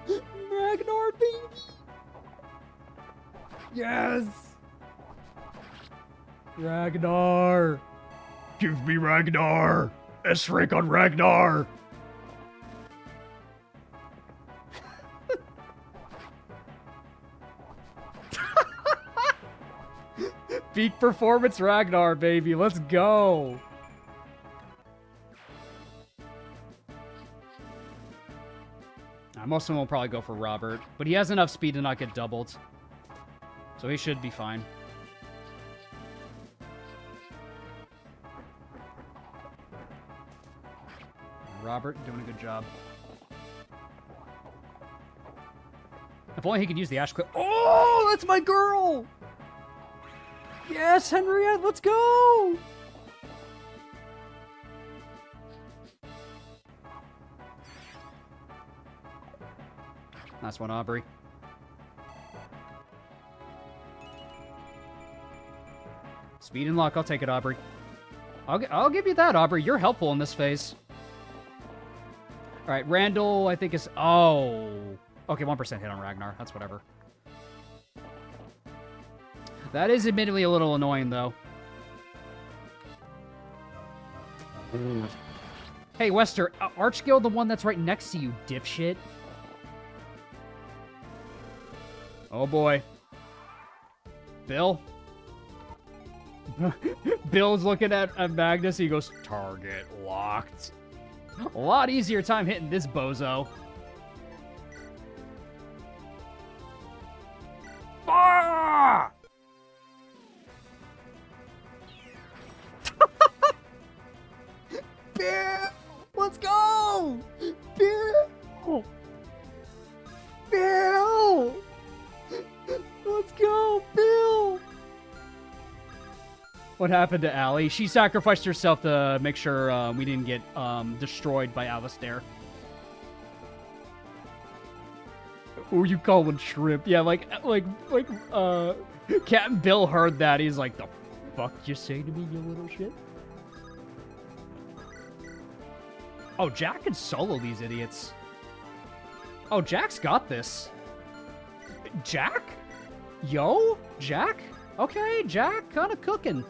Ragnar, baby! Yes! Ragnar! Give me Ragnar! S-rank on Ragnar! Peak performance Ragnar, baby. Let's go. Most of them will probably go for Robert, but he has enough speed to not get doubled. So he should be fine. Robert doing a good job. If only he could use the Ash Clip. Oh, that's my girl! Yes, Henriette, let's go! Nice one, Aubrey. Speed and luck, I'll take it, Aubrey. I'll give you that, Aubrey. You're helpful in this phase. All right, Randall, I think is... Oh. Okay, 1% hit on Ragnar. That's whatever. That is admittedly a little annoying, though. Hey, Wester, Archguild, the one that's right next to you, dipshit. Oh, boy. Bill? Bill's looking at Magnus. He goes, target locked. A lot easier time hitting this bozo. Ah! Bill! Let's go! Bill! Bill! Let's go, Bill! What happened to Allie? She sacrificed herself to make sure we didn't get destroyed by Alistair. Or you call him shrimp? Yeah, like Captain Bill heard that. He's like, "The fuck you say to me, you little shit?" Oh, Jack can solo these idiots. Oh, Jack's got this. Jack? Yo, Jack? Okay, Jack, kind of cooking.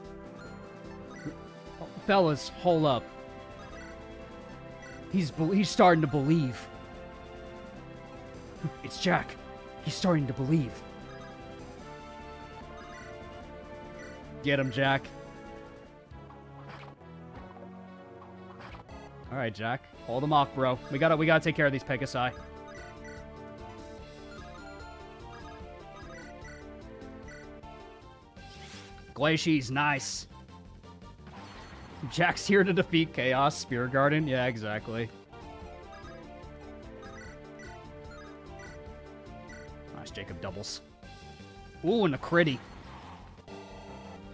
Fellas, hold up. He's starting to believe. It's Jack. He's starting to believe. Get him, Jack. All right, Jack. Hold him off, bro. We gotta take care of these Pegasi. Glaciers, nice. Jack's here to defeat Chaos. Spear Garden? Yeah, exactly. Nice, Jacob doubles. Ooh, and a critty.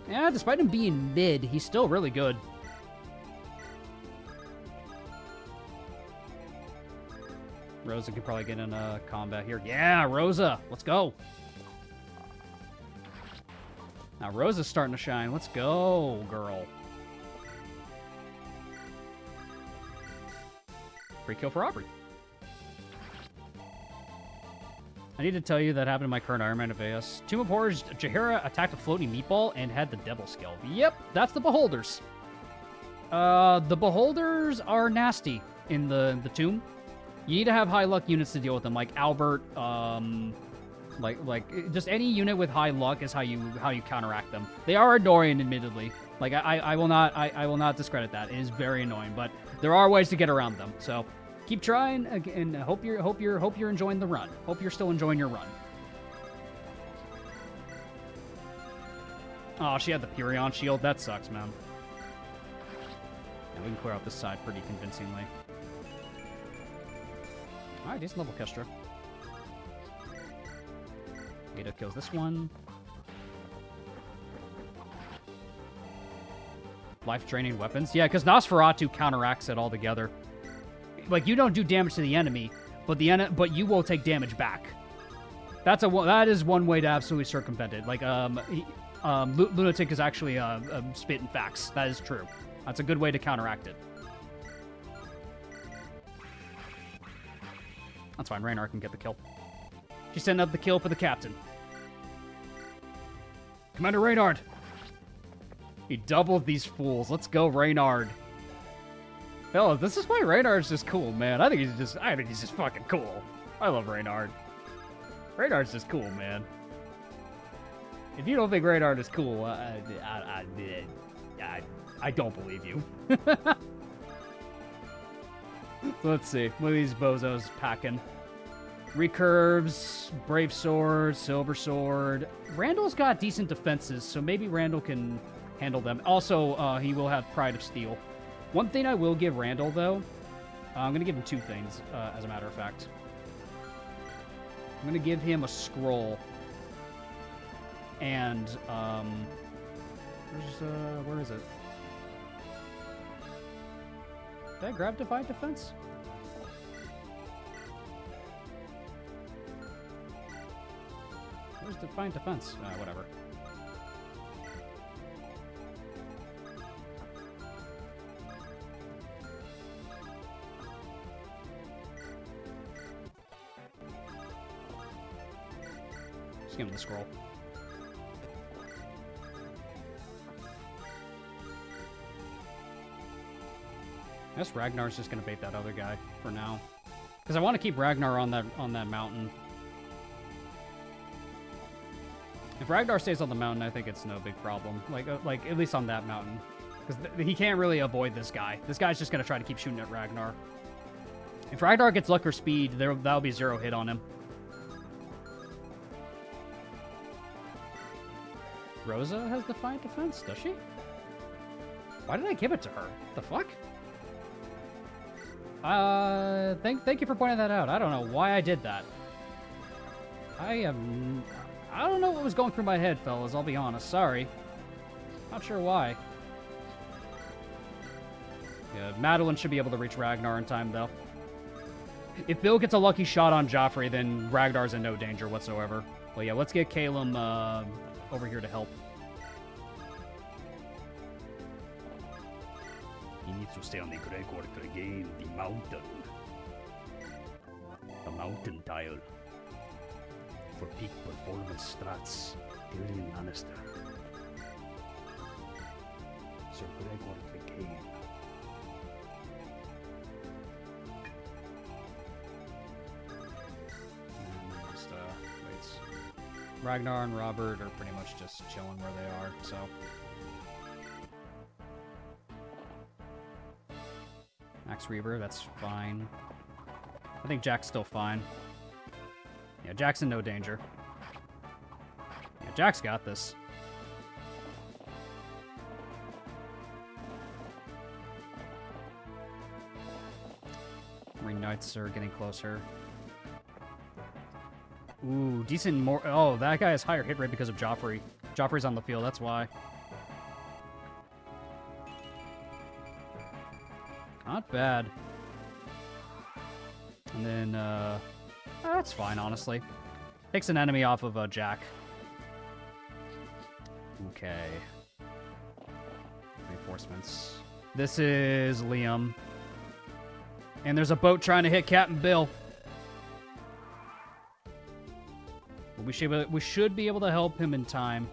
Yeah, despite him being mid, he's still really good. Rosa could probably get in a combat here. Yeah, Rosa, let's go. Now Rosa's starting to shine. Let's go, girl. Free kill for Aubrey. I need to tell you that happened in my current Ironman of AS. Tomb of Horrors, Jaheira attacked a floating meatball and had the devil skill. Yep, that's the Beholders. The Beholders are nasty in the tomb. You need to have high luck units to deal with them, like Albert, like just any unit with high luck is how you counteract them. They are annoying, admittedly. Like I will not discredit that. It is very annoying, but There are ways to get around them. So keep trying, and hope you're enjoying the run. Hope you're still enjoying your run. Oh, she had the Purion shield. That sucks, man. Yeah, we can clear out this side pretty convincingly. Alright, decent level Kestra. Ada kills this one. Life-draining weapons. Yeah, because Nosferatu counteracts it altogether. Like, you don't do damage to the enemy, but you will take damage back. That is one way to absolutely circumvent it. Like, Lunatic is actually spitting facts. That is true. That's a good way to counteract it. That's fine. Ragnar can get the kill. She's setting up the kill for the captain. Commander Reynard. He doubled these fools. Let's go, Reynard. Fellas, this is why Reynard's just cool, man. I think he's just fucking cool. I love Reynard. Reynard's just cool, man. If you don't think Reynard is cool, I don't believe you. Let's see. What are these bozos packing? Recurves, Brave Sword, Silver Sword. Randall's got decent defenses, so maybe Randall can handle them. Also, he will have Pride of Steel. One thing I will give Randall, though, I'm going to give him two things, as a matter of fact. I'm going to give him a scroll. And, where is it? Did I grab Divine Defense? Where's Divine Defense? Whatever. Just give him the scroll. I guess Ragnar's just gonna bait that other guy for now, because I want to keep Ragnar on that mountain. If Ragnar stays on the mountain, I think it's no big problem. Like at least on that mountain, because he can't really avoid this guy. This guy's just gonna try to keep shooting at Ragnar. If Ragnar gets luck or speed, that'll be 0 hit on him. Rosa has Defiant Defense, does she? Why did I give it to her? The fuck? Thank you for pointing that out. I don't know why I did that. I don't know what was going through my head, fellas, I'll be honest. Sorry. Not sure why. Yeah, Madeline should be able to reach Ragnar in time, though. If Bill gets a lucky shot on Joffrey, then Ragnar's in no danger whatsoever. Well, yeah, let's get Calum over here to help. He needs to stay on the record to regain the mountain. The mountain tile. For peak performance strats, Tyrion Lannister. Sir Gregor Clegane. And just, waits. Ragnar and Robert are pretty much just chilling where they are, so. Max Reaver, that's fine. I think Jack's still fine. Yeah, Jack's in no danger. Yeah, Jack's got this. Green Knights are getting closer. Ooh, decent more. Oh, that guy has higher hit rate because of Joffrey. Joffrey's on the field, that's why. Not bad. And then, that's fine, honestly. Takes an enemy off of Jack. Okay. Reinforcements. This is Liam. And there's a boat trying to hit Captain Bill. We should be able to help him in time.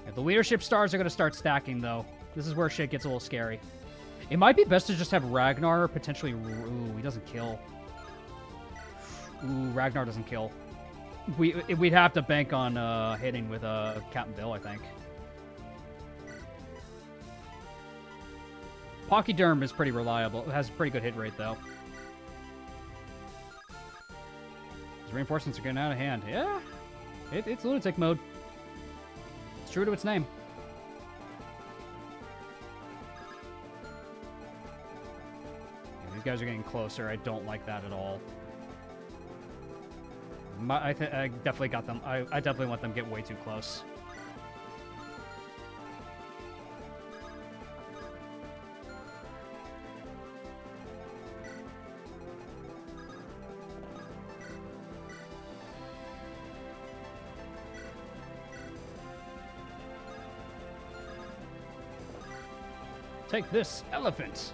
Yeah, the leadership stars are going to start stacking, though. This is where shit gets a little scary. It might be best to just have Ragnar potentially... Ooh, he doesn't kill. Ooh, Ragnar doesn't kill. We'd have to bank on hitting with Captain Bill, I think. Pachyderm is pretty reliable. It has a pretty good hit rate, though. These reinforcements are getting out of hand. Yeah, it's Lunatic Mode. It's true to its name. Yeah, these guys are getting closer. I don't like that at all. I definitely got them. I definitely let them get way too close. Take this, elephant!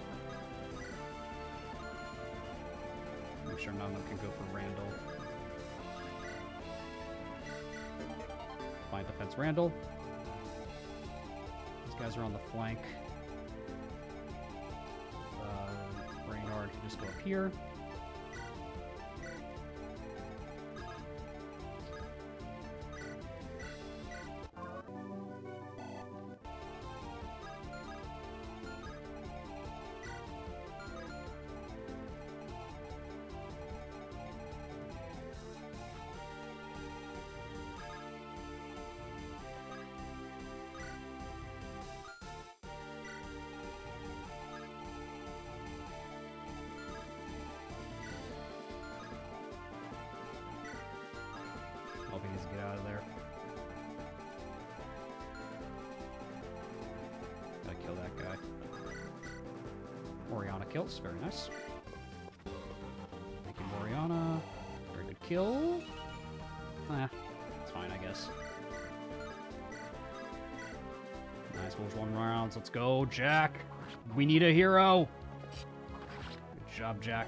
Make sure none of them can go for Randall. Fine defense Randall. These guys are on the flank. Ragnar can just go up here. He needs to get out of there. Gotta kill that guy. Oriana kills. Very nice. Thank you, Oriana. Very good kill. It's fine, I guess. Nice, Wolves 1 rounds. Let's go, Jack. We need a hero. Good job, Jack.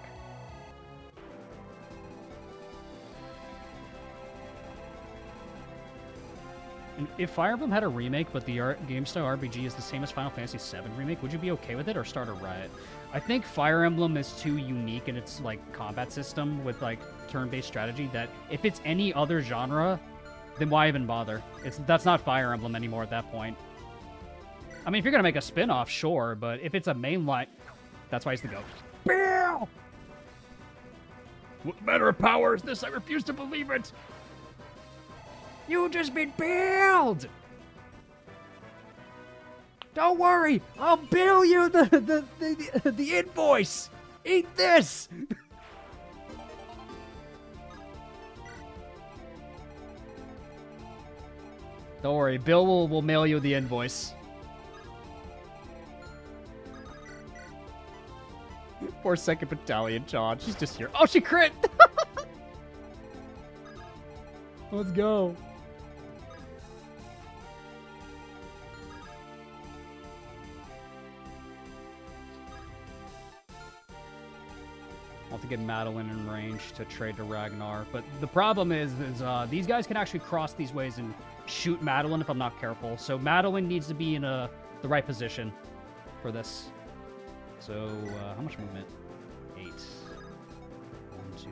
And if Fire Emblem had a remake, but the game style RPG is the same as Final Fantasy VII Remake, would you be okay with it or start a riot? I think Fire Emblem is too unique in its like combat system with like turn-based strategy that if it's any other genre, then why even bother? That's not Fire Emblem anymore at that point. I mean, if you're gonna make a spin-off, sure, but if it's a mainline, that's why I used to go. BAM! What manner of power is this? I refuse to believe it! You just been billed! Don't worry, I'll bill you the invoice! Eat this! Don't worry, Bill will mail you the invoice. Poor 2nd Battalion, John. She's just here. Oh, she crit! Let's go. I'll have to get Madeline in range to trade to Ragnar. But the problem is these guys can actually cross these ways and shoot Madeline if I'm not careful. So Madeline needs to be in the right position for this. So, how much movement? 8. 1, 2, 3,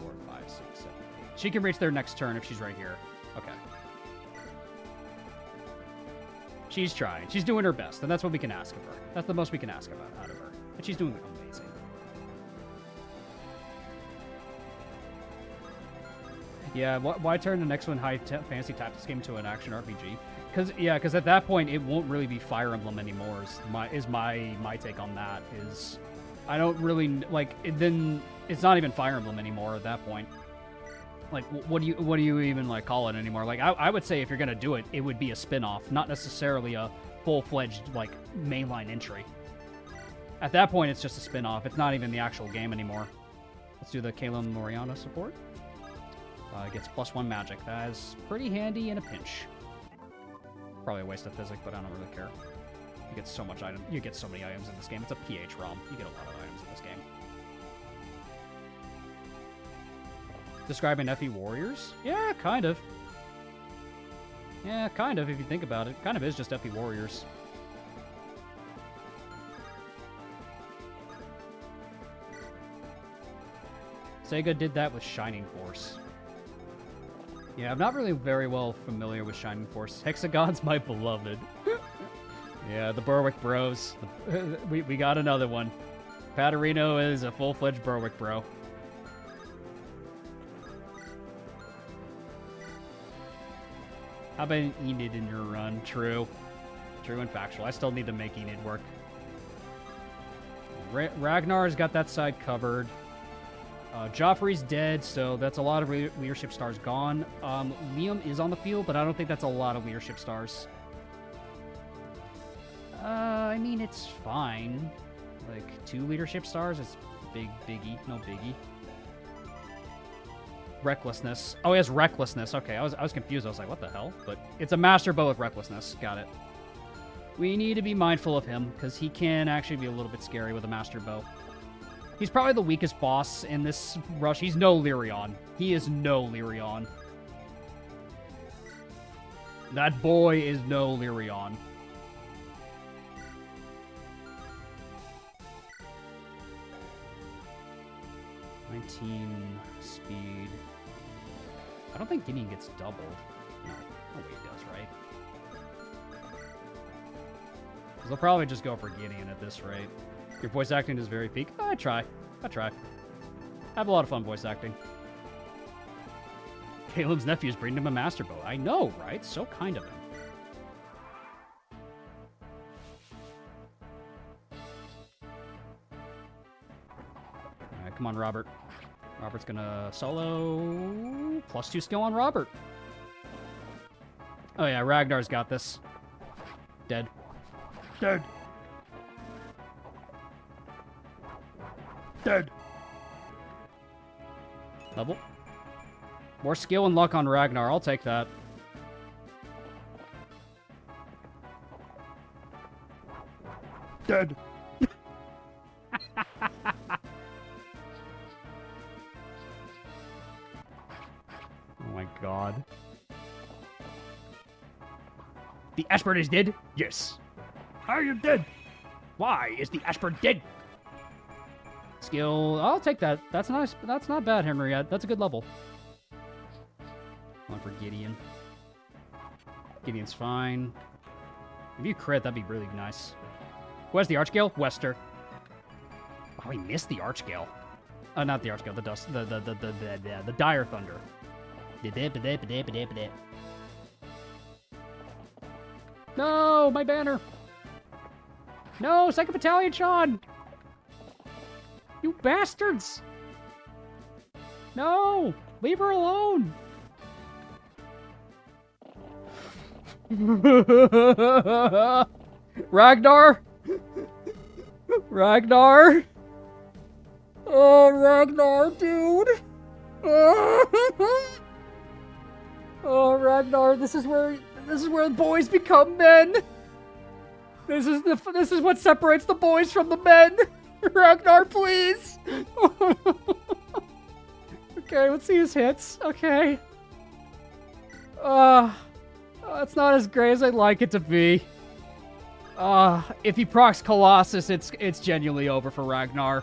4, 5, 6, 7, 8. She can reach their next turn if she's right here. Okay. She's trying. She's doing her best, and that's what we can ask of her. That's the most we can ask out of her. And she's doing amazing. Yeah, why turn the next one high fantasy tactics game to an action RPG? Because at that point it won't really be Fire Emblem anymore. Is my take on that is, I don't really like it, then it's not even Fire Emblem anymore at that point. Like what do you even like call it anymore? Like I would say if you're gonna do it, it would be a spin-off, not necessarily a full-fledged like mainline entry. At that point, it's just a spin-off. It's not even the actual game anymore. Let's do the Golem Oriana support. Gets +1 magic. That is pretty handy in a pinch. Probably a waste of physic, but I don't really care. You get so much item. You get so many items in this game. It's a PH ROM. You get a lot of items in this game. Describing FE Warriors? Yeah, kind of. Yeah, kind of, if you think about it. Kind of is just FE Warriors. Sega did that with Shining Force. Yeah, I'm not really very well familiar with Shining Force. Hexagon's my beloved. Yeah, the Berwick bros. We got another one. Paterino is a full-fledged Berwick bro. How about an Enid in your run? True. True and factual. I still need to make Enid work. Ragnar's got that side covered. Joffrey's dead, so that's a lot of leadership stars gone. Liam is on the field, but I don't think that's a lot of leadership stars. I mean, it's fine. Like, 2 leadership stars? It's biggie. No biggie. Recklessness. Oh, he has recklessness. Okay, I was confused. I was like, what the hell? But it's a master bow with recklessness. Got it. We need to be mindful of him, because he can actually be a little bit scary with a master bow. He's probably the weakest boss in this rush. He's no Lyrion. He is no Lyrion. That boy is no Lyrion. Speed. I don't think Gideon gets doubled. No, oh wait, he does, right? Because they'll probably just go for Gideon at this rate. Your voice acting is very peak. I try. I have a lot of fun voice acting. Caleb's nephew's bringing him a master bow. I know, right? So kind of him. Alright, come on, Robert. Robert's gonna solo. +2 skill on Robert. Oh yeah, Ragnar's got this. Dead. Dead. Dead. Double. More skill and luck on Ragnar. I'll take that. Dead. Oh my god. The Ashburn is dead? Yes. I am dead. Why is the Ashburn dead? Skill. I'll take that. That's nice. That's not bad, Henriette. That's a good level. One for Gideon. Gideon's fine. If you crit, that'd be really nice. Who has the Archgale? Wester. Oh, he missed the Archgale. Not the Archgale. The dust. The Dire Thunder. No, my banner. No, 2nd Battalion, Sean. You bastards. No, leave her alone. Ragnar. Ragnar. Oh, Ragnar, dude. Oh, Ragnar, this is where boys become men. This is what separates the boys from the men. Ragnar, please. Okay, let's see his hits. Okay. It's not as great as I'd like it to be. If he procs Colossus, it's genuinely over for Ragnar.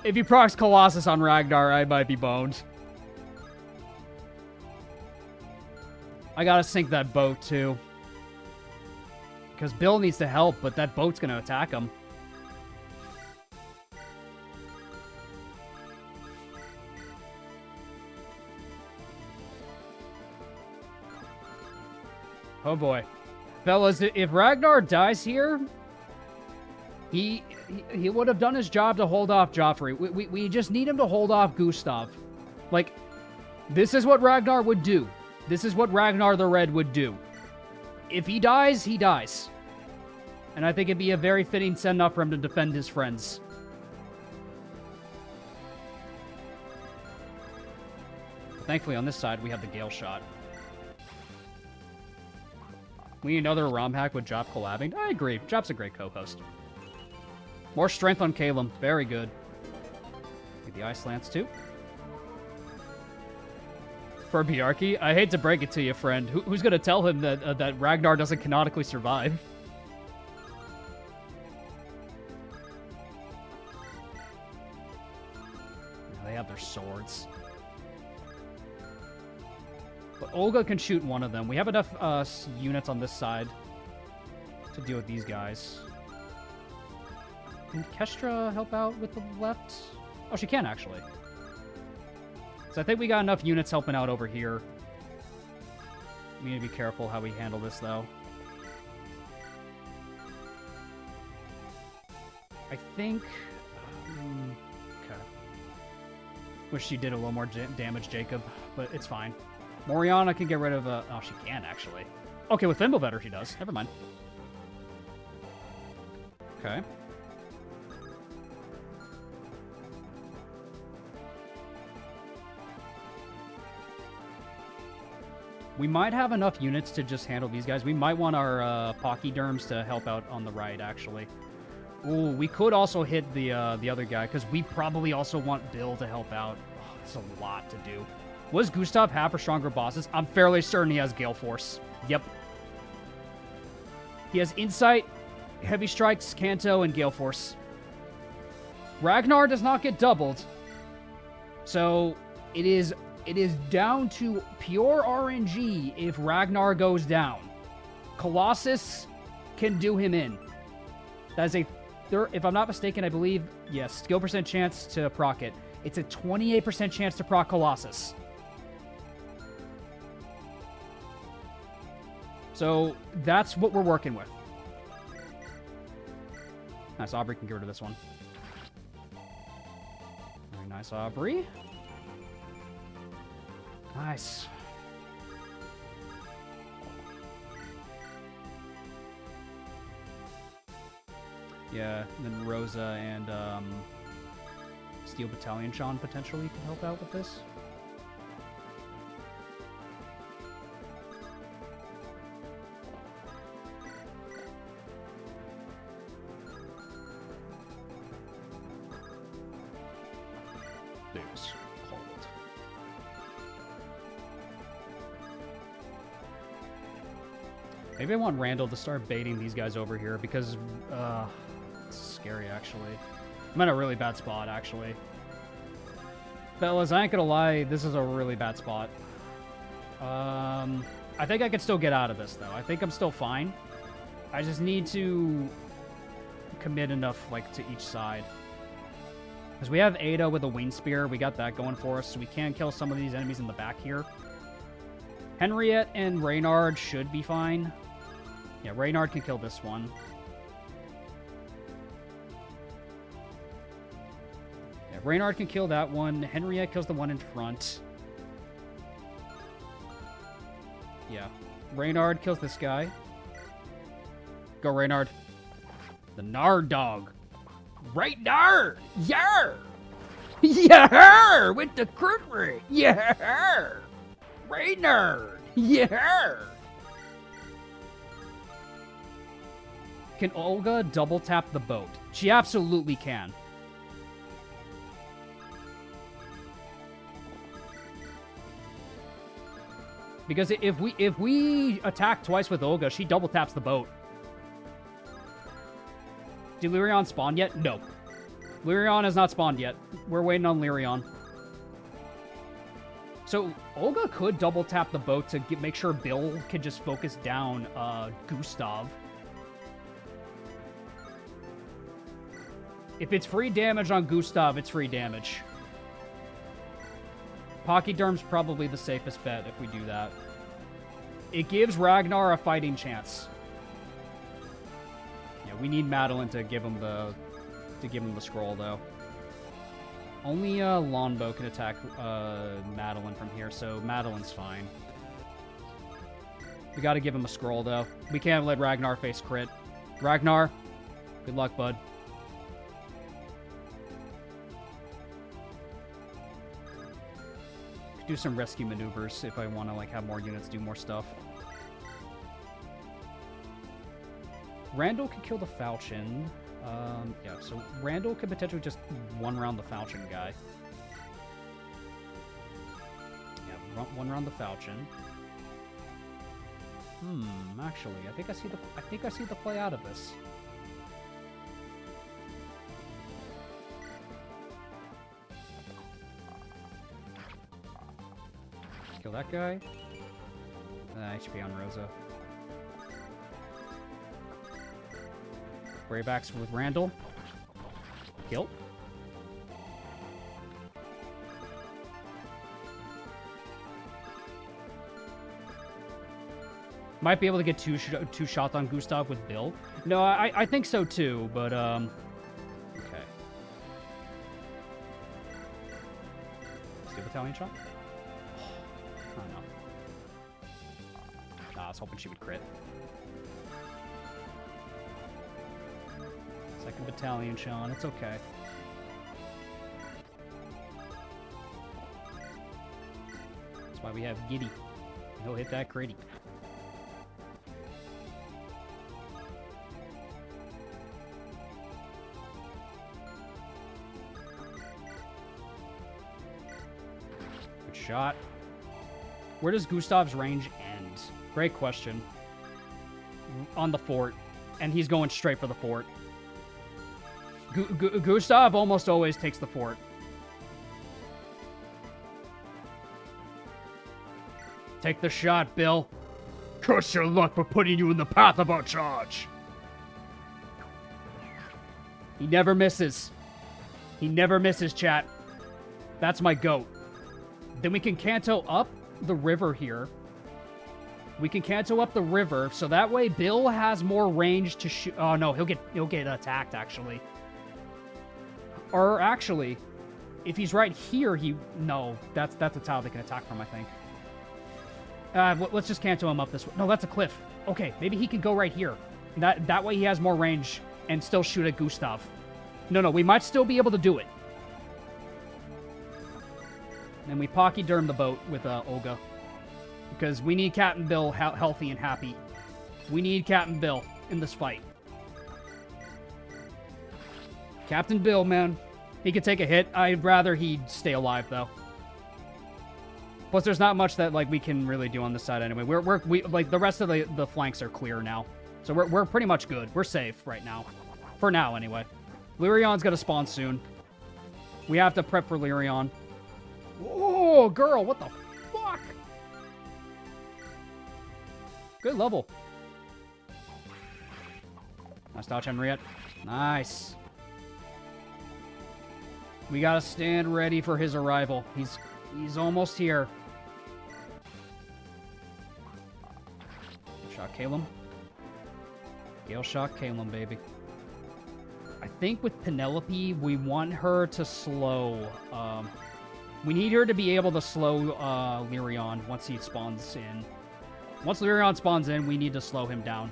If he procs Colossus on Ragnar, I might be boned. I gotta sink that boat, too. Because Bill needs to help, but that boat's gonna attack him. Oh boy. Fellas, if Ragnar dies here, he would have done his job to hold off Joffrey. We just need him to hold off Gustav. Like, this is what Ragnar would do. This is what Ragnar the Red would do. If he dies, he dies. And I think it'd be a very fitting send-off for him to defend his friends. Thankfully, on this side, we have the Gale Shot. We need another ROM hack with Jop collabing. I agree. Jop's a great co-host. More strength on Caleb. Very good. Get the Ice Lance, too. For Bjarki, I hate to break it to you, friend. Who's going to tell him that Ragnar doesn't canonically survive? They have their swords. But Olga can shoot one of them. We have enough units on this side to deal with these guys. Can Kestra help out with the left? Oh, she can, actually. So I think we got enough units helping out over here. We need to be careful how we handle this, though. I think... okay. Wish she did a little more damage, Jacob, but it's fine. Moriana can get rid of a... Oh, she can, actually. Okay, with Thimblebetter she does. Never mind. Okay. We might have enough units to just handle these guys. We might want our Pocky Derms to help out on the right, actually. Ooh, we could also hit the other guy, because we probably also want Bill to help out. Oh, that's a lot to do. What does Gustav have for stronger bosses? I'm fairly certain he has Gale Force. Yep. He has Insight, Heavy Strikes, Kanto, and Gale Force. Ragnar does not get doubled. So, it is down to pure RNG if Ragnar goes down. Colossus can do him in. That is a, if I'm not mistaken, I believe, yes, skill percent chance to proc it. It's a 28% chance to proc Colossus. So that's what we're working with. Nice, Aubrey can get rid of this one. Very nice, Aubrey. Nice. Yeah, and then Rosa and Steel Battalion Sean potentially can help out with this. Davis, hold it. Maybe I want Randall to start baiting these guys over here because, it's scary, actually. I'm in a really bad spot, actually. Fellas, I ain't gonna lie, this is a really bad spot. I think I can still get out of this, though. I think I'm still fine. I just need to commit enough, like, to each side. Because we have Ada with a Wing Spear. We got that going for us, so we can kill some of these enemies in the back here. Henriette and Reynard should be fine. Yeah, Reynard can kill this one. Yeah, Reynard can kill that one. Henriette kills the one in front. Yeah. Reynard kills this guy. Go, Reynard. The Nard Dog. Ragnar! Yar! Yar! With the crudery! Yar! Ragnar! Yar! Can Olga double tap the boat? She absolutely can. Because if we attack twice with Olga, she double taps the boat. Did Lyrion spawn yet? No. Lyrion has not spawned yet. We're waiting on Lyrion. So Olga could double tap the boat to make sure Bill can just focus down Gustav. If it's free damage on Gustav, it's free damage. Pachyderm's probably the safest bet if we do that. It gives Ragnar a fighting chance. Yeah, we need Madeline to give him the scroll though. Only Longbow can attack Madeline from here, so Madeline's fine. We got to give him a scroll though. We can't let Ragnar face crit. Ragnar, good luck, bud. Do some rescue maneuvers if I want to like have more units do more stuff. Randall could kill the Falchion. Yeah, so Randall could potentially just one-round the Falchion guy. Yeah, one-round the Falchion. Actually, I think I see the play out of this. Kill that guy. HP on Rosa. Braybacks with Randall. Kill. Might be able to get two shots on Gustav with Bill. No, I think so too, but, okay. Steel Battalion shot? Oh, no. Nah, I was hoping she would crit. Second Battalion, Sean. It's okay. That's why we have Giddy. He'll hit that critty. Good shot. Where does Gustav's range end? Great question. On the fort. And he's going straight for the fort. Gustav almost always takes the fort. Take the shot, Bill. Curse your luck for putting you in the path of our charge. He never misses. He never misses, chat. That's my goat. Then we can canto up the river here. We can canto up the river, so that way Bill has more range to shoot. Oh no, he'll get attacked actually. Or actually, if he's right here, no, that's a tile they can attack from, I think. Let's just canto him up this way. No, that's a cliff. Okay, maybe he can go right here. That way he has more range and still shoot at Gustav. No, we might still be able to do it. And we pachyderm the boat with Olga. Because we need Captain Bill healthy and happy. We need Captain Bill in this fight. Captain Bill, man. He could take a hit. I'd rather he'd stay alive, though. Plus, there's not much that, like, we can really do on this side anyway. We like, the rest of the flanks are clear now. So we're pretty much good. We're safe right now. For now, anyway. Lyrion's gonna spawn soon. We have to prep for Lyrion. Oh, girl, what the fuck? Good level. Nice dodge, Henriette. Nice. We gotta stand ready for his arrival. He's almost here. Shot Calum. Gale shot Calum, baby. I think with Penelope, we want her to slow. We need her to be able to slow Lyrion once he spawns in. Once Lyrion spawns in, we need to slow him down.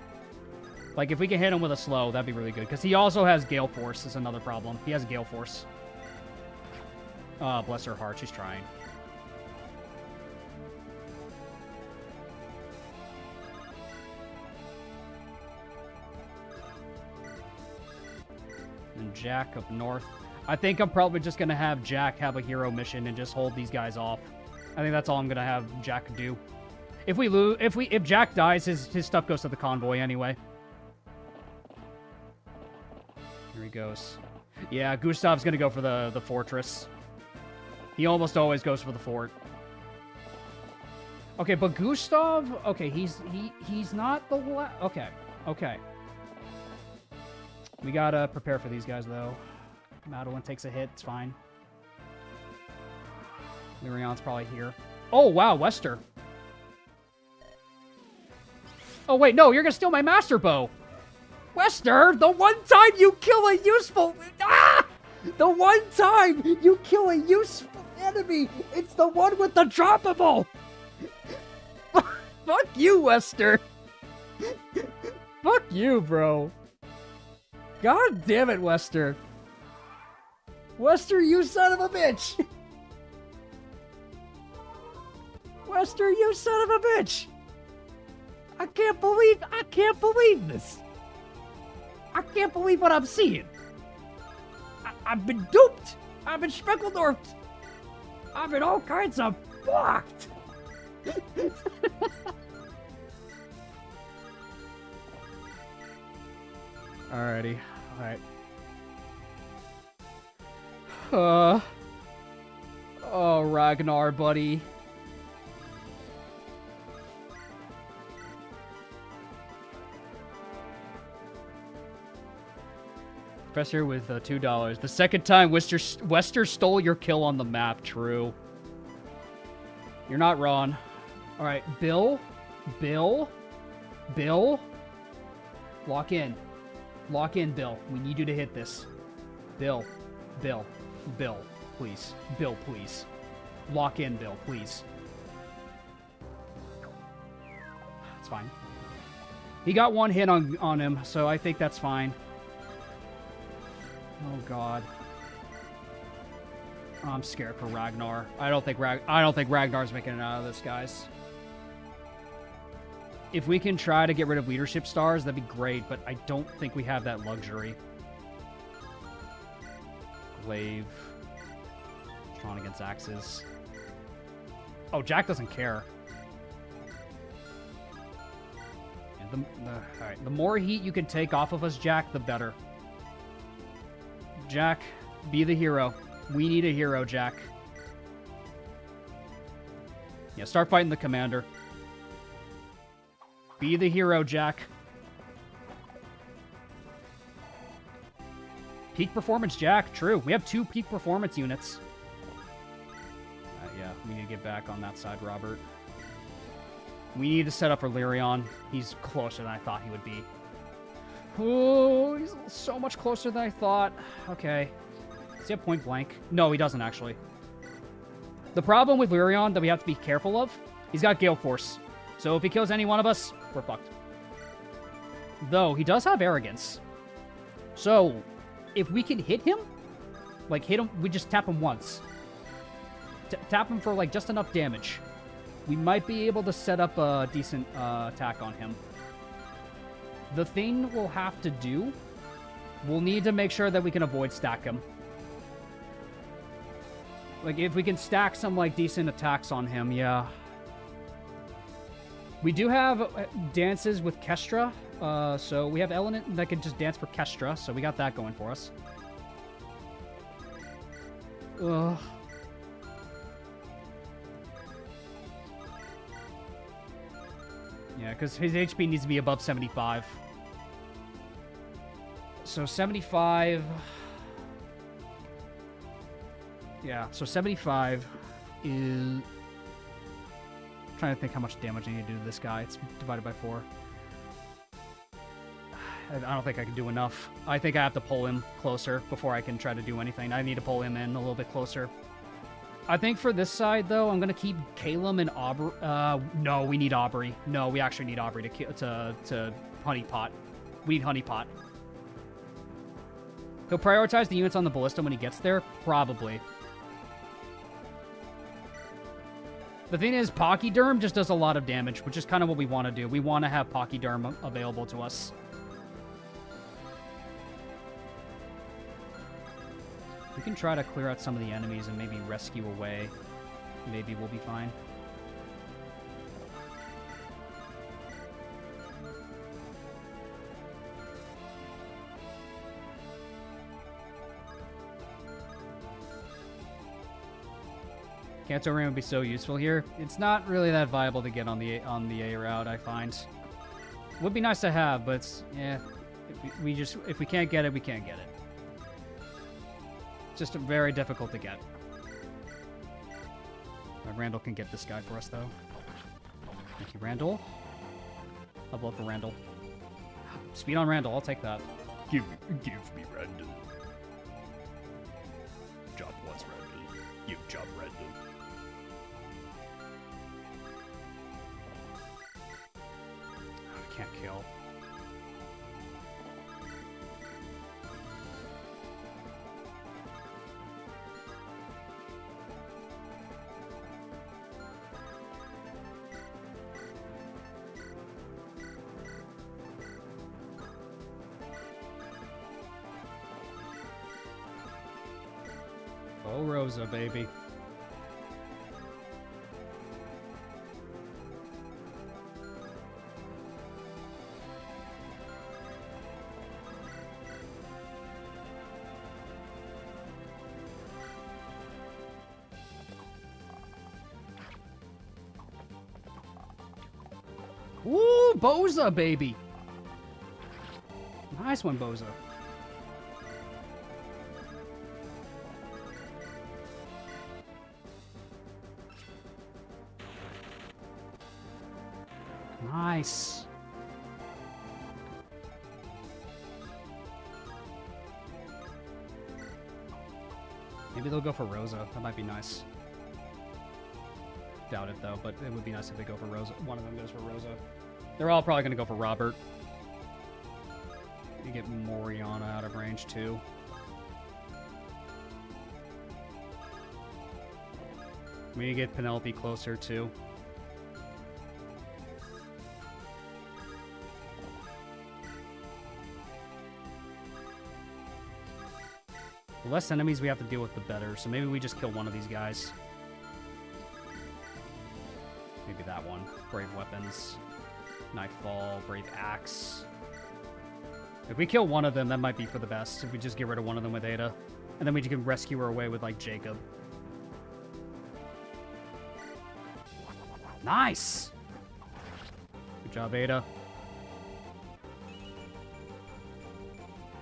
Like, if we can hit him with a slow, that'd be really good. Because he also has Gale Force, is another problem. He has Gale Force. Bless her heart, she's trying. And Jack up north. I think I'm probably just going to have Jack have a hero mission and just hold these guys off. I think that's all I'm going to have Jack do. If we lose, if Jack dies, his stuff goes to the convoy anyway. Here he goes. Yeah, Gustav's going to go for the fortress. He almost always goes for the fort. Okay, but Gustav, okay, he's not the okay. We gotta prepare for these guys, though. Madeline takes a hit. It's fine. Lyrion's probably here. Oh, wow, Wester. Oh, wait, no, you're gonna steal my Master Bow. Wester, the one time you kill a useful... Ah! The one time you kill a useful enemy, it's the one with the droppable. Fuck you, Wester. Fuck you, bro. God damn it, Wester. Wester, you son of a bitch. Wester, you son of a bitch. I can't believe this. I can't believe what I'm seeing. I've been duped. I've been Speckledorfed. I've been all kinds of fucked. Alrighty. Alright. Oh, Ragnar, buddy. Professor with $2. The second time Wester stole your kill on the map. True. You're not wrong. All right, Bill. Lock in. Lock in, Bill. We need you to hit this. Bill. Please. Bill, please. Lock in, Bill, please. It's fine. He got one hit on him, so I think that's fine. Oh God. I'm scared for Ragnar. I don't think Ragnar's making it out of this, guys. If we can try to get rid of leadership stars, that'd be great, but I don't think we have that luxury. Glaive. Strong against axes. Oh, Jack doesn't care. Yeah, all right, the more heat you can take off of us, Jack, the better. Jack, be the hero. We need a hero, Jack. Yeah, start fighting the commander. Be the hero, Jack. Peak performance, Jack. True. We have 2 peak performance units. Yeah, we need to get back on that side, Robert. We need to set up for Lyrion. He's closer than I thought he would be. Oh, he's so much closer than I thought. Okay. Does he have point blank? No, he doesn't, actually. The problem with Lyrion that we have to be careful of, he's got Gale Force. So if he kills any one of us, we're fucked. Though, he does have Arrogance. So, if we can hit him, like hit him, we just tap him once. Tap him for like just enough damage. We might be able to set up a decent attack on him. The thing we'll have to do, we'll need to make sure that we can avoid stack him. Like if we can stack some like decent attacks on him, yeah. We do have dances with Kestra, so we have Element that can just dance for Kestra, so we got that going for us. Ugh. Yeah, because his HP needs to be above 75. So 75... Yeah, so 75 is... I'm trying to think how much damage I need to do to this guy. It's divided by 4. I don't think I can do enough. I think I have to pull him closer before I can try to do anything. I need to pull him in a little bit closer. I think for this side, though, I'm going to keep Calum and Aubrey. No, we need Aubrey. No, we actually need Aubrey to honeypot. We need honeypot. He'll prioritize the units on the ballista when he gets there? Probably. The thing is, Pachyderm just does a lot of damage, which is kind of what we want to do. We want to have Pachyderm available to us. We can try to clear out some of the enemies and maybe rescue away. Maybe we'll be fine. Kanto Ram would be so useful here. It's not really that viable to get on the A route, I find. Would be nice to have, but it's, yeah, if we can't get it, we can't get it. Just very difficult to get. Randall can get this guy for us, though. Thank you, Randall. I'll vote for Randall. Speed on Randall, I'll take that. Give me Randall. Job once, Randall. You job, Randall. I can't kill. Oh, Rosa, baby. Ooh, Boza, baby. Nice one, Boza. Nice. Maybe they'll go for Rosa. That might be nice. Doubt it, though, but it would be nice if they go for Rosa. One of them goes for Rosa. They're all probably going to go for Robert. You get Moriana out of range, too. We need to get Penelope closer, too. The less enemies we have to deal with, the better. So maybe we just kill one of these guys. Maybe that one. Brave Weapons. Nightfall. Brave Axe. If we kill one of them, that might be for the best. If we just get rid of one of them with Ada. And then we can rescue her away with, like, Jacob. Nice! Good job, Ada.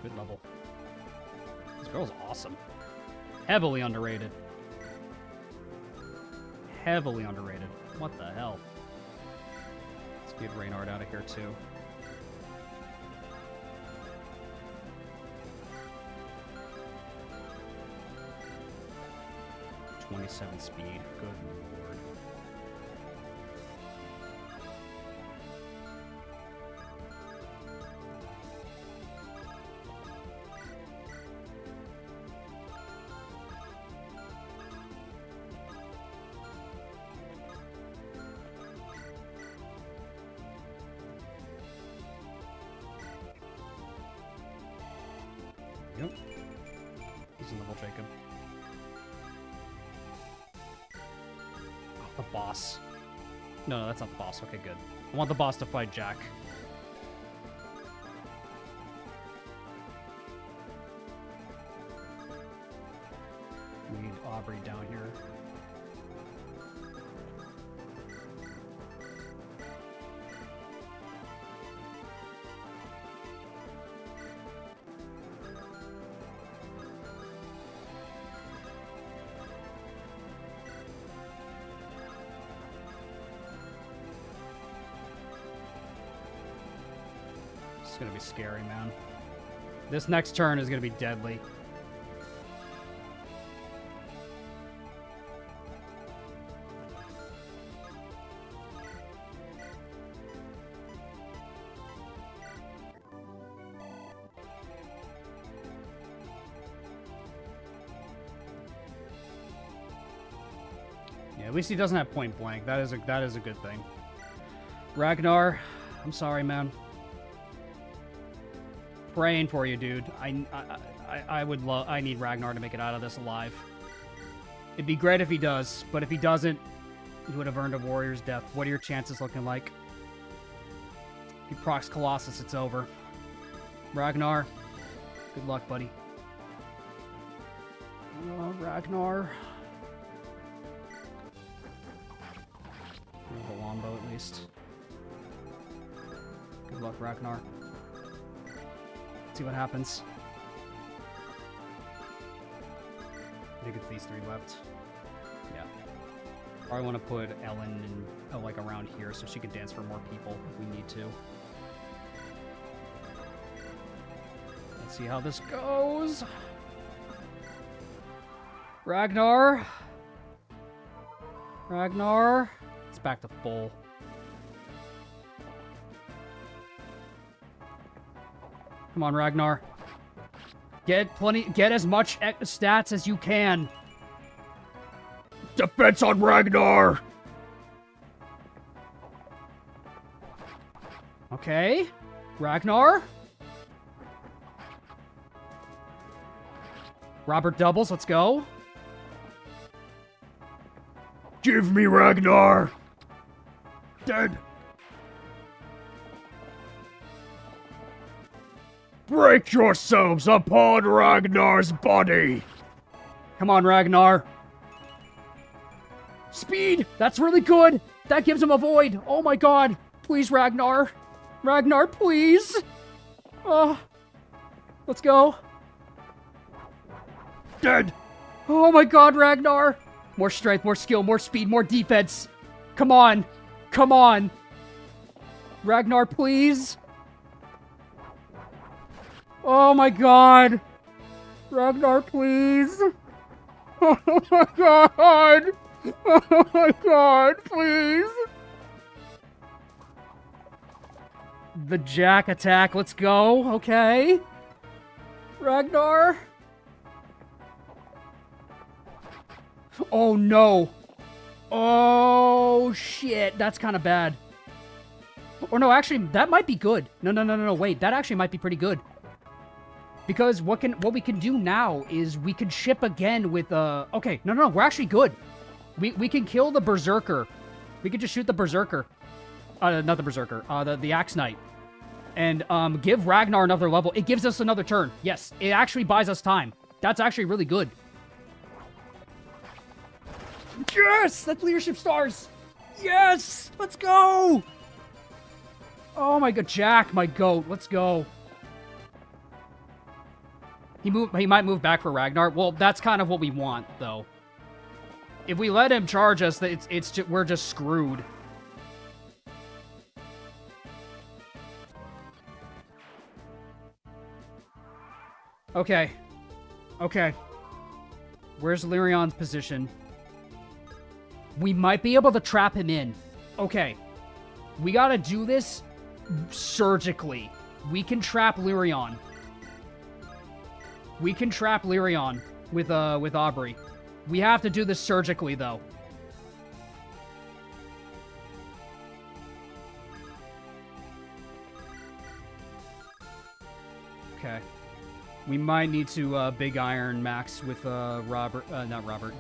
Good level. This girl's awesome. Heavily underrated. Heavily underrated. What the hell? Let's get Reynard out of here, too. .27 speed. Good lord. Yep. He's a level Jacob. The boss. No, that's not the boss. Okay, good. I want the boss to fight Jack. We need Aubrey down here. It's gonna be scary, man. This next turn is gonna be deadly. Yeah, at least he doesn't have point blank. That is a good thing. Ragnar, I'm sorry, man. Praying for you, dude. I need Ragnar to make it out of this alive. It'd be great if he does, but if he doesn't, he would have earned a warrior's death. What are your chances looking like? If he procs Colossus, it's over. Ragnar, good luck, buddy. Oh, Ragnar. The longbow, at least. Good luck, Ragnar. See what happens. I think it's these three left. Yeah. Or I want to put Ellen in, like around here so she can dance for more people if we need to. Let's see how this goes. Ragnar. Ragnar. It's back to full. Come on, Ragnar. Get as much stats as you can. Defense on Ragnar! Okay. Ragnar? Robert doubles, let's go. Give me Ragnar! Dead. Break yourselves upon Ragnar's body! Come on, Ragnar. Speed! That's really good! That gives him a void! Oh my god! Please, Ragnar! Ragnar, please! Let's go. Dead! Oh my god, Ragnar! More strength, more skill, more speed, more defense! Come on! Come on! Ragnar, please. Oh my god. Ragnar, please. Oh my god. Oh my god, please. The Jack attack, let's go. Okay. Ragnar. Oh no. Oh shit, that's kind of bad. Or no, actually, that might be good. No, wait, that actually might be pretty good. Because what we can do now is we can ship again with okay, no, we're actually good. We can kill the Berserker. We can just shoot the Berserker. Not the Berserker, the Axe Knight. And give Ragnar another level. It gives us another turn. Yes, it actually buys us time. That's actually really good. Yes! That's leadership stars! Yes! Let's go! Oh my god, Jack, my goat. Let's go. He might move back for Ragnar. Well, that's kind of what we want, though. If we let him charge us, we're just screwed. Okay. Okay. Where's Lyrion's position? We might be able to trap him in. Okay. We gotta do this surgically. We can trap Lyrion. We can trap Lyrion with Aubrey. We have to do this surgically, though. Okay. We might need to Big Iron Max with Robert. Not Robert.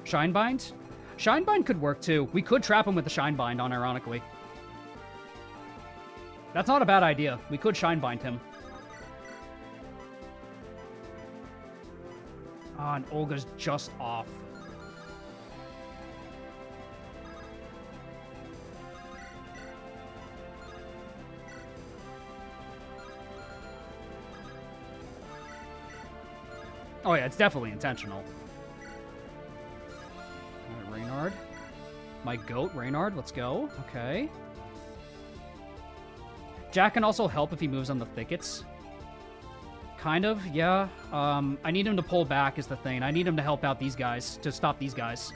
Shinebind? Shinebind could work too. We could trap him with the Shinebind, unironically. That's not a bad idea. We could Shinebind him. Ah, and Olga's just off. Oh yeah, it's definitely intentional. Reynard. My goat, Reynard. Let's go. Okay. Jack can also help if he moves on the thickets. Kind of, yeah. I need him to pull back is the thing. I need him to help out these guys, to stop these guys.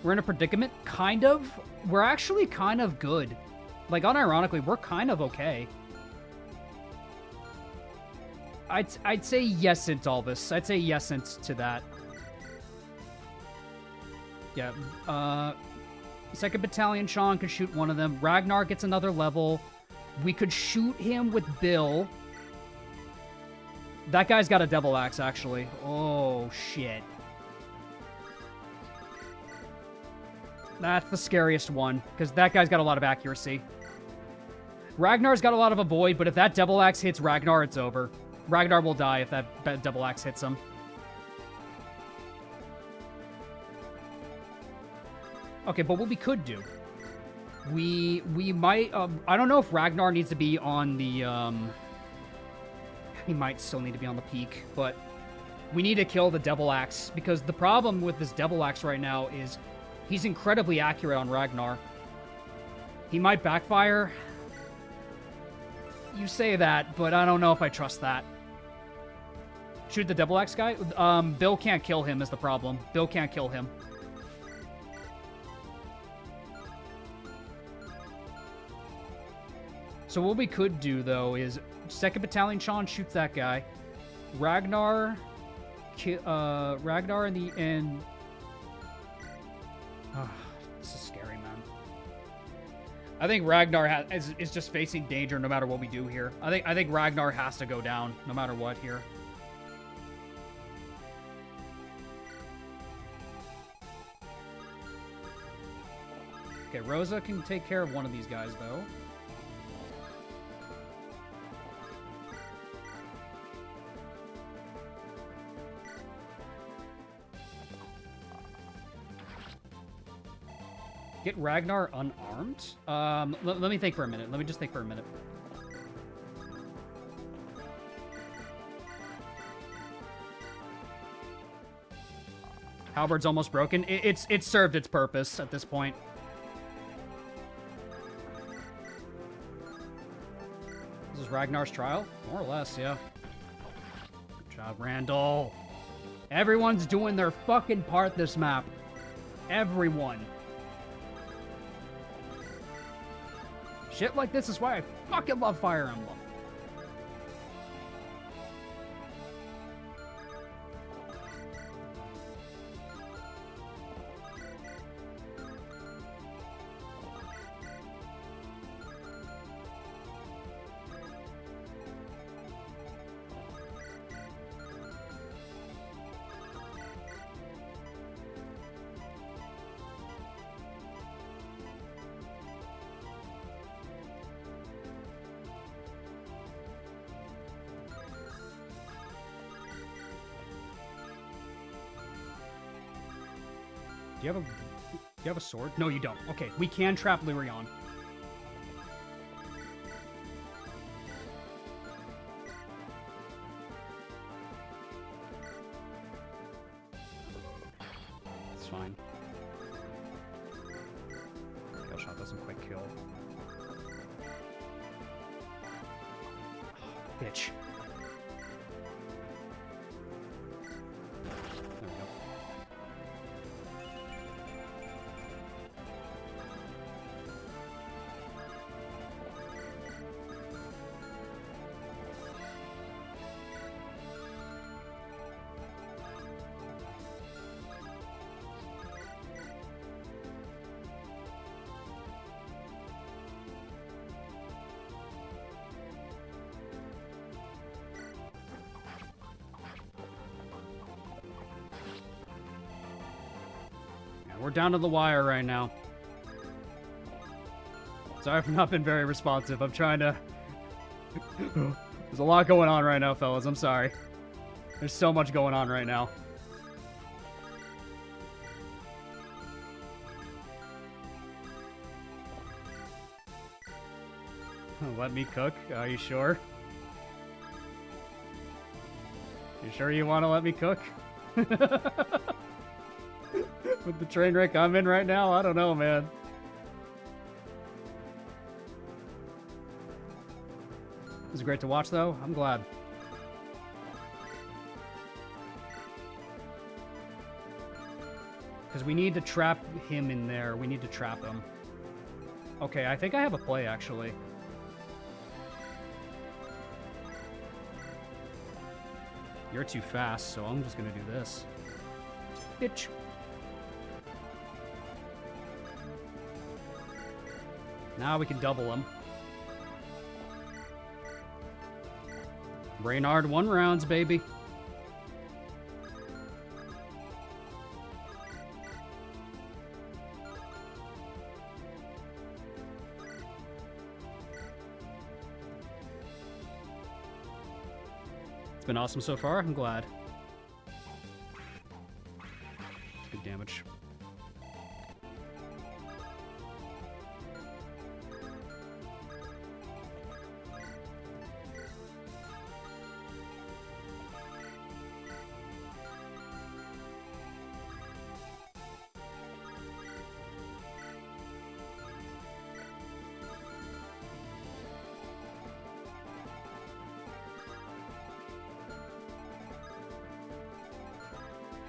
We're in a predicament? Kind of. We're actually kind of good. Like, unironically, we're kind of okay. I'd say yes into all this. I'd say yes into that. Yeah, 2nd Battalion Sean could shoot one of them. Ragnar gets another level. We could shoot him with Bill. That guy's got a Devil Axe, actually. Oh, shit. That's the scariest one, because that guy's got a lot of accuracy. Ragnar's got a lot of avoid, but if that Devil Axe hits Ragnar, it's over. Ragnar will die if that Devil Axe hits him. Okay, but what we could do, we might, I don't know if Ragnar needs to be on the, he might still need to be on the peak, but we need to kill the Devil Axe, because the problem with this Devil Axe right now is he's incredibly accurate on Ragnar. He might backfire. You say that, but I don't know if I trust that. Shoot the Devil Axe guy? Bill can't kill him is the problem. Bill can't kill him. So what we could do, though, is 2nd Battalion Sean shoots that guy. Ragnar in the end. Oh, this is scary, man. I think Ragnar is just facing danger no matter what we do here. I think Ragnar has to go down no matter what here. Okay, Rosa can take care of one of these guys, though. Get Ragnar unarmed? Let me think for a minute. Let me just think for a minute. Halberd's almost broken. It's served its purpose at this point. This is Ragnar's trial? More or less, yeah. Good job, Randall. Everyone's doing their fucking part this map. Everyone. Shit like this is why I fucking love Fire Emblem. Do you have a sword? No, you don't. Okay, we can trap Lyrion. It's fine. Kill shot doesn't quite kill. Oh, bitch. There we go. We're down to the wire right now. Sorry I've not been very responsive. I'm trying to... There's a lot going on right now, fellas. I'm sorry. There's so much going on right now. Let me cook? Are you sure? You sure you want to let me cook? With the train wreck I'm in right now? I don't know, man. This is great to watch, though. I'm glad. Because we need to trap him in there. We need to trap him. Okay, I think I have a play, actually. You're too fast, so I'm just gonna do this. Bitch. Now we can double him. Reynard 1 rounds, baby. It's been awesome so far. I'm glad. Good damage.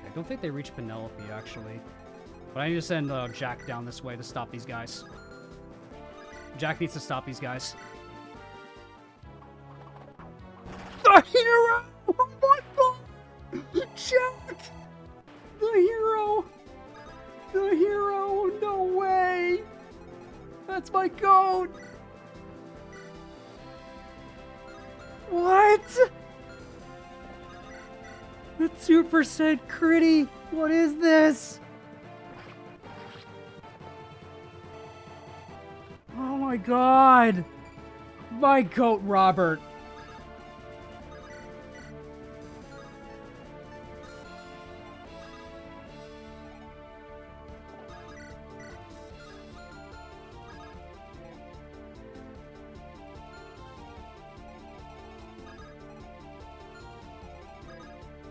I don't think they reach Penelope, actually. But I need to send Jack down this way to stop these guys. Jack needs to stop these guys. The hero! Oh my god! Jack! The hero! The hero! No way! That's my goat! What? The 2% critty! What is this? Oh my god! My goat, Robert!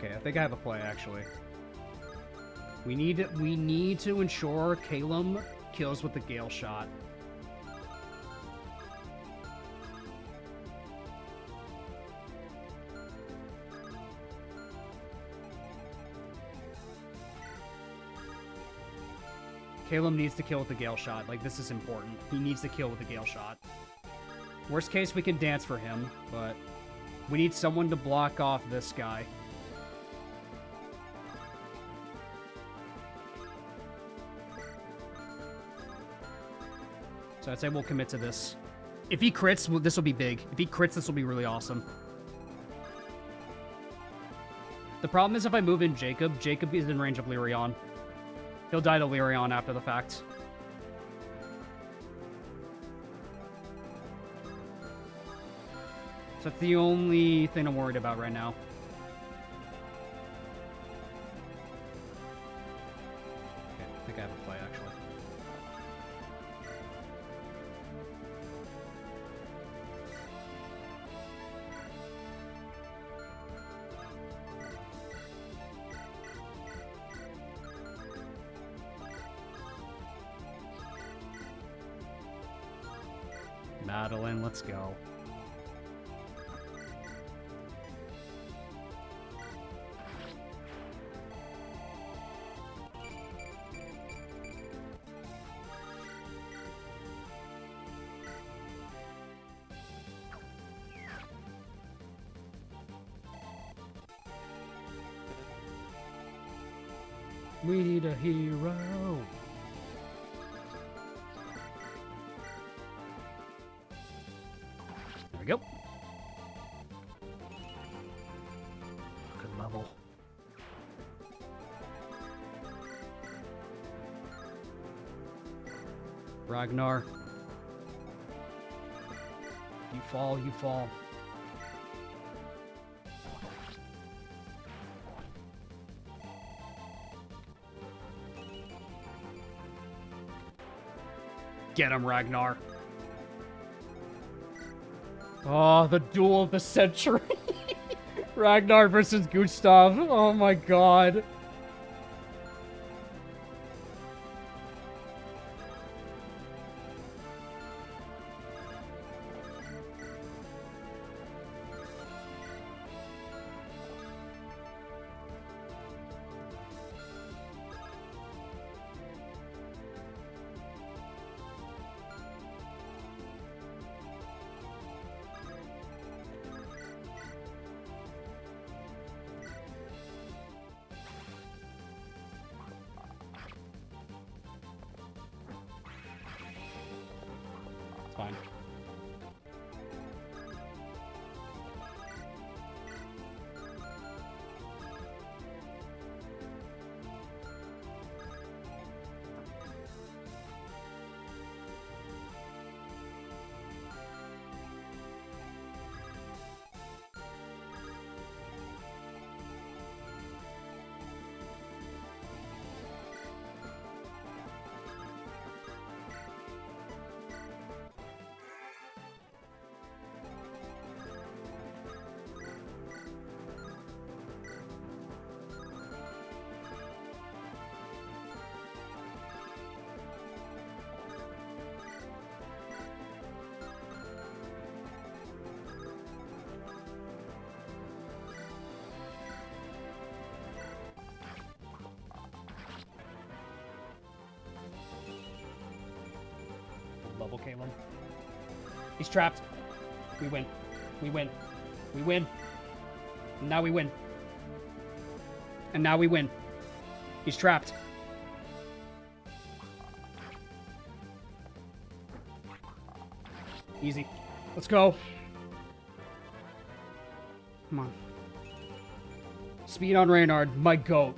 Okay, I think I have a play, actually. We need to ensure Golem kills with the Gale Shot. Golem needs to kill with the Gale Shot. Like, this is important. He needs to kill with the Gale Shot. Worst case, we can dance for him, but we need someone to block off this guy. So I'd say we'll commit to this. If he crits, this will be big. If he crits, this will be really awesome. The problem is if I move in Jacob, Jacob is in range of Lyrion. He'll die to Lyrion after the fact. So that's the only thing I'm worried about right now. Okay, I think I have a play, actually. Madeline, let's go. We need a hero. There we go. Good level. Ragnar. You fall, you fall. Get him, Ragnar. Oh, the duel of the century. Ragnar versus Gustav. Oh my god. Fine. Level Golem. He's trapped. We win. We win. We win. And now we win. And now we win. He's trapped. Easy. Let's go. Come on. Speed on Reynard, my goat.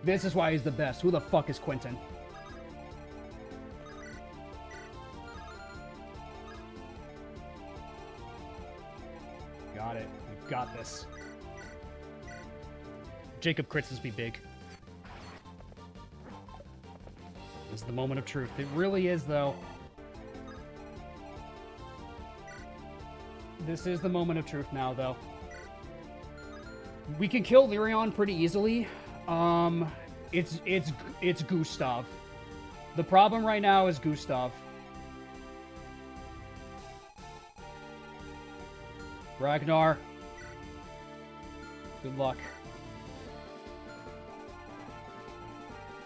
This is why he's the best. Who the fuck is Quentin? Got it. We've got this. Jacob crits this be big. This is the moment of truth. It really is, though. This is the moment of truth now, though. We can kill Lyrion pretty easily. It's Gustav. The problem right now is Gustav. Ragnar. Good luck.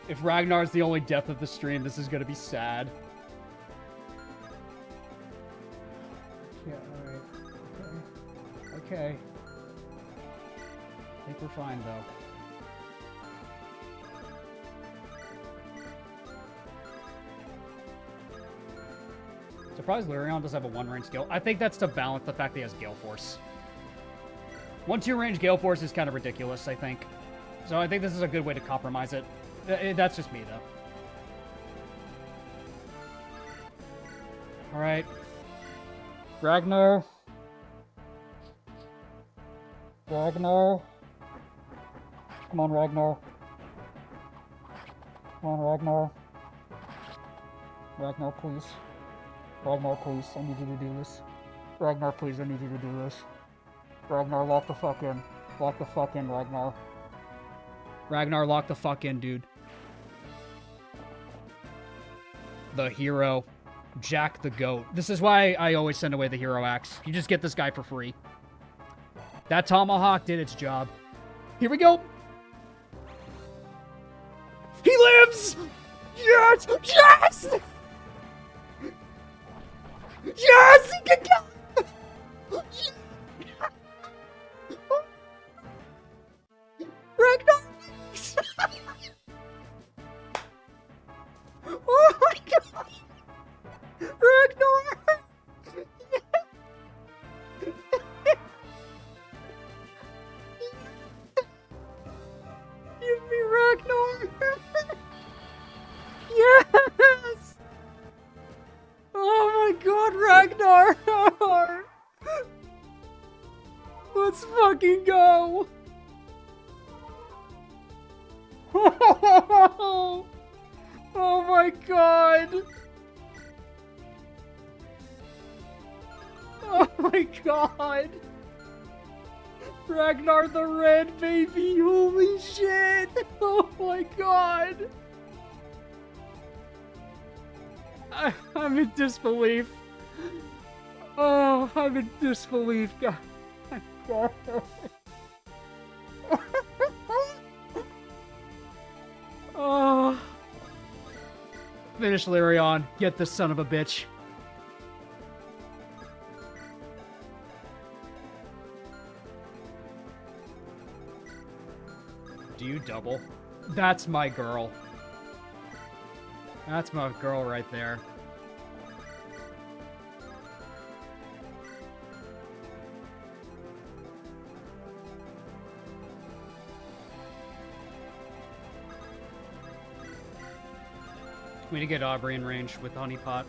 If Ragnar's the only death of the stream, this is gonna be sad. Yeah, alright. Okay. I think we're fine, though. Surprised Lurion does have a 1-range skill. I think that's to balance the fact that he has Gale Force. 1-2 range Gale Force is kind of ridiculous, I think. So I think this is a good way to compromise it. That's just me, though. Alright. Ragnar. Ragnar. Come on, Ragnar. Come on, Ragnar. Ragnar, please. Ragnar, please. I need you to do this. Ragnar, please. I need you to do this. Ragnar, lock the fuck in. Lock the fuck in, Ragnar. Ragnar, lock the fuck in, dude. The hero. Jack the Goat. This is why I always send away the hero axe. You just get this guy for free. That tomahawk did its job. Here we go. He lives! Yes! Yes! Yes! He can go! Ragnar! Oh my god! Ragnar! Give me Ragnar! Yes! Oh my god, Ragnar! Let's fucking go! Oh my god! Oh my god! Ragnar the Red, baby! Holy shit! Oh my god! I'm in disbelief. Oh, I'm in disbelief, God. Oh. Finish Lurion. Get this son of a bitch. Do you double? That's my girl. That's my girl right there. We need to get Aubrey in range with Honeypot.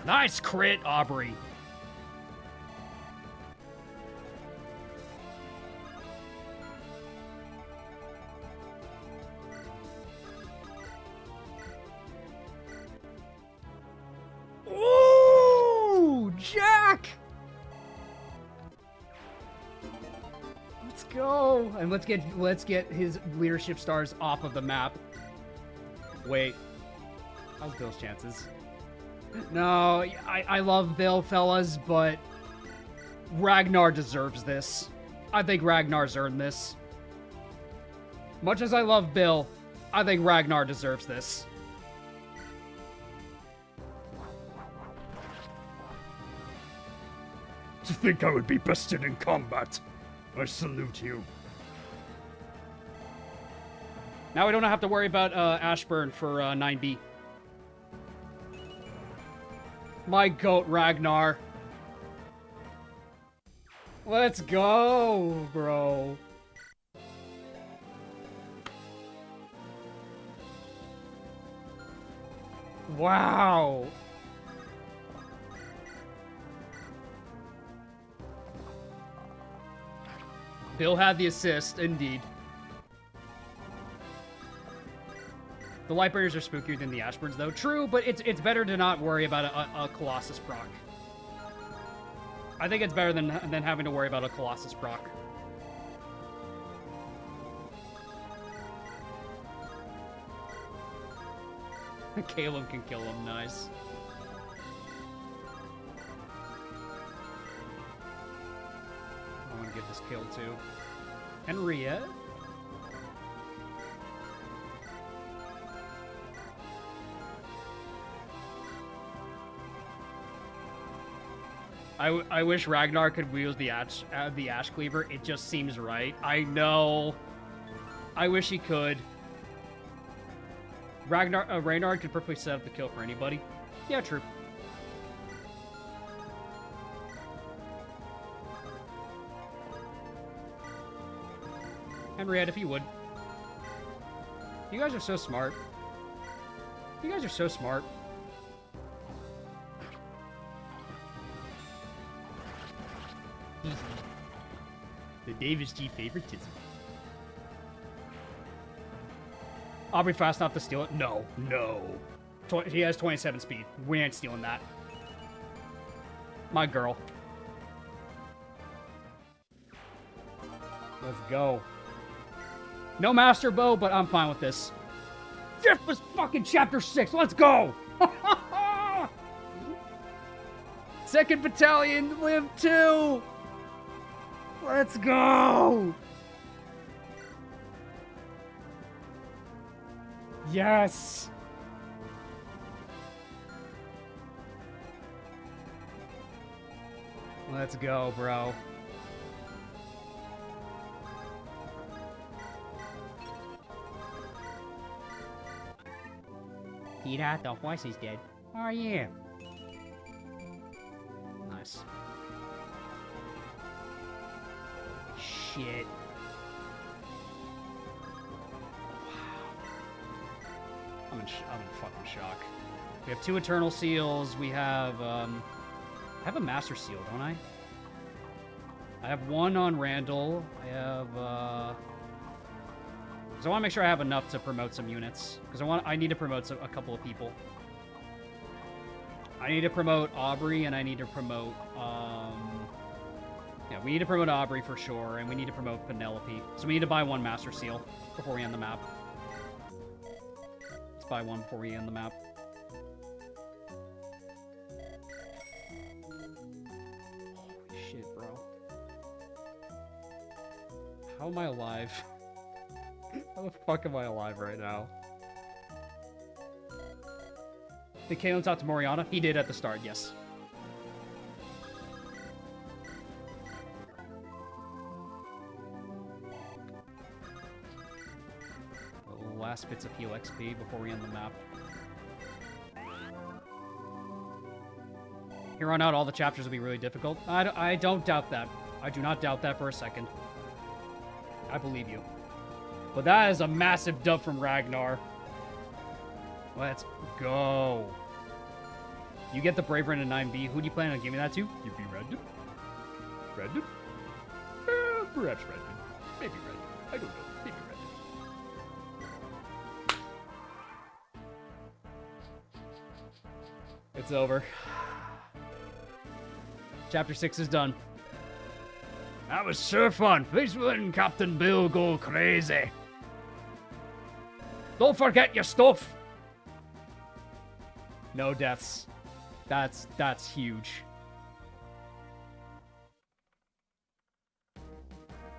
Nice crit, Aubrey. Ooh, Jack! Let's go. And let's get his leadership stars off of the map. Wait. How's Bill's chances? No, I love Bill, fellas, but Ragnar deserves this. I think Ragnar's earned this. Much as I love Bill, I think Ragnar deserves this. To think I would be bested in combat. I salute you. Now we don't have to worry about Ashburn for 9B. My goat, Ragnar. Let's go, bro. Wow. Bill had the assist, indeed. The Lightbearers are spookier than the Ashburns, though. True, but it's better to not worry about a Colossus proc. I think it's better than having to worry about a Colossus proc. Caleb can kill him, nice. I'm gonna get this kill too. Henriette? I wish Ragnar could wield the ash cleaver. It just seems right. I know. I wish he could. Ragnar could perfectly set up the kill for anybody. Yeah, true. Henriette, if you would. You guys are so smart. You guys are so smart. The Davis G favoritism. Aubrey fast enough to steal it? No, no. He has 27 speed. We ain't stealing that. My girl. Let's go. No Master Bow, but I'm fine with this. This was fucking chapter 6. Let's go! 2nd Battalion, live 2! Let's go! Yes! Let's go, bro. Peter, the horse is dead. Oh, yeah. Nice. Shit. I'm in fucking shock. We have 2 Eternal Seals. We have, I have a Master Seal, don't I? I have 1 on Randall. I have, because I want to make sure I have enough to promote some units. Because I need to promote a couple of people. I need to promote Aubrey, and I need to promote, yeah, we need to promote Aubrey for sure, and we need to promote Penelope. So we need to buy 1 Master Seal before we end the map. Let's buy 1 before we end the map. Holy shit, bro. How am I alive? How the fuck am I alive right now? Did Kalen talk to Moriana? He did at the start, yes. The last bits of heal XP before we end the map. Here on out, all the chapters will be really difficult. I don't doubt that. I do not doubt that for a second. I believe you. But that is a massive dub from Ragnar. Let's go. You get the Brave Run to 9B. Who do you plan on giving that to? You'd be Random? Random? Perhaps Random. Maybe Random. I don't know. Maybe Random. It's over. Chapter 6 is done. That was so fun. Please letting Captain Bill go crazy. Don't forget your stuff. No deaths. That's huge.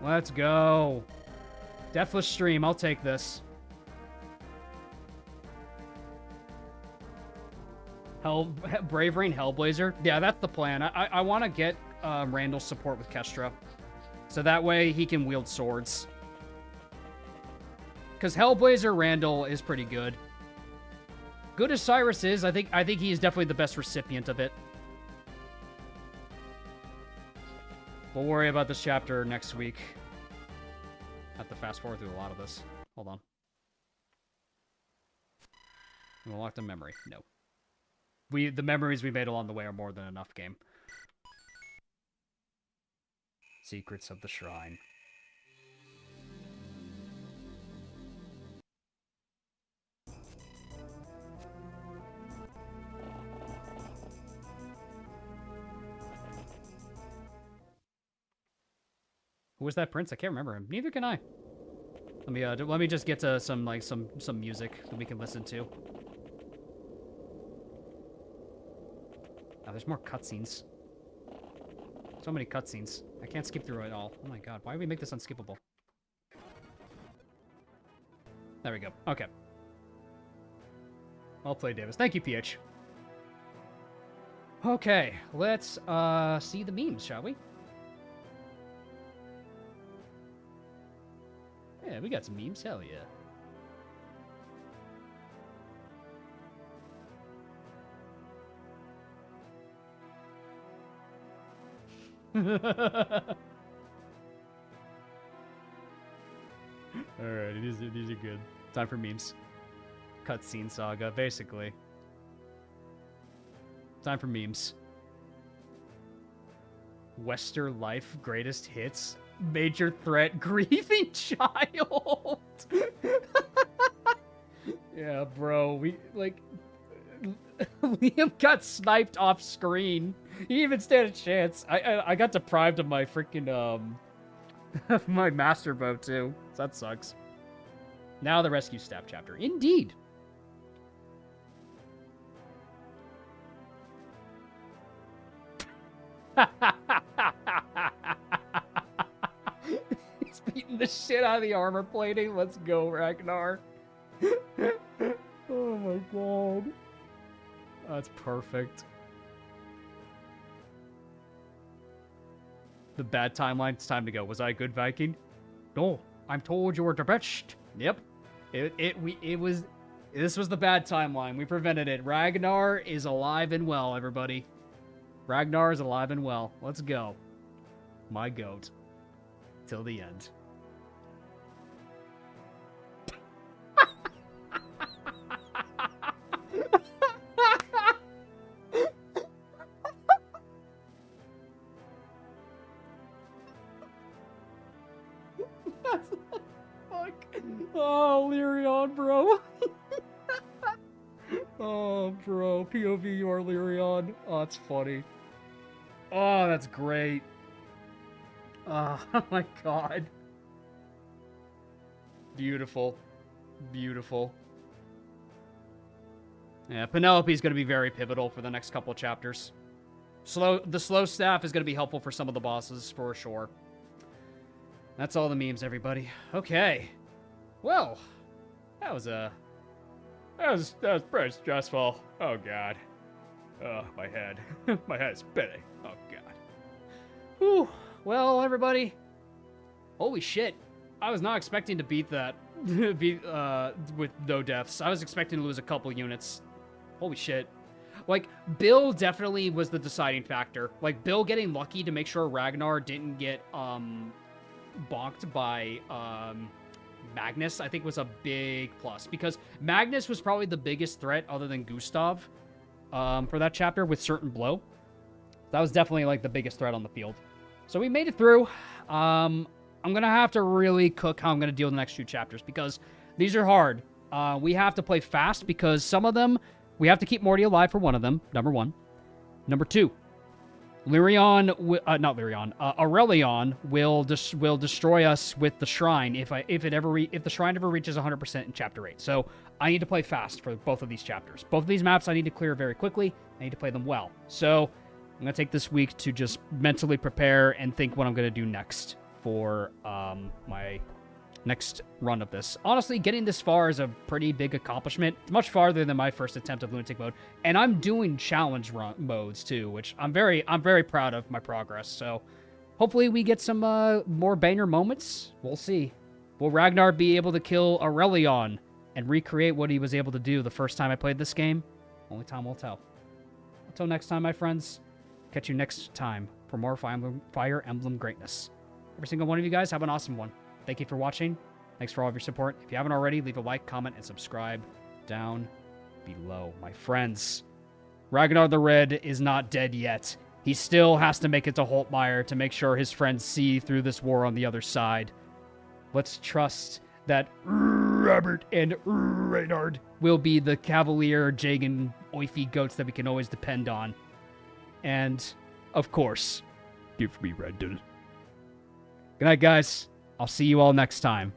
Let's go. Deathless stream. I'll take this. Brave Rain Hellblazer. Yeah, that's the plan. I want to get Randall's support with Kestra. So that way he can wield swords. Because Hellblazer Randall is pretty good. Good as Cyrus is, I think he is definitely the best recipient of it. We'll worry about this chapter next week. I have to fast forward through a lot of this. Hold on. We unlocked a memory. No. The memories we made along the way are more than enough, game. Secrets of the Shrine. was that prince? I can't remember him. Neither can I. Let me just get to some music that we can listen to. Oh, there's more cutscenes. So many cutscenes. I can't skip through it all. Oh my god, why do we make this unskippable? There we go. Okay. I'll play Davis. Thank you, PH. Okay, let's see the memes, shall we? Yeah, we got some memes. Hell yeah. Alright, these are good. Time for memes. Cutscene saga, basically. Time for memes. Wester Life greatest hits. Major threat, grieving child. Yeah, bro. We Liam got sniped off screen. He didn't even stand a chance. I got deprived of my freaking my master bow too. So that sucks. Now the rescue staff chapter. Indeed. He's beating the shit out of the armor plating. Let's go, Ragnar. Oh my god. That's perfect. The bad timeline. It's time to go. Was I a good Viking? No. I'm told you were the best. Yep. This was the bad timeline. We prevented it. Ragnar is alive and well, everybody. Ragnar is alive and well. Let's go. My goat. Till the end. Fuck. Oh, Lyrion, bro. Oh, bro. POV, you are Lyrion. Oh, that's funny. Oh, that's great. Oh, my god. Beautiful. Beautiful. Yeah, Penelope's going to be very pivotal for the next couple of chapters. The slow staff is going to be helpful for some of the bosses, for sure. That's all the memes, everybody. Okay. Well, that was pretty stressful. Oh, God. Oh, my head. My head's spinning. Oh, God. Whew. Well, everybody. Holy shit. I was not expecting to beat that. With no deaths. I was expecting to lose a couple units. Holy shit. Like, Bill definitely was the deciding factor. Like, Bill getting lucky to make sure Ragnar didn't get, bonked by, Magnus, I think was a big plus. Because Magnus was probably the biggest threat other than Gustav, for that chapter with Certain Blow. That was definitely, like, the biggest threat on the field. So we made it through. I'm going to have to really cook how I'm going to deal with the next 2 chapters because these are hard. We have to play fast because some of them, we have to keep Morty alive for one of them, number 1. Number 2, Aurelion will destroy us with the shrine if the shrine ever reaches 100% in chapter 8. So I need to play fast for both of these chapters. Both of these maps I need to clear very quickly. I need to play them well. So I'm going to take this week to just mentally prepare and think what I'm going to do next for my next run of this. Honestly, getting this far is a pretty big accomplishment. It's much farther than my first attempt of Lunatic Mode. And I'm doing challenge modes too, which I'm very proud of my progress. So hopefully we get some more banger moments. We'll see. Will Ragnar be able to kill Aurelion and recreate what he was able to do the first time I played this game? Only time will tell. Until next time, my friends, catch you next time for more Fire Emblem greatness. Every single one of you guys, have an awesome one. Thank you for watching. Thanks for all of your support. If you haven't already, leave a like, comment, and subscribe down below. My friends, Ragnar the Red is not dead yet. He still has to make it to Holtmeyer to make sure his friends see through this war on the other side. Let's trust that Robert and Reynard will be the cavalier, Jagan, oify goats that we can always depend on. And, of course, give me Rendell. Good night, guys. I'll see you all next time.